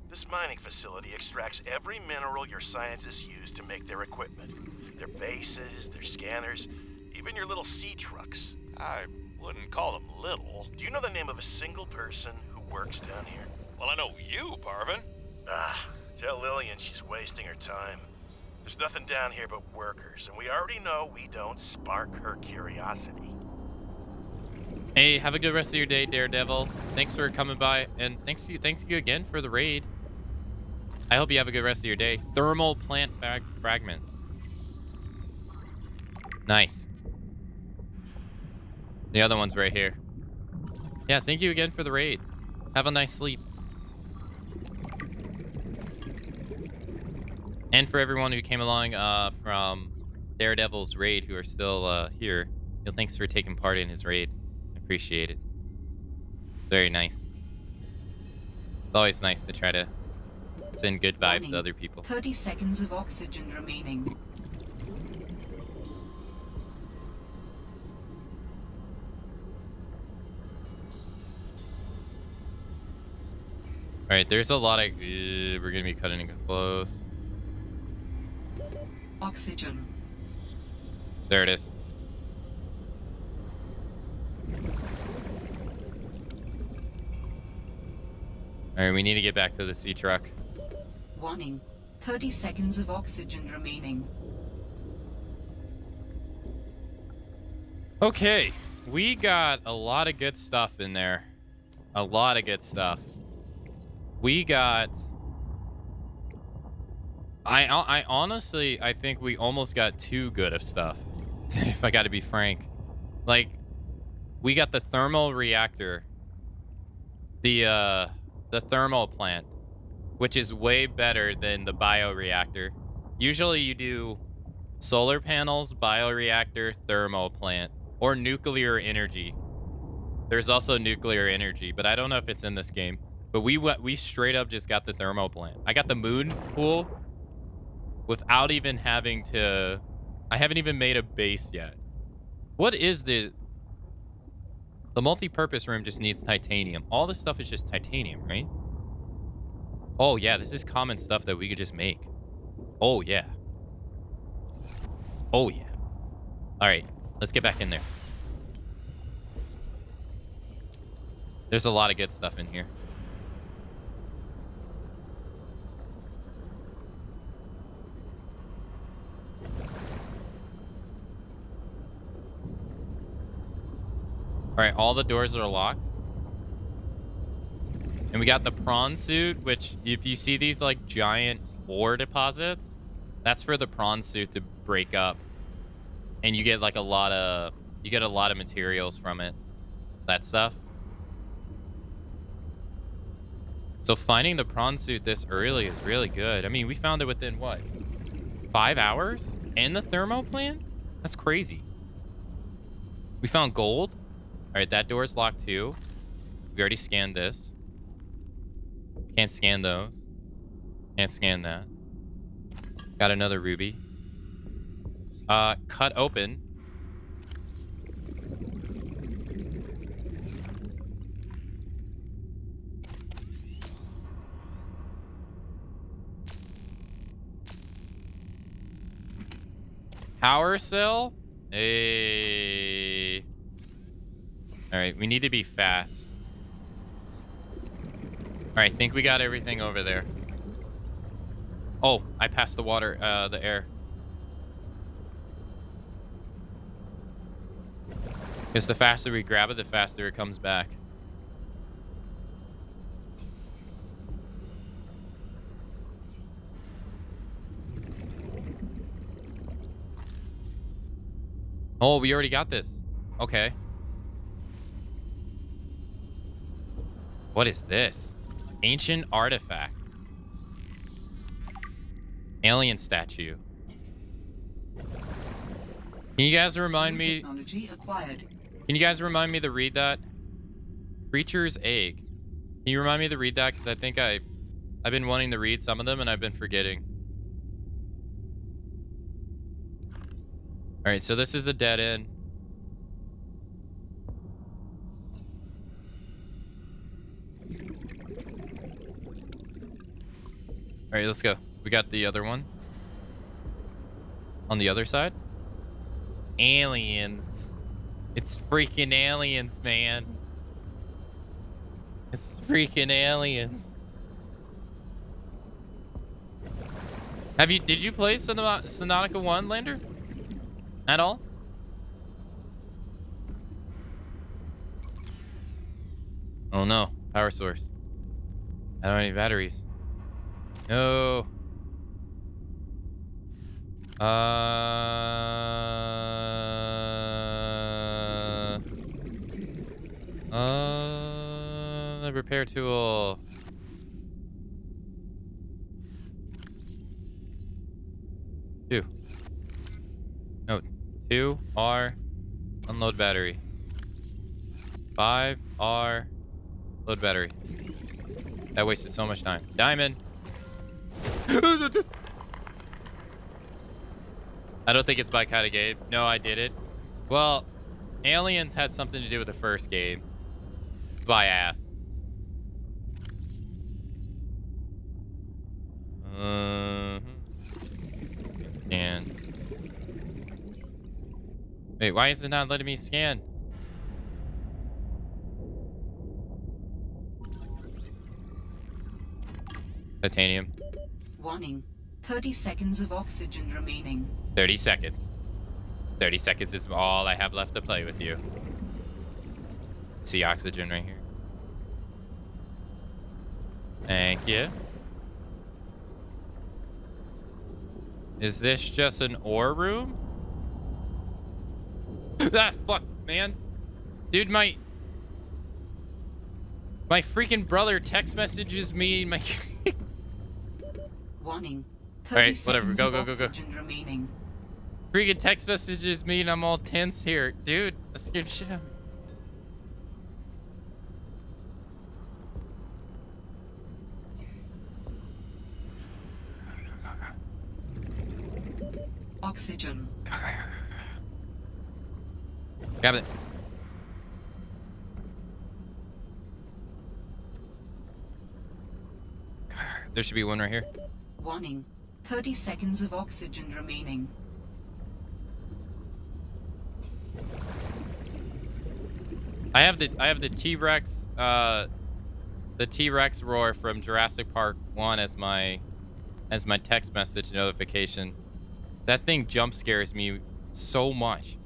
This mining facility extracts every mineral your scientists use to make their equipment. Their bases, their scanners, even your little sea trucks. I wouldn't call them little. Do you know the name of a single person who works down here? Well, I know you, Parvin. Tell Lillian she's wasting her time. There's nothing down here but workers, and we already know we don't spark her curiosity. Hey, have a good rest of your day, Daredevil. Thanks for coming by, and thanks to you again for the raid. I hope you have a good rest of your day. Thermal plant fragment. Nice. The other one's right here. Yeah, thank you again for the raid. Have a nice sleep. And for everyone who came along from Daredevil's raid who are still here, thanks for taking part in his raid. I appreciate it. Very nice. It's always nice to try to send good vibes to other people. 30 seconds of oxygen remaining. All right, there's a lot of... we're going to be cutting it close. Oxygen. There it is. All right, we need to get back to the sea truck. Warning. 30 seconds of oxygen remaining. Okay, we got a lot of good stuff in there. A lot of good stuff. We got... I honestly, I think we almost got too good of stuff, if I got to be frank. Like, we got the thermal reactor, the thermal plant, which is way better than the bioreactor. Usually you do solar panels, bioreactor, thermal plant, or nuclear energy. There's also nuclear energy, but I don't know if it's in this game. But we straight up just got the thermal plant. I got the moon pool without even having to... I haven't even made a base yet. What is the multi-purpose room just needs titanium. All this stuff is just titanium, right? Oh, yeah, this is common stuff that we could just make. Oh, yeah. Oh, yeah. All right, let's get back in there. There's a lot of good stuff in here. right, all the doors are locked. And we got the prawn suit, which if you see these like giant ore deposits, that's for the prawn suit to break up. And you get like a lot of materials from it. That stuff. So finding the prawn suit this early is really good. I mean, we found it within what? 5 hours? And the thermo plant? That's crazy. We found gold. All right, that door is locked too. We already scanned this. Can't scan those. Can't scan that. Got another ruby. Cut open. Power cell? Hey. All right, we need to be fast. All right, think we got everything over there. Oh, I passed the water, the air. Because the faster we grab it, the faster it comes back. Oh, we already got this. Okay. What is this? Ancient artifact. Alien statue. Can you guys remind me? Technology acquired. Can you guys remind me to read that? Creature's egg. Can you remind me to read that? Because I think I've been wanting to read some of them and I've been forgetting. All right, so this is a dead end. All right, let's go. We got the other one. On the other side. Aliens. It's freaking aliens, man. It's freaking aliens. Did you play Subnautica 1, Lander? At all? Oh no, power source. I don't have any batteries. No. The repair tool. Two. No, 2R. Unload battery. 5R. Load battery. That wasted so much time. Diamond. I don't think it's my kind of game. No, I did it. Well, aliens had something to do with the first game. That's why I asked. Scan. Wait, why is it not letting me scan? Titanium. Warning. 30 seconds of oxygen remaining. 30 seconds. 30 seconds is all I have left to play with you. See oxygen right here. Thank you. Is this just an ore room? Ah, fuck, man. Dude, my freaking brother text messages me. My Warning. All right, whatever. Go. Remaining. Freaking text messages me and I'm all tense here. Dude, that scared shit out of me. Oxygen. Grab it. There should be one right here. Warning. 30 seconds of oxygen remaining. I have the T-Rex roar from Jurassic Park 1 as my text message notification. That thing jump scares me so much.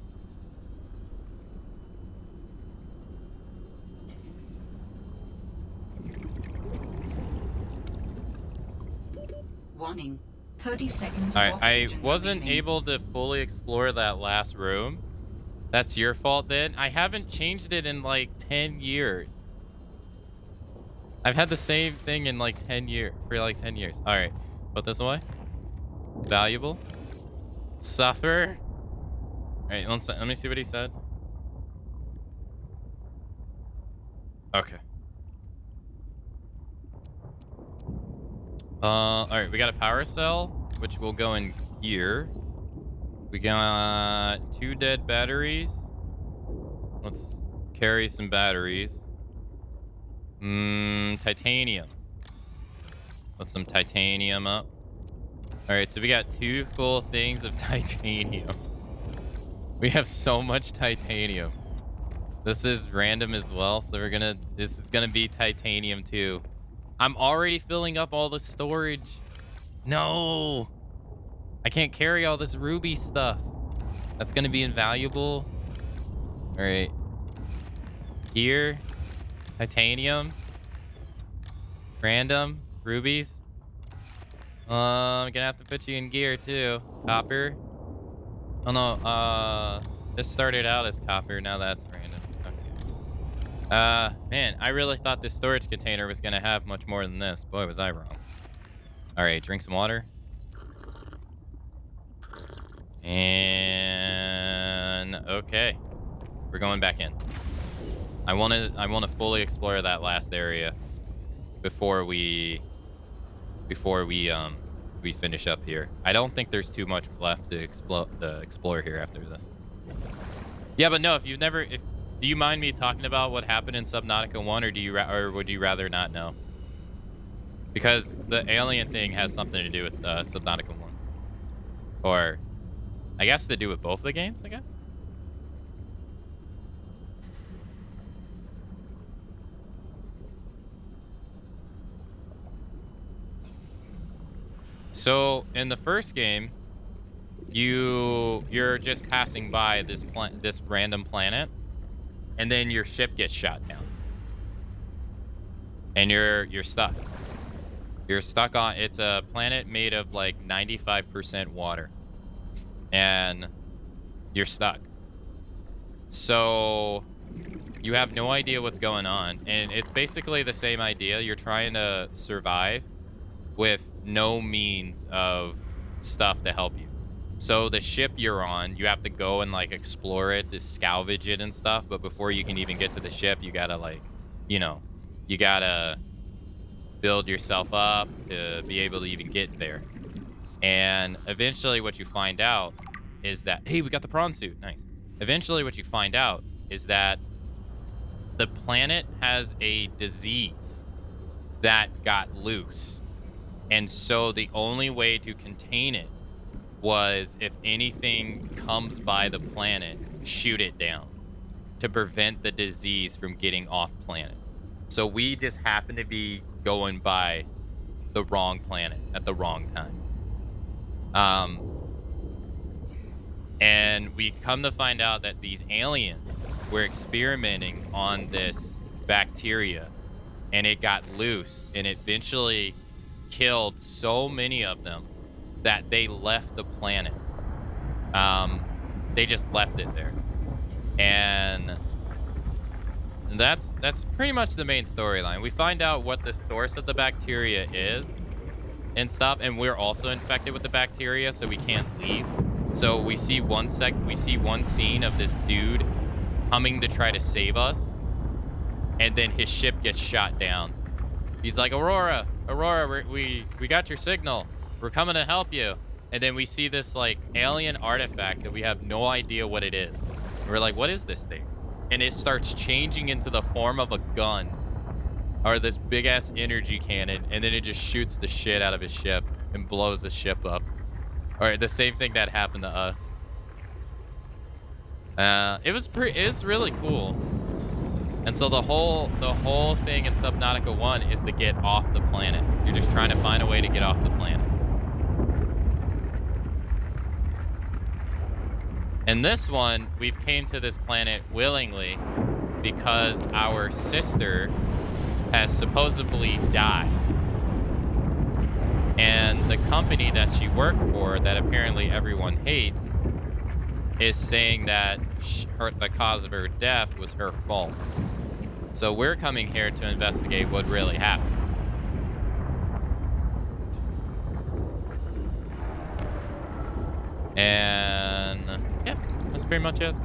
Warning. 30 seconds All of right, I oxygen wasn't remaining. able to fully explore that last room. That's your fault then. I haven't changed it in like 10 years. I've had the same thing in like 10 years, for like 10 years. All right, put this away. Valuable. Suffer. All right, let me see what he said. Okay. All right, we got a power cell, which will go in gear. We got 2 dead batteries. Let's carry some batteries. Titanium. Put some titanium up. All right, so we got 2 full things of titanium. We have so much titanium. This is random as well, so this is gonna be titanium too. I'm already filling up all the storage. No, I can't carry all this ruby stuff. That's gonna be invaluable. All right, here, titanium, random rubies. I'm gonna have to put you in gear too. Copper. Oh no, this started out as copper, now that's random. Okay. Man, I really thought this storage container was gonna have much more than this. Boy, was I wrong. Alright, drink some water. And okay. We're going back in. I wanna fully explore that last area before we finish up here. I don't think there's too much left to explore here after this. Yeah, but no, do you mind me talking about what happened in Subnautica 1, or would you rather not know? Because the alien thing has something to do with Subnautica 1. Or I guess to do with both the games, I guess. So in the first game, you're just passing by this random planet, and then your ship gets shot down, and you're stuck. You're stuck on. It's a planet made of like 95% water, and you're stuck. So you have no idea what's going on, and it's basically the same idea. You're trying to survive with no means of stuff to help you. So the ship you're on, you have to go and like explore it, to salvage it and stuff. But before you can even get to the ship, you gotta you gotta build yourself up to be able to even get there. And eventually what you find out is that, hey, we got the prawn suit. Nice. Eventually what you find out is that the planet has a disease that got loose. And so the only way to contain it was if anything comes by the planet, shoot it down to prevent the disease from getting off planet. So we just happen to be going by the wrong planet at the wrong time. And we come to find out that these aliens were experimenting on this bacteria, and it got loose, and it eventually killed so many of them that they left the planet. They just left it there, and that's pretty much the main storyline. We find out what the source of the bacteria is and stuff, and we're also infected with the bacteria, so we can't leave. So we see one scene of this dude coming to try to save us, and then his ship gets shot down. He's like, Aurora, we got your signal. We're coming to help you. And then we see this like alien artifact that we have no idea what it is. And we're like, what is this thing? And it starts changing into the form of a gun, or this big ass energy cannon, and then it just shoots the shit out of his ship and blows the ship up. Or the same thing that happened to us. It's really cool. And so the whole thing in Subnautica 1 is to get off the planet. You're just trying to find a way to get off the planet. In this one, we've came to this planet willingly because our sister has supposedly died. And the company that she worked for, that apparently everyone hates, is saying that the cause of her death was her fault. So we're coming here to investigate what really happened. And yeah, that's pretty much it.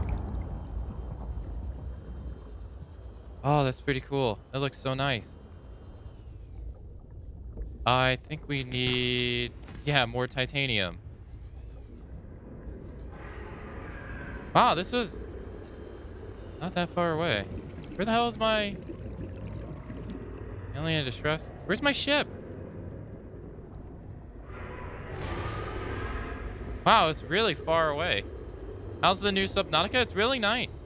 Oh, that's pretty cool. That looks so nice. I think we need, yeah, more titanium. Wow, this was not that far away. Where the hell is my alien in distress? Where's my ship? Wow, it's really far away. How's the new Subnautica? It's really nice.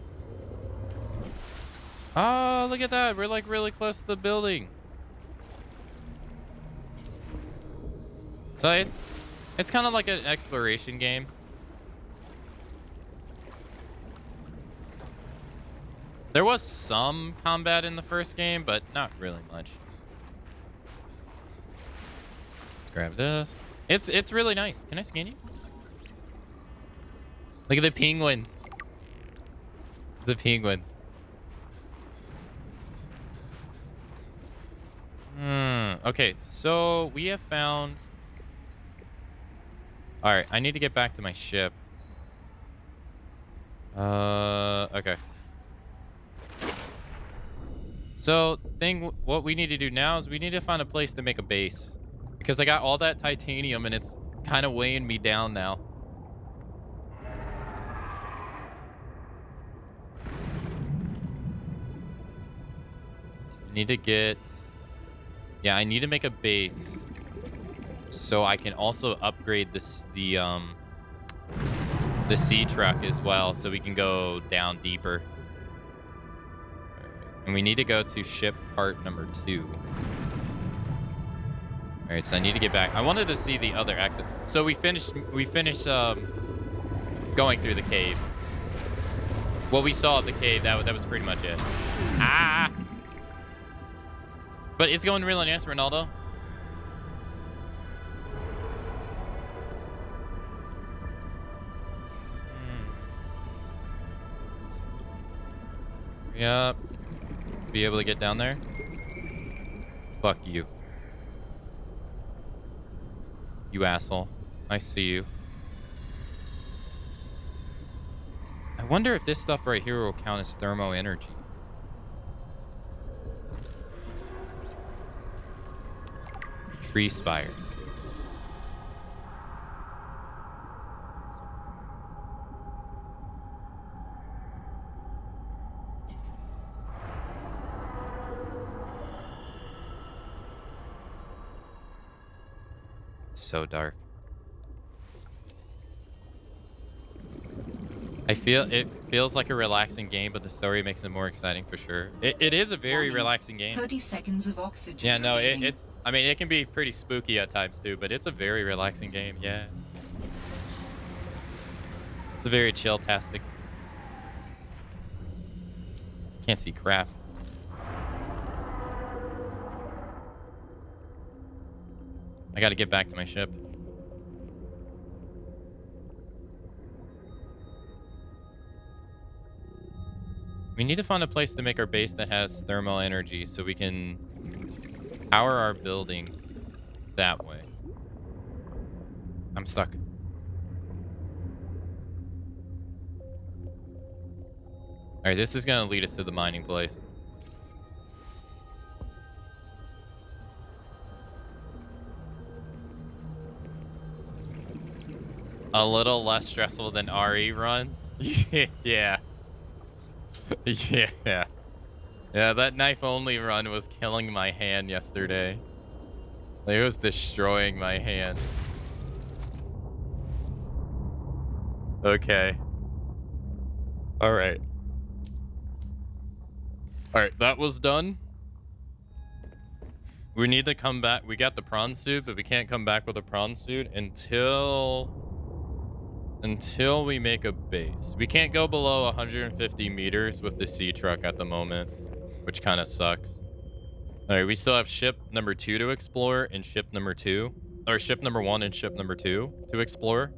Oh, look at that. We're like really close to the building. So it's kind of like an exploration game. There was some combat in the first game, but not really much. Let's grab this. It's really nice. Can I scan you? Look at the penguins. The penguins. Okay, so we have found... Alright, I need to get back to my ship. Okay. So, what we need to do now is we need to find a place to make a base. Because I got all that titanium and it's kind of weighing me down now. Need to get... Yeah, I need to make a base so I can also upgrade the sea truck as well, so we can go down deeper. And we need to go to ship part number 2. All right, so I need to get back. I wanted to see the other exit. So we finished going through the cave. What we saw at the cave, that was pretty much it. Ah! But it's going really nice, Ronaldo. Yep. Be able to get down there? Fuck you. You asshole. I see you. I wonder if this stuff right here will count as thermo energy. Tree spire. It's so dark. It feels like a relaxing game, but the story makes it more exciting for sure. It is a very relaxing game. 30 seconds of oxygen. Yeah, no, it's... I mean, it can be pretty spooky at times too, but it's a very relaxing game, yeah. It's a very chill-tastic. Can't see crap. I gotta get back to my ship. We need to find a place to make our base that has thermal energy so we can power our buildings that way. I'm stuck. All right, this is going to lead us to the mining place. A little less stressful than RE runs. Yeah. Yeah. Yeah, that knife only run was killing my hand yesterday. It was destroying my hand. Okay. Alright. Alright, that was done. We need to come back. We got the prawn suit, but we can't come back with a prawn suit until we make a base. We can't go below 150 meters with the sea truck at the moment, which kind of sucks. All right, we still have ship number 2 to explore and ship number 2. or ship number 1 and ship number 2 to explore.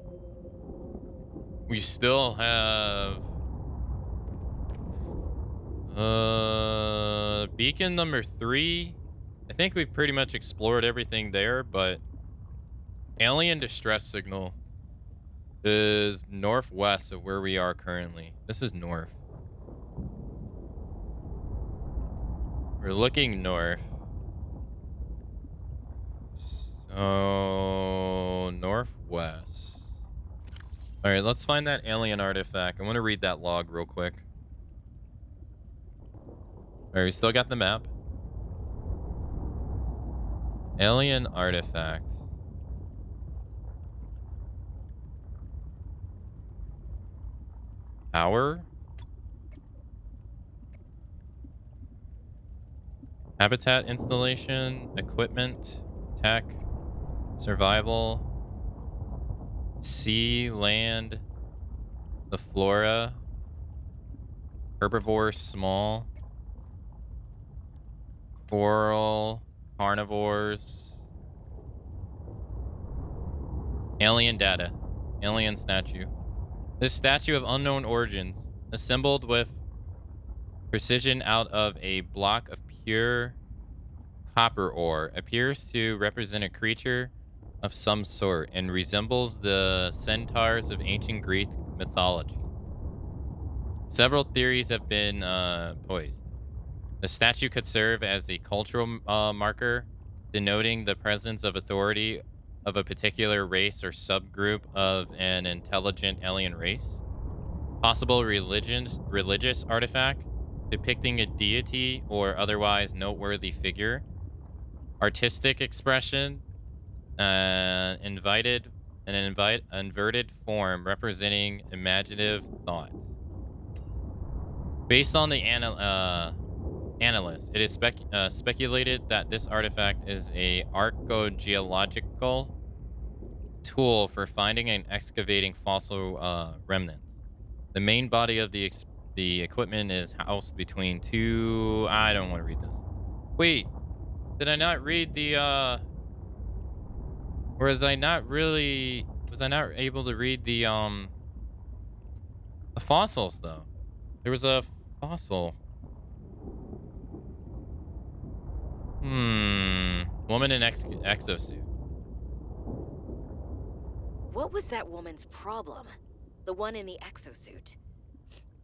We still have beacon number 3. I think we've pretty much explored everything there, but alien distress signal is northwest of where we are currently. This is north. We're looking north. So northwest. All right, let's find that alien artifact. I want to read that log real quick. All right, we still got the map. Alien artifact. Power. Habitat installation. Equipment. Tech. Survival. Sea, land. The flora. Herbivore, small. Coral. Carnivores. Alien data. Alien statue. This statue of unknown origins, assembled with precision out of a block of pure copper ore, appears to represent a creature of some sort and resembles the centaurs of ancient Greek mythology. Several theories have been poised. The statue could serve as a cultural marker, denoting the presence of authority of a particular race or subgroup of an intelligent alien race. Possible religious artifact depicting a deity or otherwise noteworthy figure. Artistic expression, inverted form representing imaginative thought. Based on the analysts, it is speculated that this artifact is a archaeological tool for finding and excavating fossil remnants. The main body of the equipment is housed between two. I don't want to read this. Wait, did I not read the? Or was I not able to read the fossils though? There was a fossil. Woman in exosuit. What was that woman's problem? The one in the exosuit.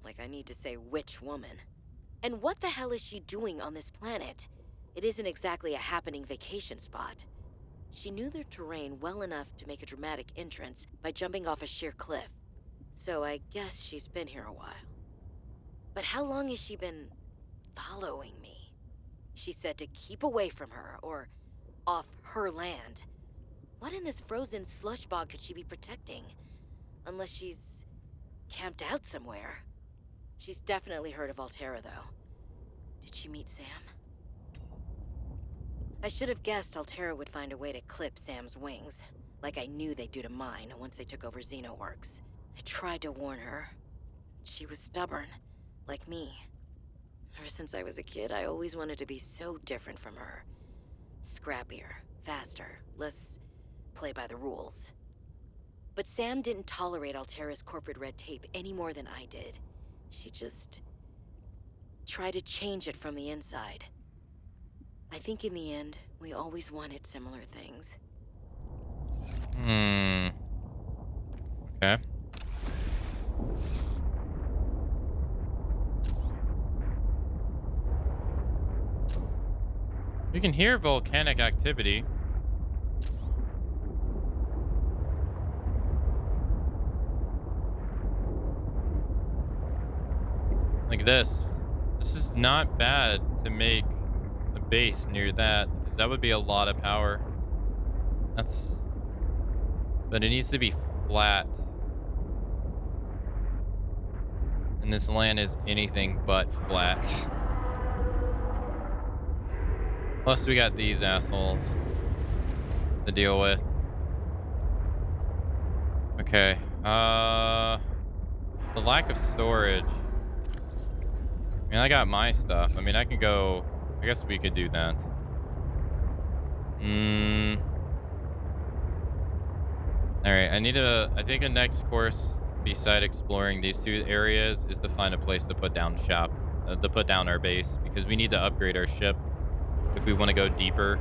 Like I need to say which woman. And what the hell is she doing on this planet? It isn't exactly a happening vacation spot. She knew the terrain well enough to make a dramatic entrance by jumping off a sheer cliff. So I guess she's been here a while. But how long has she been following me? She said to keep away from her, or off her land. What in this frozen slush bog could she be protecting? Unless she's camped out somewhere. She's definitely heard of Altera, though. Did she meet Sam? I should have guessed Altera would find a way to clip Sam's wings, like I knew they'd do to mine once they took over Xenoworks. I tried to warn her. She was stubborn, like me. Ever since I was a kid, I always wanted to be so different from her. Scrappier, faster, less play by the rules. But Sam didn't tolerate Altera's corporate red tape any more than I did. She just tried to change it from the inside. I think in the end, we always wanted similar things. Okay. We can hear volcanic activity. Like this. This is not bad to make a base near that, because that would be a lot of power. But it needs to be flat. And this land is anything but flat. Plus we got these assholes to deal with. Okay. The lack of storage. I mean, I got my stuff. I mean, I can go. I guess we could do that. All right, I think the next course, beside exploring these two areas, is to find a place to put down to put down our base, because we need to upgrade our ship if we want to go deeper.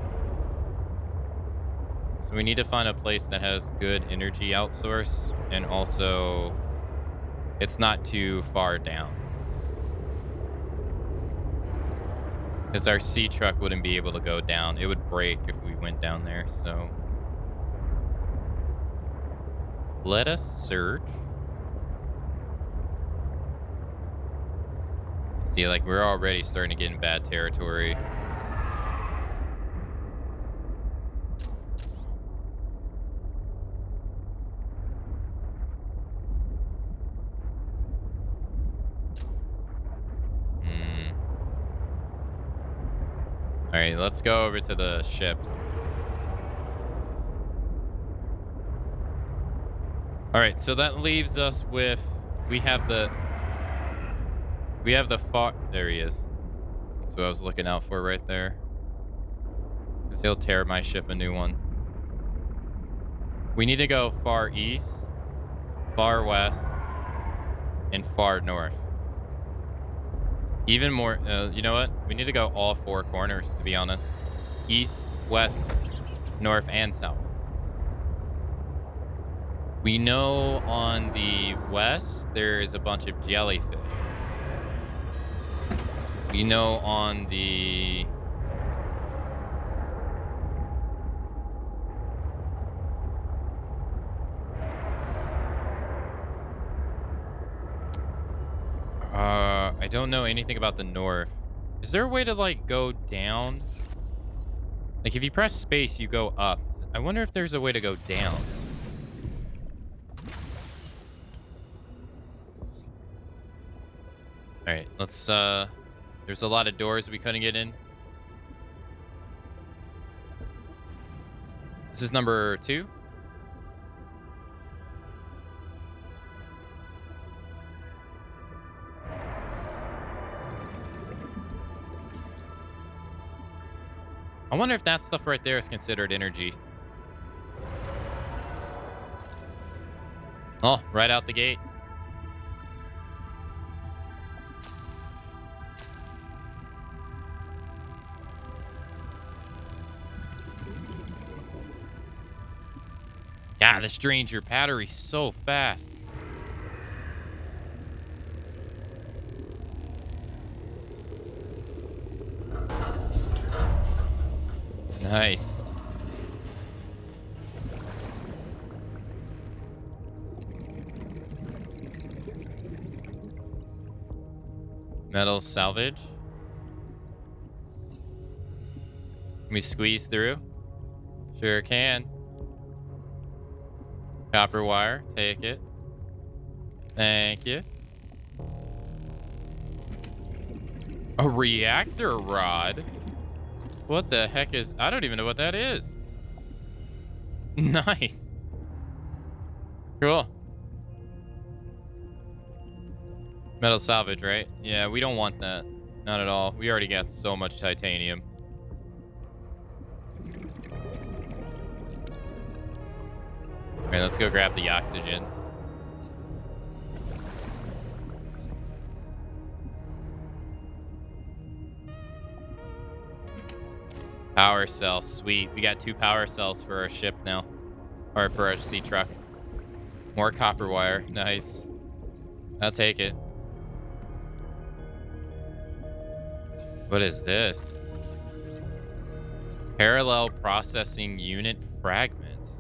So we need to find a place that has good energy outsource, and also it's not too far down. Because our sea truck wouldn't be able to go down. It would break if we went down there, so... Let us search. See, like, we're already starting to get in bad territory. All right, let's go over to the ships. All right, so that leaves us with we have the far. There he is. That's what I was looking out for right there. Because he'll tear my ship a new one. We need to go far east, far west, and far north. Even more, you know what? We need to go all four corners, to be honest. East, west, north, and south. We know on the west, there is a bunch of jellyfish. We know on the... I don't know anything about the north. Is there a way to, like, go down? Like, if you press space, you go up. I wonder if there's a way to go down. All right, let's, there's a lot of doors we couldn't get in. This is number 2. I wonder if that stuff right there is considered energy. Oh, right out the gate. Yeah, this drains your battery so fast. Nice. Metal salvage. Can we squeeze through? Sure can. Copper wire. Take it. Thank you. A reactor rod? What the heck is... I don't even know what that is. Nice. Cool. Metal salvage, right? Yeah, we don't want that. Not at all. We already got so much titanium. All right, let's go grab the oxygen. Power cell, sweet. We got 2 power cells for our ship now. Or for our sea truck. More copper wire, nice. I'll take it. What is this? Parallel processing unit fragments.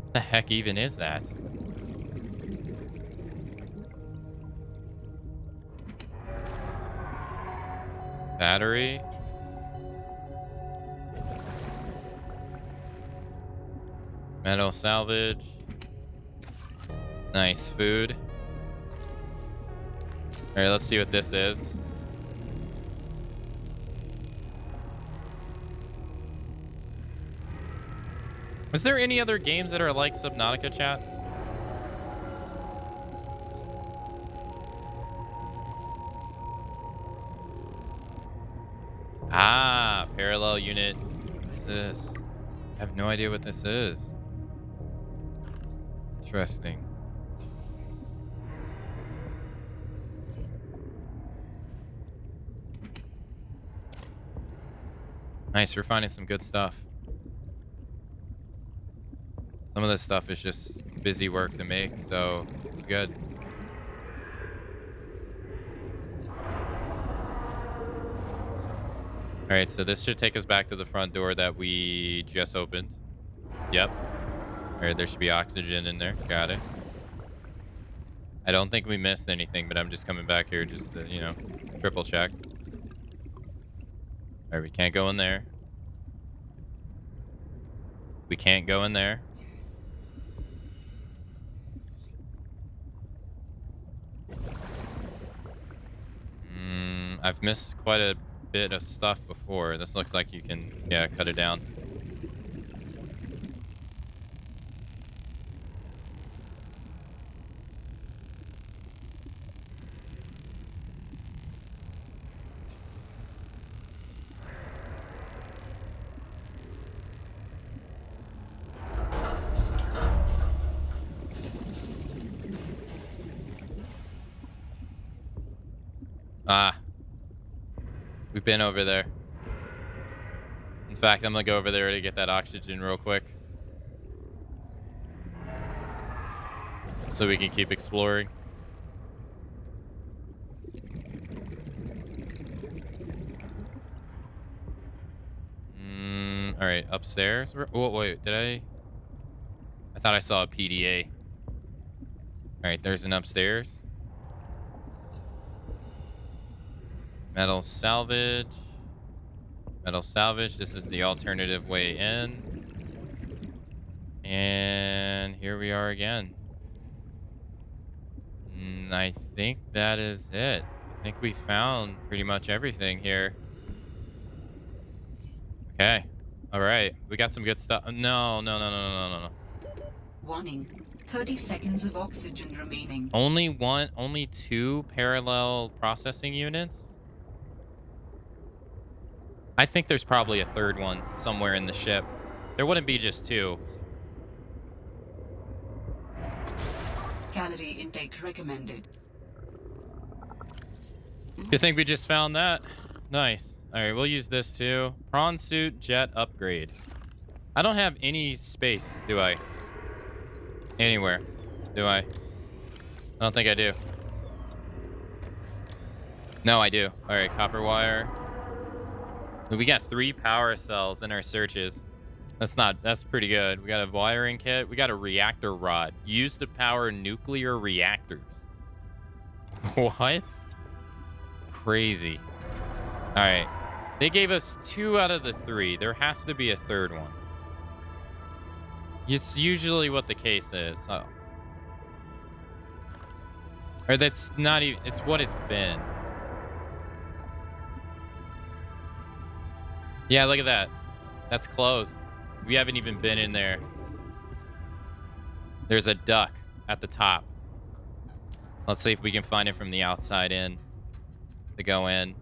What the heck even is that? Battery. Metal salvage. Nice food. All right, let's see what this is. Is there any other games that are like Subnautica, chat? Ah, parallel unit. What is this? I have no idea what this is. Interesting. Nice, we're finding some good stuff. Some of this stuff is just busy work to make, so it's good. All right, so this should take us back to the front door that we just opened. Yep. All right, there should be oxygen in there. Got it. I don't think we missed anything, but I'm just coming back here just to, you know, triple check. All right, we can't go in there. We can't go in there. I've missed quite a bit of stuff before. This looks like you can, yeah, cut it down. Ah, we've been over there. In fact, I'm gonna go over there to get that oxygen real quick, so we can keep exploring. All right, upstairs. Oh, wait, did I thought I saw a PDA. All right, there's an upstairs. Metal salvage. Metal salvage. This is the alternative way in. And here we are again. I think that is it. I think we found pretty much everything here. Okay. All right. We got some good stuff. No. No. Warning. 30 seconds of oxygen remaining. Only 2 parallel processing units? I think there's probably a third one somewhere in the ship. There wouldn't be just 2. Calorie intake recommended. You think we just found that? Nice. All right, we'll use this too. Prawn suit jet upgrade. I don't have any space, do I? Anywhere, do I? I don't think I do. No, I do. All right, copper wire. We got 3 power cells in our searches. That's pretty good. We got a wiring kit. We got a reactor rod used to power nuclear reactors. What? Crazy. All right. They gave us 2 out of the 3. There has to be a third one. It's usually what the case is. Oh. Or that's not even, it's what it's been. Yeah, look at that. That's closed. We haven't even been in there. There's a duck at the top. Let's see if we can find it from the outside in to go in.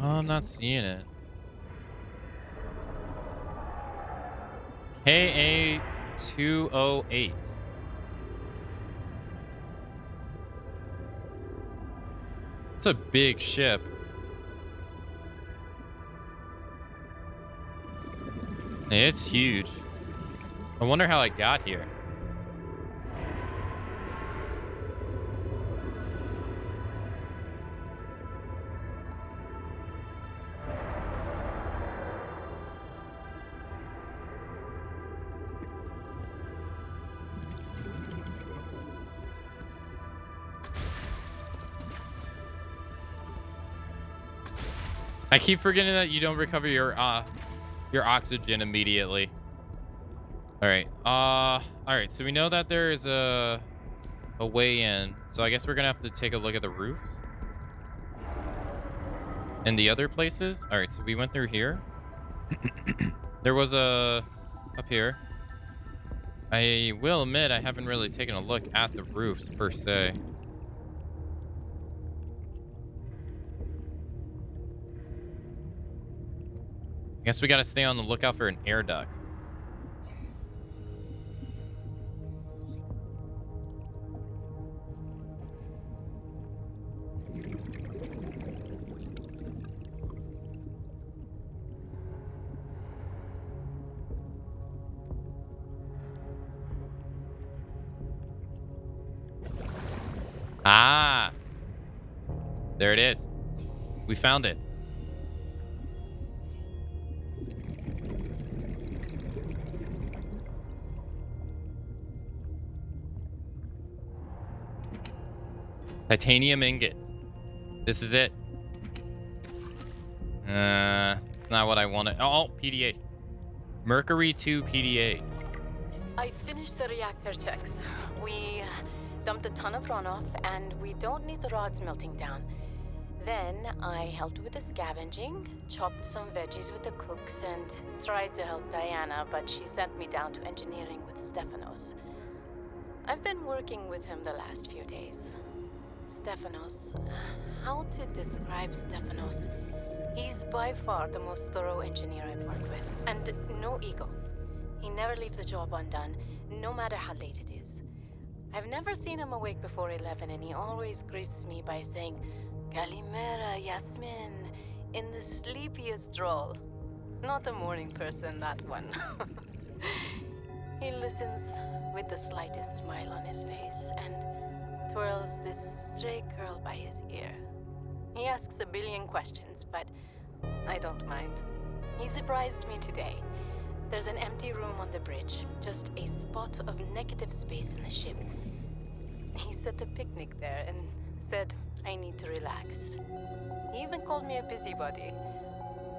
Oh, I'm not seeing it. Ka-208. It's a big ship. It's huge. I wonder how it got here. I keep forgetting that you don't recover your oxygen immediately. All right. All right. So we know that there is a way in. So I guess we're gonna have to take a look at the roofs and the other places. All right. So we went through here. There was a up here. I will admit I haven't really taken a look at the roofs per se. I guess we got to stay on the lookout for an air duct. Ah, there it is. We found it. Titanium ingot. This is it. Not what I wanted. Oh, PDA. Mercury 2 PDA. I finished the reactor checks. We dumped a ton of runoff, and we don't need the rods melting down. Then I helped with the scavenging, chopped some veggies with the cooks, and tried to help Diana, but she sent me down to engineering with Stefanos. I've been working with him the last few days. Stefanos. How to describe Stefanos? He's by far the most thorough engineer I've worked with, and no ego. He never leaves a job undone, no matter how late it is. I've never seen him awake before 11, and he always greets me by saying, Kalimera, Yasmin, in the sleepiest drawl. Not a morning person, that one. He listens with the slightest smile on his face, and twirls this stray curl by his ear. He asks a billion questions, but I don't mind. He surprised me today. There's an empty room on the bridge, just a spot of negative space in the ship. He set a picnic there and said I need to relax. He even called me a busybody.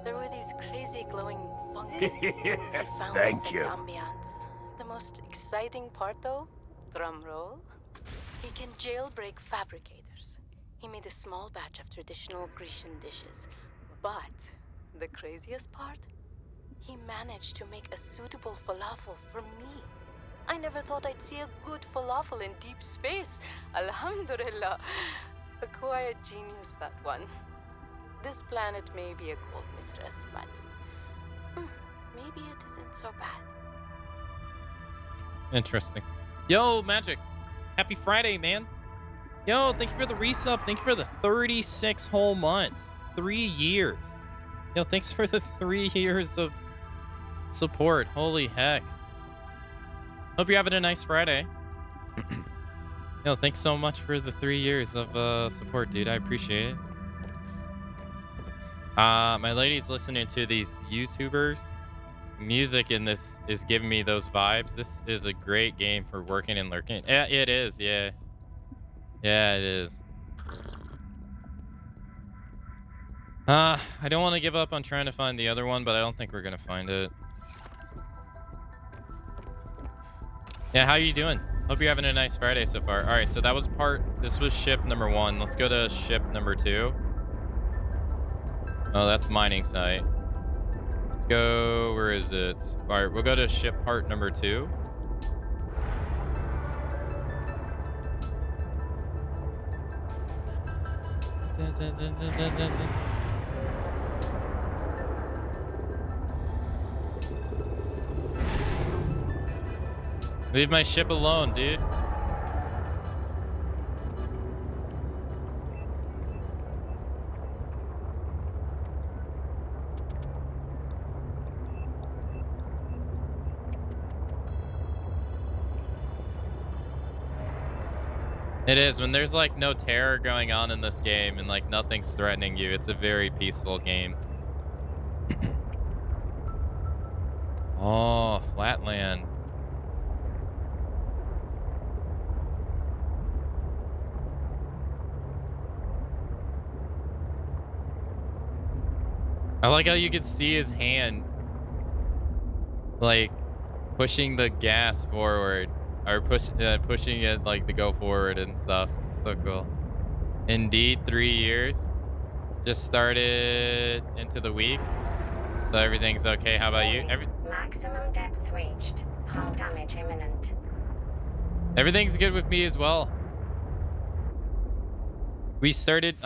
There were these crazy glowing fungus things he found to set the ambiance. The most exciting part though, drum roll, he can jailbreak fabricators. He made a small batch of traditional Grecian dishes. But the craziest part? He managed to make a suitable falafel for me. I never thought I'd see a good falafel in deep space. Alhamdulillah. A quiet genius, that one. This planet may be a cold mistress, but maybe it isn't so bad. Interesting. Yo, Magic. Happy Friday, man. Yo, thank you for the resub. Thank you for the 36 whole months. 3 years. Yo, thanks for the 3 years of support. Holy heck. Hope you're having a nice Friday. Yo, thanks so much for the 3 years of support, dude. I appreciate it. My lady's listening to these YouTubers. Music in this is giving me those vibes. This is a great game for working and lurking. Yeah, it is. Yeah. Yeah, it is. I don't want to give up on trying to find the other one, but I don't think we're going to find it. Yeah, how you doing? Hope you're having a nice Friday so far. All right, so this was ship number 1. Let's go to ship number 2. Oh, that's mining site. Let's go, where is it? All right, we'll go to ship part number 2. Leave my ship alone, dude. It is. When there's like no terror going on in this game and like nothing's threatening you, it's a very peaceful game. Oh, Flatland. I like how you can see his hand, like, pushing the gas forward, or pushing it, like, to go forward and stuff. So cool. Indeed, 3 years. Just started into the week, so everything's okay. How about you? Maximum depth reached. Hull damage imminent. Everything's good with me as well. We started,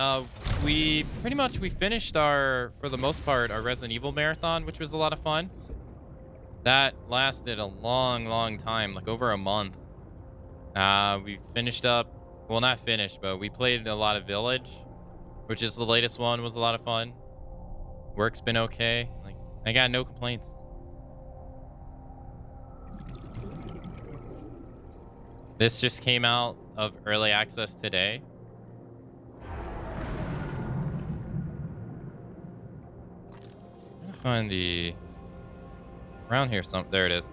we finished our, for the most part, our Resident Evil marathon, which was a lot of fun. That lasted a long time, like over a month. We finished up, well, not finished, but we played a lot of Village, which is the latest one, was a lot of fun. Work's been okay. Like, I got no complaints. This just came out of early access today. I'm gonna find the around here some. There it is.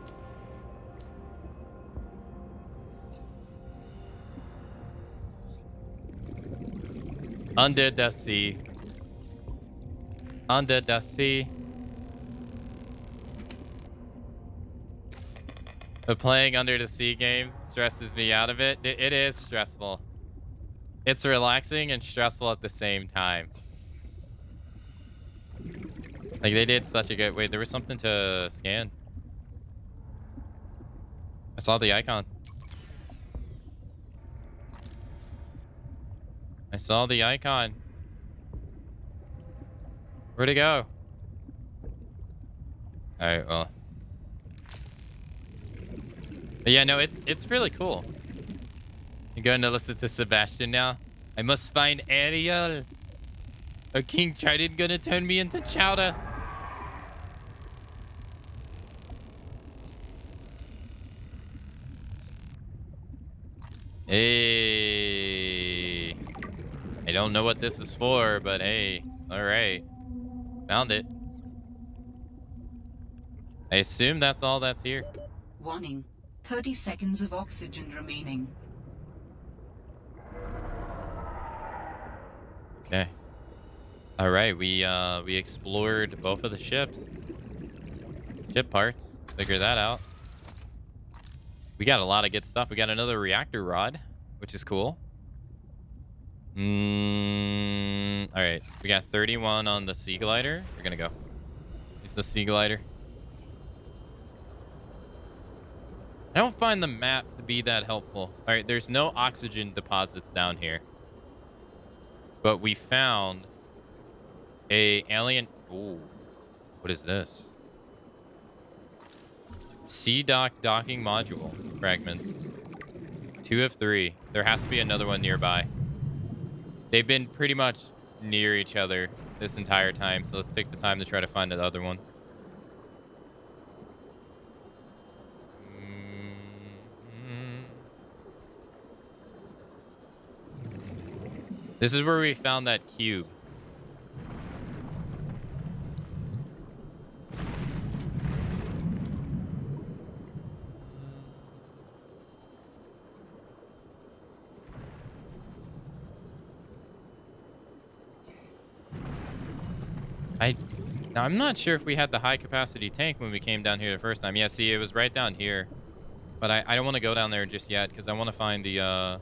Under the sea. Under the sea. But playing under the sea games stresses me out of it. It is stressful. It's relaxing and stressful at the same time. Like, they did such a good... Wait, there was something to scan. I saw the icon. I saw the icon. Where'd it go? Alright, well. But yeah, no, it's really cool. I'm going to listen to Sebastian now. I must find Ariel. A King Trident gonna turn me into chowder. Hey. I don't know what this is for, but hey. Alright. Found it. I assume that's all that's here. Warning. 30 seconds of oxygen remaining. Okay. All right, we explored both of the ships. Ship parts. Figure that out. We got a lot of good stuff. We got another reactor rod, which is cool. All right, we got 31 on the sea glider. We're gonna go. Use the sea glider. I don't find the map to be that helpful. All right, there's no oxygen deposits down here. But we found a alien... Ooh, what is this? Sea docking module fragment. 2 of 3. There has to be another one nearby. They've been pretty much near each other this entire time, so let's take the time to try to find the other one. This is where we found that cube. I'm not sure if we had the high capacity tank when we came down here the first time. Yeah, see, it was right down here. But I don't want to go down there just yet because I want to find the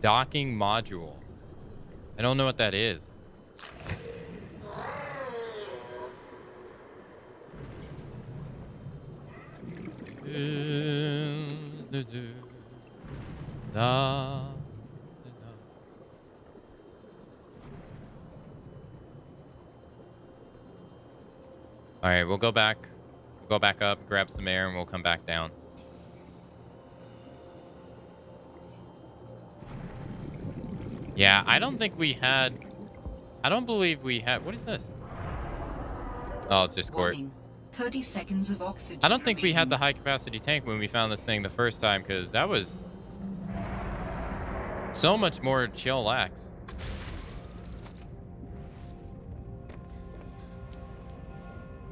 docking module. I don't know what that is. All right, we'll go back. We'll go back up, grab some air, and we'll come back down. Yeah, I don't think we had... I don't believe we had... What is this? Oh, it's just court. 30 seconds of oxygen. I don't think we had the high capacity tank when we found this thing the first time, because that was so much more chillax.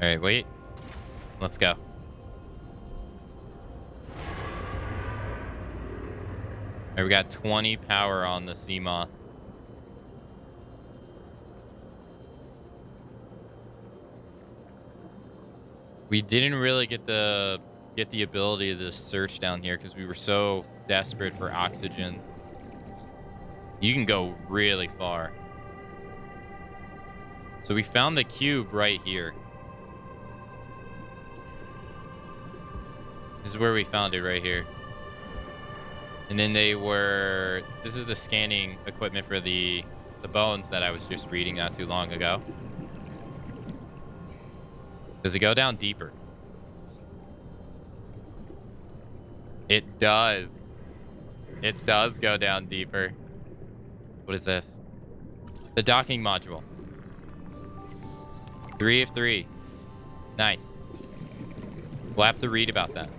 All right, wait. Let's go. All right, we got 20 power on the sea moth. We didn't really get the ability to search down here because we were so desperate for oxygen. You can go really far. So we found the cube right here. This is where we found it, right here. And then this is the scanning equipment for the bones that I was just reading not too long ago. Does it go down deeper? It does. It does go down deeper. What is this? The docking module. 3 of 3. Nice. We'll have to read about that.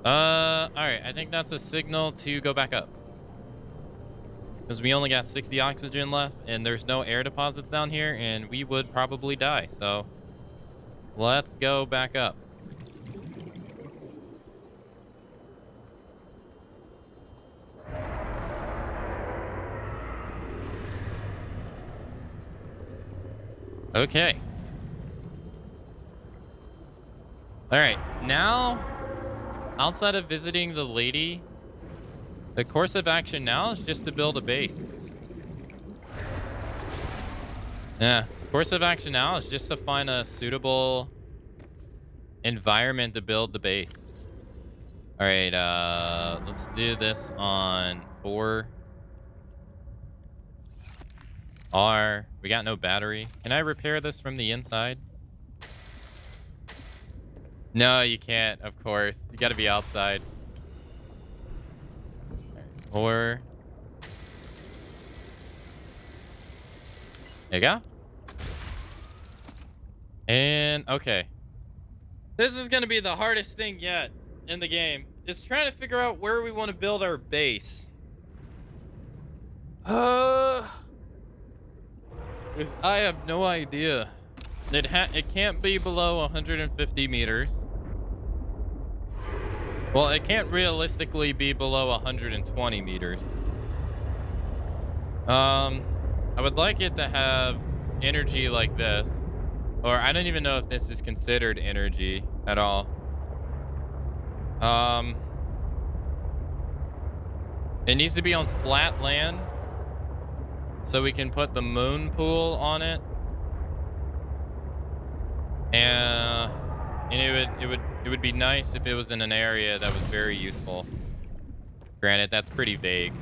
Alright. I think that's a signal to go back up. Because we only got 60 oxygen left, and there's no air deposits down here, and we would probably die. So, let's go back up. Okay. Alright, now, outside of visiting the lady, the course of action now is just to build a base. Yeah, course of action now is just to find a suitable environment to build the base. Alright, let's do this on 4. R. We got no battery. Can I repair this from the inside? No, you can't, of course. You gotta be outside. 4. There you go. And, okay. This is gonna be the hardest thing yet in the game. Is trying to figure out where we want to build our base. I have no idea. It can't be below 150 meters. Well, it can't realistically be below 120 meters. I would like it to have energy like this. Or I don't even know if this is considered energy at all. It needs to be on flat land. So we can put the moon pool on it. And it would be nice if it was in an area that was very useful. Granted, that's pretty vague.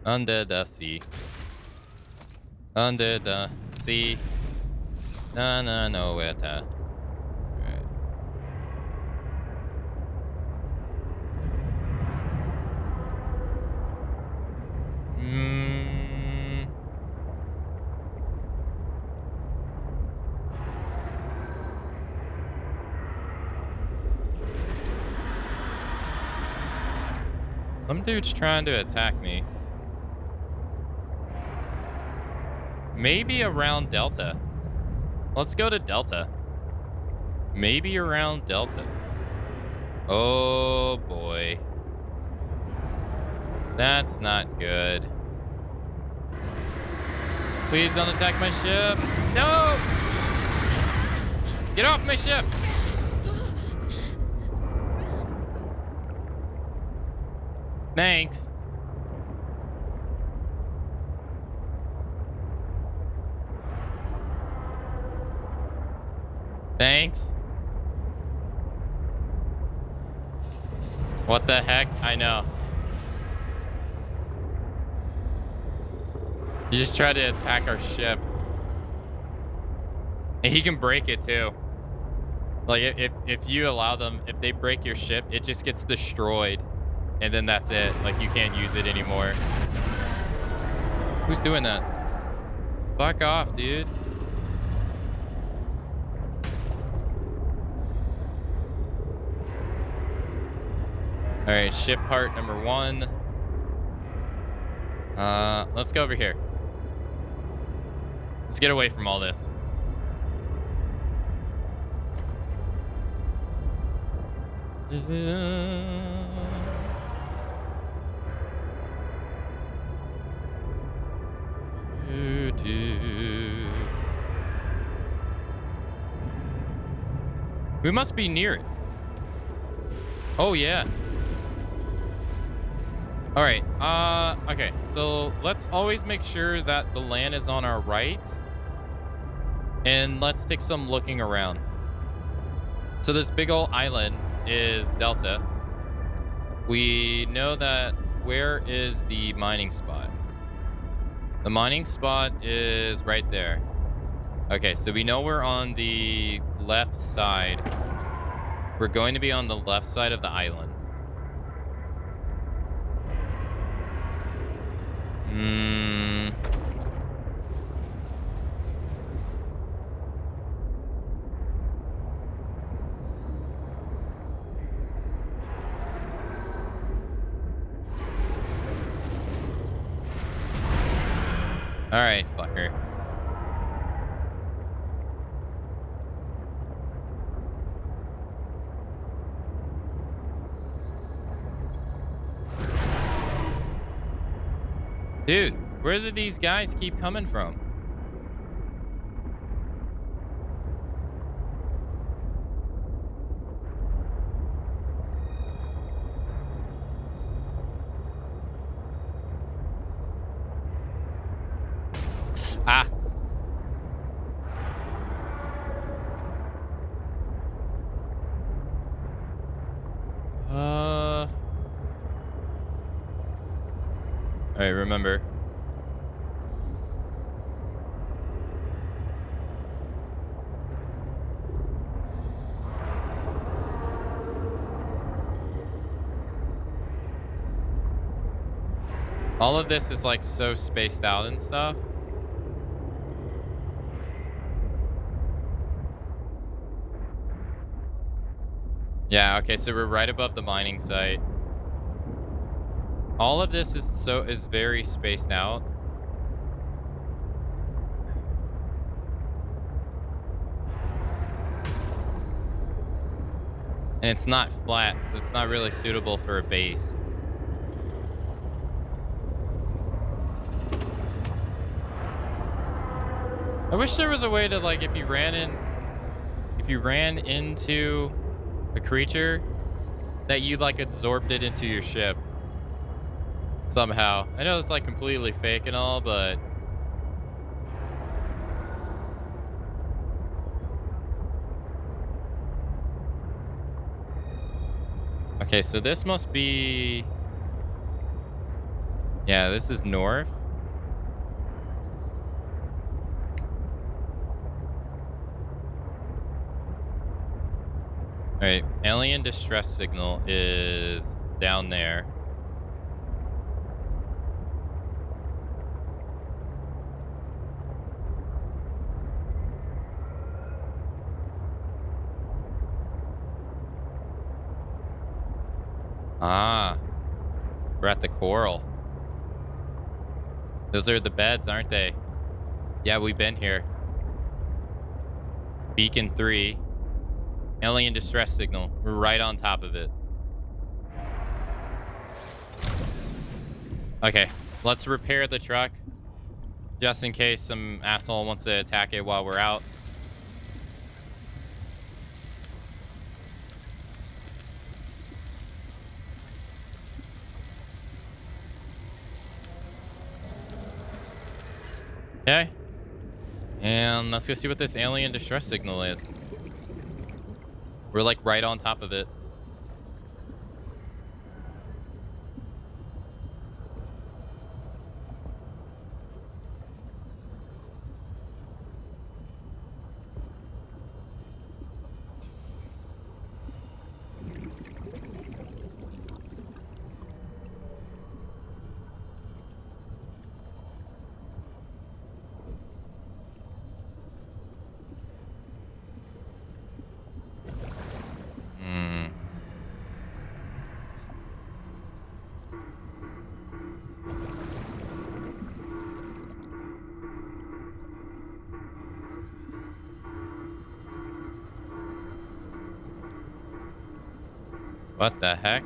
Under the sea. Under the sea. Nowhere to. Some dude's trying to attack me. Maybe around Delta. Let's go to Delta. Maybe around Delta. Oh boy. That's not good. Please don't attack my ship. No! Get off my ship! Thanks. Thanks. What the heck? I know. You just tried to attack our ship. And he can break it too. Like if you allow them, if they break your ship, it just gets destroyed. And then that's it. Like you can't use it anymore. Who's doing that? Fuck off, dude. All right, ship part number 1. Let's go over here. Let's get away from all this. We must be near it. Oh, yeah. All right. Okay. So let's always make sure that the land is on our right. And let's take some looking around. So this big old island is Delta. We know that where is the mining spot? The mining spot is right there. Okay, so we know we're on the left side. We're going to be on the left side of the island. All right, fucker. Dude, where do these guys keep coming from? Ah. All right, remember. All of this is like so spaced out and stuff. Yeah, okay, so we're right above the mining site. All of this is very spaced out. And it's not flat, so it's not really suitable for a base. I wish there was a way to, like, if you ran into a creature, that you like absorbed it into your ship somehow. I know it's like completely fake and all, but okay, so this must be, yeah, this is north. All right, alien distress signal is down there. Ah, we're at the coral. Those are the beds, aren't they? Yeah, we've been here. Beacon 3. Alien distress signal. We're right on top of it. Okay, let's repair the truck. Just in case some asshole wants to attack it while we're out. Okay. And let's go see what this alien distress signal is. We're like right on top of it. What the heck?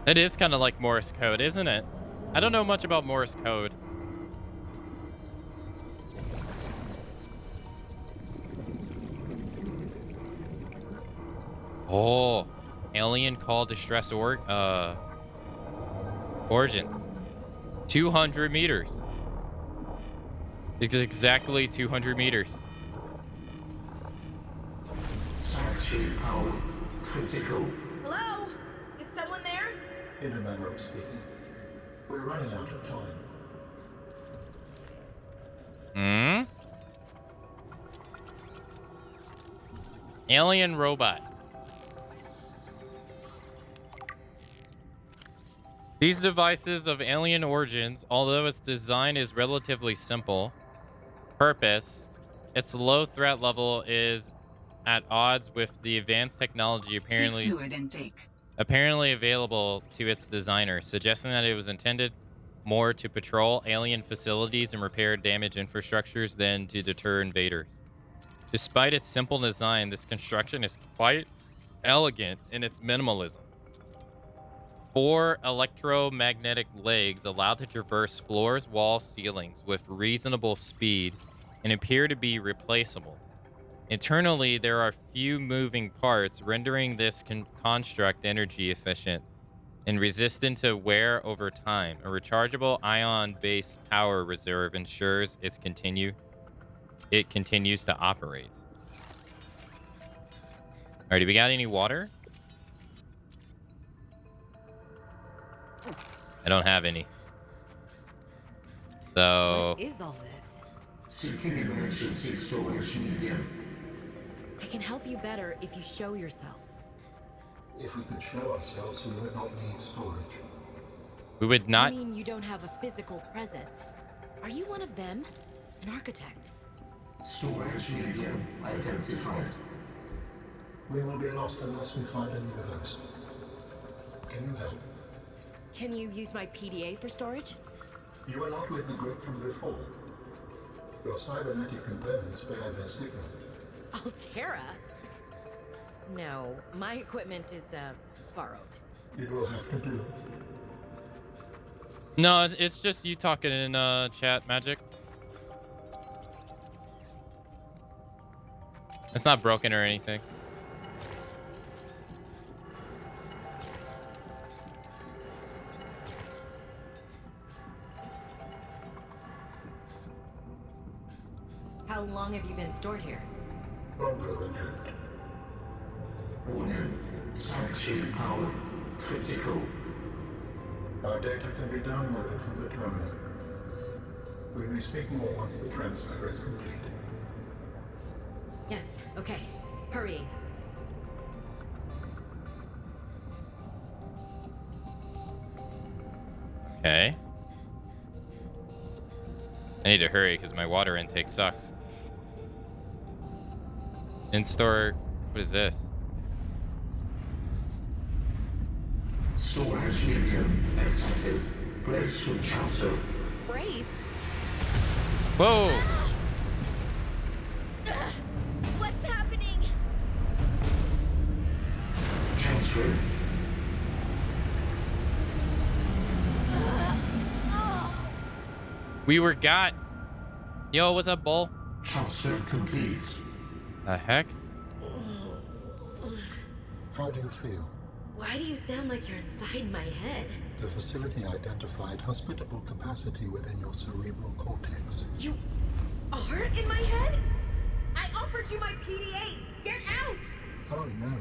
It is kind of like Morse code, isn't it? I don't know much about Morse code. Oh, alien call distress origins. 200 meters. It's exactly 200 meters. Sanctuary power critical. Hello? Is someone there? In a manner of speaking, we're running out of time. Alien robot. These devices of alien origins, although its design is relatively simple, its low threat level is at odds with the advanced technology apparently available to its designer, suggesting that it was intended more to patrol alien facilities and repair damaged infrastructures than to deter invaders. Despite its simple design, this construction is quite elegant in its minimalism. 4 electromagnetic legs allow to traverse floors, walls, ceilings with reasonable speed and appear to be replaceable. Internally, there are few moving parts, rendering this construct energy efficient and resistant to wear over time. A rechargeable ion-based power reserve ensures it continues to operate. All right, do we got any water? I don't have any. So... What is all this? Seeking emergency storage medium. I can help you better if you show yourself. If we could show ourselves, we would not need storage. We would not... You mean you don't have a physical presence? Are you one of them? An architect? Storage medium identified. We will be lost unless we find a new host. Can you help? Can you use my PDA for storage? You are not with the group from before. Your cybernetic components bear their signal. Altera? No, my equipment is, borrowed. It will have to do. No, it's just you talking in chat, Magic. It's not broken or anything. How long have you been stored here? Longer than hoped. Warning. Sanctuary power critical. Our data can be downloaded from the terminal. We may speak more once the transfer is complete. Yes, okay. Hurrying. Okay. I need to hurry because my water intake sucks. In-store... What is this? Storage medium accepted. Brace for transfer. Brace? Whoa! What's happening? Transfer. We were got. Yo, what's up, Bull? Transfer complete. The heck? How do you feel? Why do you sound like you're inside my head? The facility identified hospitable capacity within your cerebral cortex. You are in my head? I offered you my PDA! Get out! Oh no.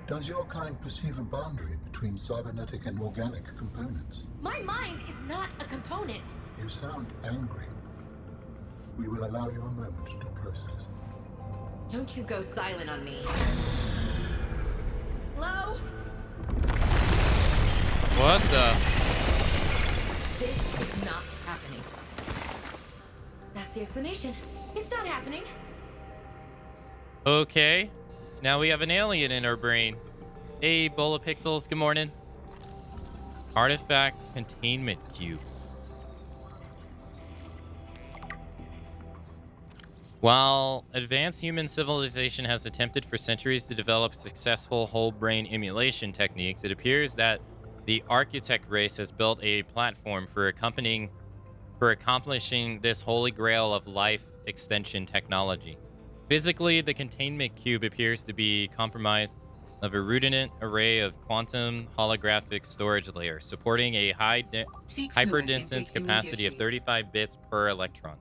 Does your kind perceive a boundary between cybernetic and organic components? My mind is not a component. You sound angry. We will allow you a moment to process. Don't you go silent on me. Hello? What the? This is not happening. That's the explanation. It's not happening. Okay. Now we have an alien in our brain. Hey, Bola Pixels, good morning. Artifact containment cube. While advanced human civilization has attempted for centuries to develop successful whole brain emulation techniques, it appears that the architect race has built a platform for accomplishing this holy grail of life extension technology. Physically, the containment cube appears to be comprised of a redundant array of quantum holographic storage layers, supporting a hyperdensity capacity of 35 bits per electron.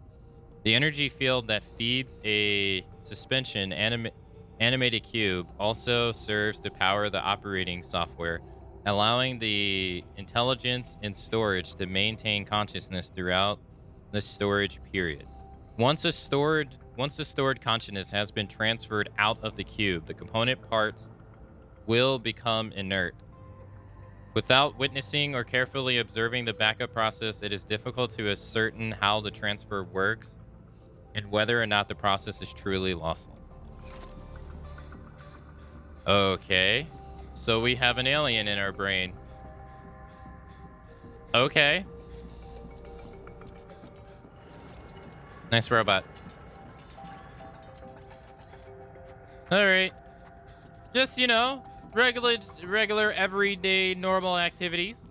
The energy field that feeds a suspension animated cube also serves to power the operating software, allowing the intelligence in storage to maintain consciousness throughout the storage period. Once the stored consciousness has been transferred out of the cube, the component parts will become inert. Without witnessing or carefully observing the backup process, it is difficult to ascertain how the transfer works and whether or not the process is truly lossless. Okay. So we have an alien in our brain. Okay. Nice robot. All right. Just, regular, everyday, normal activities.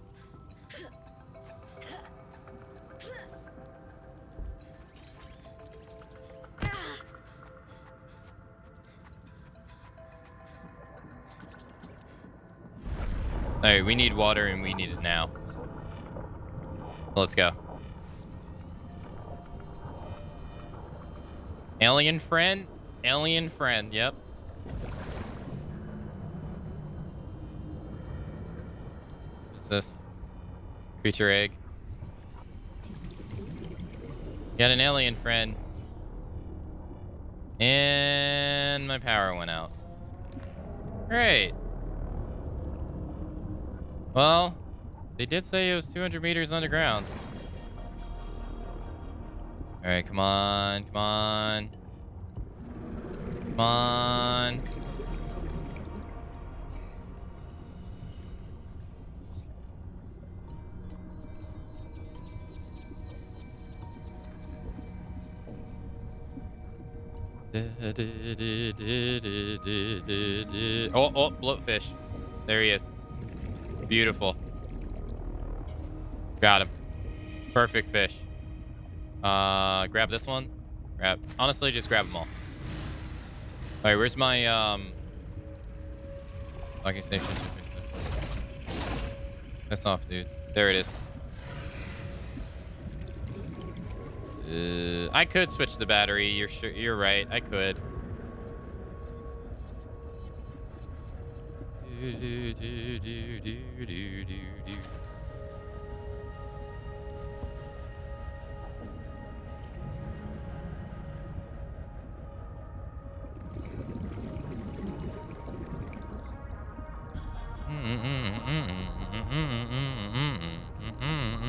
All right, we need water and we need it now. Let's go. Alien friend? Alien friend, yep. What's this? Creature egg. Got an alien friend. And my power went out. Great. Well, they did say it was 200 meters underground. All right, come on, come on. Come on. Oh, bloatfish. There he is. Beautiful. Got him. Perfect fish. Grab this one. Honestly, just grab them all. All right, where's my docking station? Piss off, dude. There it is. I could switch the battery. You're right. I could.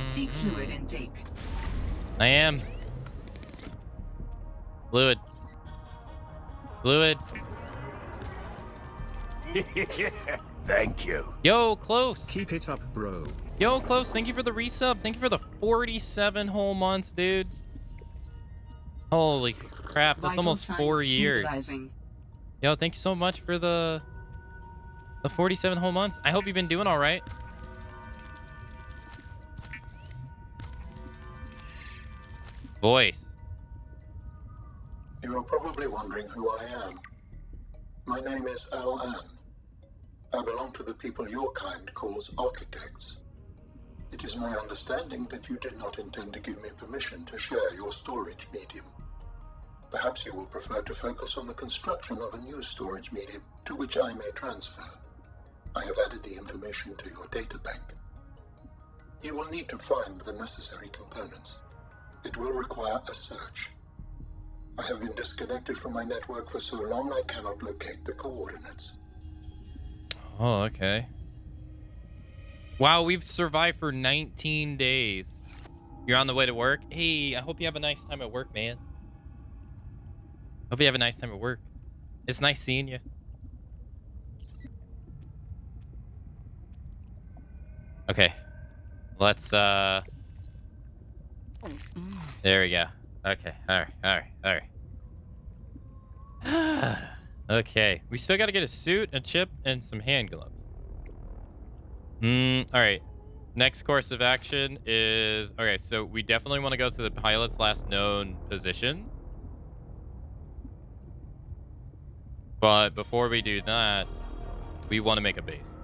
Seek fluid intake. I am. Fluid. Thank you. Yo, Close. Keep it up, bro. Yo, Close, thank you for the resub. Thank you for the 47 whole months, dude. Holy crap, that's almost 4 years. Yo, thank you so much for the 47 whole months. I hope you've been doing all right. Voice. You are probably wondering who I am. My name is Al-An. I belong to the people your kind calls architects. It is my understanding that you did not intend to give me permission to share your storage medium. Perhaps you will prefer to focus on the construction of a new storage medium to which I may transfer. I have added the information to your data bank. You will need to find the necessary components. It will require a search. I have been disconnected from my network for so long I cannot locate the coordinates. Oh, okay. Wow, we've survived for 19 days. You're on the way to work? Hey, I hope you have a nice time at work, man. Hope you have a nice time at work. It's nice seeing you. Okay. Let's, there we go. Okay. All right. Okay. We still got to get a suit, a chip, and some hand gloves. All right. Next course of action is... Okay, so we definitely want to go to the pilot's last known position. But before we do that, we want to make a base.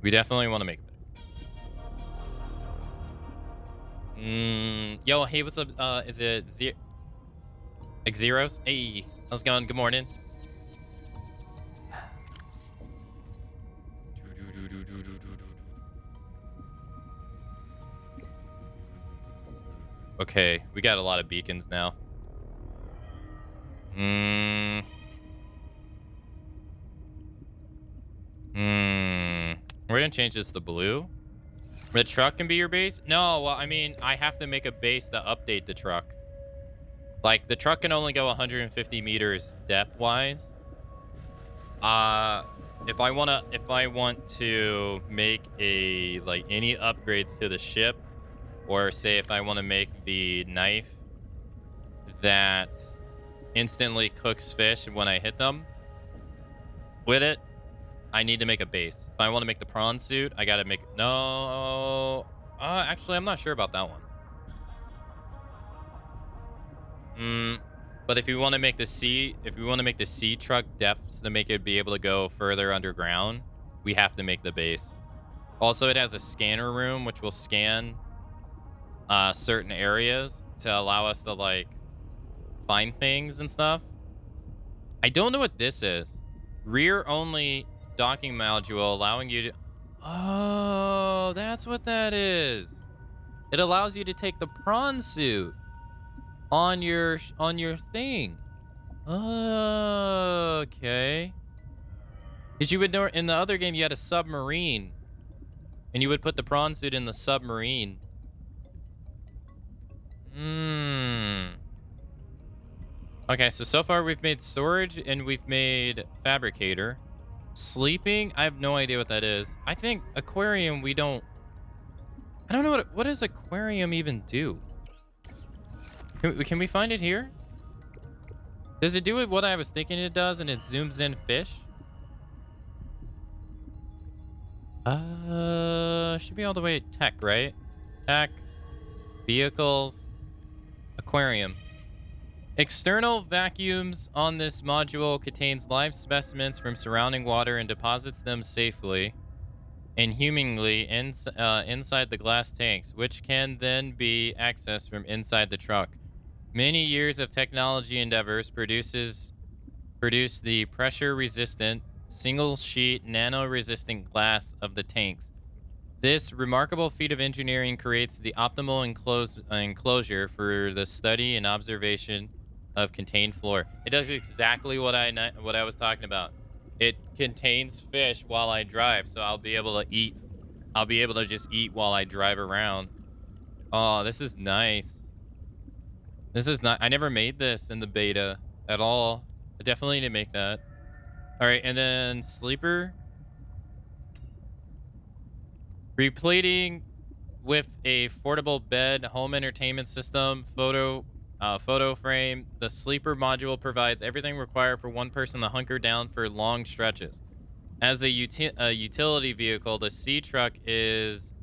We definitely want to make a base. Yo, hey, what's up? Is it Zeros? Hey, how's it going? Good morning. Okay, we got a lot of beacons now. We're gonna change this to blue. The truck can be your base? No, well, I mean, I have to make a base to update the truck. Like, the truck can only go 150 meters depth-wise. If I want to make like any upgrades to the ship, or say if I want to make the knife that instantly cooks fish when I hit them with it, I need to make a base. If I want to make the prawn suit, I gotta make... No. Actually, I'm not sure about that one. But if you want to make the sea truck depths to make it be able to go further underground, we have to make the base. Also, it has a scanner room, which will scan certain areas to allow us to, like, find things and stuff. I don't know what this is. Rear only docking module allowing you to... Oh, that's what that is. It allows you to take the prawn suit on your thing. Okay. Because you would know in the other game you had a submarine, and you would put the prawn suit in the submarine. Okay, so far we've made storage and we've made fabricator. Sleeping, I have no idea what that is. I think aquarium we don't... I don't know what does aquarium even do? Can we find it here? Does it do what I was thinking it does and it zooms in fish? Should be all the way at tech, right? Tech, vehicles, aquarium. External vacuums on this module contains live specimens from surrounding water and deposits them safely and humanly inside the glass tanks, which can then be accessed from inside the truck. Many years of technology endeavors produce the pressure-resistant, single-sheet, nano-resistant glass of the tanks. This remarkable feat of engineering creates the optimal enclosure for the study and observation of contained floor. It does exactly what I was talking about. It contains fish while I drive, so I'll be able to eat. I'll be able to just eat while I drive around. Oh, this is nice. This is not... I never made this in the beta at all. I definitely need to make that. All right, and then sleeper. Replating with a portable bed, home entertainment system, photo frame. The sleeper module provides everything required for one person to hunker down for long stretches. As a utility vehicle, the sea truck is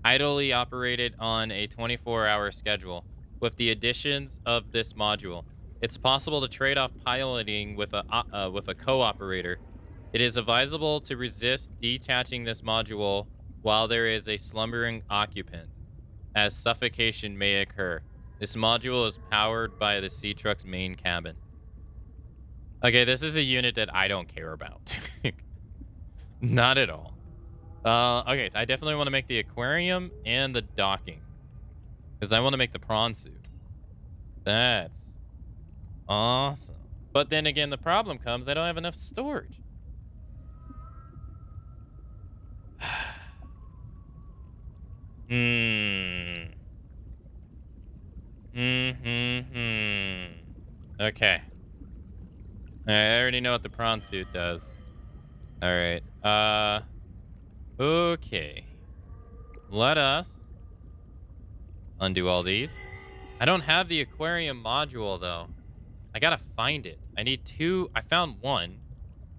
idly operated on a 24-hour schedule. With the additions of this module, it's possible to trade off piloting with a co-operator. It is advisable to resist detaching this module while there is a slumbering occupant, as suffocation may occur. This module is powered by the sea truck's main cabin. Okay, this is a unit that I don't care about. Not at all. Okay, so I definitely want to make the aquarium and the docking. Because I want to make the prawn suit. That's awesome. But then again, the problem comes, I don't have enough storage. Hmm. Okay. I already know what the prawn suit does. All right. Okay. Let us undo all these. I don't have the aquarium module though. I gotta find it. I need two. I found one,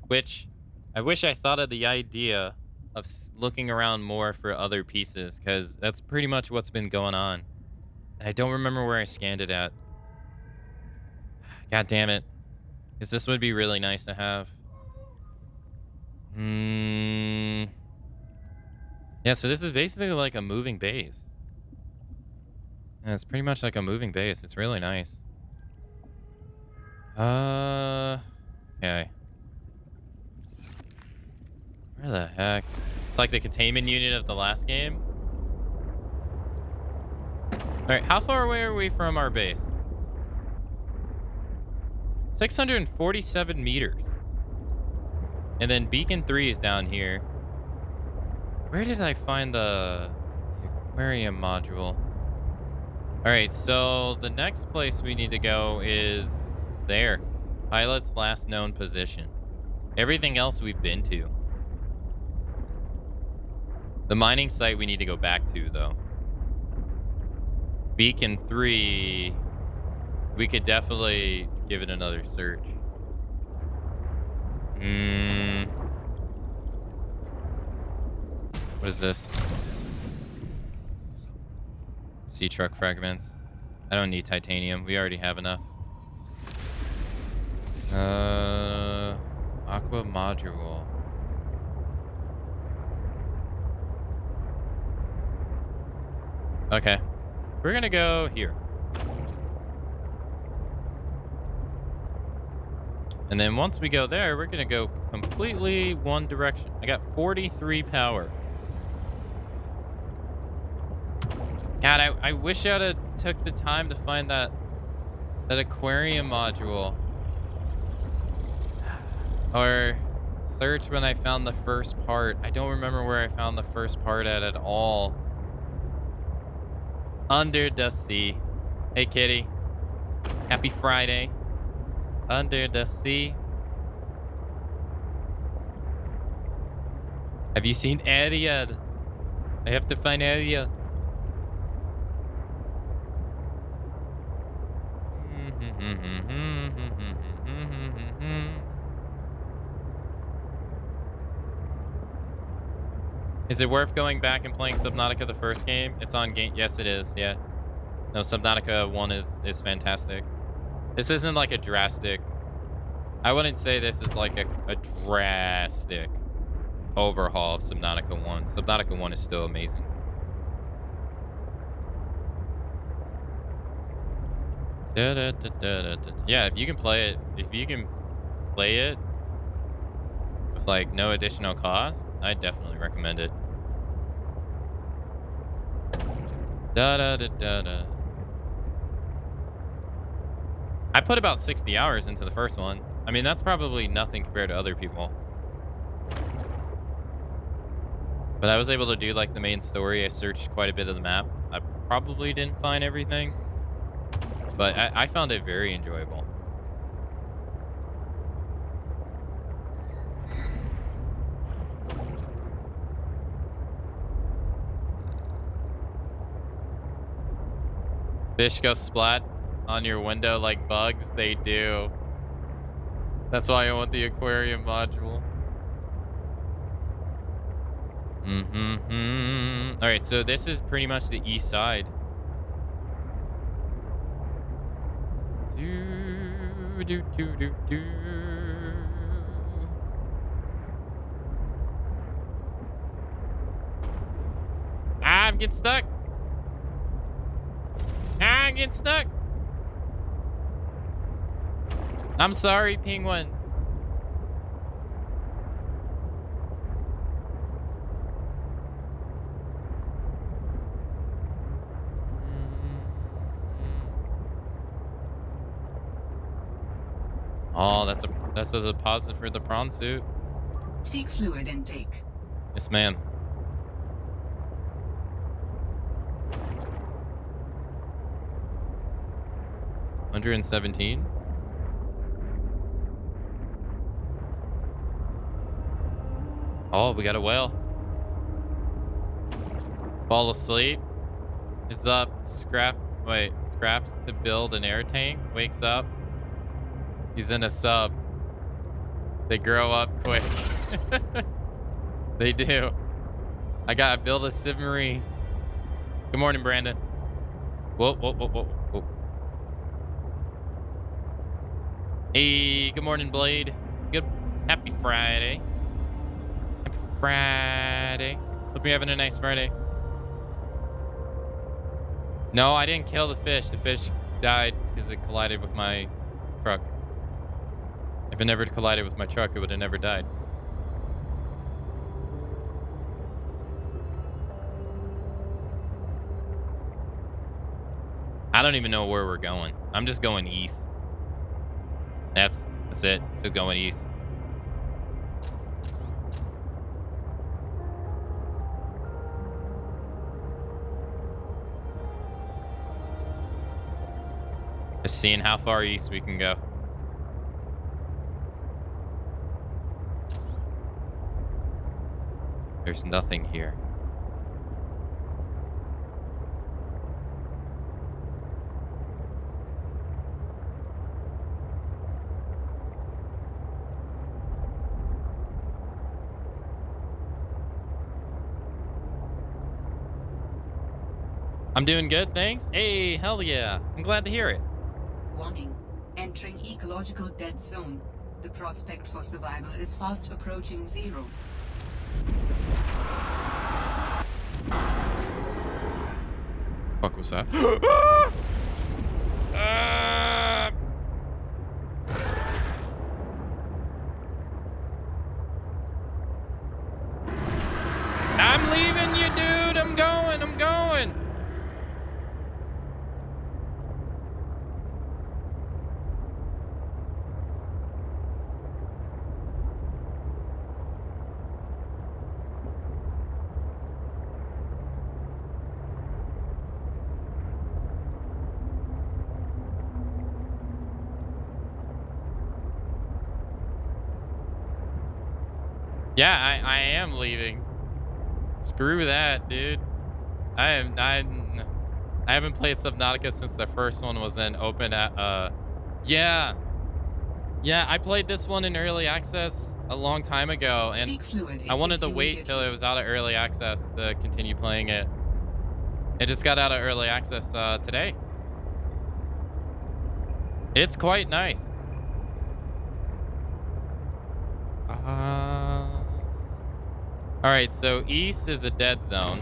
which I wish I thought of the idea of looking around more for other pieces, because that's pretty much what's been going on. And I don't remember where I scanned it at. God damn it. Because this would be really nice to have. Yeah, so this is basically like a moving base. Yeah, it's pretty much like a moving base. It's really nice. Okay. Where the heck? It's like the containment unit of the last game. All right, how far away are we from our base? 647 meters. And then Beacon 3 is down here. Where did I find the aquarium module? All right, so the next place we need to go is there. Pilot's last known position. Everything else we've been to. The mining site we need to go back to, though. Beacon 3, we could definitely give it another search. What is this? Sea truck fragments. I don't need titanium. We already have enough. Aqua module. Okay. We're gonna go here. And then once we go there, we're gonna go completely one direction. I got 43 power. God, I wish I'd have took the time to find that aquarium module. Or search when I found the first part. I don't remember where I found the first part at all. Under the sea. Hey, kitty. Happy Friday. Under the sea. Have you seen Ariel? I have to find Ariel. Is it worth going back and playing Subnautica the first game? It's on game. Yes, it is. Yeah. No, Subnautica 1 is fantastic. This isn't like a drastic. I wouldn't say this is like a drastic overhaul of Subnautica 1. Subnautica 1 is still amazing. Yeah, if you can play it with like no additional cost, I definitely recommend it. I put about 60 hours into the first one. I mean, that's probably nothing compared to other people. But I was able to do like the main story. I searched quite a bit of the map. I probably didn't find everything, but I found it very enjoyable. Fish go splat on your window like bugs. They do. That's why I want the aquarium module. All right, so this is pretty much the east side. I'm getting stuck. I'm getting stuck. I'm sorry, Penguin. Oh, that's a deposit for the prawn suit. Seek fluid intake. Yes, ma'am. $117. Oh, we got a whale. Fall asleep. Is up. Scraps to build an air tank. Wakes up. He's in a sub. They grow up quick. They do. I gotta build a submarine. Good morning, Brandon. Whoa. Hey, good morning, Blade. Happy Friday. Happy Friday. Hope you're having a nice Friday. No, I didn't kill the fish. The fish died because it collided with my truck. If it never collided with my truck, it would have never died. I don't even know where we're going. I'm just going east. That's it. Just going east. Just seeing how far east we can go. There's nothing here. I'm doing good, thanks. Hey, hell yeah. I'm glad to hear it. Warning. Entering ecological dead zone. The prospect for survival is fast approaching zero. Fuck was that? I'm leaving you, dude. I'm going. Yeah, I am leaving. Screw that, dude. I haven't played Subnautica since the first one was in open at yeah. Yeah, I played this one in early access a long time ago, and I wanted to wait till it was out of early access to continue playing it. It just got out of early access today. It's quite nice. All right, so east is a dead zone.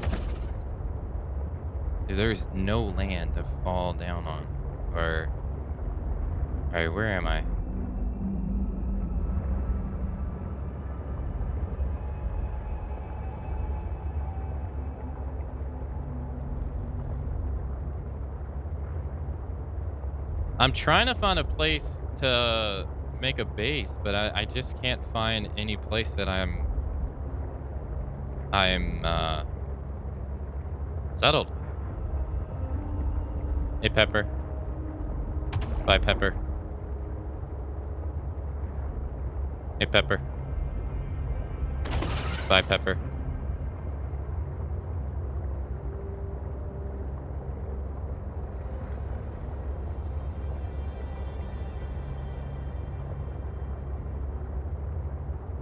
There's no land to fall down on. Or, all right, where am I? I'm trying to find a place to make a base, but I just can't find any place that I'm settled. Hey, Pepper. Bye, Pepper. Hey, Pepper. Bye, Pepper.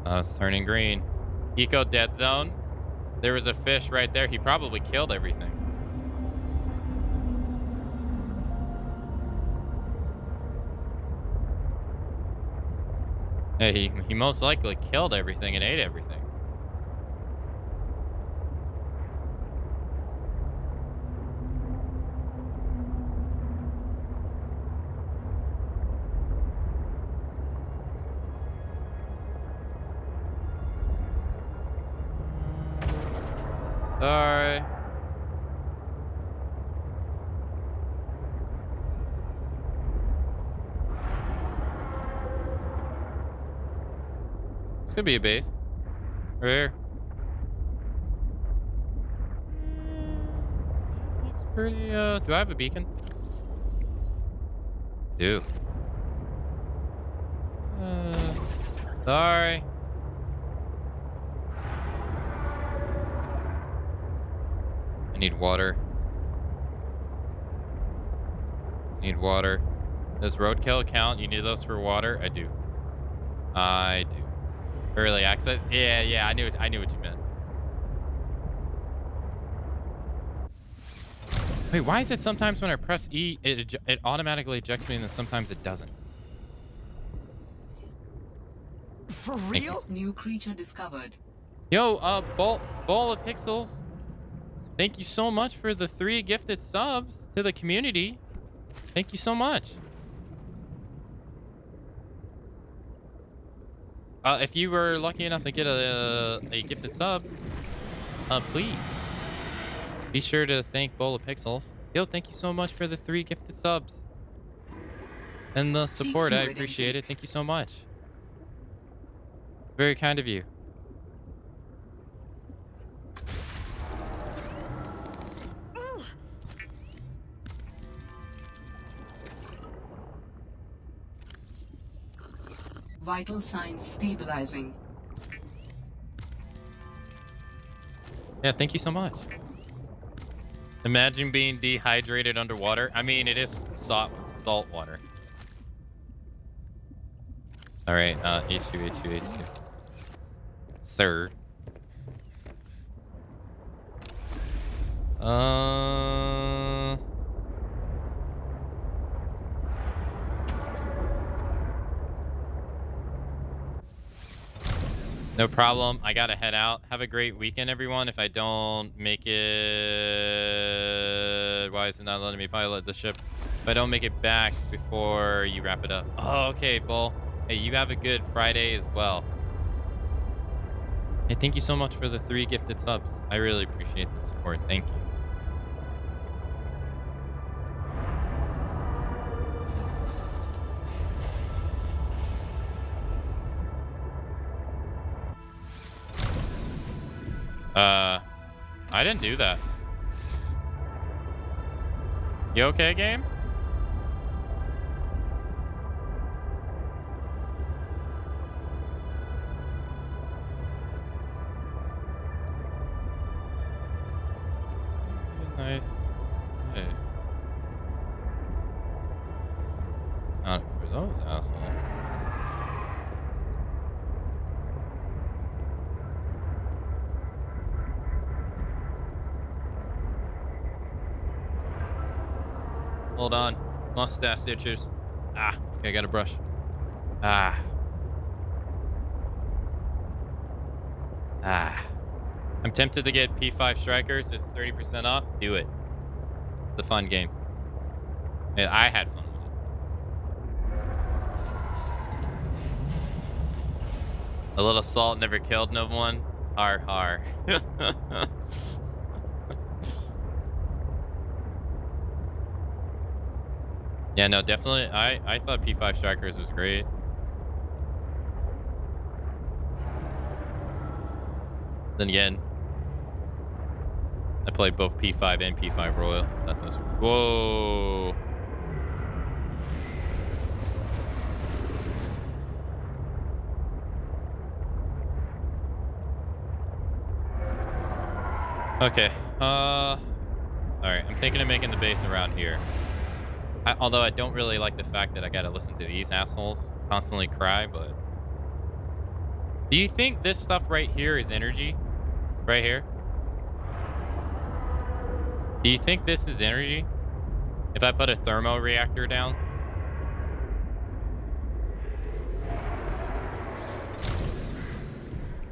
It's turning green. Eco dead zone. There was a fish right there. He probably killed everything. Yeah, he most likely killed everything and ate everything. Sorry. This could be a base. Right here. Looks pretty, do I have a beacon? Do. Sorry. I need water. Need water. Does roadkill count? You need those for water? I do. I do. Early access? Yeah, I knew what you meant. Wait, why is it sometimes when I press E, it automatically ejects me and then sometimes it doesn't? For real? New creature discovered. Yo, Ball of Pixels. Thank you so much for the 3 gifted subs to the community. Thank you so much. If you were lucky enough to get a gifted sub, please be sure to thank Bowl of Pixels. Yo, thank you so much for the 3 gifted subs and the support. I appreciate it. Thank you so much. It's very kind of you. Vital signs stabilizing. Yeah, thank you so much. Imagine being dehydrated underwater. I mean, it is salt water. All right, H2. Sir. No problem. I gotta head out. Have a great weekend, everyone. If I don't make it... Why is it not letting me pilot the ship? If I don't make it back before you wrap it up. Oh, okay, Bull. Hey, you have a good Friday as well. Hey, thank you so much for the 3 gifted subs. I really appreciate the support. Thank you. I didn't do that. You okay, game? Nice. Not for those assholes. Hold on. Mustache stitchers. Okay, I got a brush. I'm tempted to get P5 Strikers. It's 30% off. Do it. It's a fun game. Yeah, I had fun with it. A little salt never killed no one. Har har. Yeah, no, definitely. I thought P5 Strikers was great. Then again, I played both P5 and P5 Royal. That was... Whoa. Okay. All right. I'm thinking of making the base around here. Although I don't really like the fact that I gotta listen to these assholes constantly cry, but... Do you think this stuff right here is energy? Right here? Do you think this is energy? If I put a thermo reactor down?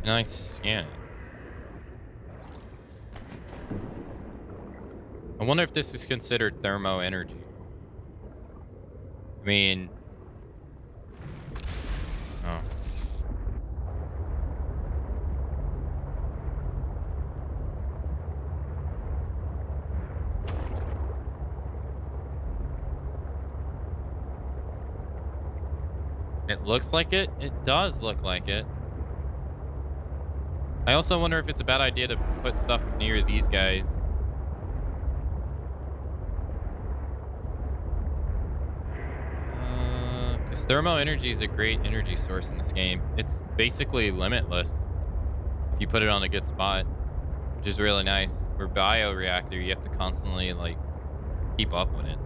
And I scan it. I wonder if this is considered thermo energy. I mean... Oh. It looks like it. It does look like it. I also wonder if it's a bad idea to put stuff near these guys. Because thermal energy is a great energy source in this game. It's basically limitless if you put it on a good spot, which is really nice. For bioreactor, you have to constantly like keep up with it.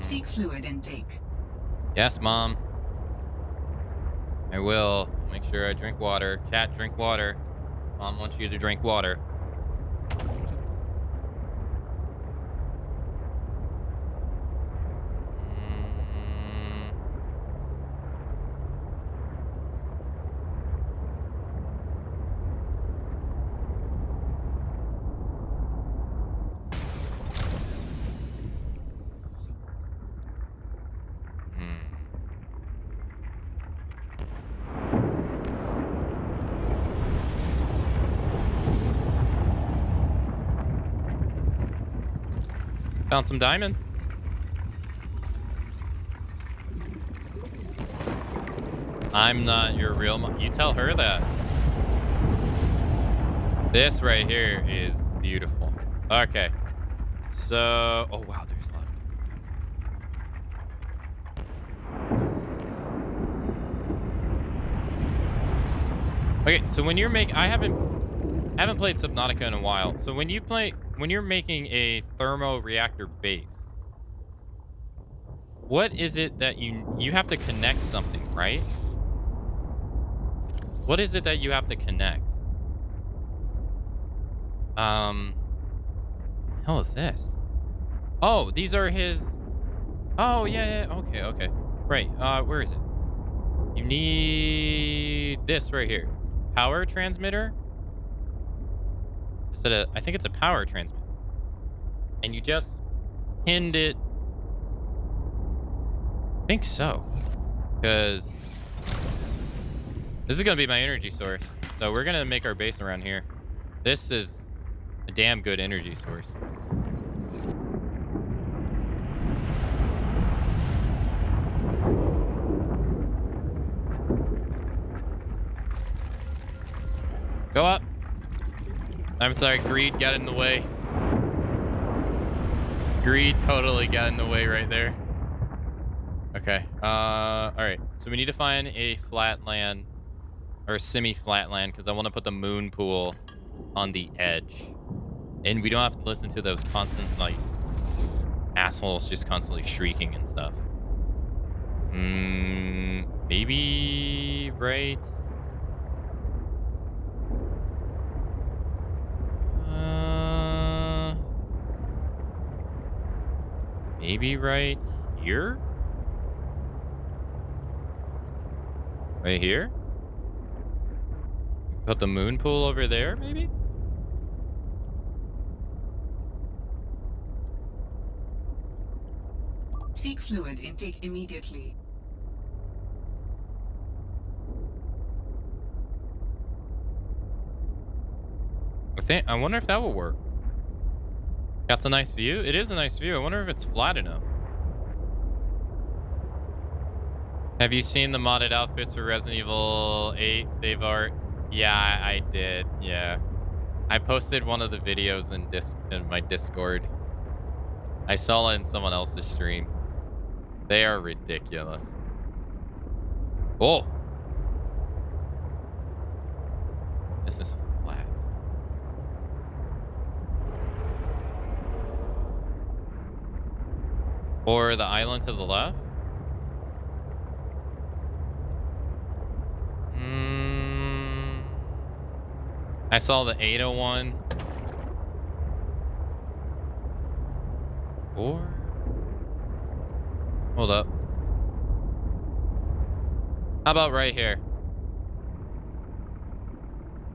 Seek fluid intake. Yes, Mom. I will. Make sure I drink water. Chat, drink water. Mom wants you to drink water. Found some diamonds. I'm not your real mom. You tell her that. This right here is beautiful. Okay. So, oh wow, there's a lot of. Okay, so when you're making, I haven't played Subnautica in a while. So when you're making a thermoreactor base, what is it that you have to connect something, right? What is it that you have to connect? Hell is this? Oh, these are his. Oh yeah, yeah. Okay. Right. Where is it? You need this right here. Power transmitter. Is it a? I think it's a power transmitter. And you just pinned it. I think so. Because this is gonna be my energy source. So we're gonna make our base around here. This is a damn good energy source. Go up. I'm sorry, greed got in the way. Greed totally got in the way right there. Okay. All right. So we need to find a flat land or a semi-flat land because I want to put the moon pool on the edge. And we don't have to listen to those constant, like, assholes just constantly shrieking and stuff. Maybe right... maybe right here? Right here? Put the moon pool over there, maybe? Seek fluid intake immediately. I wonder if that will work. That's a nice view. It is a nice view. I wonder if it's flat enough. Have you seen the modded outfits for Resident Evil 8? They've art. Yeah, I did. Yeah. I posted one of the videos in my Discord. I saw it in someone else's stream. They are ridiculous. Oh. This is flat. Or the island to the left? I saw the 801. Or... hold up. How about right here?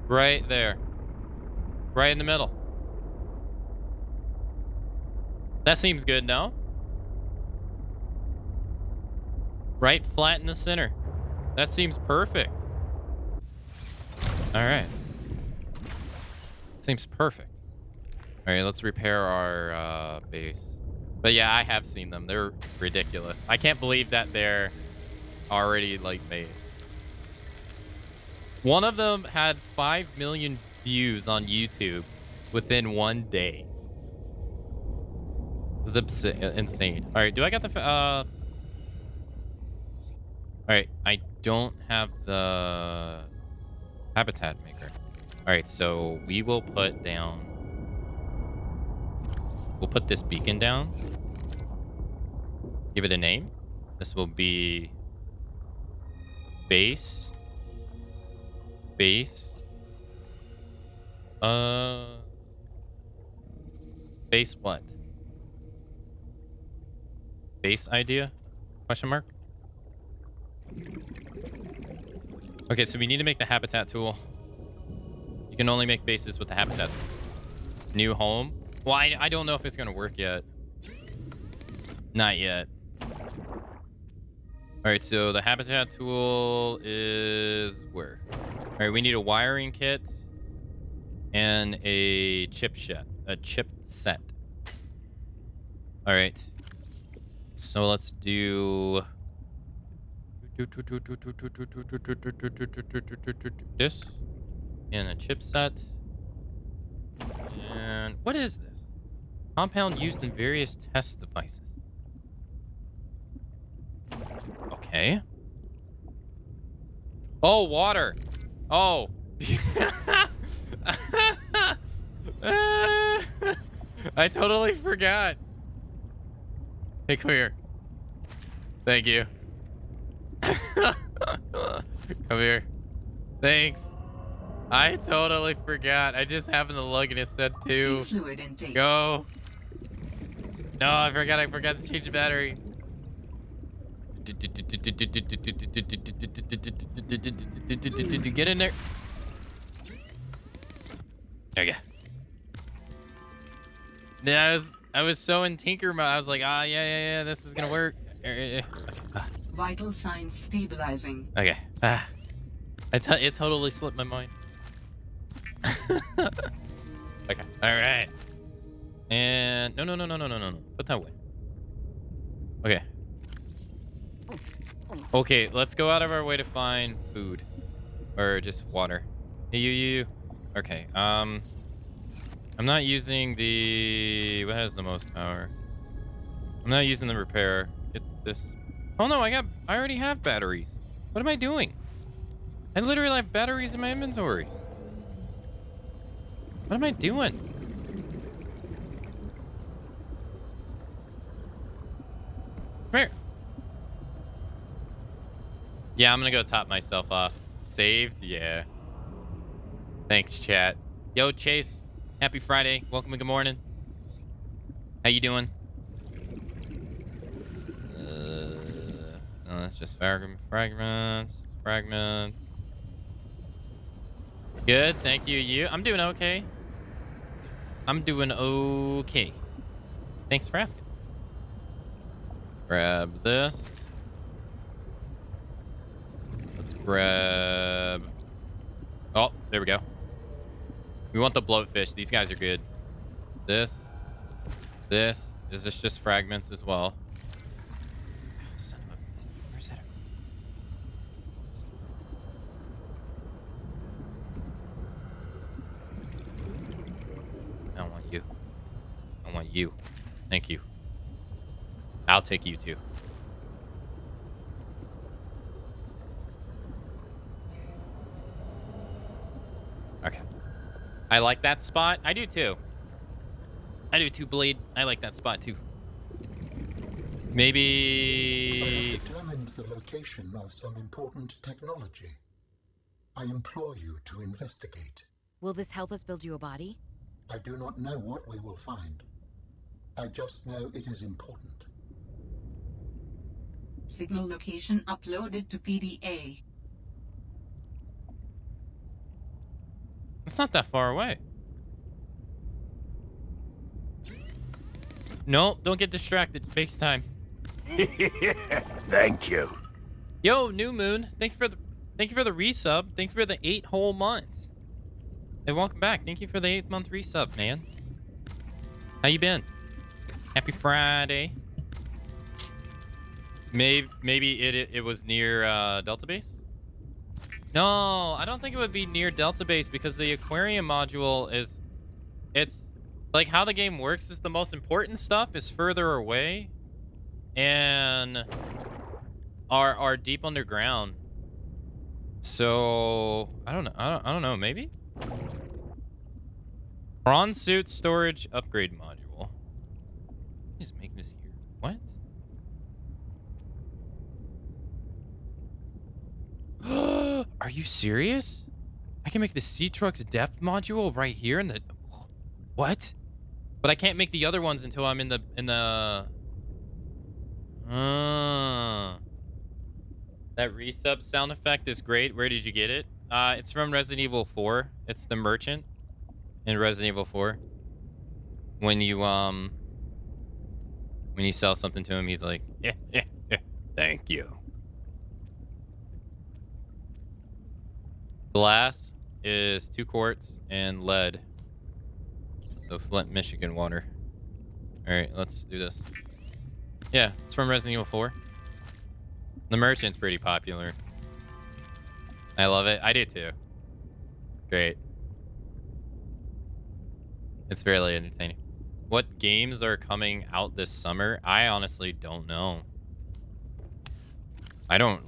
Right there. Right in the middle. That seems good, no? Right flat in the center. That seems perfect. All right. Seems perfect. All right, let's repair our base. But yeah, I have seen them. They're ridiculous. I can't believe that they're already like made. One of them had 5 million views on YouTube within one day. It was insane. All right, do I got the... all right, I don't have the habitat maker. All right, so we will put down... We'll put this beacon down. Give it a name. This will be... Base. Base. Base what? Base idea? Question mark? Okay, so we need to make the habitat tool. You can only make bases with the habitat tool. New home? Well, I don't know if it's going to work yet. Not yet. All right, so the habitat tool is where? All right, we need a wiring kit and a chip set. All right. So let's do this and a chipset. And what is this? Compound used in various test devices. Okay. Oh, water. Oh. I totally forgot. Hey, come here. Thank you. Come here. Thanks. I totally forgot. I just happened to look and it said to go. No, I forgot to change the battery. Get in there. There you go. Yeah, I was so in tinker mode. I was like, yeah, this is gonna work. Vital signs stabilizing. Okay. It totally slipped my mind. Okay. All right. And no. Put that way. Okay. Okay, let's go out of our way to find food. Or just water. Hey, you. Okay, I'm not using the... What has the most power? I'm not using the repair. Get this. Oh no, I already have batteries. What am I doing? I literally have batteries in my inventory. What am I doing? Come here. Yeah, I'm gonna go top myself off. Saved? Yeah. Thanks, chat. Yo, Chase. Happy Friday. Welcome and good morning. How you doing? No, that's just fragments. Good, thank you. You? I'm doing okay. Thanks for asking. Grab this. Let's grab... Oh, there we go. We want the bloatfish. These guys are good. This. Is this just fragments as well? Son of a... Where's that? I don't want you. I want you. Thank you. I'll take you too. Okay. I like that spot. I do too. Blade. I like that spot too. Maybe... I've determined the location of some important technology. I implore you to investigate. Will this help us build you a body? I do not know what we will find. I just know it is important. Signal location uploaded to PDA. It's not that far away. No, don't get distracted. FaceTime. Thank you. Yo, New Moon. Thank you for the Thank you for the resub. Thank you for the 8 whole months. Hey, welcome back. Thank you for the 8-month resub, man. How you been? Happy Friday. Maybe it was near Delta Base? No, I don't think it would be near Delta Base because the aquarium module is... It's... Like, how the game works is the most important stuff is further away. And... are deep underground. So... I don't know. I don't know. Maybe? Prawn suit storage upgrade module. Just make this here. What? Are you serious? I can make the Sea Truck's depth module right here in the... What? But I can't make the other ones until I'm in the... That resub sound effect is great. Where did you get it? It's from Resident Evil 4. It's the merchant in Resident Evil 4. When you sell something to him, he's like, yeah, thank you. Glass is 2 quarts and lead. So Flint, Michigan water. All right, let's do this. Yeah, it's from Resident Evil 4. The merchant's pretty popular. I love it. I do too. Great. It's fairly entertaining. What games are coming out this summer? I honestly don't know. I don't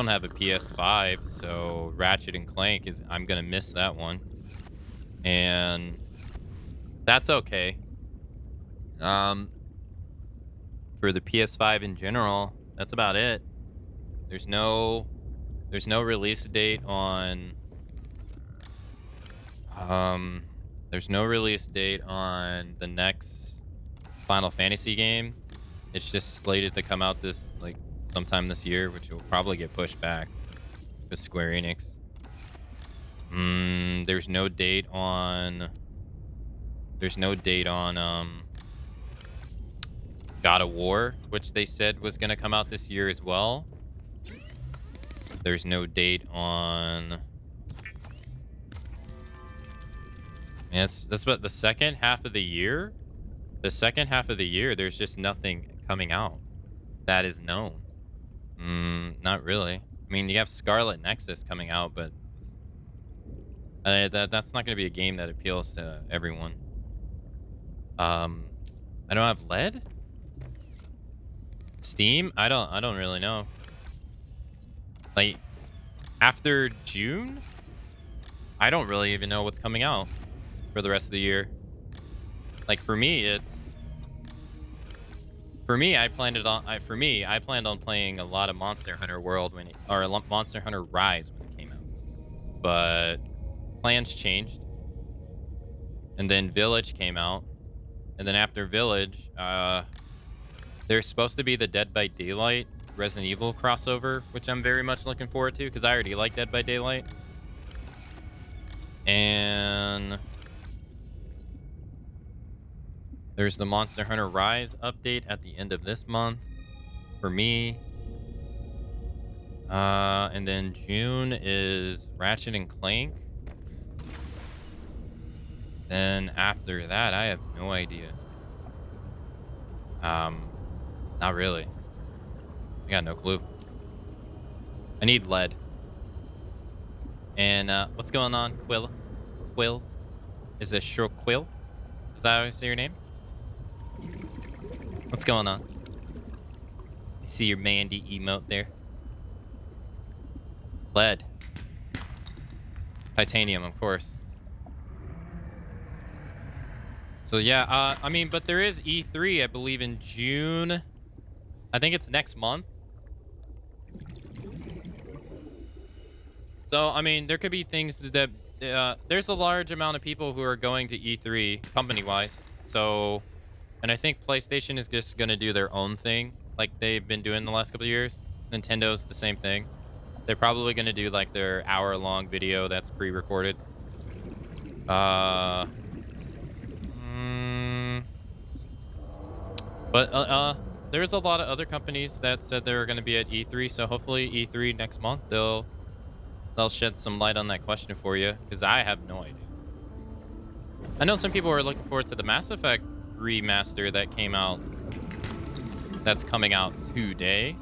have a PS5, so Ratchet and Clank I'm gonna miss that one. And that's okay. For the PS5 in general, that's about it. There's no release date on there's no release date on the next Final Fantasy game. It's just slated to come out sometime this year, which will probably get pushed back with Square Enix. There's no date on God of War, which they said was going to come out this year as well. There's no date on... Yeah, that's about the second half of the year. The second half of the year, there's just nothing coming out that is known. Not really. I mean, you have Scarlet Nexus coming out, but that's not going to be a game that appeals to everyone. I don't have lead? Steam? I don't really know. Like, after June, I don't really even know what's coming out for the rest of the year. Like, for me, I planned on playing a lot of Monster Hunter World Monster Hunter Rise when it came out. But plans changed. And then Village came out. And then after Village, there's supposed to be the Dead by Daylight Resident Evil crossover, which I'm very much looking forward to because I already like Dead by Daylight. And there's the Monster Hunter Rise update at the end of this month for me. And then June is Ratchet and Clank. Then after that, I have no idea. Not really. I got no clue. I need lead. And what's going on, Quill? Quill? Is it Shro Quill? Is that how you say your name? What's going on? I see your Mandy emote there. Lead. Titanium, of course. So yeah, I mean, but there is E3, I believe, in June. I think it's next month. So, I mean, there could be things that... there's a large amount of people who are going to E3, company-wise. So, and I think PlayStation is just going to do their own thing, like they've been doing the last couple of years. Nintendo's the same thing. They're probably going to do, like, their hour-long video that's pre-recorded. But there's a lot of other companies that said they were going to be at E3, so hopefully E3 next month they'll shed some light on that question for you, because I have no idea. I know some people are looking forward to the Mass Effect remaster that came out. That's coming out today.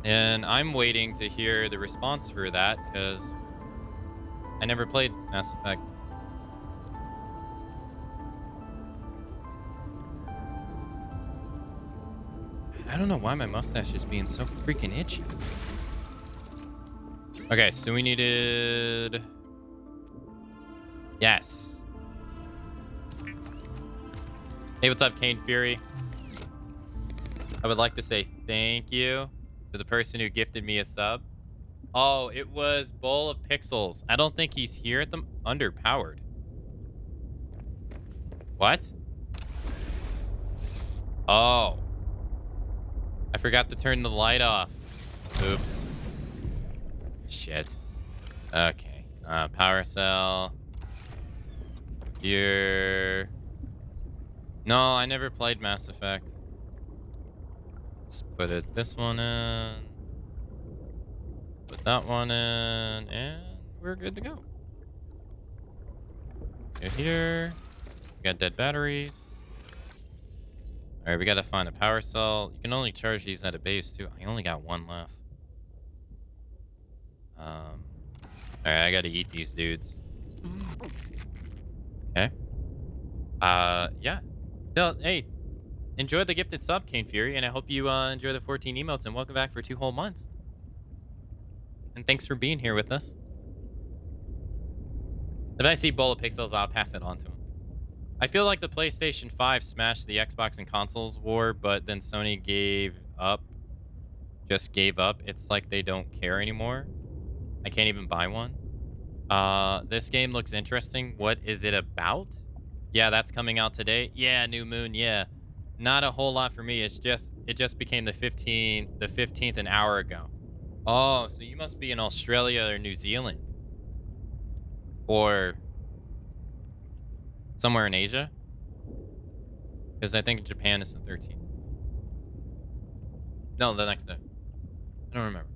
And I'm waiting to hear the response for that because I never played Mass Effect. I don't know why my mustache is being so freaking itchy. Okay, so we needed... Yes. Hey, what's up, Kane Fury? I would like to say thank you to the person who gifted me a sub. Oh, it was Bowl of Pixels. I don't think he's here at the... Underpowered. What? Oh. I forgot to turn the light off. Oops. Shit. Okay. Power cell. Here. No, I never played Mass Effect. Let's put this one in. Put that one in. And we're good to go. Go here. We got dead batteries. Alright, we gotta find a power cell. You can only charge these at a base too. I only got one left. Alright, I gotta eat these dudes. Okay. Yeah. So, hey, enjoy the gifted sub, Kane Fury, and I hope you enjoy the 14 emotes, and welcome back for 2 whole months. And thanks for being here with us. If I see Bowl of Pixels, I'll pass it on to him. I feel like the PlayStation 5 smashed the Xbox and consoles war, but then Sony gave up. Just gave up. It's like they don't care anymore. I can't even buy one. This game looks interesting. What is it about? Yeah, that's coming out today. Yeah, New Moon. Yeah, not a whole lot for me. It just became the 15th an hour ago. Oh, so you must be in Australia or New Zealand, or somewhere in Asia, because I think Japan is the 13th. No, the next day. I don't remember.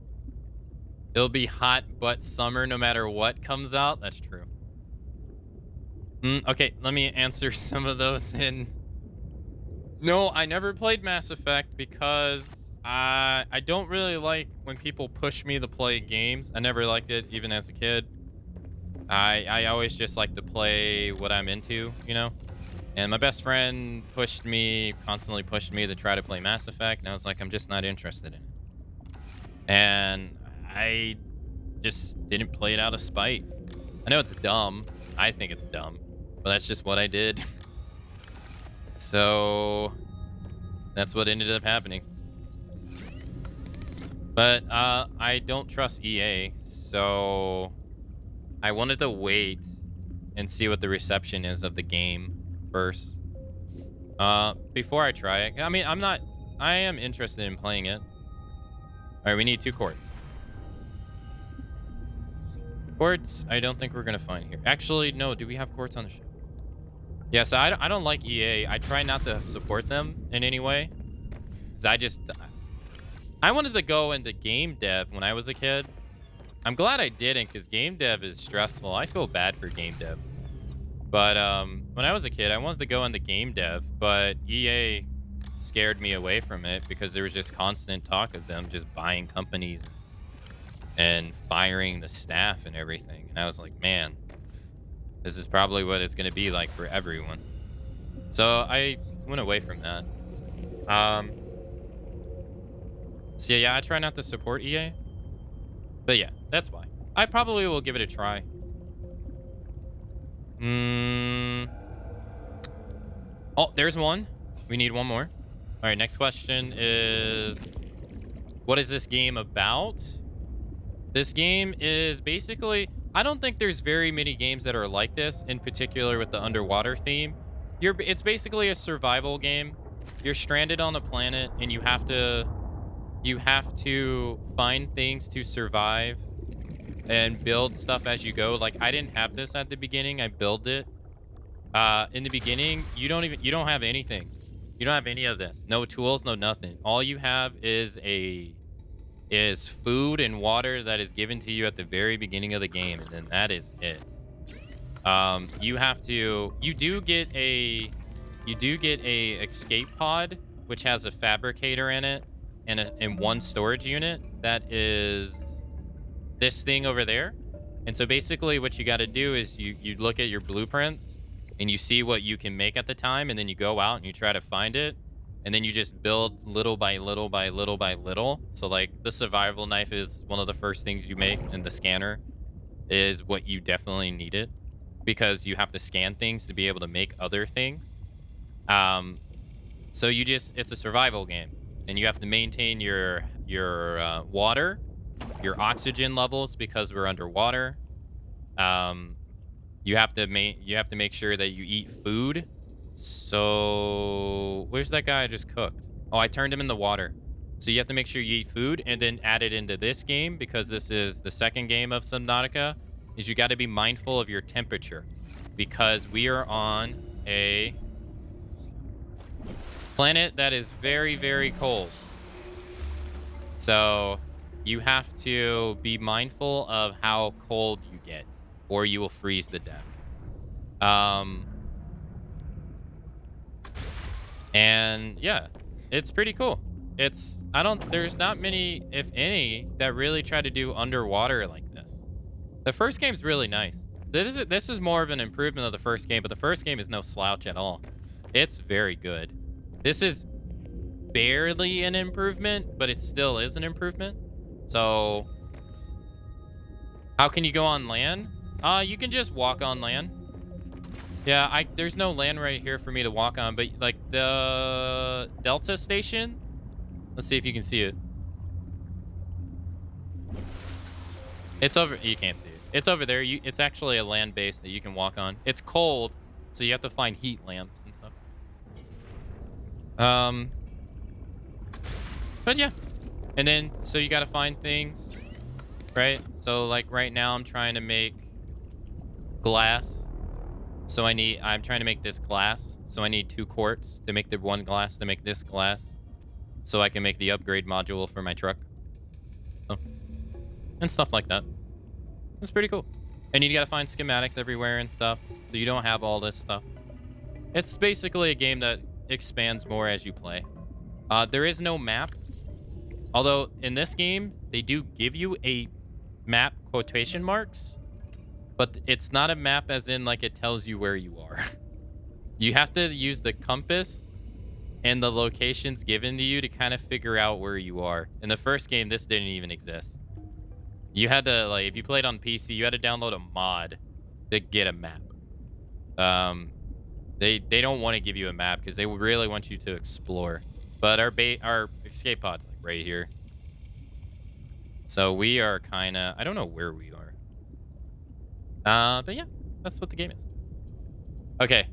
It'll be hot but summer no matter what comes out. That's true. Okay, let me answer some of those in. No, I never played Mass Effect because I don't really like when people push me to play games. I never liked it, even as a kid. I always just like to play what I'm into, you know? And my best friend constantly pushed me to try to play Mass Effect, and I was like, I'm just not interested in it. And I just didn't play it out of spite. I know it's dumb. I think it's dumb, but that's just what I did. So that's what ended up happening. But I don't trust EA, so I wanted to wait and see what the reception is of the game first before I try it. I mean, I am interested in playing it. All right, we need 2 quartz. Quartz, I don't think we're gonna find here. Actually, no. Do we have quartz on the ship? Yeah, so I don't like EA. I try not to support them in any way, because I wanted to go into game dev when I was a kid. I'm glad I didn't, because game dev is stressful. I feel bad for game devs. But when I was a kid, I wanted to go into game dev, but EA scared me away from it because there was just constant talk of them just buying companies and firing the staff and everything. And I was like, man, this is probably what it's going to be like for everyone. So I went away from that. So yeah, I try not to support EA. But yeah, that's why. I probably will give it a try. Oh, there's one. We need one more. All right, next question is, what is this game about? This game is basically, I don't think there's very many games that are like this, in particular with the underwater theme. It's basically a survival game. You're stranded on a planet and you have to find things to survive and build stuff as you go. Like, I didn't have this at the beginning. I built it. In the beginning, you don't have anything. You don't have any of this. No tools, no nothing. All you have is food and water that is given to you at the very beginning of the game, and then that is it. You do get a escape pod, which has a fabricator in it and one storage unit that is this thing over there. And so basically what you got to do is you look at your blueprints and you see what you can make at the time, and then you go out and you try to find it, and then you just build little by little by little by little. So like the survival knife is one of the first things you make, and the scanner is what you definitely needed because you have to scan things to be able to make other things. So it's a survival game, and you have to maintain your water, your oxygen levels because we're underwater. You have to make sure that you eat food. So where's that guy I just cooked? Oh, I turned him in the water. So you have to make sure you eat food and then add it into this game, because this is the second game of Subnautica, is you got to be mindful of your temperature, because we are on a planet that is very, very cold. So you have to be mindful of how cold you get, or you will freeze to death. And yeah, it's pretty cool. There's not many, if any, that really try to do underwater like this. The first game's really nice. This is more of an improvement of the first game, but the first game is no slouch at all. It's very good. This is barely an improvement, but it still is an improvement. So how can you go on land? You can just walk on land. Yeah, there's no land right here for me to walk on, but like the Delta station, let's see if you can see it. It's over. You can't see it. It's over there. It's actually a land base that you can walk on. It's cold, so you have to find heat lamps and stuff. But yeah, and then so you got to find things, right? So like right now I'm trying to make glass. So I'm trying to make this glass. So I need 2 quartz to make the one glass to make this glass, so I can make the upgrade module for my truck. Oh. And stuff like that. It's pretty cool. And you gotta find schematics everywhere and stuff, so you don't have all this stuff. It's basically a game that expands more as you play. There is no map. Although in this game, they do give you a map quotation marks, but it's not a map as in like it tells you where you are. You have to use the compass and the locations given to you to kind of figure out where you are. In the first game, this didn't even exist. You had to, like, if you played on PC, you had to download a mod to get a map. They don't want to give you a map because they really want you to explore. But our escape pod's like right here. So we are kind of, I don't know where we are. But yeah, that's what the game is. Okay.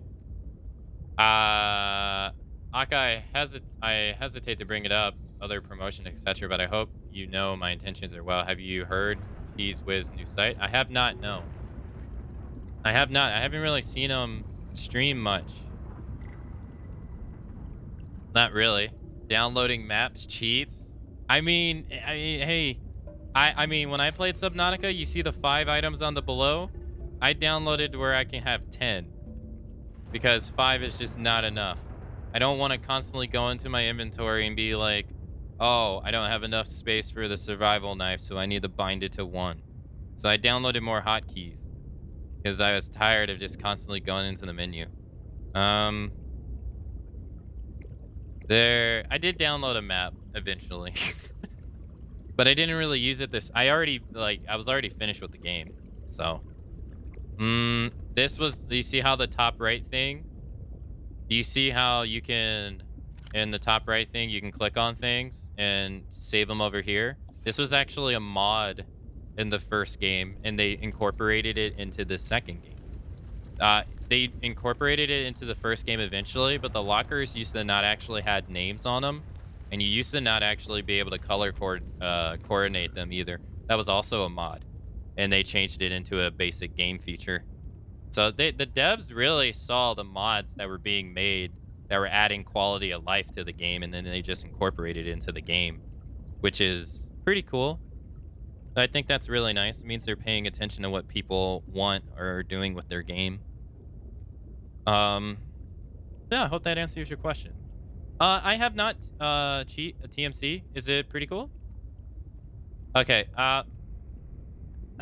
Aka, I hesitate to bring it up, other promotion, etc., but I hope you know my intentions are well. Have you heard Cheese Whiz new site? I have not, no. I have not. I haven't really seen him stream much. Not really. Downloading maps cheats. I mean, hey, I mean, when I played Subnautica, you see the 5 items on the below. I downloaded where I can have 10 because 5 is just not enough. I don't want to constantly go into my inventory and be like, oh, I don't have enough space for the survival knife, so I need to bind it to 1. So I downloaded more hotkeys because I was tired of just constantly going into the menu. I did download a map eventually. But I didn't really use it I was already finished with the game. So do you see how the top right thing? Do you see how you can, in the top right thing, you can click on things and save them over here? This was actually a mod in the first game, and they incorporated it into the second game. They incorporated it into the first game eventually, but the lockers used to not actually had names on them, and you used to not actually be able to color coordinate them either. That was also a mod, and they changed it into a basic game feature. So the devs really saw the mods that were being made that were adding quality of life to the game, and then they just incorporated it into the game, which is pretty cool. I think that's really nice. It means they're paying attention to what people want or are doing with their game. Yeah, I hope that answers your question. I have not cheat a TMC. Is it pretty cool? Okay. I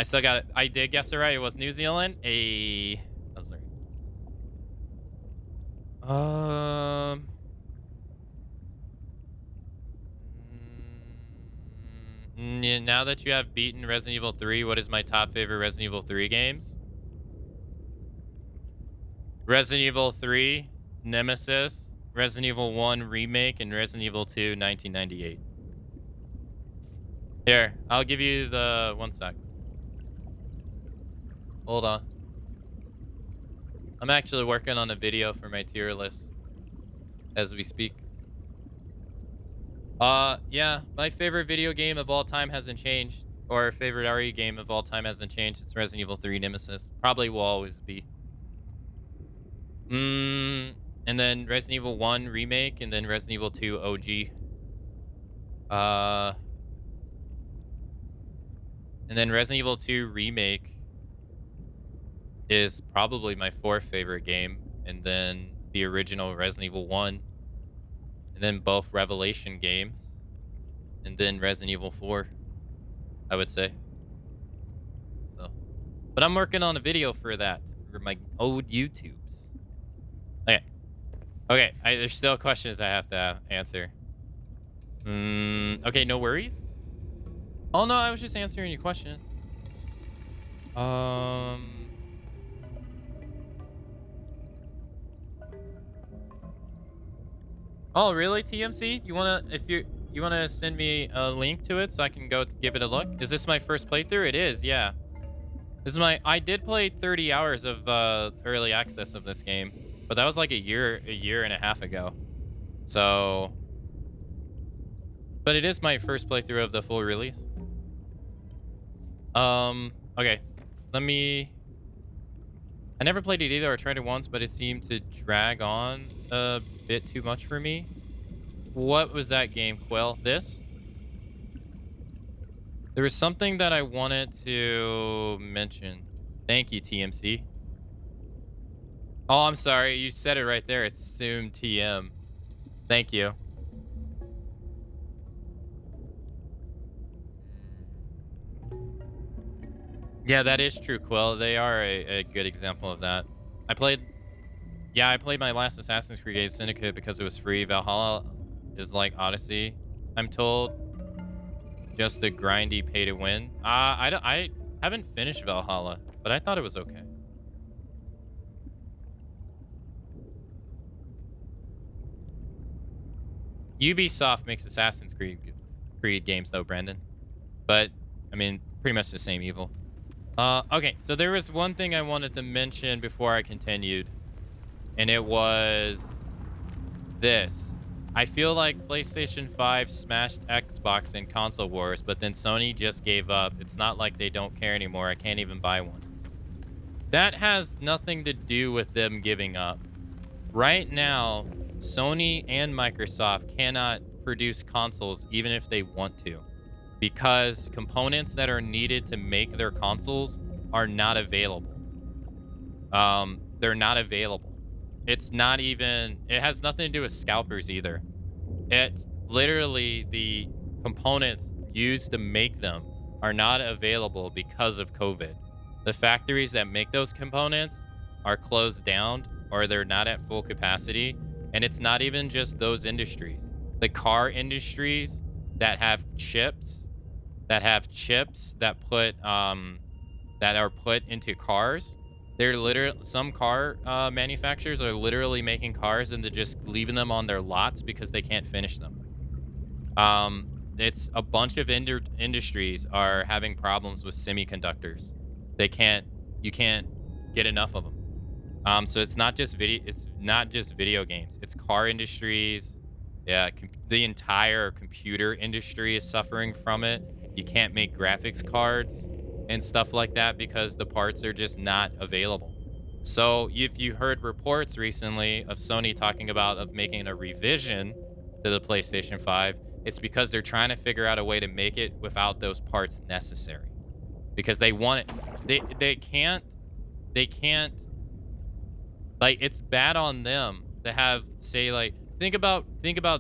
still got it. I did guess it right. It was New Zealand. Oh, sorry. Now that you have beaten Resident Evil 3, what is my top favorite Resident Evil 3 games? Resident Evil 3, Nemesis, Resident Evil 1 Remake, and Resident Evil 2, 1998. Here, I'll give you the... One sec. Hold on. I'm actually working on a video for my tier list as we speak. Yeah, my favorite video game of all time hasn't changed. Or favorite RE game of all time hasn't changed. It's Resident Evil 3 Nemesis. Probably will always be. And then Resident Evil 1 Remake, and then Resident Evil 2 OG. And then Resident Evil 2 Remake is probably my fourth favorite game. And then the original Resident Evil 1. And then both Revelation games. And then Resident Evil 4, I would say. So, but I'm working on a video for that, for my old YouTubes. Okay. Okay, there's still questions I have to answer. Okay, no worries. Oh, no, I was just answering your question. Oh, really, TMC? You wanna send me a link to it so I can go give it a look? Is this my first playthrough? It is, yeah. This is I did play 30 hours of early access of this game, but that was like a year and a half ago. So, but it is my first playthrough of the full release. Okay, I never played it either. I tried it once, but it seemed to drag on a bit too much for me. What was that game, Quill? This? There was something that I wanted to mention. Thank you, TMC. Oh, I'm sorry. You said it right there. It's Zoom TM. Thank you. Yeah, that is true, Quill. They are a good example of that. I played my last Assassin's Creed game, Syndicate, because it was free. Valhalla is like Odyssey, I'm told. Just a grindy pay to win. I haven't finished Valhalla, but I thought it was okay. Ubisoft makes Assassin's Creed games though, Brandon. But I mean, pretty much the same evil. Okay, so there was one thing I wanted to mention before I continued, and it was this. I feel like PlayStation 5 smashed Xbox in console wars, but then Sony just gave up. It's not like they don't care anymore. I can't even buy one. That has nothing to do with them giving up. Right now, Sony and Microsoft cannot produce consoles even if they want to, because components that are needed to make their consoles are not available. They're not available. It has nothing to do with scalpers either. It literally, the components used to make them are not available because of COVID. The factories that make those components are closed down, or they're not at full capacity. And it's not even just those industries. The car industries that have chips that put that are put into cars. They're literally, some car manufacturers are literally making cars and they're just leaving them on their lots because they can't finish them. It's a bunch of industries are having problems with semiconductors. You can't get enough of them. So it's not just video games. It's car industries. Yeah, the entire computer industry is suffering from it. You can't make graphics cards and stuff like that because the parts are just not available. So if you heard reports recently of Sony talking about of making a revision to the PlayStation 5, it's because they're trying to figure out a way to make it without those parts necessary. Because they want it. They can't like, it's bad on them to have, say, like, think about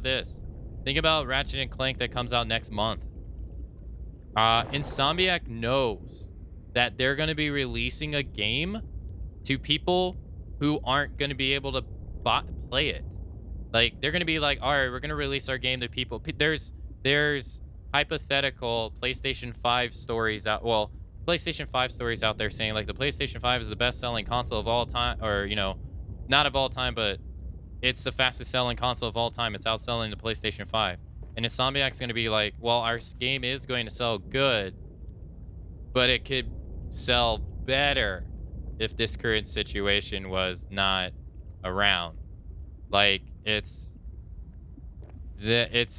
this. Think about Ratchet and Clank that comes out next month. Insomniac knows that they're going to be releasing a game to people who aren't going to be able to play it. Like, they're going to be like, all right, we're going to release our game to people. There's hypothetical PlayStation 5 stories out. Well, PlayStation 5 stories out there saying, like, the PlayStation 5 is the best selling console of all time, or, you know, not of all time, but it's the fastest selling console of all time. It's outselling the PlayStation 5. And Insomniac's going to be like, well, our game is going to sell good, but it could sell better if this current situation was not around. Like, it's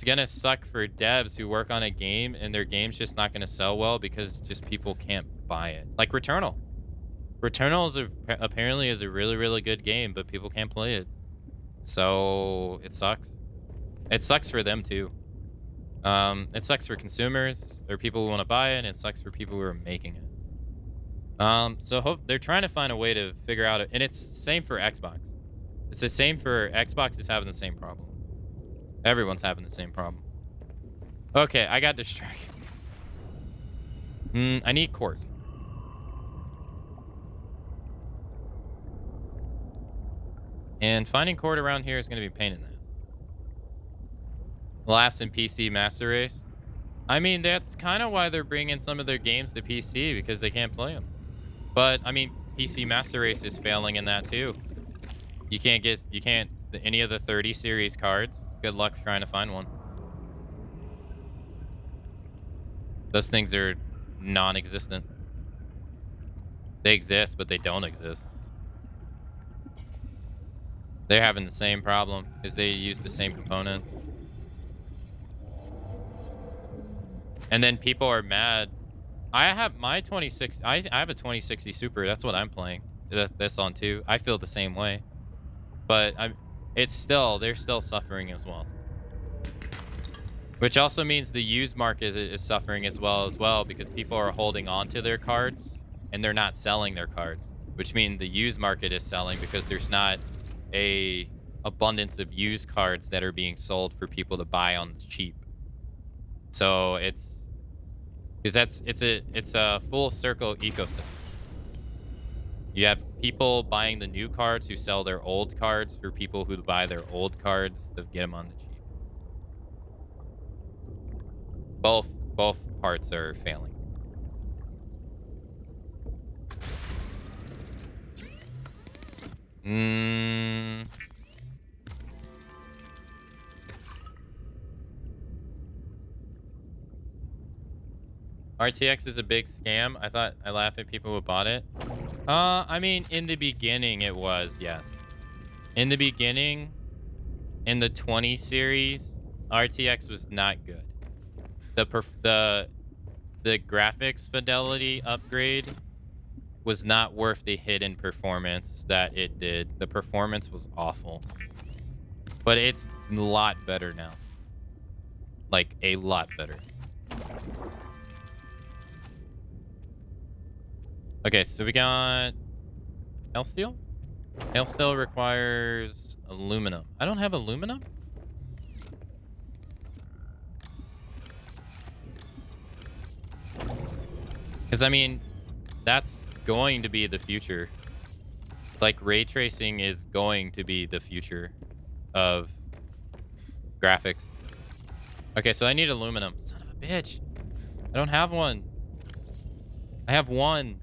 gonna suck for devs who work on a game and their game's just not gonna sell well because just people can't buy it. Like Returnal. Returnal apparently is a really, really good game, but people can't play it. So it sucks. It sucks for them too. It sucks for consumers or people who want to buy it, and it sucks for people who are making it. So they're trying to find a way to figure out it, and it's the same for Xbox. It's the same for Xbox. Is having the same problem. Everyone's having the same problem. Okay, I got distracted. I need Court. And finding Court around here is going to be a pain in the ass. Last in PC Master Race. I mean, that's kind of why they're bringing some of their games to PC, because they can't play them. But, I mean, PC Master Race is failing in that too. You can't any of the 30 series cards. Good luck trying to find one. Those things are non-existent. They exist, but they don't exist. They're having the same problem because they use the same components. And then people are mad. I have my 2060. I have a 2060 Super. That's what I'm playing. That's on too. I feel the same way. But they're still suffering as well. Which also means the used market is suffering as well because people are holding on to their cards and they're not selling their cards. Which means the used market is selling because there's not a abundance of used cards that are being sold for people to buy on the cheap. So it's a full circle ecosystem. You have people buying the new cards who sell their old cards for people who buy their old cards to get them on the cheap. Both parts are failing. RTX is a big scam. I laugh at people who bought it. I mean, in the beginning it was, yes. In the beginning, in the 20 series, RTX was not good. The graphics fidelity upgrade was not worth the hidden performance that it did. The performance was awful. But it's a lot better now. Like, a lot better. Okay, so we got Hell Steel. Hell Steel requires aluminum. I don't have aluminum? Because, I mean, that's going to be the future. Like, ray tracing is going to be the future of graphics. Okay, so I need aluminum. Son of a bitch. I don't have one. I have one.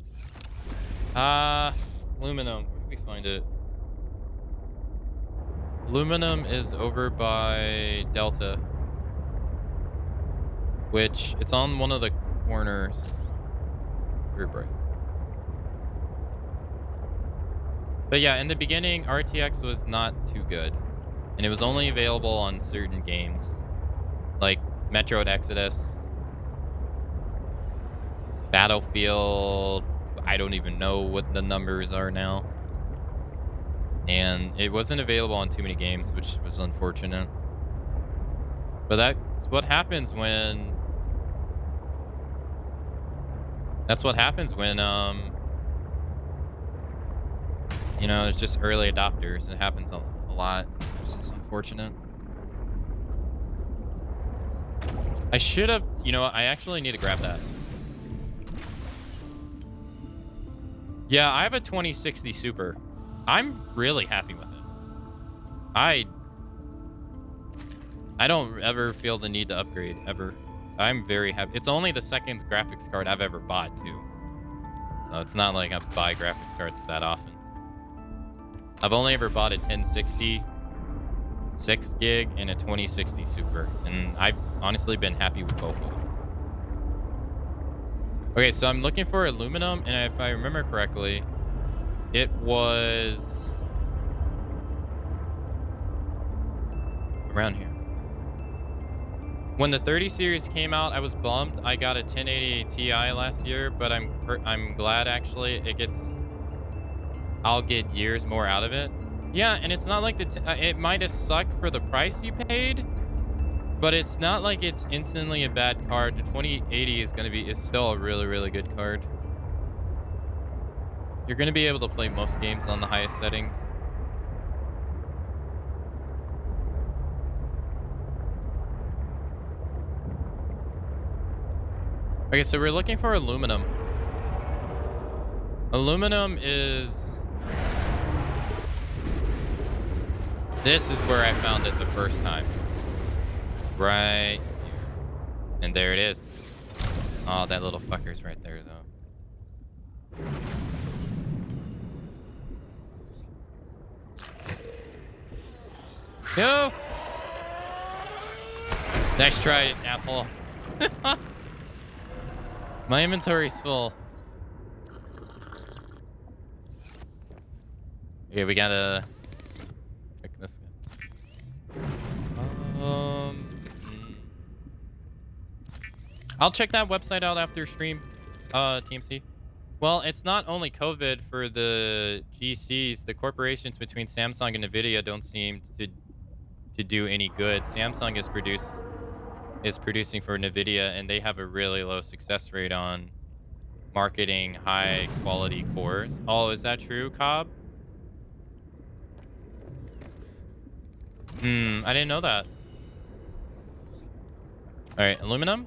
Aluminum. Where do we find it? Aluminum is over by Delta. Which, it's on one of the corners. Very bright. But yeah, in the beginning, RTX was not too good. And it was only available on certain games. Like Metroid Exodus. Battlefield. I don't even know what the numbers are now. and it wasn't available on too many games, which was unfortunate. But that's what happens when you know, it's just early adopters. It happens a lot. It's just unfortunate. I should have, you know, I actually need to grab that. Yeah, I have a 2060 Super. I'm really happy with it. I don't ever feel the need to upgrade, ever. I'm very happy. It's only the second graphics card I've ever bought, too. So it's not like I buy graphics cards that often. I've only ever bought a 1060 6 gig and a 2060 Super, and I've honestly been happy with both of them. Okay, so I'm looking for aluminum, and if I remember correctly, it was around here. When the 30 series came out, I was bummed. I got a 1080 Ti last year, but I'm glad actually I'll get years more out of it. Yeah, and it's not like it might have sucked for the price you paid, but it's not like it's instantly a bad card. The 2080 is still a really, really good card. You're gonna be able to play most games on the highest settings. Okay, so we're looking for aluminum. Aluminum is... This is where I found it the first time. Right here. And there it is. Oh, that little fucker's right there, though. No! Nice try, asshole. My inventory's full. Okay, we gotta pick this guy. I'll check that website out after stream, TMC. Well, it's not only COVID for the GCs. The corporations between Samsung and Nvidia don't seem to do any good. Samsung is producing for Nvidia, and they have a really low success rate on marketing high quality cores. Oh, is that true, Cobb? I didn't know that. All right, aluminum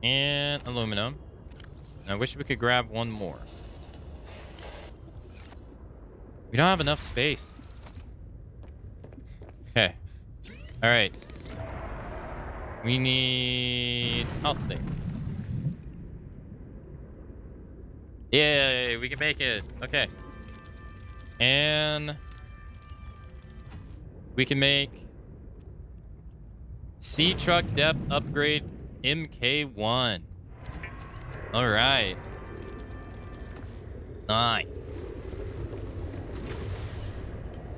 and aluminum. I wish we could grab one more. We don't have enough space. Okay. All right. We need... I'll stay. Yay, we can make it. Okay. And... we can make... C-Truck Depth Upgrade MK1. All right. Nice.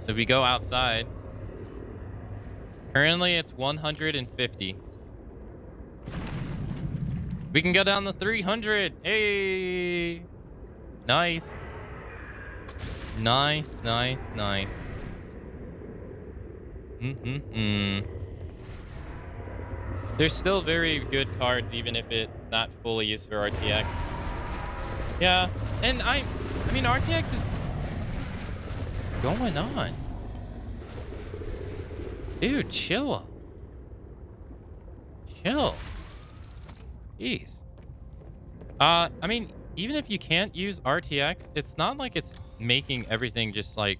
So we go outside. Currently, it's 150. We can go down to 300. Hey. Nice. Nice, nice, nice. There's still very good cards, even if it's not fully used for RTX. Yeah, and I mean, RTX is going on. Dude, chill. Chill. Jeez. I mean, even if you can't use RTX, it's not like it's making everything just like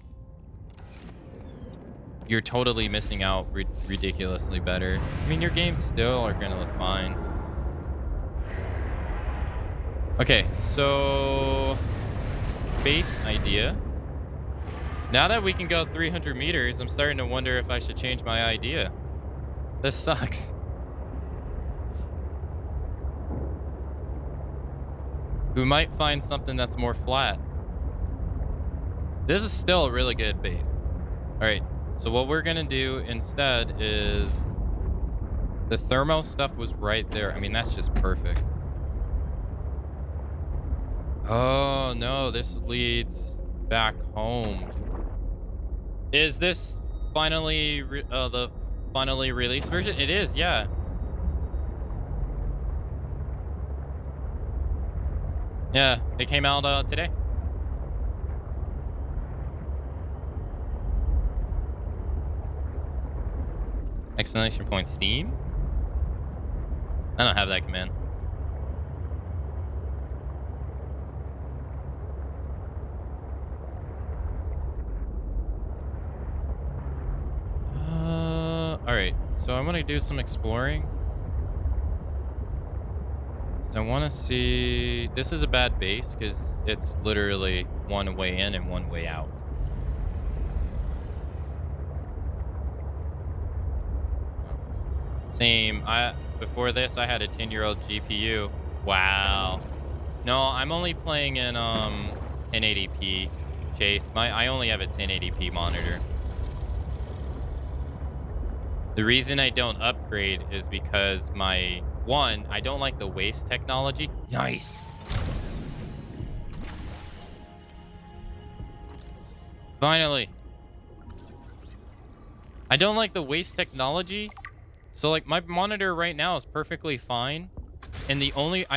you're totally missing out ridiculously better. I mean, your games still are gonna look fine. Okay, so base idea. Now that we can go 300 meters, I'm starting to wonder if I should change my idea. This sucks. We might find something that's more flat. This is still a really good base. All right, so what we're gonna do instead is the thermo stuff was right there. I mean, that's just perfect. Oh no, this leads back home. Is this finally the finally released version? It is, yeah. Yeah, it came out today. Exclamation point Steam? I don't have that command. Alright, so I'm gonna do some exploring. I want to see... This is a bad base because it's literally one way in and one way out. Same. Before this, I had a 10-year-old GPU. Wow. No, I'm only playing in 1080p. Chase, I only have a 1080p monitor. The reason I don't upgrade is because I don't like the waste technology. Nice. Finally. I don't like the waste technology. So like my monitor right now is perfectly fine. And the only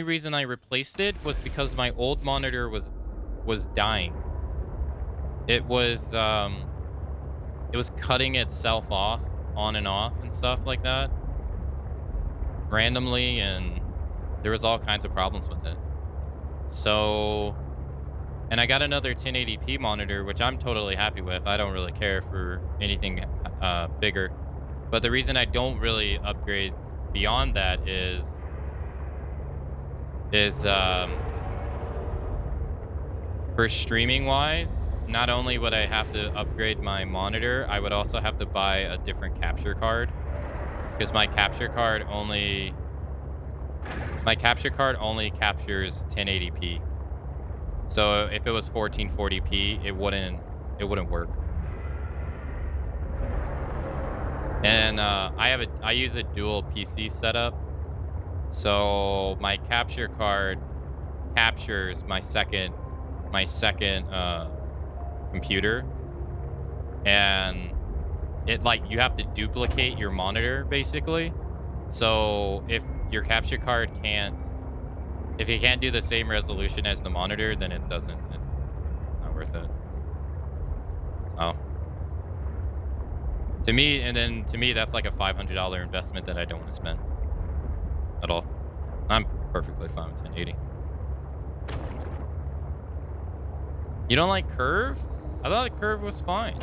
reason I replaced it was because my old monitor was dying. It was cutting itself off on and off and stuff like that randomly, and there was all kinds of problems with it. So, and I got another 1080p monitor, which I'm totally happy with. I don't really care for anything bigger. But the reason I don't really upgrade beyond that is for streaming wise, not only would I have to upgrade my monitor, I would also have to buy a different capture card, because my capture card only captures 1080p. So if it was 1440p, it wouldn't work. And I use a dual PC setup, so my capture card captures my second computer, and it you have to duplicate your monitor basically. So if your capture card can't do the same resolution as the monitor, then it's not worth it. So to me, that's like a $500 investment that I don't want to spend at all. I'm perfectly fine with 1080. You don't like curve? I thought the curve was fine.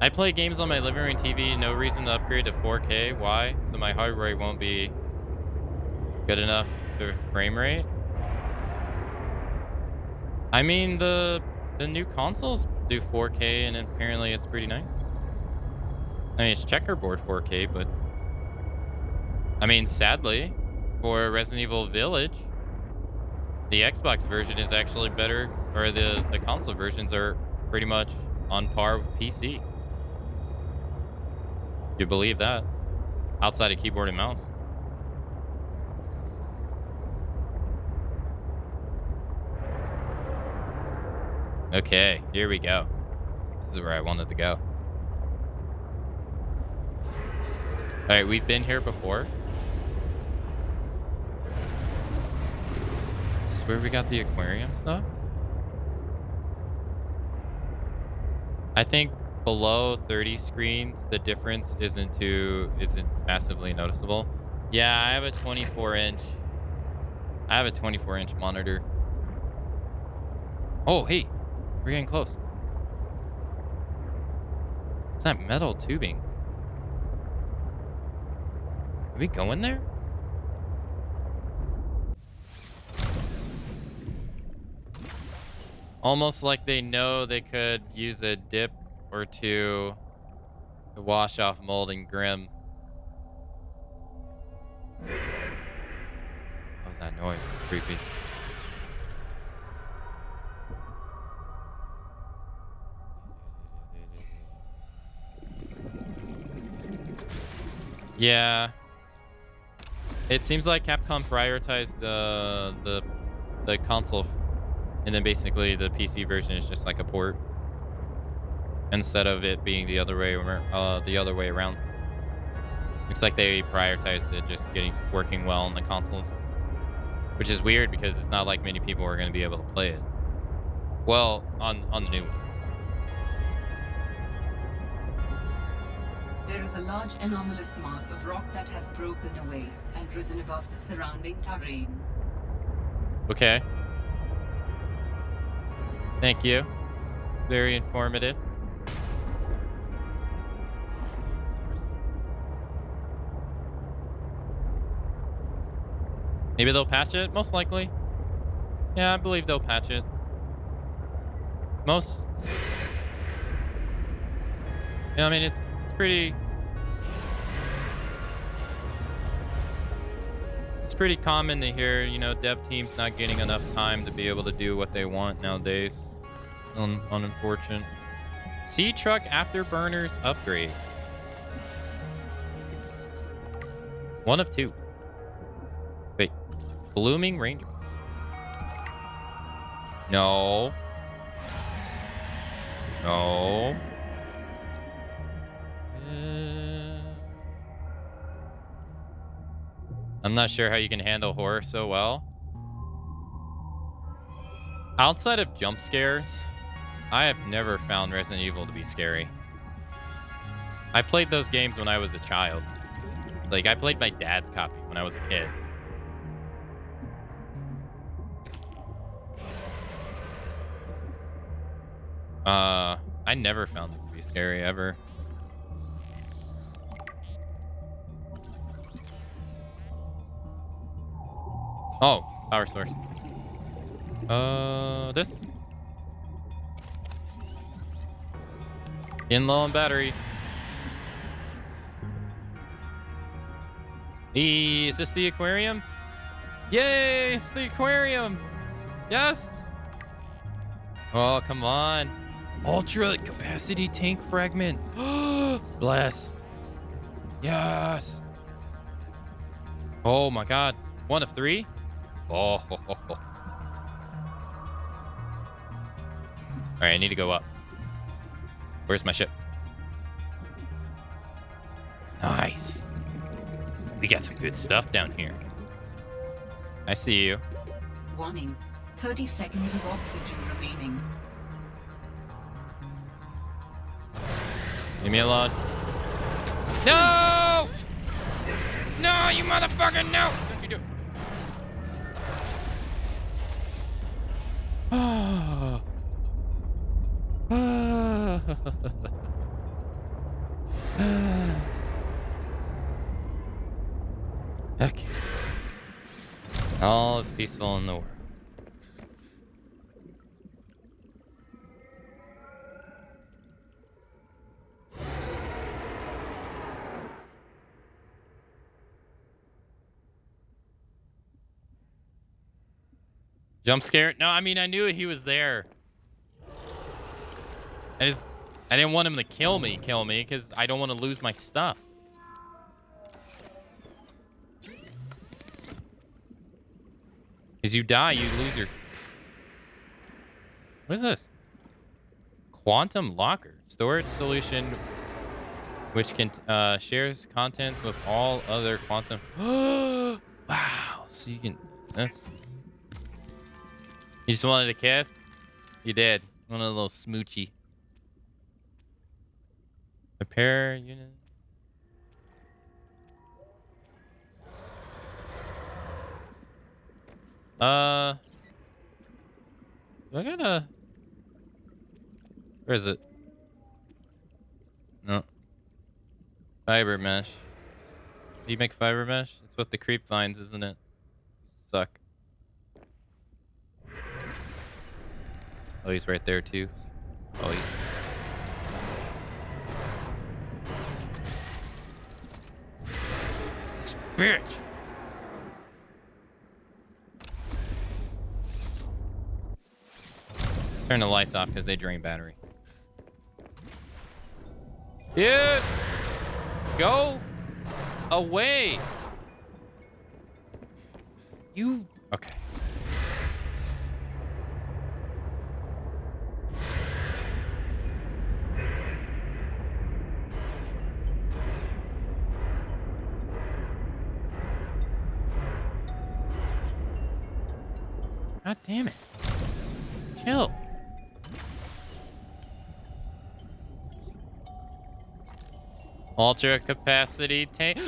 I play games on my living room TV. No reason to upgrade to 4K. Why? So my heart rate won't be good enough for frame rate. I mean, the new consoles do 4K, and apparently it's pretty nice. I mean, it's checkerboard 4K, but I mean, sadly, for Resident Evil Village, the Xbox version is actually better, or the console versions are pretty much on par with PC. You believe that? Outside of keyboard and mouse. Okay, here we go. This is where I wanted to go. All right, we've been here before. Is this where we got the aquarium stuff? I think below 30 screens, the difference isn't massively noticeable. Yeah, I have a 24-inch monitor. Oh, hey, we're getting close. What's that metal tubing? Are we going there? Almost like they know they could use a dip or two to wash off mold and grim. What was that noise? It's creepy. Yeah. It seems like Capcom prioritized the console, and then basically the PC version is just like a port. instead of it being the other way around. Looks like they prioritized it just working well on the consoles, which is weird because it's not like many people are going to be able to play it. Well, on the new one. There is a large anomalous mass of rock that has broken away and risen above the surrounding terrain. Okay. Thank you. Very informative. Maybe they'll patch it? Most likely. Yeah, I believe they'll patch it. Most... Yeah, I mean, it's pretty... It's pretty common to hear, you know, dev teams not getting enough time to be able to do what they want nowadays. Unfortunate. Sea truck afterburners upgrade. 1 of 2. Wait. Blooming Ranger. No. No. I'm not sure how you can handle horror so well. Outside of jump scares, I have never found Resident Evil to be scary. I played those games when I was a child. Like, I played my dad's copy when I was a kid. I never found it to be scary, ever. Oh, power source. This. Getting low on batteries. Is this the aquarium? Yay, it's the aquarium. Yes. Oh, come on. Ultra capacity tank fragment. Bless. Yes. Oh my God. 1 of 3. Oh. Ho, ho, ho. All right, I need to go up. Where's my ship? Nice. We got some good stuff down here. I see you. Warning. 30 seconds of oxygen remaining. Leave me alone. No! No, you motherfucker, no! Don't you do it. Okay. All is peaceful in the world. Jump scare? No, I mean, I knew he was there. I didn't want him to kill me, because I don't want to lose my stuff. As you die, you lose your... What is this? Quantum locker. Storage solution which can shares contents with all other quantum... Wow. So you can... That's... You just wanted a kiss? You did. Wanted a little smoochy. Repair unit. Do I gotta... Where is it? No. Fiber mesh. Do you make fiber mesh? It's what the creep finds, isn't it? Suck. Oh, he's right there too. Oh, he's... This bitch! Turn the lights off because they drain battery. Dude! Go away! You... Okay. God damn it. Chill. Ultra capacity tank.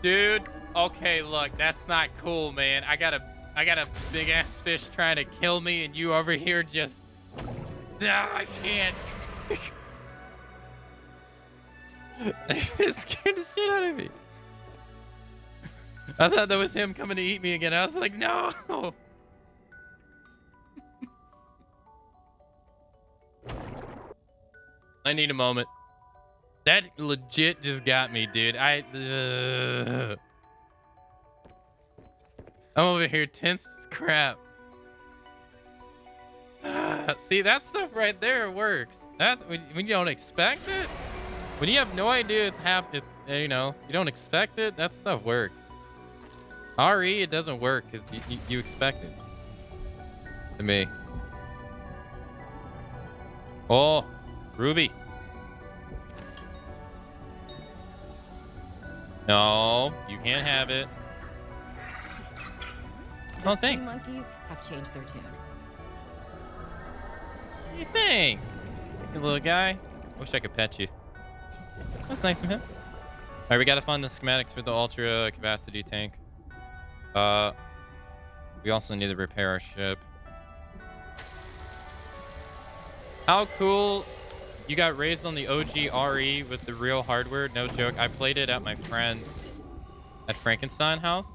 Dude, okay, look, that's not cool, man. I got a big ass fish trying to kill me, and you over here just. Nah, I can't. It scared the shit out of me. I thought that was him coming to eat me again. I was like, no. I need a moment. That legit just got me, dude. I'm over here tense as crap. See, that stuff right there works. That when you don't expect it, when you have no idea you don't expect it, that stuff works. RE, it doesn't work because you expect it. To me. Oh, Ruby. No, you can't have it. The Oh, thanks. sea monkeys have changed their tune. Hey, thanks. You little guy. Wish I could pet you. That's nice of him. All right, we got to find the schematics for the ultra capacity tank. We also need to repair our ship. How cool. You got raised on the OG RE with the real hardware. No joke. I played it at my friend's at Frankenstein house.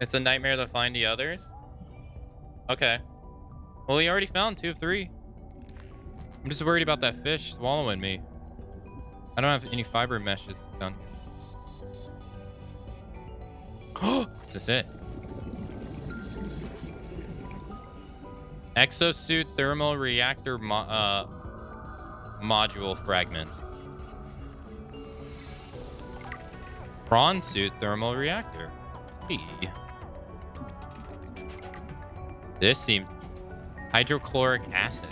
It's a nightmare to find the others. Okay. Well, he already found 2 of 3. I'm just worried about that fish swallowing me. I don't have any fiber meshes down here. Is this it? Exosuit thermal reactor module fragment. Prawn suit thermal reactor. Hey. This seems hydrochloric acid.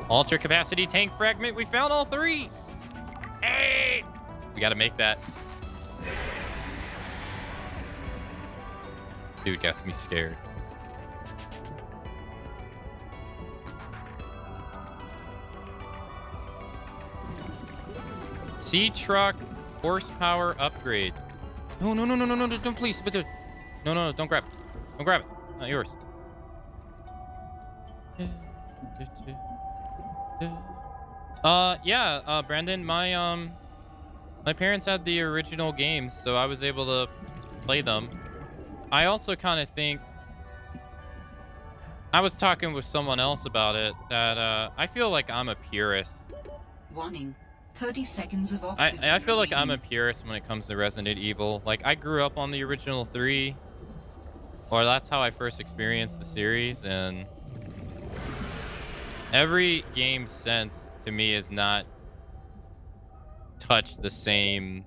Ultra capacity tank fragment. We found all 3. Hey! We gotta make that. Dude gets me scared. Sea truck horsepower upgrade. No, don't please. No, don't grab it. Don't grab it. Not yours. Yeah, Brandon, my parents had the original games, so I was able to play them. I also kind of think I was talking with someone else about it that I feel like I'm a purist. Warning. 30 seconds of oxygen. I feel like I'm a purist when it comes to Resident Evil. Like, I grew up on the original 3, or that's how I first experienced the series, and every game since to me is not touched the same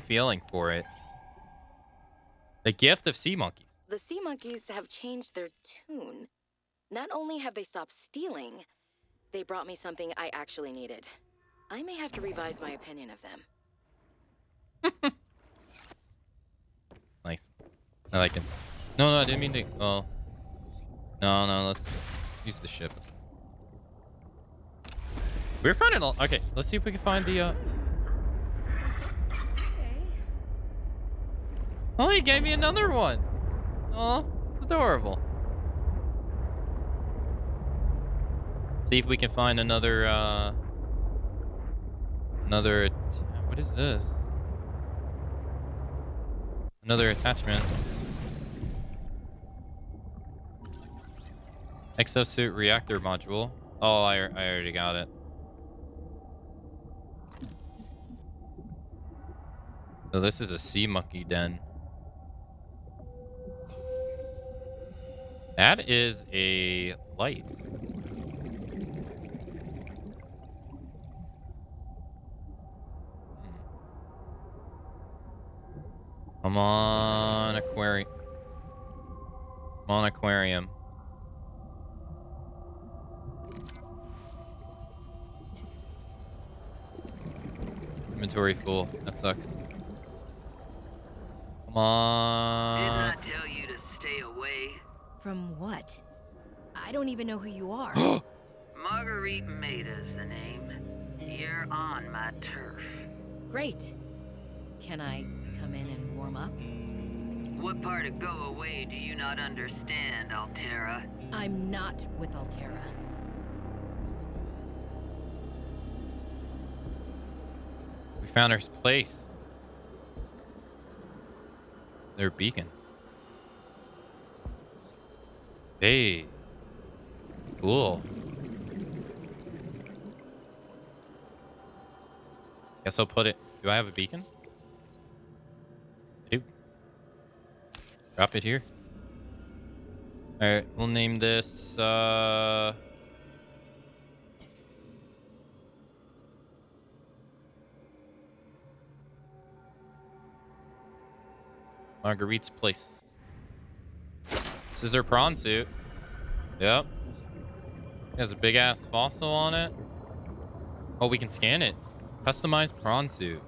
feeling for it. The gift of sea monkeys. The sea monkeys have changed their tune. Not only have they stopped stealing, they brought me something I actually needed. I may have to revise my opinion of them. Nice. I like it. No, I didn't mean to. Oh. No, let's use the ship. We're finding all. Okay, let's see if we can find the. Oh, he gave me another one. Oh, adorable. See if we can find another. What is this? Another attachment. Exosuit reactor module. Oh, I already got it. So this is a sea monkey den. That is a light. Come on, aquarium. Come on, aquarium. Inventory full. That sucks. Come Didn't on. I tell you to stay away? From what? I don't even know who you are. Marguerite Maida's the name. You're on my turf. Great. Can I come in and warm up? What part of go away do you not understand, Altera? I'm not with Altera. We found our place. Their beacon. Hey. Cool. Guess I'll put it. Do I have a beacon? I do. Drop it here. Alright, we'll name this Marguerite's place. This is her prawn suit. Yep. It has a big ass fossil on it. Oh, we can scan it. Customized prawn suit.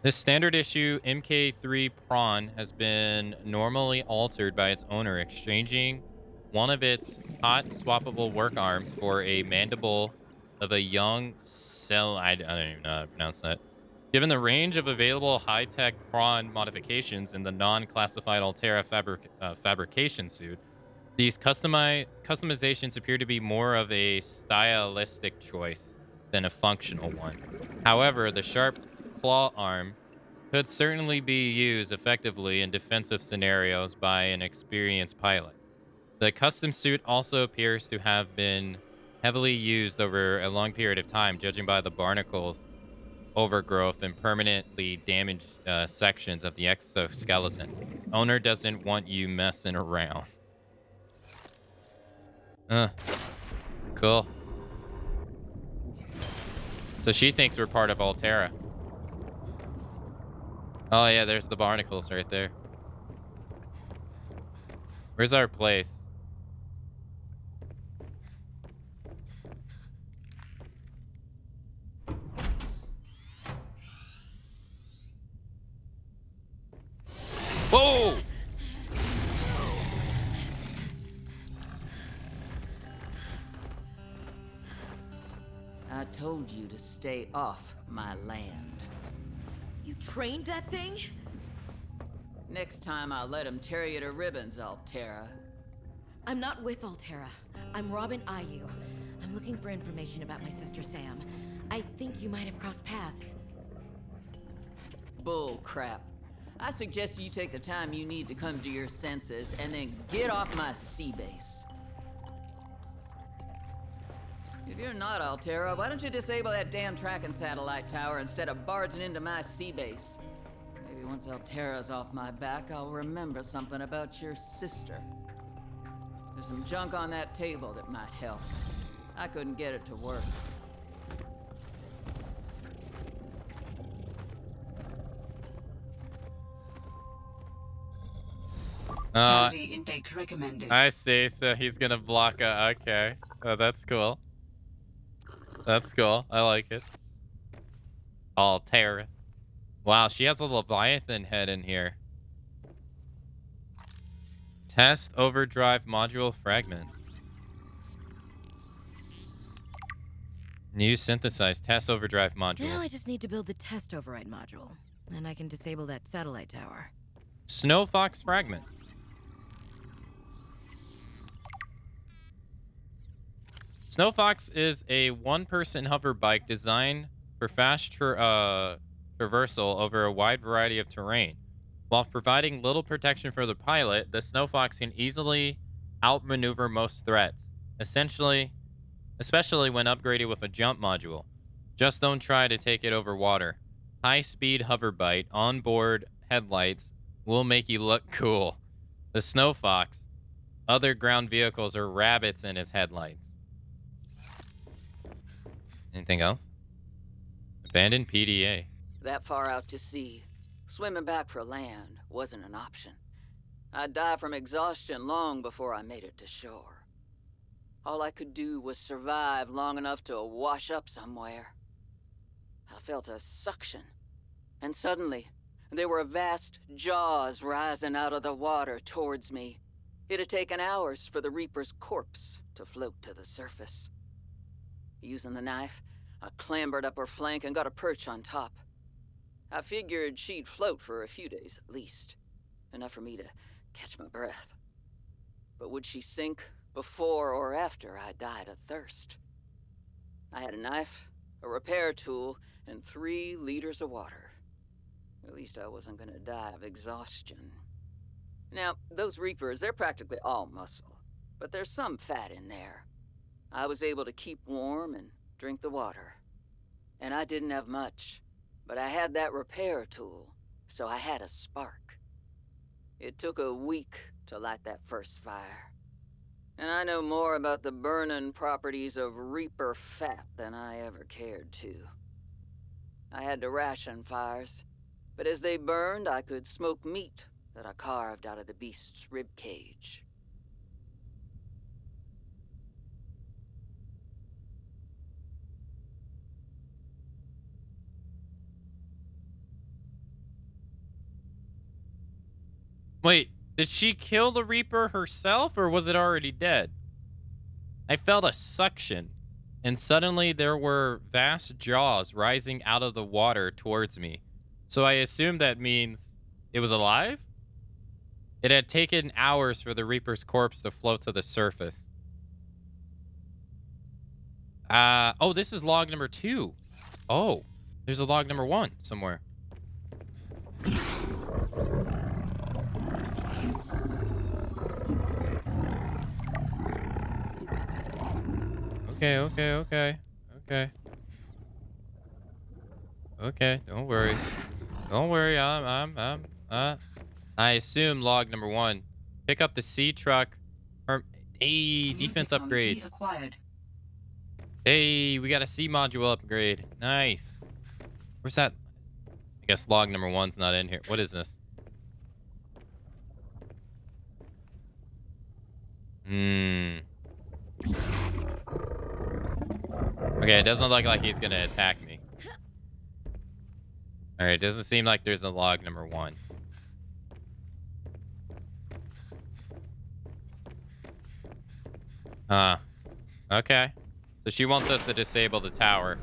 This standard issue MK3 prawn has been normally altered by its owner, exchanging one of its hot swappable work arms for a mandible of a young cell. I don't even know how to pronounce that. Given the range of available high-tech prawn modifications in the non-classified Altera fabrication suit, these customizations appear to be more of a stylistic choice than a functional one. However, the sharp claw arm could certainly be used effectively in defensive scenarios by an experienced pilot. The custom suit also appears to have been heavily used over a long period of time, judging by the barnacles overgrowth and permanently damaged sections of the exoskeleton. Owner doesn't want you messing around. Cool. So she thinks we're part of Altera. Oh yeah, there's the barnacles right there. Where's our place? Whoa! I told you to stay off my land. You trained that thing? Next time I'll let him tear you to ribbons, Altera. I'm not with Altera. I'm Robin Ayu. I'm looking for information about my sister Sam. I think you might have crossed paths. Bull crap. I suggest you take the time you need to come to your senses and then get off my sea base. If you're not Altera, why don't you disable that damn tracking satellite tower instead of barging into my sea base? Maybe once Altera's off my back, I'll remember something about your sister. There's some junk on that table that might help. I couldn't get it to work. Calorie intake recommended. I see. So he's gonna block a. Okay. Oh, that's cool. That's cool. I like it. Altera. Wow, she has a Leviathan head in here. Test overdrive module fragment. New synthesized test overdrive module. Now I just need to build the test override module. Then I can disable that satellite tower. Snow Fox fragment. Snow Fox is a one-person hover bike designed for fast traversal over a wide variety of terrain. While providing little protection for the pilot, the Snow Fox can easily outmaneuver most threats, especially when upgraded with a jump module. Just don't try to take it over water. High-speed hover bike, onboard headlights will make you look cool. The Snow Fox. Other ground vehicles are rabbits in its headlights. Anything else? Abandoned PDA. That far out to sea, swimming back for land wasn't an option. I'd die from exhaustion long before I made it to shore. All I could do was survive long enough to wash up somewhere. I felt a suction And suddenly, there were vast jaws rising out of the water towards me. It had taken hours for the Reaper's corpse to float to the surface. Using the knife, I clambered up her flank and got a perch on top. I figured she'd float for a few days at least, enough for me to catch my breath. But would she sink before or after I died of thirst? I had a knife, a repair tool, and 3 liters of water. At least I wasn't gonna die of exhaustion. Now, those Reapers, they're practically all muscle, but there's some fat in there. I was able to keep warm and drink the water. And I didn't have much, but I had that repair tool, so I had a spark. It took a week to light that first fire. And I know more about the burning properties of Reaper fat than I ever cared to. I had to ration fires, but as they burned, I could smoke meat that I carved out of the beast's rib cage. Wait, did she kill the Reaper herself, or was it already dead? I felt a suction, and suddenly there were vast jaws rising out of the water towards me. So I assume that means it was alive? It had taken hours for the Reaper's corpse to float to the surface. Oh, this is log number 2. Oh, there's a log number 1 somewhere. Okay. Okay, don't worry. Don't worry, I assume log number 1. Pick up the sea truck. Hey, defense upgrade. Acquired. Hey, we got a sea module upgrade. Nice. Where's that? I guess log number 1's not in here. What is this? Okay, it doesn't look like he's gonna attack me. Alright, doesn't seem like there's a log number 1. Okay. So she wants us to disable the tower.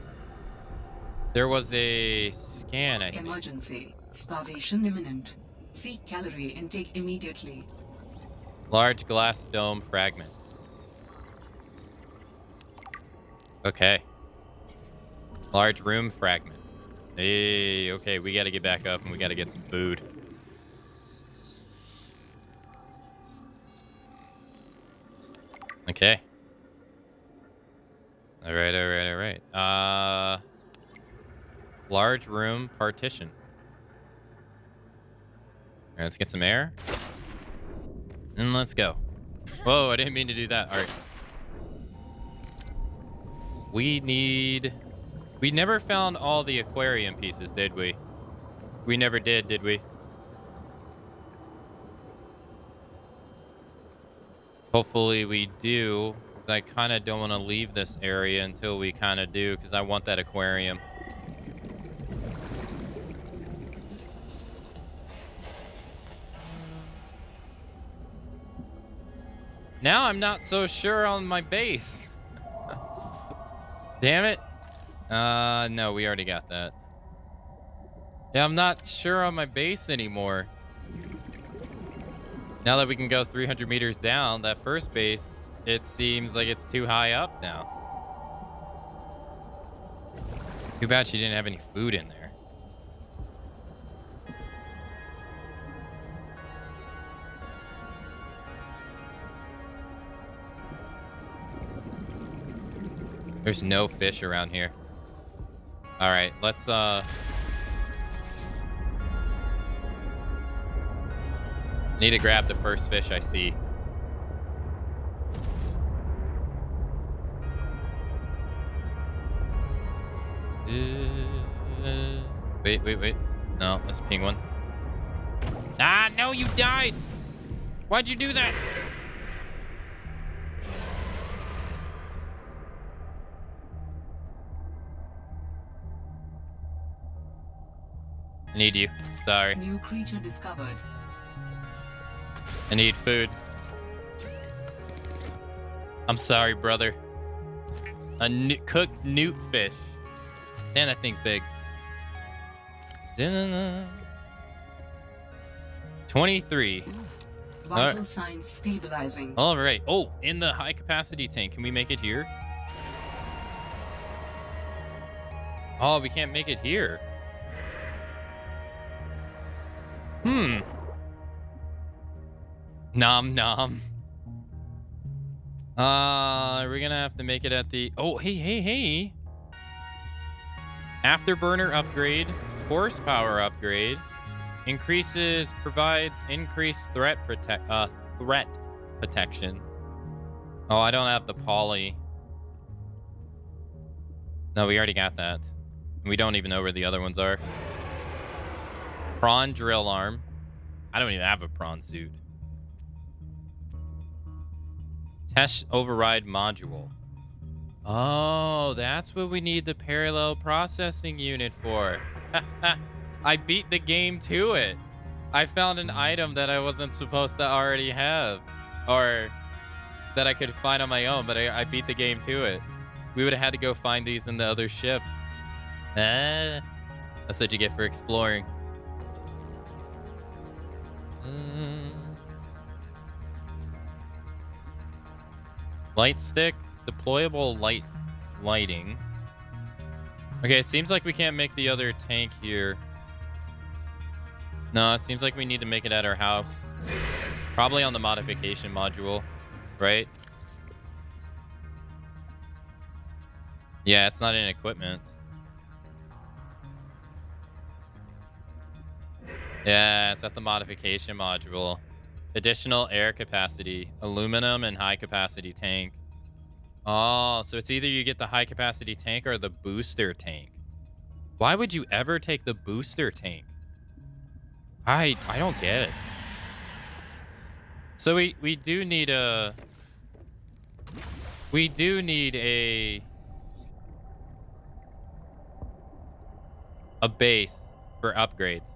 There was a scan, I think. Emergency. Starvation imminent. Seek calorie intake immediately. Large glass dome fragment. Okay. Large room fragment. Hey, okay, we gotta get back up and we gotta get some food. Okay. Alright. Large room partition. Alright, let's get some air. And let's go. Whoa, I didn't mean to do that. Alright. We never found all the aquarium pieces, did we? We never did we? Hopefully we do. Because I kind of don't want to leave this area until we kind of do. Because I want that aquarium. Now I'm not so sure on my base. Damn it. No, we already got that. Yeah, I'm not sure on my base anymore. Now that we can go 300 meters down, that first base, it seems like it's too high up now. Too bad she didn't have any food in there. There's no fish around here. All right, let's need to grab the first fish I see. Wait. No, that's a penguin. Ah, no, you died. Why'd you do that? I need you. Sorry. New creature discovered. I need food. I'm sorry, brother. A cooked newt fish. Damn, that thing's big. 23. Vital signs stabilizing. All right. Oh, in the high capacity tank. Can we make it here? Oh, we can't make it here. Nom nom. We're gonna have to make it at the... Oh, hey. Afterburner upgrade. Horsepower upgrade. Provides increased threat protection. Oh, I don't have the poly. No, we already got that. We don't even know where the other ones are. Prawn drill arm. I don't even have a prawn suit. Test override module. Oh, that's what we need the parallel processing unit for. I beat the game to it. I found an item that I wasn't supposed to already have. Or that I could find on my own, but I beat the game to it. We would have had to go find these in the other ship. That's what you get for exploring. Light stick, deployable lighting. Okay, it seems like we can't make the other tank here. No, it seems like we need to make it at our house. Probably on the modification module, right? Yeah, it's not in equipment. Yeah, it's at the modification module. Additional air capacity, aluminum and high capacity tank. Oh, so it's either you get the high capacity tank or the booster tank. Why would you ever take the booster tank? I don't get it. So we do need a base for upgrades.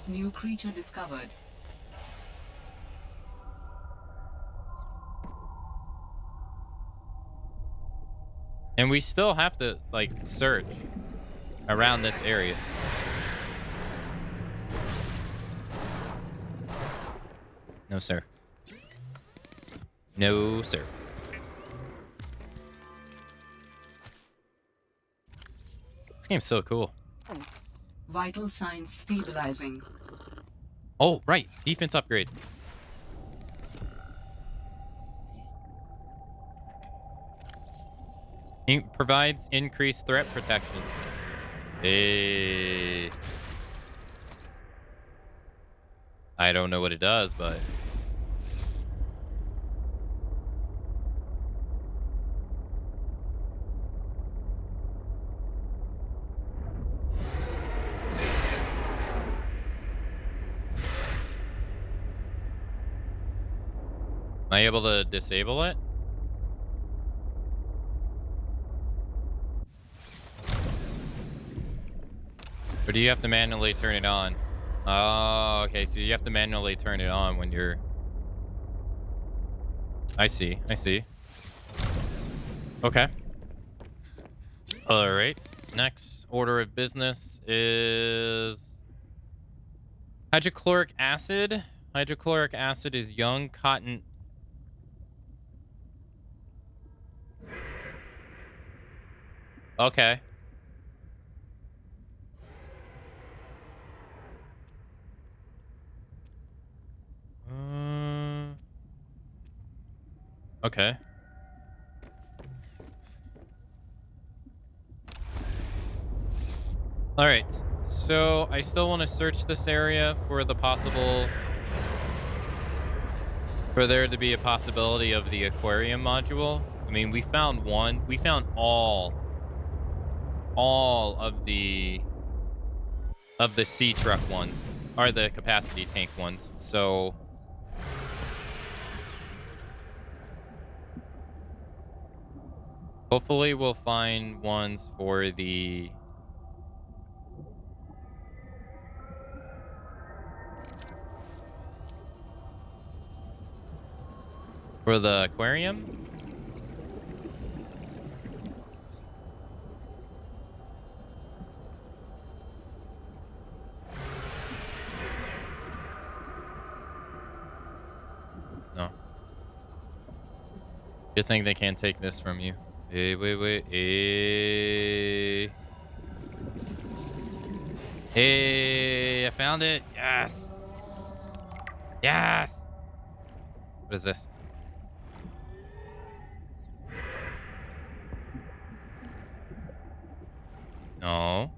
New creature discovered. And we still have to, like, search around this area. No, sir. No, sir. This game's so cool. Vital signs stabilizing. Oh, right. Defense upgrade. Provides increased threat protection. Hey. I don't know what it does, but... Am I able to disable it? Or do you have to manually turn it on? Oh, okay. So you have to manually turn it on when you're... I see. Okay. All right. Next order of business is... hydrochloric acid. Hydrochloric acid is young cotton... Okay. Okay. All right. So I still want to search this area for the possible... for there to be a possibility of the aquarium module. I mean, we found one. We found all of the sea truck ones, or the capacity tank ones. So hopefully we'll find ones for the For the aquarium? No. Good thing they can't take this from you. Hey, wait. Hey. Hey, I found it. Yes. Yes. What is this? No.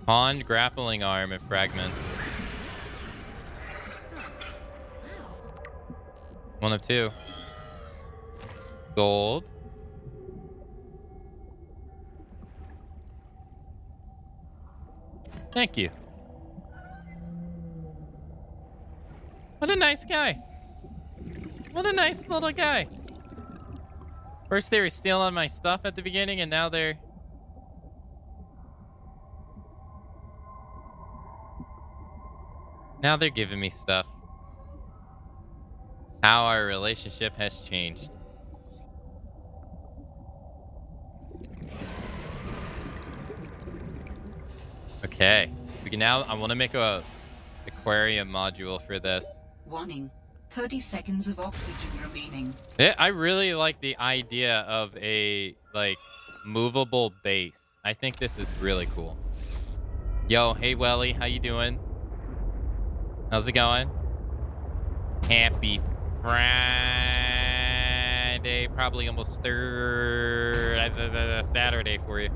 Pond grappling arm and fragments. One of two. Gold. Thank you. What a nice guy. What a nice little guy. First they were stealing my stuff at the beginning, and now they're... Now they're giving me stuff. How our relationship has changed. Okay. We can now... I want to make a aquarium module for this. Warning. 30 seconds of oxygen remaining. Yeah, I really like the idea of a, like, movable base. I think this is really cool. Yo, hey, Welly. How you doing? How's it going? Happy Friday. Probably almost Saturday for you.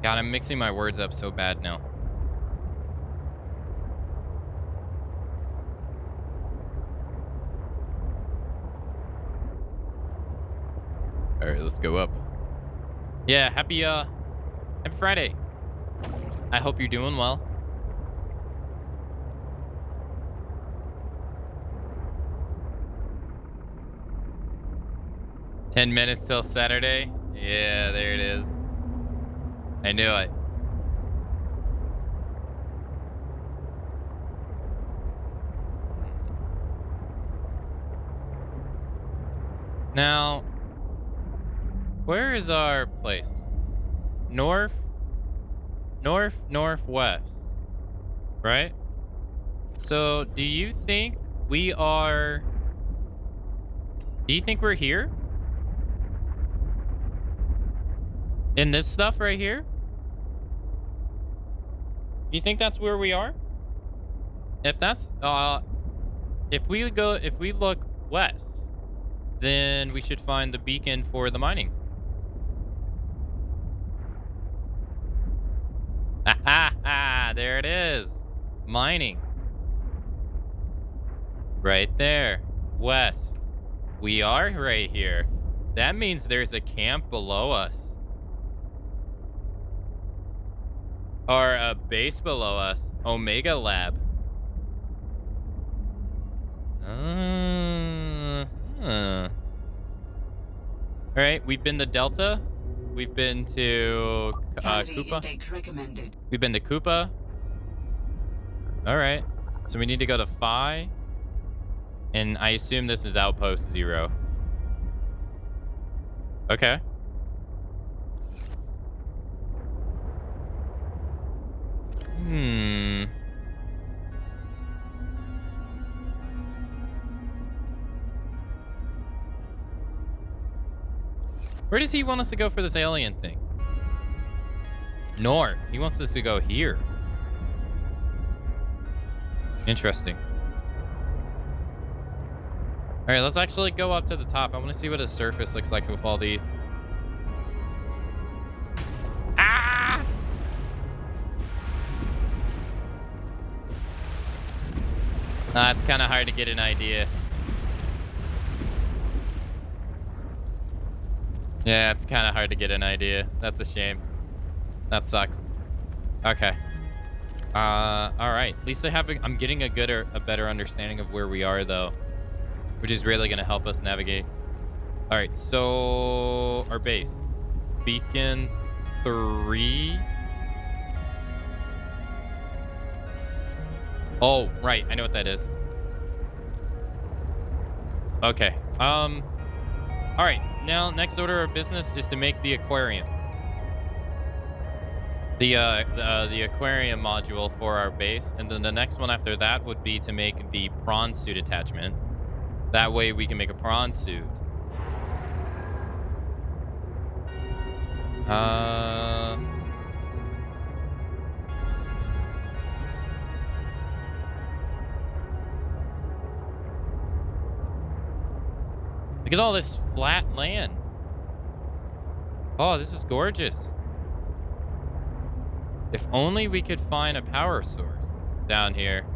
God, I'm mixing my words up so bad now. All right, let's go up. Yeah, happy Friday. I hope you're doing well. "10 minutes till Saturday." Yeah, there it is. I knew it. Now, where is our place? Northwest, right? So, do you think we are... Do you think we're here? In this stuff right here? You think that's where we are? If that's... if we look west, then we should find the beacon for the mining. Ha! There it is. Mining. Right there. West. We are right here. That means there's a camp below us. Or a base below us. Omega Lab. Alright, we've been to Delta. We've been to Koopa. Recommended. We've been to Koopa. Alright. So we need to go to Phi. And I assume this is Outpost 0. Okay. Where does he want us to go for this alien thing? North. He wants us to go here. Interesting. All right, let's actually go up to the top. I want to see what the surface looks like with all these. Ah! It's kind of hard to get an idea. Yeah, it's kind of hard to get an idea. That's a shame. That sucks. Okay. All right. At least I'm getting a better understanding of where we are, though, which is really going to help us navigate. All right. So our base, Beacon 3. Oh, right. I know what that is. Okay. All right. Now, next order of business is to make the aquarium. The aquarium module for our base, and then the next one after that would be to make the prawn suit attachment. That way we can make a prawn suit. Look at all this flat land. Oh, this is gorgeous. If only we could find a power source down here.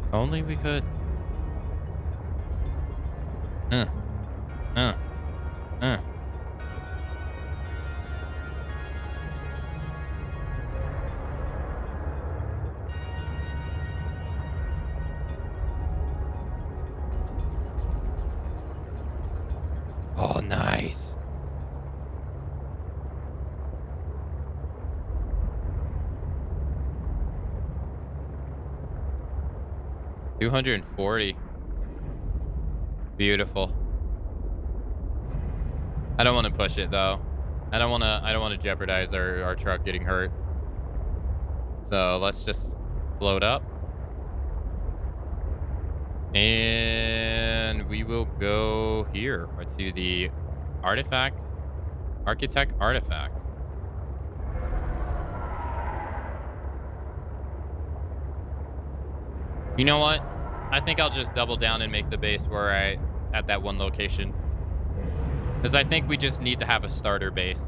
If only we could. Uh. Oh, nice. $240. Beautiful. I don't want to push it though. I don't want to jeopardize our truck getting hurt. So let's just load up. And we will go here to the artifact. Architect artifact. You know what? I think I'll just double down and make the base where at that one location. Because I think we just need to have a starter base.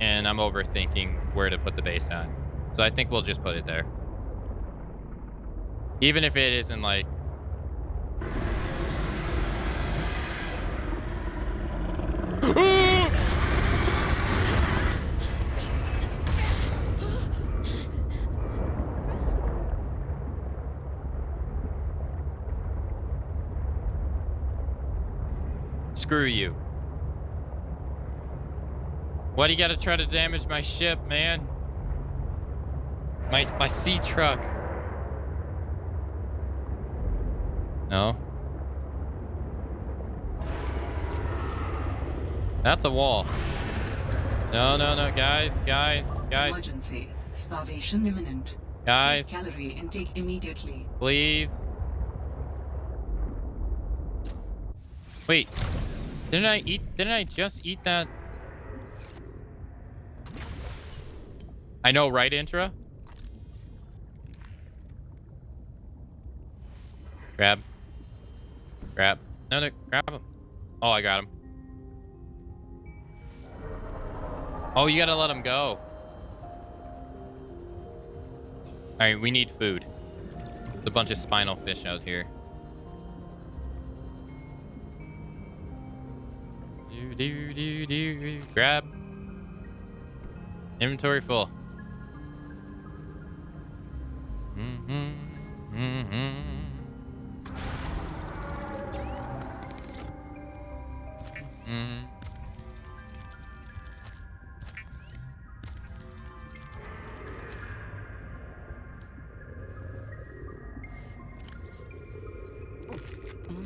And I'm overthinking where to put the base at. So I think we'll just put it there. Even if it isn't like... Screw you. Why do you gotta try to damage my ship, man? My sea truck. No. That's a wall. No, guys. Emergency. Starvation imminent. Guys. Seek calorie intake immediately. Please. Wait. Didn't I just eat that? I know, right, Intra? Grab. No, grab him. Oh, I got him. Oh, you gotta let him go. All right, we need food. There's a bunch of spinal fish out here. Grab. Inventory full.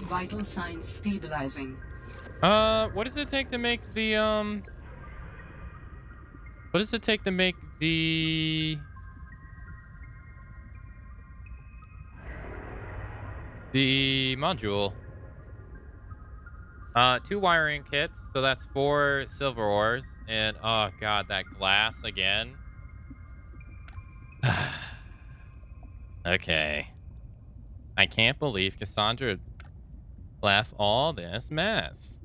Vital signs stabilizing. What does it take to make the What does it take to make the module? 2 wiring kits, so that's 4 silver ores, and oh god, that glass again. Okay. I can't believe Cassandra left all this mess.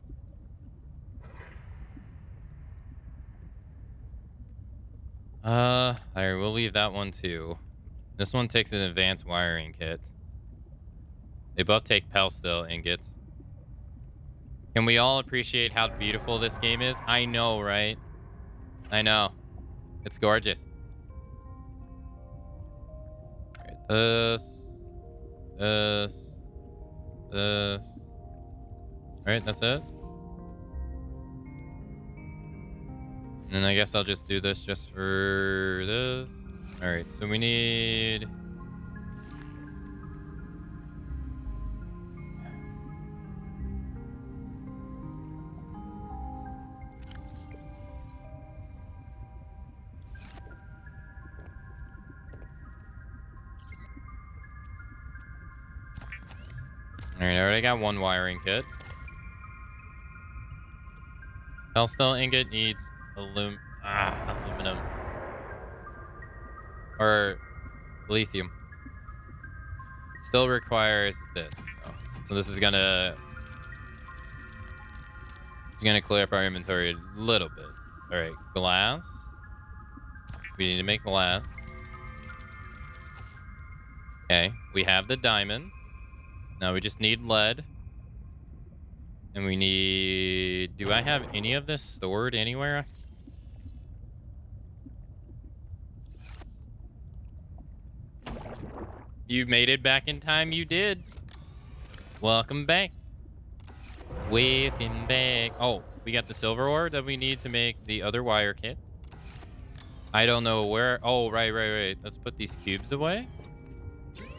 Alright, we'll leave that one too. This one takes an advanced wiring kit. They both take Pelsteel ingots. Can we all appreciate how beautiful this game is? I know, right? I know. It's gorgeous. Alright, this. Alright, that's it. And I guess I'll just do this just for this. All right, so we need... All right, I already got one wiring kit. Hellstone ingot needs aluminum. Or lithium. Still requires this. Oh. So this is gonna... It's gonna clear up our inventory a little bit. All right, glass. We need to make glass. Okay, we have the diamonds. Now we just need lead. And we need... Do I have any of this stored anywhere? You made it back in time. You did. Welcome back. Welcome back. Oh, we got the silver ore that we need to make the other wire kit. I don't know where. Oh, right. Let's put these cubes away.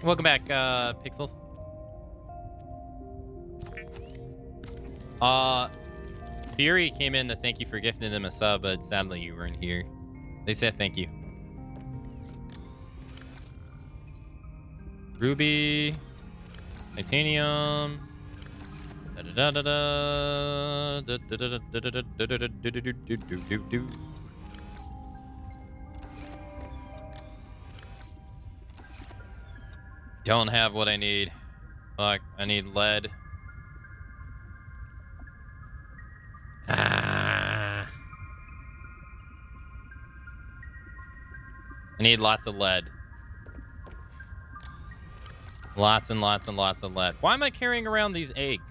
Welcome back, Pixels. Fury came in to thank you for gifting them a sub, but sadly you weren't here. They said thank you. Ruby, titanium. Don't have what I need. Fuck, I need lead. I need lots of lead. Lots and lots and lots of lead. Why am I carrying around these eggs?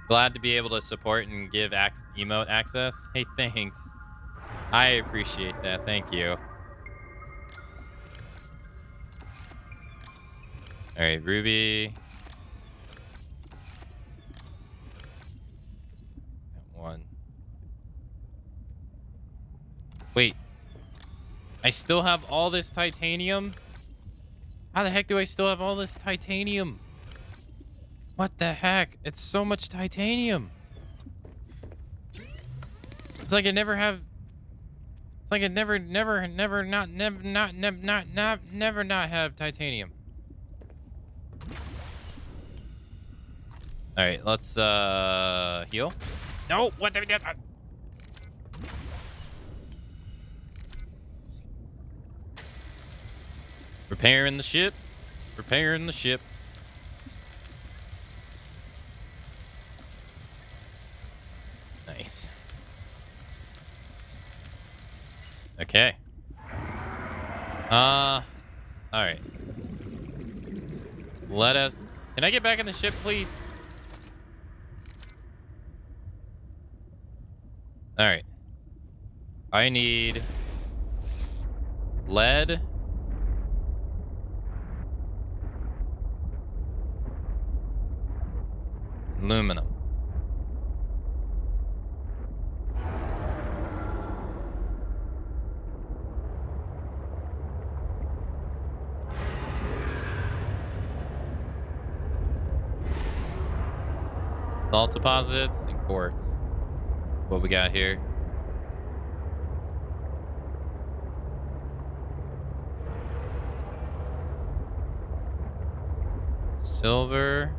Glad to be able to support and give emote access. Hey, thanks. I appreciate that. Thank you. All right, Ruby. Got one. Wait. I still have all this titanium? How the heck do I still have all this titanium? What the heck? It's so much titanium. It's like I never have... It's like I never not have titanium. All right, let's heal. No, what the... Repairing the ship. Repairing the ship. Nice. Okay. All right. Let us... Can I get back in the ship, please? All right. I need lead. Aluminum. Salt deposits and quartz. What we got here? Silver.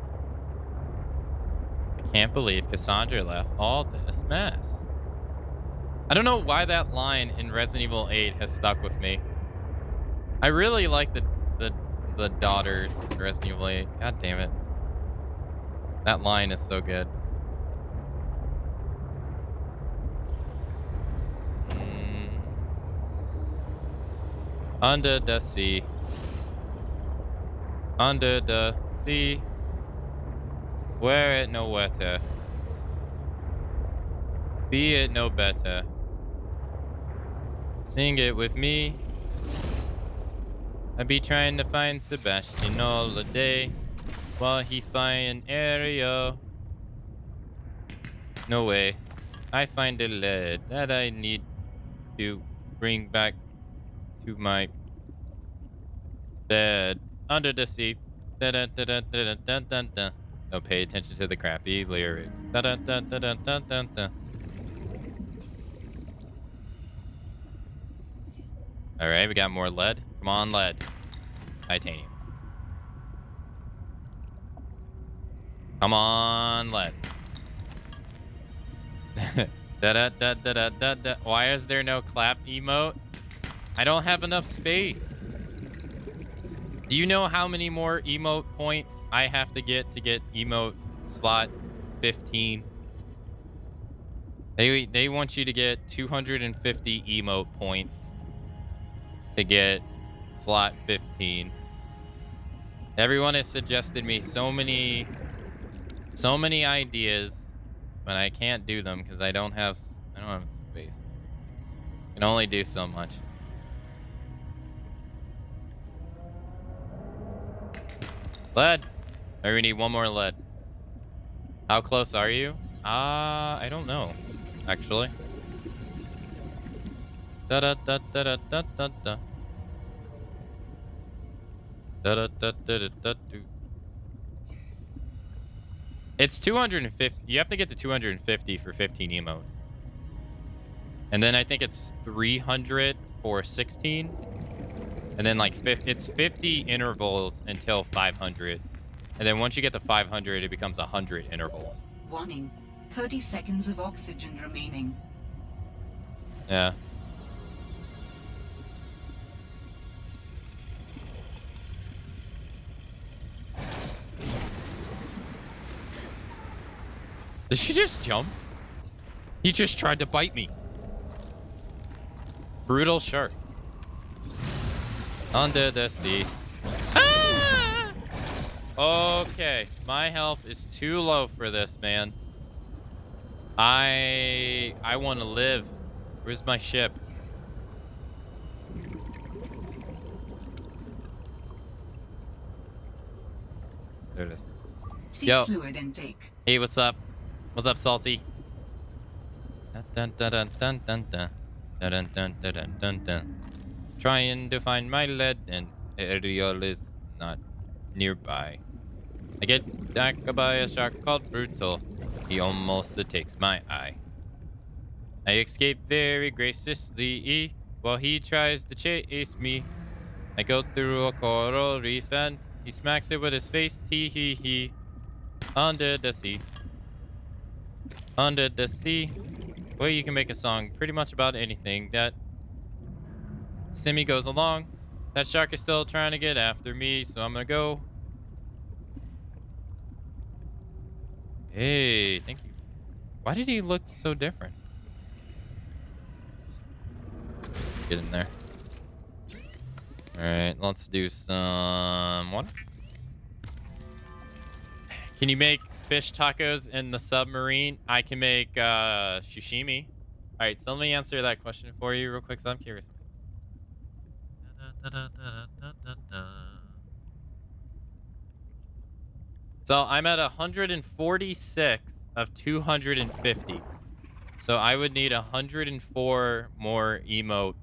I can't believe Cassandra left all this mess. I don't know why that line in Resident Evil 8 has stuck with me. I really like the daughters in Resident Evil 8. God damn it. That line is so good. Under the sea. Under the sea. Where it no wetter. Be it no better. Sing it with me. I be trying to find Sebastian all the day while he find Ario. No way. I find a lead that I need to bring back to my bed under the sea. Da da da da da da da da. Don't pay attention to the crappy lyrics. Da da da da da da da da. All right, we got more lead. Come on, lead. Titanium. Come on, lead. Da da da da da da da. Why is there no clap emote? I don't have enough space. Do you know how many more emote points I have to get emote slot 15? They want you to get 250 emote points to get slot 15. Everyone has suggested me so many ideas, but I can't do them because I don't have space. I can only do so much. Lead. Or we need one more lead. How close are you? I don't know, actually. Da da da da da da da da. Da da da da da da da. It's 250. You have to get to 250 for 15 emotes. And then I think it's 300 for 16. And then like it's 50 intervals until 500. And then once you get to 500, it becomes 100 intervals. Warning. 30 seconds of oxygen remaining. Yeah. Did she just jump? He just tried to bite me. Brutal shark. Under the sea. Ah! Okay. My health is too low for this, man. I want to live. Where's my ship? There it is. Sea fluid intake. Hey, what's up? What's up, Salty? Dun dun dun dun dun dun dun dun dun dun dun dun. Trying to find my lead, and Ariel is not nearby. I get attacked by a shark called Brutal. He almost takes my eye. I escape very graciously while he tries to chase me. I go through a coral reef and he smacks it with his face. Tee hee hee. Under the sea. Under the sea. Well, you can make a song pretty much about anything that Simi goes along. That shark is still trying to get after me, so I'm gonna go. Hey, thank you. Why did he look so different? Get in there. All right, let's do some water. Can you make fish tacos in the submarine? I can make sashimi. All right, so let me answer that question for you real quick, so I'm curious. So I'm at 146 of 250. So I would need 104 more emote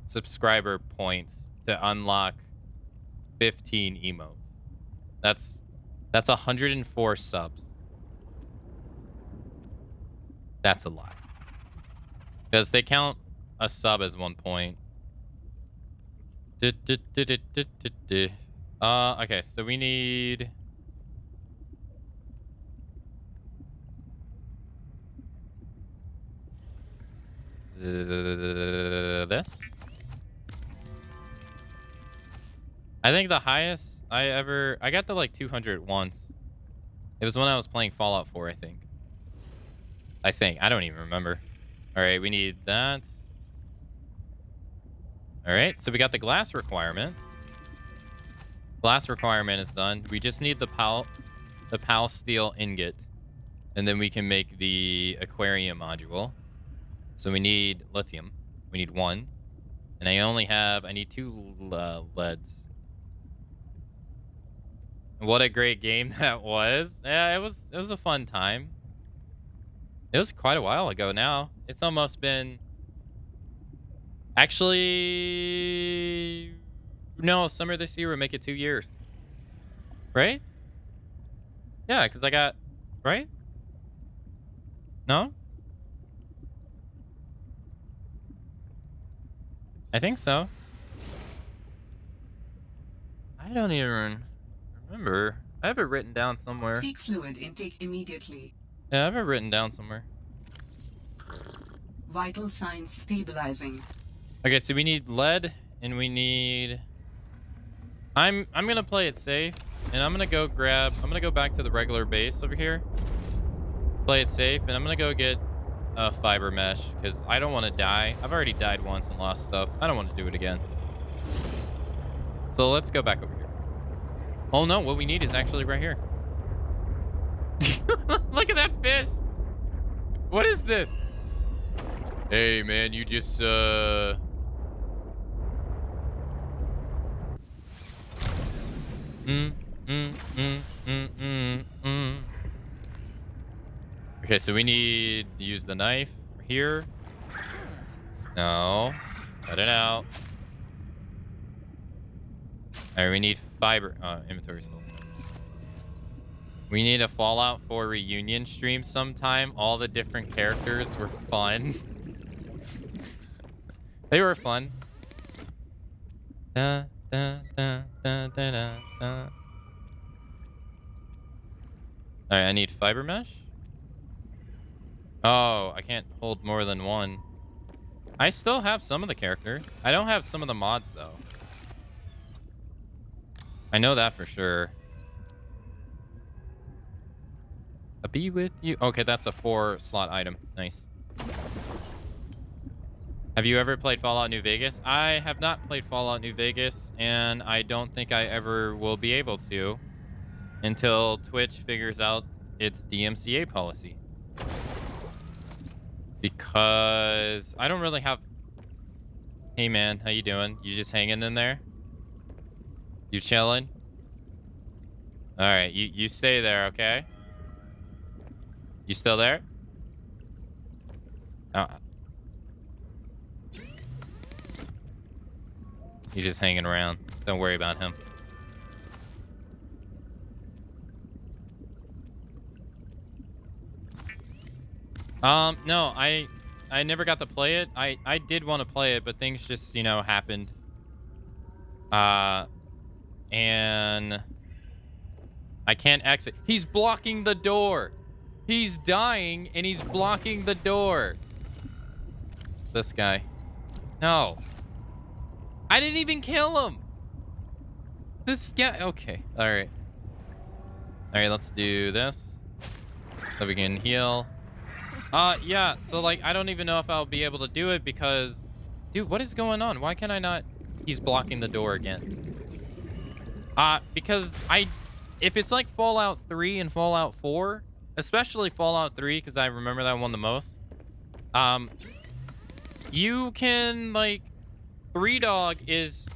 subscriber points to unlock 15 emotes. That's 104 subs. That's a lot. Because they count a sub as 1 point. Okay, so we need this. I think the highest I got to like 200 once. It was when I was playing Fallout 4, I think. I don't even remember. All right, we need that. All right, so we got the glass requirement. Glass requirement is done. We just need the PAL steel ingot, and then we can make the aquarium module. So we need lithium. We need 1, and I need 2 leads. What a great game that was. Yeah, it was a fun time. It was quite a while ago now. It's almost been... Actually... No, summer this year would make it 2 years. Right? Yeah, because I got... Right? No? I think so. I don't even remember. I have it written down somewhere. Seek fluid intake immediately. Yeah, I have it written down somewhere. Vital signs stabilizing. Okay, so we need lead and we need... I'm gonna play it safe and I'm gonna go back to the regular base over here. Play it safe and I'm gonna go get a fiber mesh because I don't want to die. I've already died once and lost stuff. I don't want to do it again. So let's go back over here. Oh no, what we need is actually right here. Look at that fish. What is this? Hey man, you just Okay, so we need to use the knife here. No. Cut it out. Alright, we need fiber. Inventory's full. We need a Fallout 4 reunion stream sometime. All the different characters were fun. They were fun. Da, da, da, da, da, da, da. Alright, I need fiber mesh. Oh, I can't hold more than one. I still have some of the characters. I don't have some of the mods, though. I know that for sure. A bee with you? Okay, that's a 4-slot item. Nice. Have you ever played Fallout New Vegas? I have not played Fallout New Vegas, and I don't think I ever will be able to until Twitch figures out its DMCA policy. Because I don't really have... Hey man, how you doing? You just hanging in there? You chilling? Alright, you stay there, okay? You still there? He's just hanging around. Don't worry about him. No, I never got to play it. I did want to play it, but things just, you know, happened. And I can't exit. He's blocking the door. He's dying and he's blocking the door. This guy. No. I didn't even kill him. This guy. Okay. All right. All right, let's do this so we can heal. Yeah, so like I don't even know if I'll be able to do it because, dude, what is going on? Why can I not? He's blocking the door again. Because if it's like Fallout 3 and Fallout 4, especially Fallout 3, because I remember that one the most, you can, like, 3Dog is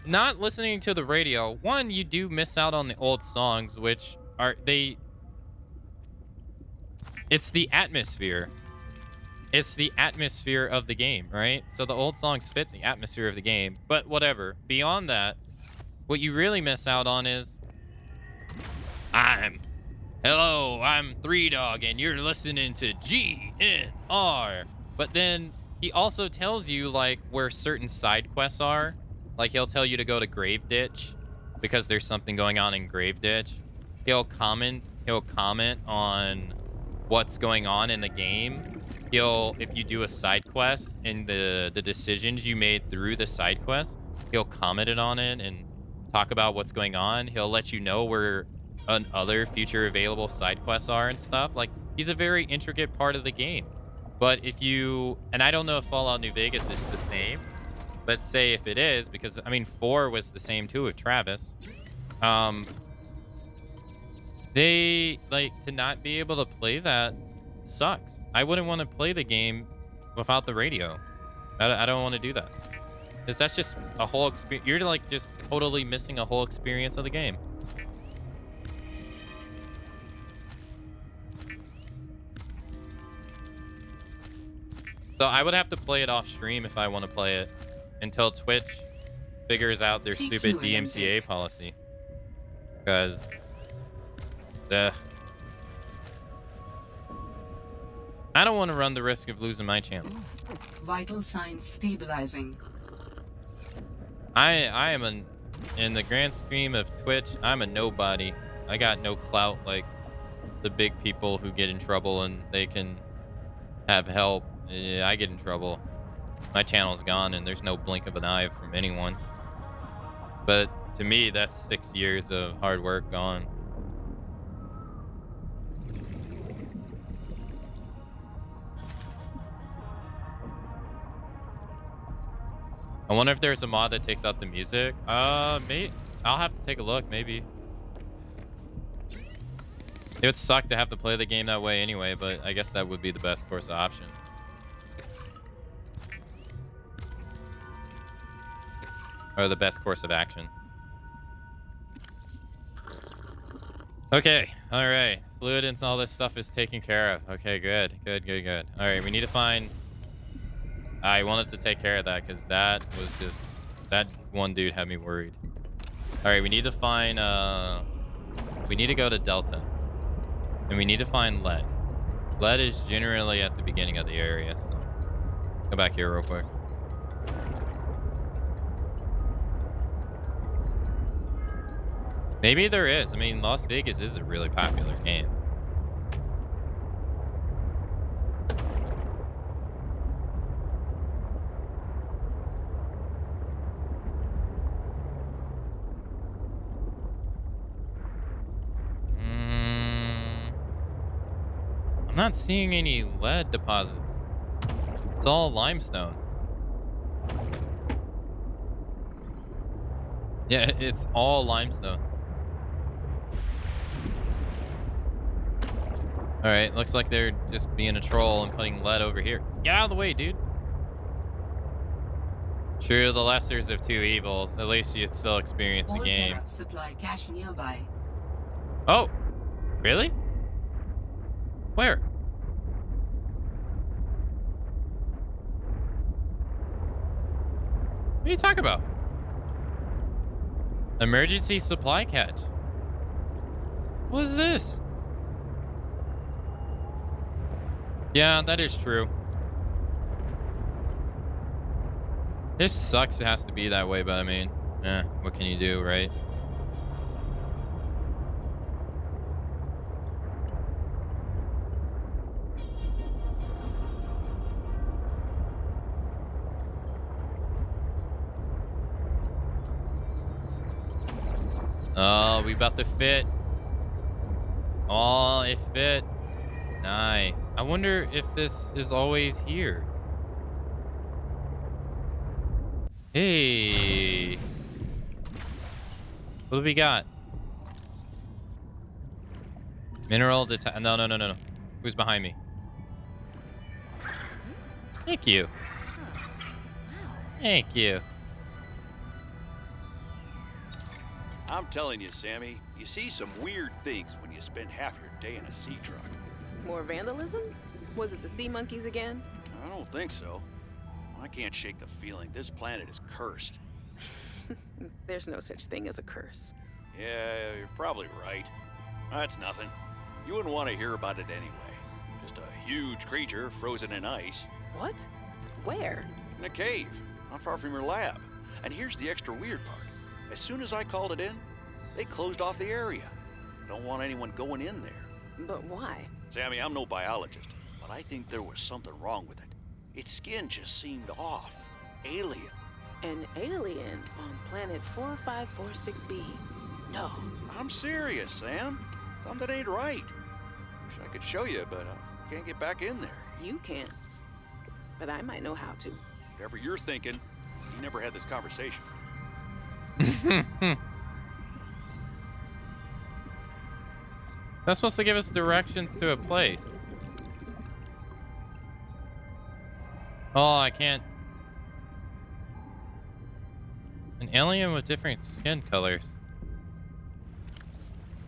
not listening to the radio. One, you do miss out on the old songs, which are, it's the atmosphere. It's the atmosphere of the game, right? So the old songs fit the atmosphere of the game, but whatever. Beyond that, what you really miss out on is, hello, I'm 3Dog, and you're listening to GNR. But then he also tells you, like, where certain side quests are. Like, he'll tell you to go to Grave Ditch because there's something going on in Grave Ditch. He'll comment on what's going on in the game. If you do a side quest and the decisions you made through the side quest, he'll comment it on it and talk about what's going on. He'll let you know where other future available side quests are and stuff. Like, he's a very intricate part of the game. But if you, and I don't know if Fallout New Vegas is the same, let's say if it is, because I mean 4 was the same too with Travis. They, like, to not be able to play that sucks. I wouldn't want to play the game without the radio. I don't want to do that. Because that's just a whole experience. You're, like, just totally missing a whole experience of the game. So I would have to play it off stream if I want to play it until Twitch figures out their stupid DMCA policy. Because, I don't want to run the risk of losing my channel. Vital signs stabilizing. I am in the grand scheme of Twitch, I'm a nobody. I got no clout like the big people who get in trouble and they can have help. Yeah, I get in trouble. My channel's gone and there's no blink of an eye from anyone. But to me, that's 6 years of hard work gone. I wonder if there's a mod that takes out the music. Maybe. I'll have to take a look, maybe. It would suck to have to play the game that way anyway, but I guess that would be the best course of option. Or the best course of action. Okay, all right. Fluid and all this stuff is taken care of. Okay, good. All right, we need to find... I wanted to take care of that because that was just... That one dude had me worried. All right, we need to find... We need to go to Delta. And we need to find lead. Lead is generally at the beginning of the area, so... Let's go back here real quick. Maybe there is. I mean, Las Vegas is a really popular game. I'm not seeing any lead deposits. It's all limestone. Yeah, it's all limestone. All right, looks like they're just being a troll and putting lead over here. Get out of the way, dude. True, the lessers of two evils. At least you'd still experience the game. Supply cache nearby. Oh, really? Where? What are you talking about? Emergency supply catch. What is this? Yeah, that is true. This sucks. It has to be that way, but I mean, what can you do, right? Oh, we about to fit. Oh, it fit. Nice. I wonder if this is always here. Hey. What do we got? Mineral No. Who's behind me? Thank you. Thank you. I'm telling you, Sammy, you see some weird things when you spend half your day in a sea truck. More vandalism? Was it the sea monkeys again? I don't think so. I can't shake the feeling this planet is cursed. There's no such thing as a curse. Yeah, you're probably right. That's nothing. You wouldn't want to hear about it anyway. Just a huge creature frozen in ice. What? Where? In a cave, not far from your lab. And here's the extra weird part. As soon as I called it in, they closed off the area. Don't want anyone going in there. But why? Sammy, I'm no biologist, but I think there was something wrong with it. Its skin just seemed off. Alien. An alien on planet 4546b. No. I'm serious, Sam. Something ain't right. Wish I could show you, but I can't get back in there. You can't. But I might know how to. Whatever you're thinking, you never had this conversation. That's supposed to give us directions to a place. Oh, I can't. An alien with different skin colors.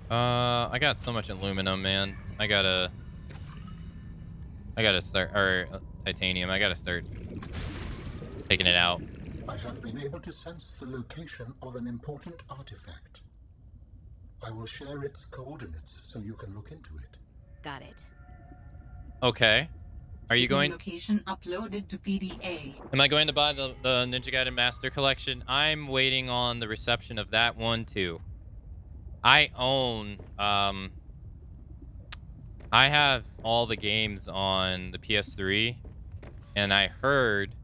I got so much aluminum, man. I gotta start, or titanium. I gotta start taking it out. I have been able to sense the location of an important artifact. I will share its coordinates so you can look into it. Got it. Okay. Are you going? Location uploaded to PDA. Am I going to buy the Ninja Gaiden Master Collection? I'm waiting on the reception of that one too. I own I have all the games on the PS3, and I heard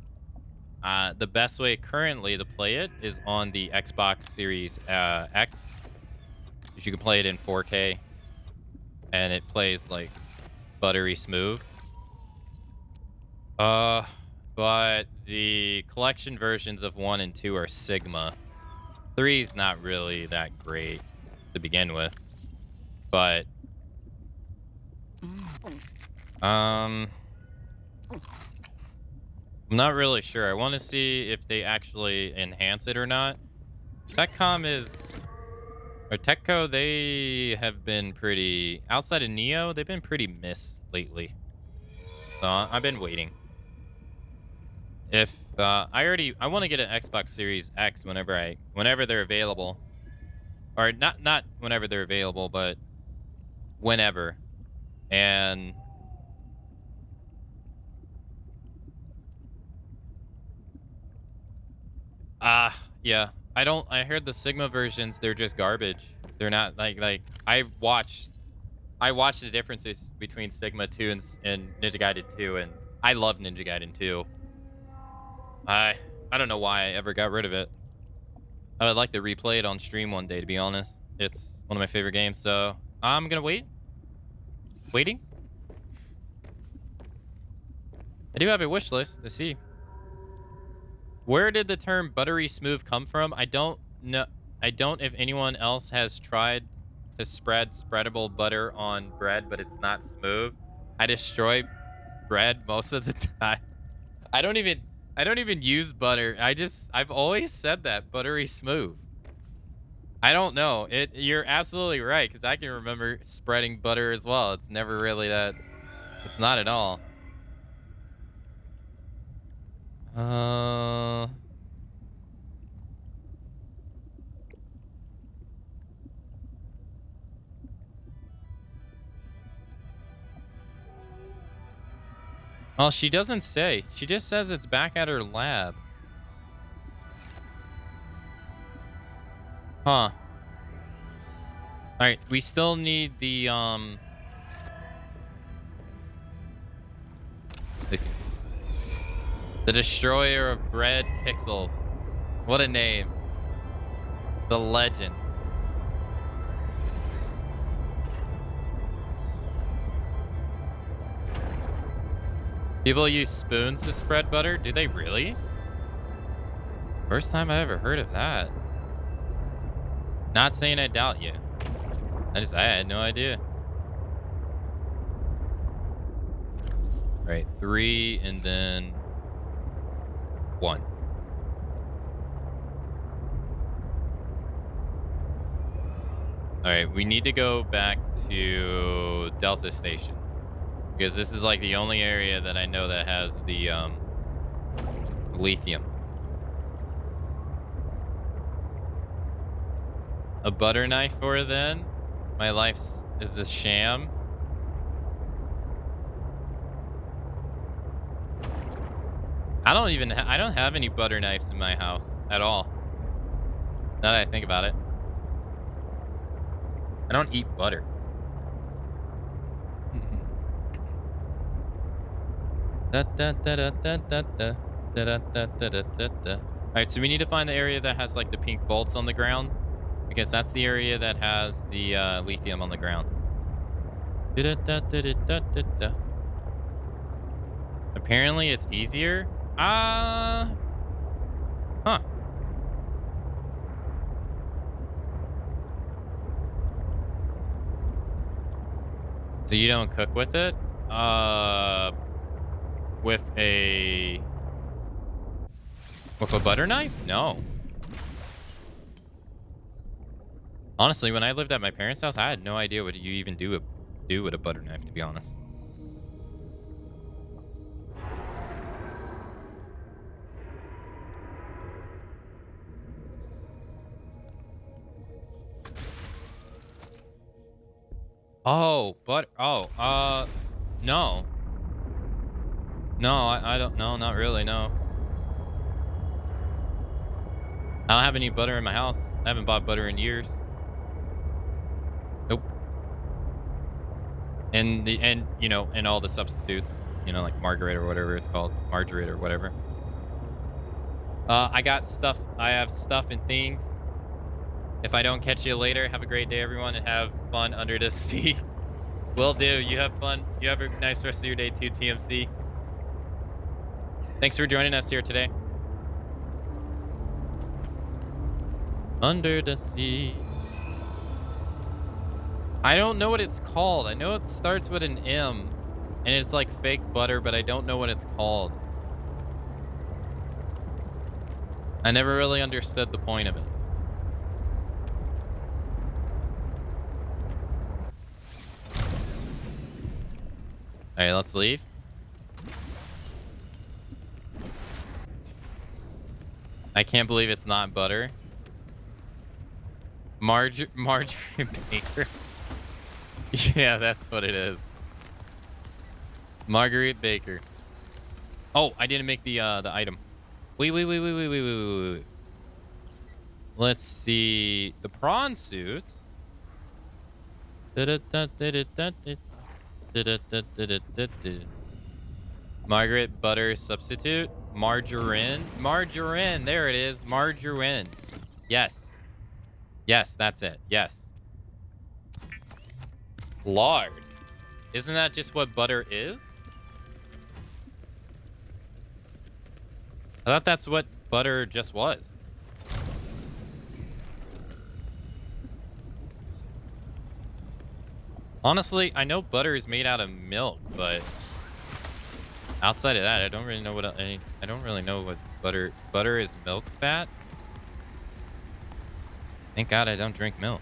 the best way currently to play it is on the Xbox Series X. You can play it in 4K, and it plays like buttery smooth. But the collection versions of 1 and 2 are Sigma. 3 is not really that great to begin with, but I'm not really sure. I want to see if they actually enhance it or not. Techco, they have been pretty, outside of Neo, they've been pretty miss lately. So I've been waiting. If I want to get an Xbox Series X whenever they're available, or not whenever they're available, but whenever. And yeah, I heard the Sigma versions, they're just garbage. They're not like I watched the differences between Sigma 2 and Ninja Gaiden 2, and I love Ninja Gaiden 2. I don't know why I ever got rid of it. I would like to replay it on stream one day, to be honest. It's one of my favorite games, so I'm gonna wait. Waiting. I do have a wish list to see. Where did the term buttery smooth come from? I don't know. I don't if anyone else has tried to spread spreadable butter on bread, but it's not smooth. I destroy bread most of the time. I don't even use butter. I've always said that, buttery smooth. I don't know. You're absolutely right, because I can remember spreading butter as well. It's never really that. It's not at all. Well, she doesn't say. She just says it's back at her lab. Huh. Alright, we still need the destroyer of bread pixels. What a name. The legend. People use spoons to spread butter? Do they really? First time I ever heard of that. Not saying I doubt you. I had no idea. All right, 3 and then 1. All right, we need to go back to Delta Station, because this is like the only area that I know that has the lithium. A butter knife for then? My life is a sham. I don't have any butter knives in my house at all. Now that I think about it. I don't eat butter. Alright, so we need to find the area that has like the pink bolts on the ground, because that's the area that has the lithium on the ground. Apparently it's easier. Huh. So you don't cook with it? With a butter knife? No. Honestly, when I lived at my parents' house, I had no idea what you even do with a butter knife, to be honest. Oh, but no. No, I don't. No, not really. No, I don't have any butter in my house. I haven't bought butter in years. Nope. And you know, and all the substitutes, you know, like margarine or whatever it's called, margarine or whatever. I got stuff. I have stuff and things. If I don't catch you later, have a great day, everyone, and have fun under the sea. Will do. You have fun. You have a nice rest of your day too, TMC. Thanks for joining us here today. Under the sea. I don't know what it's called. I know it starts with an M, and it's like fake butter, but I don't know what it's called. I never really understood the point of it. All right, let's leave. I can't believe it's not butter. Margarine Baker. Yeah, that's what it is. Marguerite Baker. Oh, I didn't make the item. Wait. Let's see. The prawn suit. Margaret butter substitute. Margarine. Margarine. There it is. Margarine. Yes. Yes, that's it. Yes. Lard. Isn't that just what butter is? I thought that's what butter just was. Honestly, I know butter is made out of milk, but outside of that, I don't really know what I don't really know what butter is milk fat. Thank God I don't drink milk.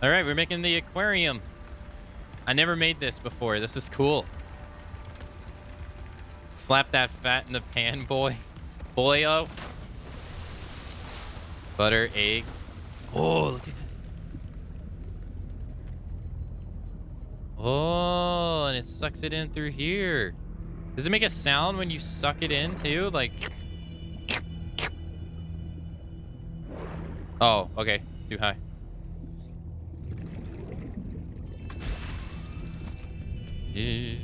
All right, we're making the aquarium. I never made this before. This is cool. Slap that fat in the pan, boy. Boyo. Butter, eggs. Oh, look at this. Oh, and it sucks it in through here. Does it make a sound when you suck it in too? Like. Oh, okay. It's too high. Yeah.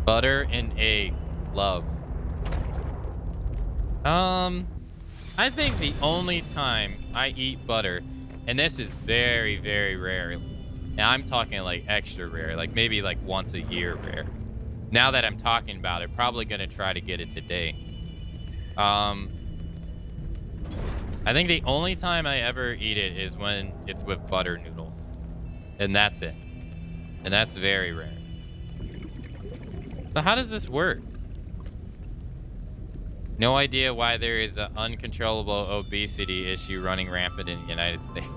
Butter and eggs. Love. I think the only time I eat butter, and this is very, very rare, and I'm talking like extra rare, like maybe like once a year rare. Now that I'm talking about it, probably gonna try to get it today. I think the only time I ever eat it is when it's with butter noodles, and that's it. And that's very rare. So how does this work? No idea why there is an uncontrollable obesity issue running rampant in the United States.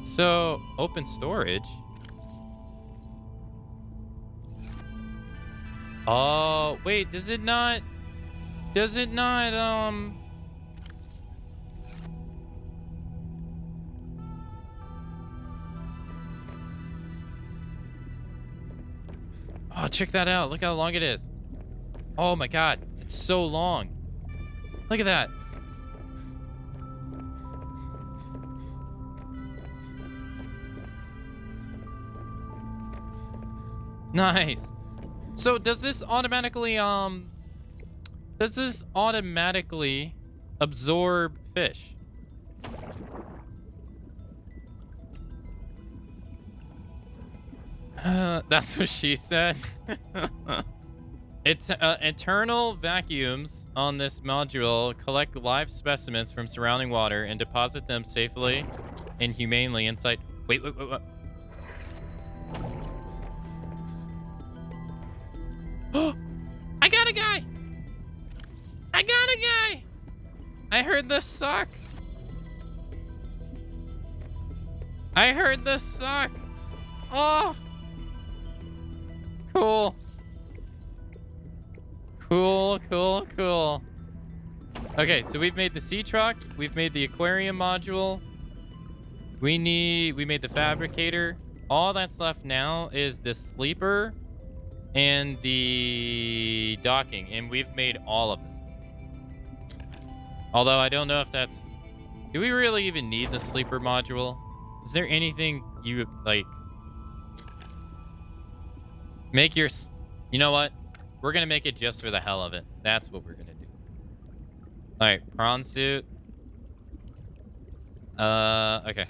So, open storage. Oh, wait, does it not, oh, check that out. Look how long it is. Oh my God, it's so long. Look at that. Nice. So does this automatically absorb fish? That's what she said. It's internal vacuums on this module collect live specimens from surrounding water and deposit them safely and humanely inside. Wait. I got a guy. I heard the suck. Oh. Cool. Cool, cool, cool. Okay, so we've made the sea truck. We've made the aquarium module. We made the fabricator. All that's left now is the sleeper and the docking, and we've made all of it. Although I don't know if that's... Do we really even need the sleeper module? Is there anything you, like... Make your... You know what? We're going to make it just for the hell of it. That's what we're going to do. All right, prawn suit. Okay.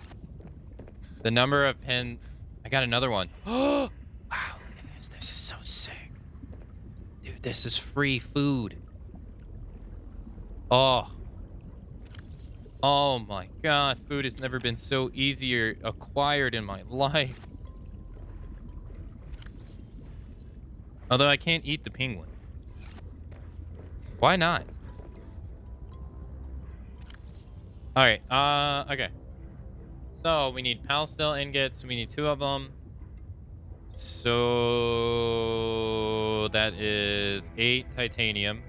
The number of pen... I got another one. Oh, wow, look at this. This is so sick. Dude, this is free food. Oh. Oh my God. Food has never been so easy or acquired in my life. Although I can't eat the penguin. Why not? All right. Okay. So we need Palstel ingots. We need 2 of them. So that is 8 titanium.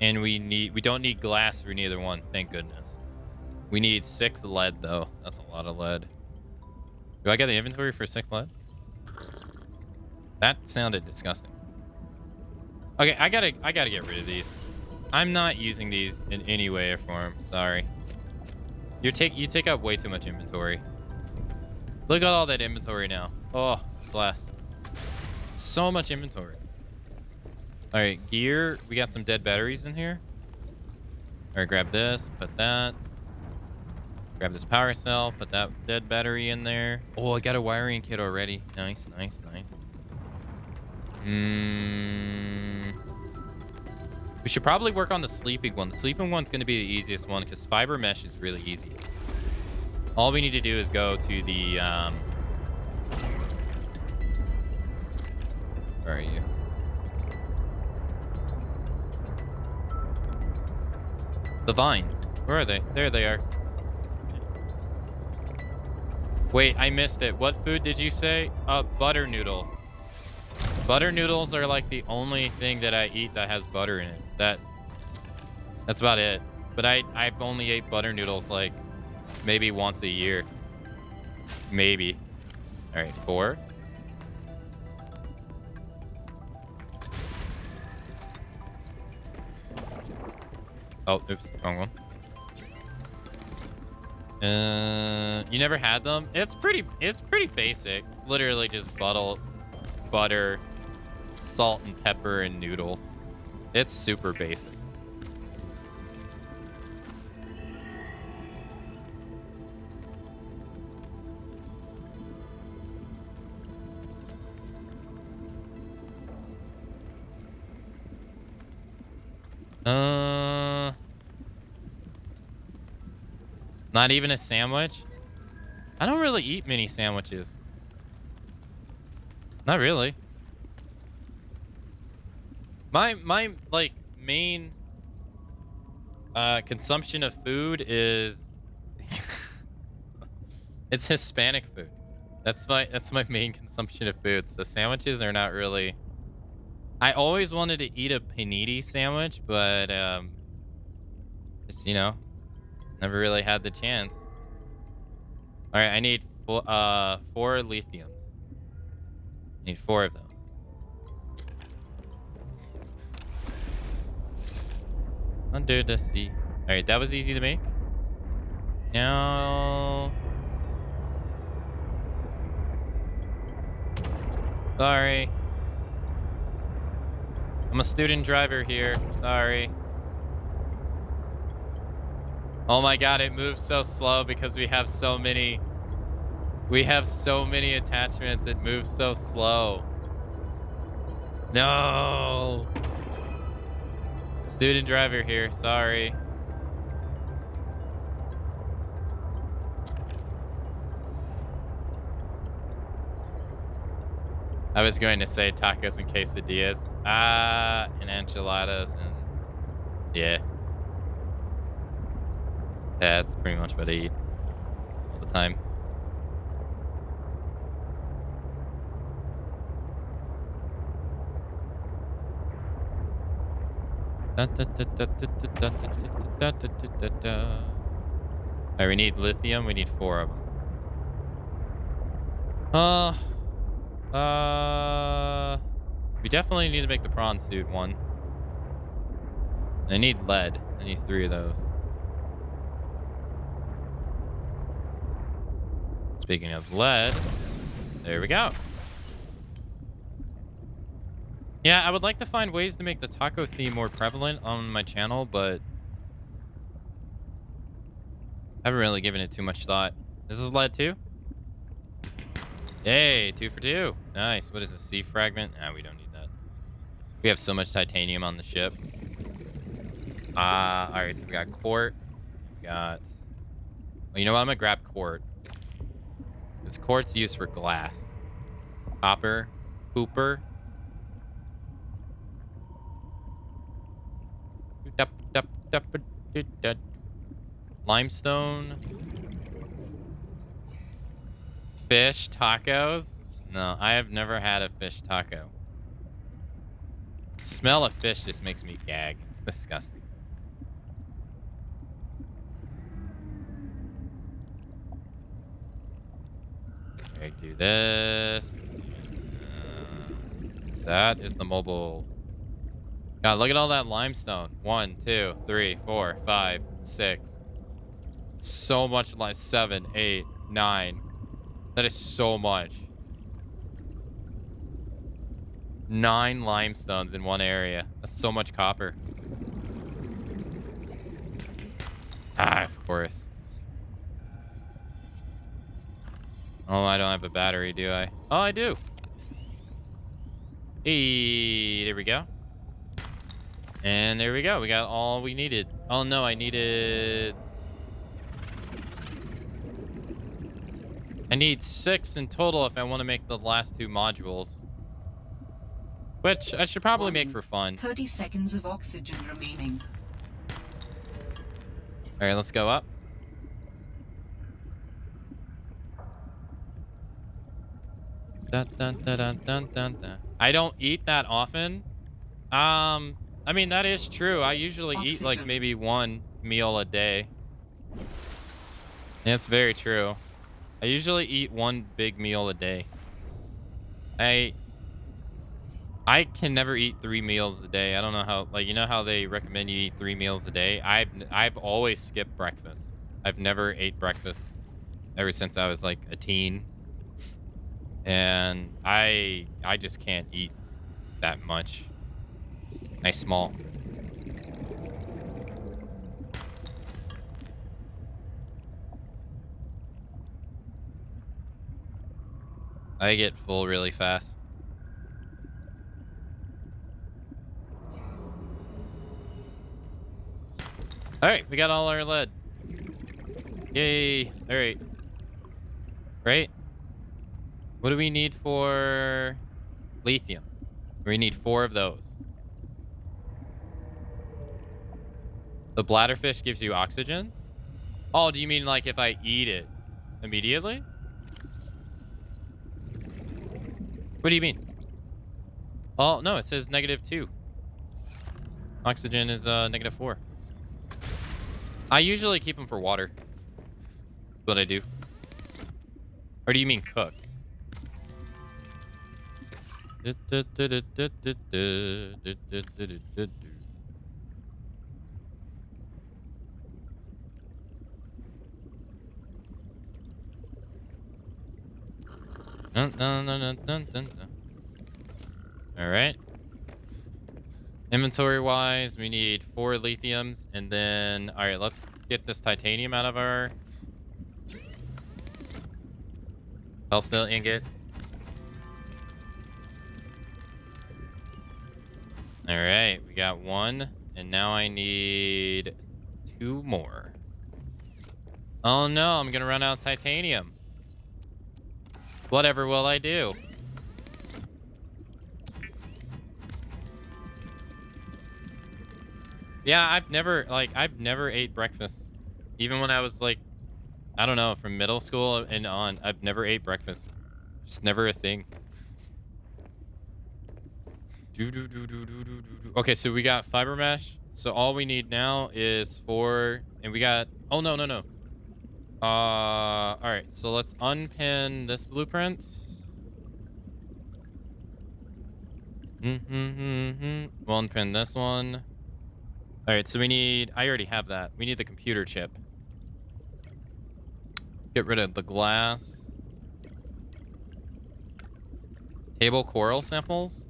And we don't need glass for neither one. Thank goodness. We need 6 lead though. That's a lot of lead. Do I get the inventory for 6 lead? That sounded disgusting. Okay, I gotta get rid of these. I'm not using these in any way or form. Sorry. You take up way too much inventory. Look at all that inventory now. Oh, bless. So much inventory. All right, gear. We got some dead batteries in here. All right, grab this, put that. Grab this power cell, put that dead battery in there. Oh, I got a wiring kit already. Nice, nice, nice. We should probably work on the sleeping one. The sleeping one's going to be the easiest one because fiber mesh is really easy. All we need to do is go to the... Where are you? The vines. Where are they? There they are. Wait, I missed it. What food did you say? Butter noodles. Butter noodles are like the only thing that I eat that has butter in it. That's about it. But I've only ate butter noodles like maybe once a year. Maybe. All right, 4. Oh, oops, wrong one. You never had them? It's pretty basic. It's literally just butter, salt and pepper, and noodles. It's super basic. Not even a sandwich? I don't really eat many sandwiches. Not really. My like main consumption of food is it's Hispanic food. That's my main consumption of food. So sandwiches are not really. I always wanted to eat a panini sandwich, but just never really had the chance. All right, I need 4 lithiums. I need 4 of those. Under the sea. All right, that was easy to make. Now, sorry. I'm a student driver here. Sorry. Oh my God, it moves so slow because we have so many attachments. It moves so slow. No. Student driver here. Sorry. I was going to say tacos and quesadillas. And enchiladas and yeah. That's pretty much what I eat all the time. Alright, we need lithium. We need 4 of them. We definitely need to make the prawn suit one. I need lead. I need 3 of those. Speaking of lead, there we go. Yeah, I would like to find ways to make the taco theme more prevalent on my channel, but I haven't really given it too much thought. This is lead too? Yay, 2 for 2. Nice. What is this, sea fragment? Nah, we don't need that. We have so much titanium on the ship. Alright, so we got quart. We got... Well, you know what? I'm gonna grab quart. This quart's used for glass. Copper. Cooper. Limestone. Fish tacos? No, I have never had a fish taco. The smell of fish just makes me gag. It's disgusting. Okay, do this. That is the mobile. God, look at all that limestone. 1, 2, 3, 4, 5, 6. So much like 7, 8, 9. That is so much. 9 limestones in one area. That's so much copper. Of course. Oh, I don't have a battery, do I? Oh, I do. Hey, there we go. And there we go. We got all we needed. Oh, no, I need 6 in total if I want to make the last 2 modules. Which I should probably make for fun. 30 seconds of oxygen remaining. All right, let's go up. Dun, dun, dun, dun, dun, dun, dun. I don't eat that often. I mean, that is true. I usually eat like maybe 1 meal a day. That's very true. I usually eat 1 big meal a day. I can never eat 3 meals a day. I don't know how, like, you know how they recommend you eat 3 meals a day? I've always skipped breakfast. I've never ate breakfast ever since I was like a teen. And I just can't eat that much. Nice small. I get full really fast. All right, we got all our lead. Yay. All right. Right? What do we need for lithium? We need 4 of those. The bladderfish gives you oxygen? Oh, do you mean like if I eat it immediately? What do you mean? Oh, no, it says -2. Oxygen is -4. I usually keep them for water. That's what I do. Or do you mean cook? All right. Inventory wise, we need 4 lithiums, and then all right, let's get this titanium out of our steel ingot. All right, we got 1, and now I need 2 more. Oh no, I'm gonna run out of titanium. Whatever will I do? Yeah, I've never ate breakfast. Even when I was like, I don't know, from middle school and on, I've never ate breakfast. Just never a thing. Okay, so we got fiber mesh, So all we need now is 4, and we got. Oh no, no, no. All right. So let's unpin this blueprint. We'll unpin this one. All right. So we need. I already have that. We need the computer chip. Get rid of the glass. Table coral samples.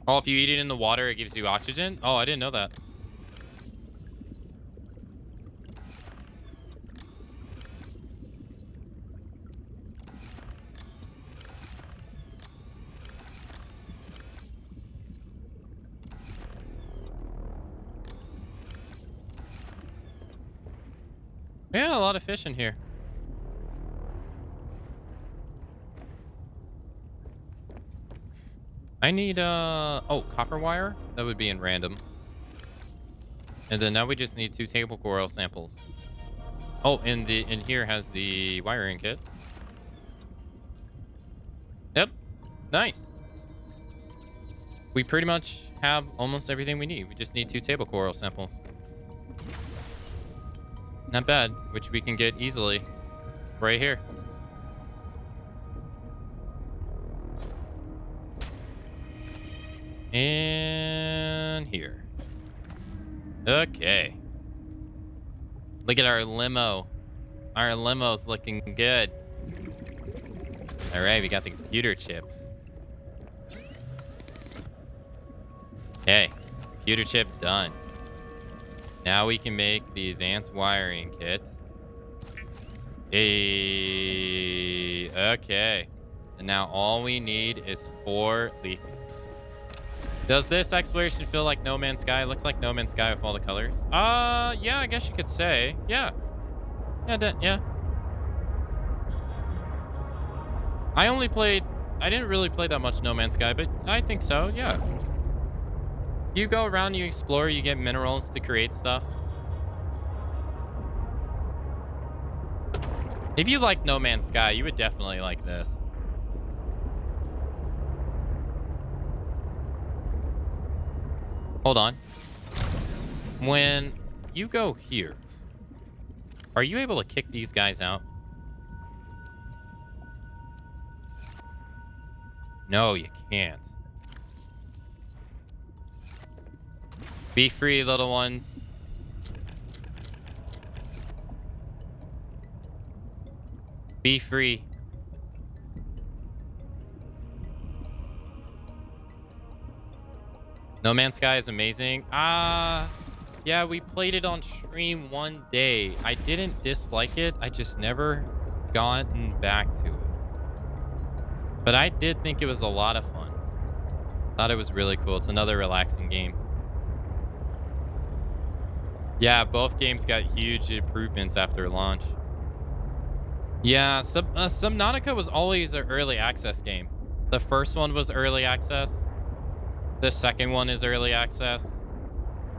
Oh, if you eat it in the water, it gives you oxygen? Oh, I didn't know that. Yeah, a lot of fish in here. I need, oh, copper wire? That would be in random. And then now we just need 2 table coral samples. Oh, and in here has the wiring kit. Yep. Nice. We pretty much have almost everything we need. We just need 2 table coral samples. Not bad, which we can get easily right here. And here. Okay. Look at our limo. Our limo's looking good. All right, we got the computer chip. Okay, computer chip done. Now we can make the advanced wiring kit. Hey, okay. And now all we need is 4 lithium. Does this exploration feel like No Man's Sky? It looks like No Man's Sky with all the colors. Yeah, I guess you could say. Yeah. Yeah. I didn't really play that much No Man's Sky, but I think so, yeah. You go around, you explore, you get minerals to create stuff. If you like No Man's Sky, you would definitely like this. Hold on. When you go here, are you able to kick these guys out? No, you can't. Be free, little ones. Be free. No Man's Sky is amazing. Yeah, we played it on stream one day. I didn't dislike it. I just never gotten back to it. But I did think it was a lot of fun. Thought it was really cool. It's another relaxing game. Yeah, both games got huge improvements after launch. Yeah, Subnautica was always an early access game. The first one was early access. The second one is early access.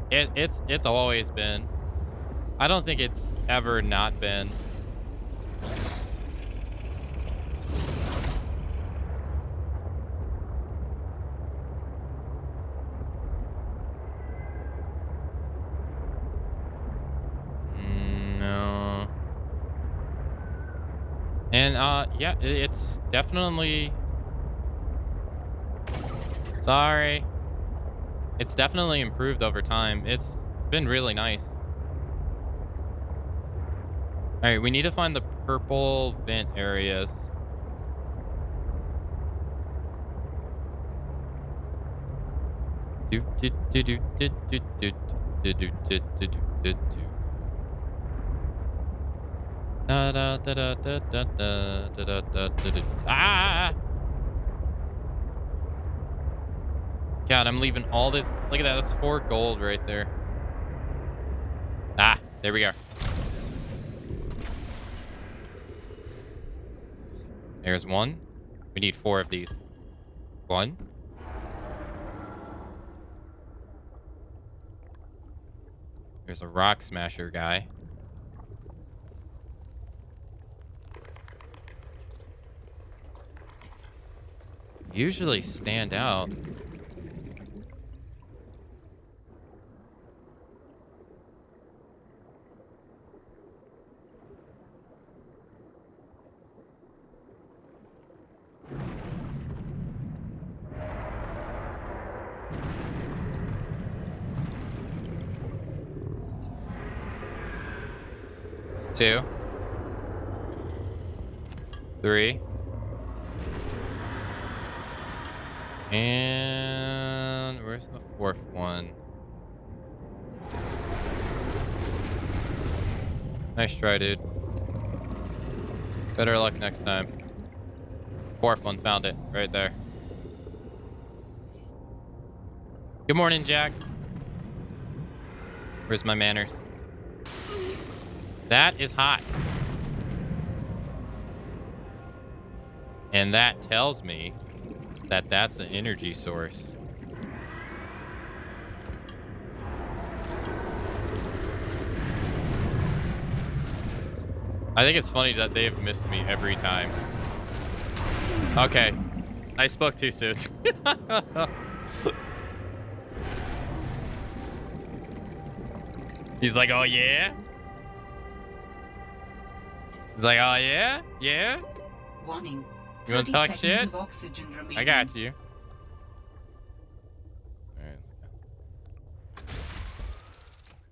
It's always been. I don't think it's ever not been. No. And yeah, it's definitely. Sorry. It's definitely improved over time. It's been really nice. All right, we need to find the purple vent areas. Ah! God, I'm leaving all this. Look at that. That's 4 gold right there. Ah, there we go. There's 1. We need 4 of these. 1. There's a rock smasher guy. Usually stand out. Two. Three. And where's the fourth one? Nice try, dude. Better luck next time. Fourth one, found it right there. Good morning, Jack. Where's my manners? That is hot. And that tells me that that's an energy source. I think it's funny that they've missed me every time. Okay. I spoke too soon. He's like, oh yeah? He's like, oh yeah? Yeah? Warning. You wanna talk shit? Of oxygen remaining. I got you. Alright, let's go.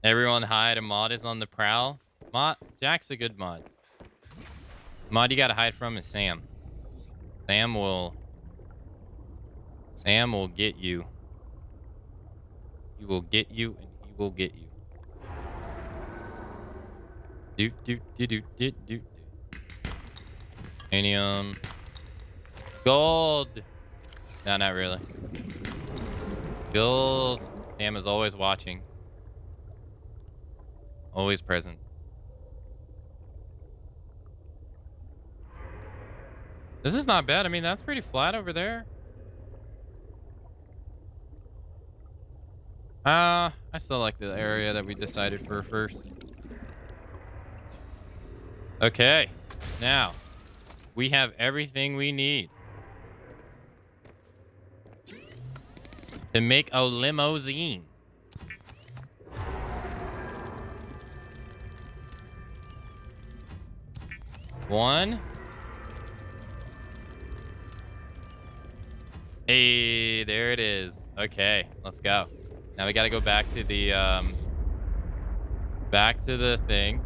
Everyone hide. A mod is on the prowl. Jack's a good mod. Mod you gotta hide from is Sam. Sam will get you. He will get you and he will get you. Do. Titanium. Gold. No, not really. Gold. Sam is always watching. Always present. This is not bad. I mean, that's pretty flat over there. I still like the area that we decided for first. Okay. Now, we have everything we need to make a limousine. One. Hey, there it is. Okay, let's go. Now we got to go back to the thing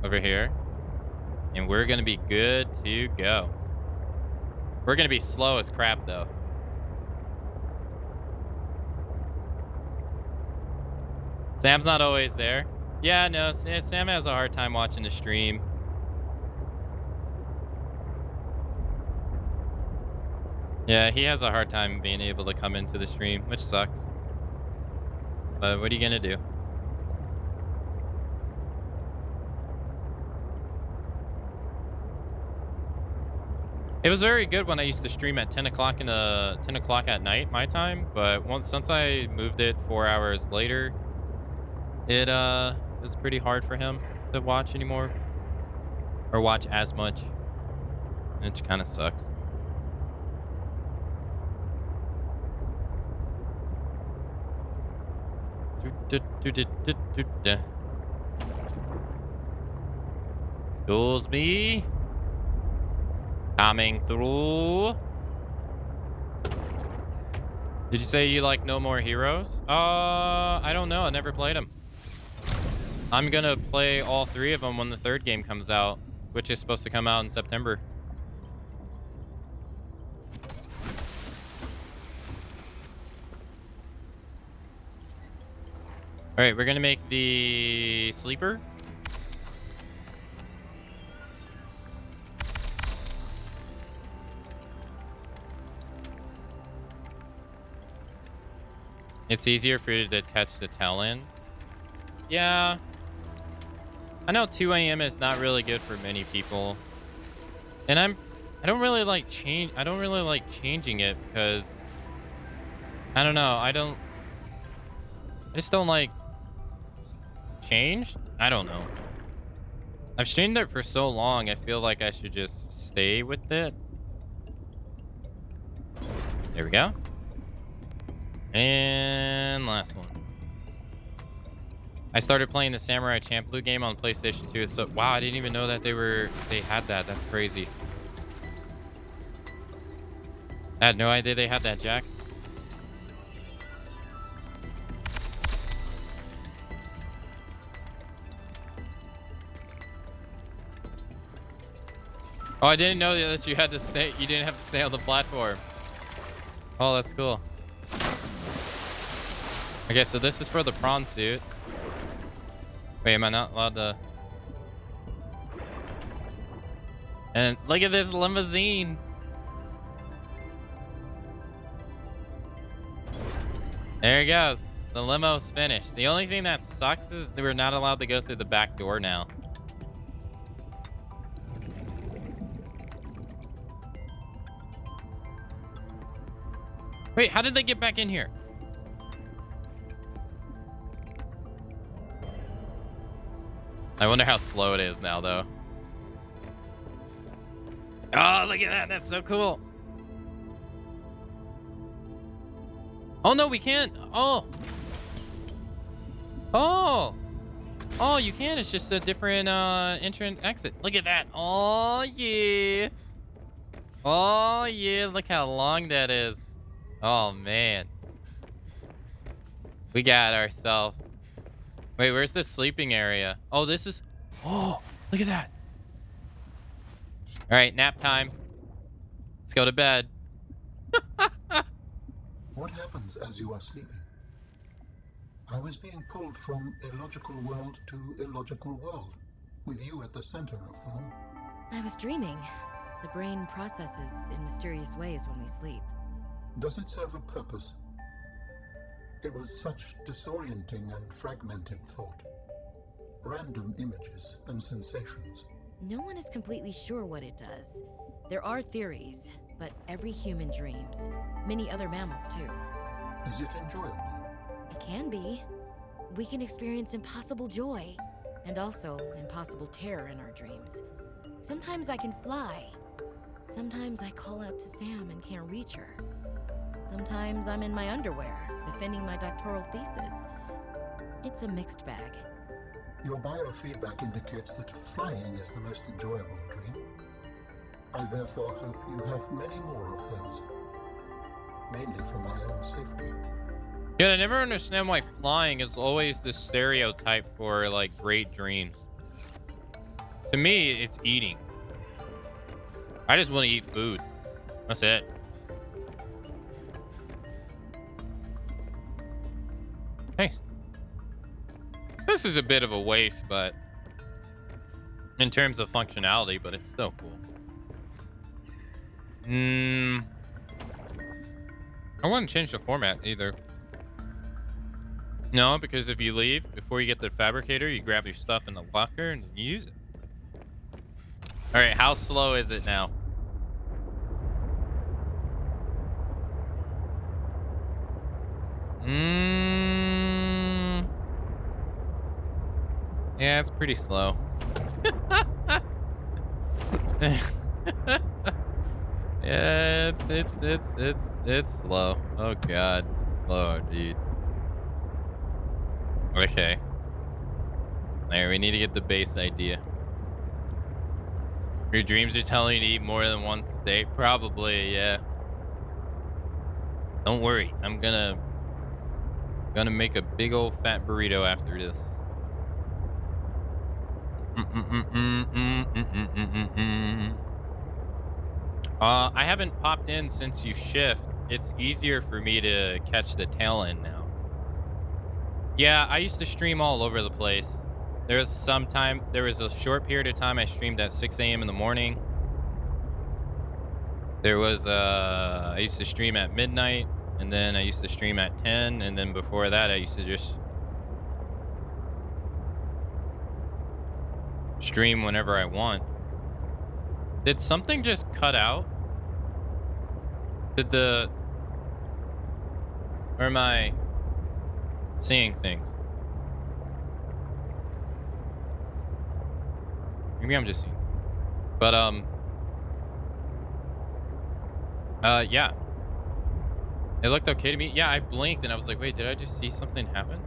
over here. And we're going to be good to go. We're going to be slow as crap, though. Sam's not always there. Yeah, no, Sam has a hard time watching the stream. Yeah, he has a hard time being able to come into the stream, which sucks. But what are you going to do? It was very good when I used to stream at 10 o'clock at night, my time. But since I moved it 4 hours later, it is pretty hard for him to watch anymore, or watch as much, which kind of sucks. Excuse me. Coming through. Did you say you like No More Heroes? I don't know. I never played them. I'm gonna play all 3 of them when the 3rd game comes out, which is supposed to come out in September. All right, we're gonna make the sleeper. It's easier for you to attach the tail in. Yeah. I know 2 a.m. is not really good for many people. And I don't really like changing it because I don't know. I just don't like changed? I don't know. I've streamed it for so long, I feel like I should just stay with it. There we go. And last one. I started playing the Samurai Champloo game on PlayStation 2. So wow, I didn't even know that they had that. That's crazy. I had no idea they had that, Jack. Oh, I didn't know that you had to stay. You didn't have to stay on the platform. Oh, that's cool. Okay, so this is for the prawn suit. Wait, am I not allowed to? And look at this limousine. There it goes. The limo's finished. The only thing that sucks is we're not allowed to go through the back door now. Wait, how did they get back in here? I wonder how slow it is now, though. Oh, look at that. That's so cool. Oh, no, we can't. Oh. Oh. Oh, you can. It's just a different entrance exit. Look at that. Oh, yeah. Oh, yeah. Look how long that is. Oh, man. We got ourselves. Wait, where's the sleeping area? Oh, this is... Oh, look at that. All right, nap time. Let's go to bed. What happens as you are sleeping? I was being pulled from illogical world to illogical world, with you at the center of them all. I was dreaming. The brain processes in mysterious ways when we sleep. Does it serve a purpose? It was such disorienting and fragmented thought. Random images and sensations. No one is completely sure what it does. There are theories, but every human dreams. Many other mammals, too. Is it enjoyable? It can be. We can experience impossible joy, and also impossible terror in our dreams. Sometimes I can fly. Sometimes I call out to Sam and can't reach her. Sometimes I'm in my underwear, defending my doctoral thesis. It's a mixed bag. Your biofeedback indicates that flying is the most enjoyable dream. I therefore hope you have many more of those. Mainly for my own safety. Yeah, I never understand why flying is always the stereotype for, like, great dreams. To me, it's eating. I just want to eat food. That's it. Thanks. This is a bit of a waste, but in terms of functionality, but it's still cool. I wouldn't change the format either. No, because if you leave before you get the fabricator, you grab your stuff in the locker and you use it. All right, how slow is it now? Yeah, it's pretty slow. Yeah, it's slow. Oh god, it's slow, dude. Okay. There, we need to get the base idea. Your dreams are telling you to eat more than once a day? Probably, yeah. Don't worry, I'm gonna make a big old fat burrito after this. I haven't popped in since you shift. It's easier for me to catch the tail end now. Yeah, I used to stream all over the place. There was a short period of time I streamed at 6 a.m. in the morning. There was, I used to stream at midnight, and then I used to stream at 10, and then before that I used to just stream whenever I want. Did something just cut out? Or am I seeing things? Maybe I'm just seeing. But yeah. It looked okay to me. Yeah, I blinked and I was like, wait, did I just see something happen?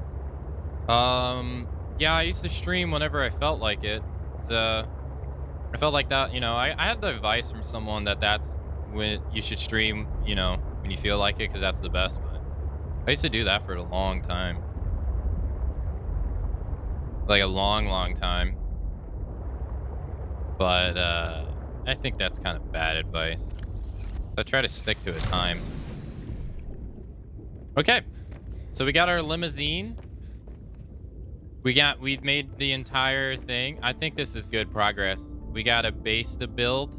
Yeah, I used to stream whenever I felt like it. I felt like that, you know, I had the advice from someone that that's when you should stream, you know, when you feel like it, because that's the best. But I used to do that for a long time. Like a long, long time. But I think that's kind of bad advice. So I try to stick to a time. Okay. So we got our limousine. We've made the entire thing. I think this is good progress. We got a base to build.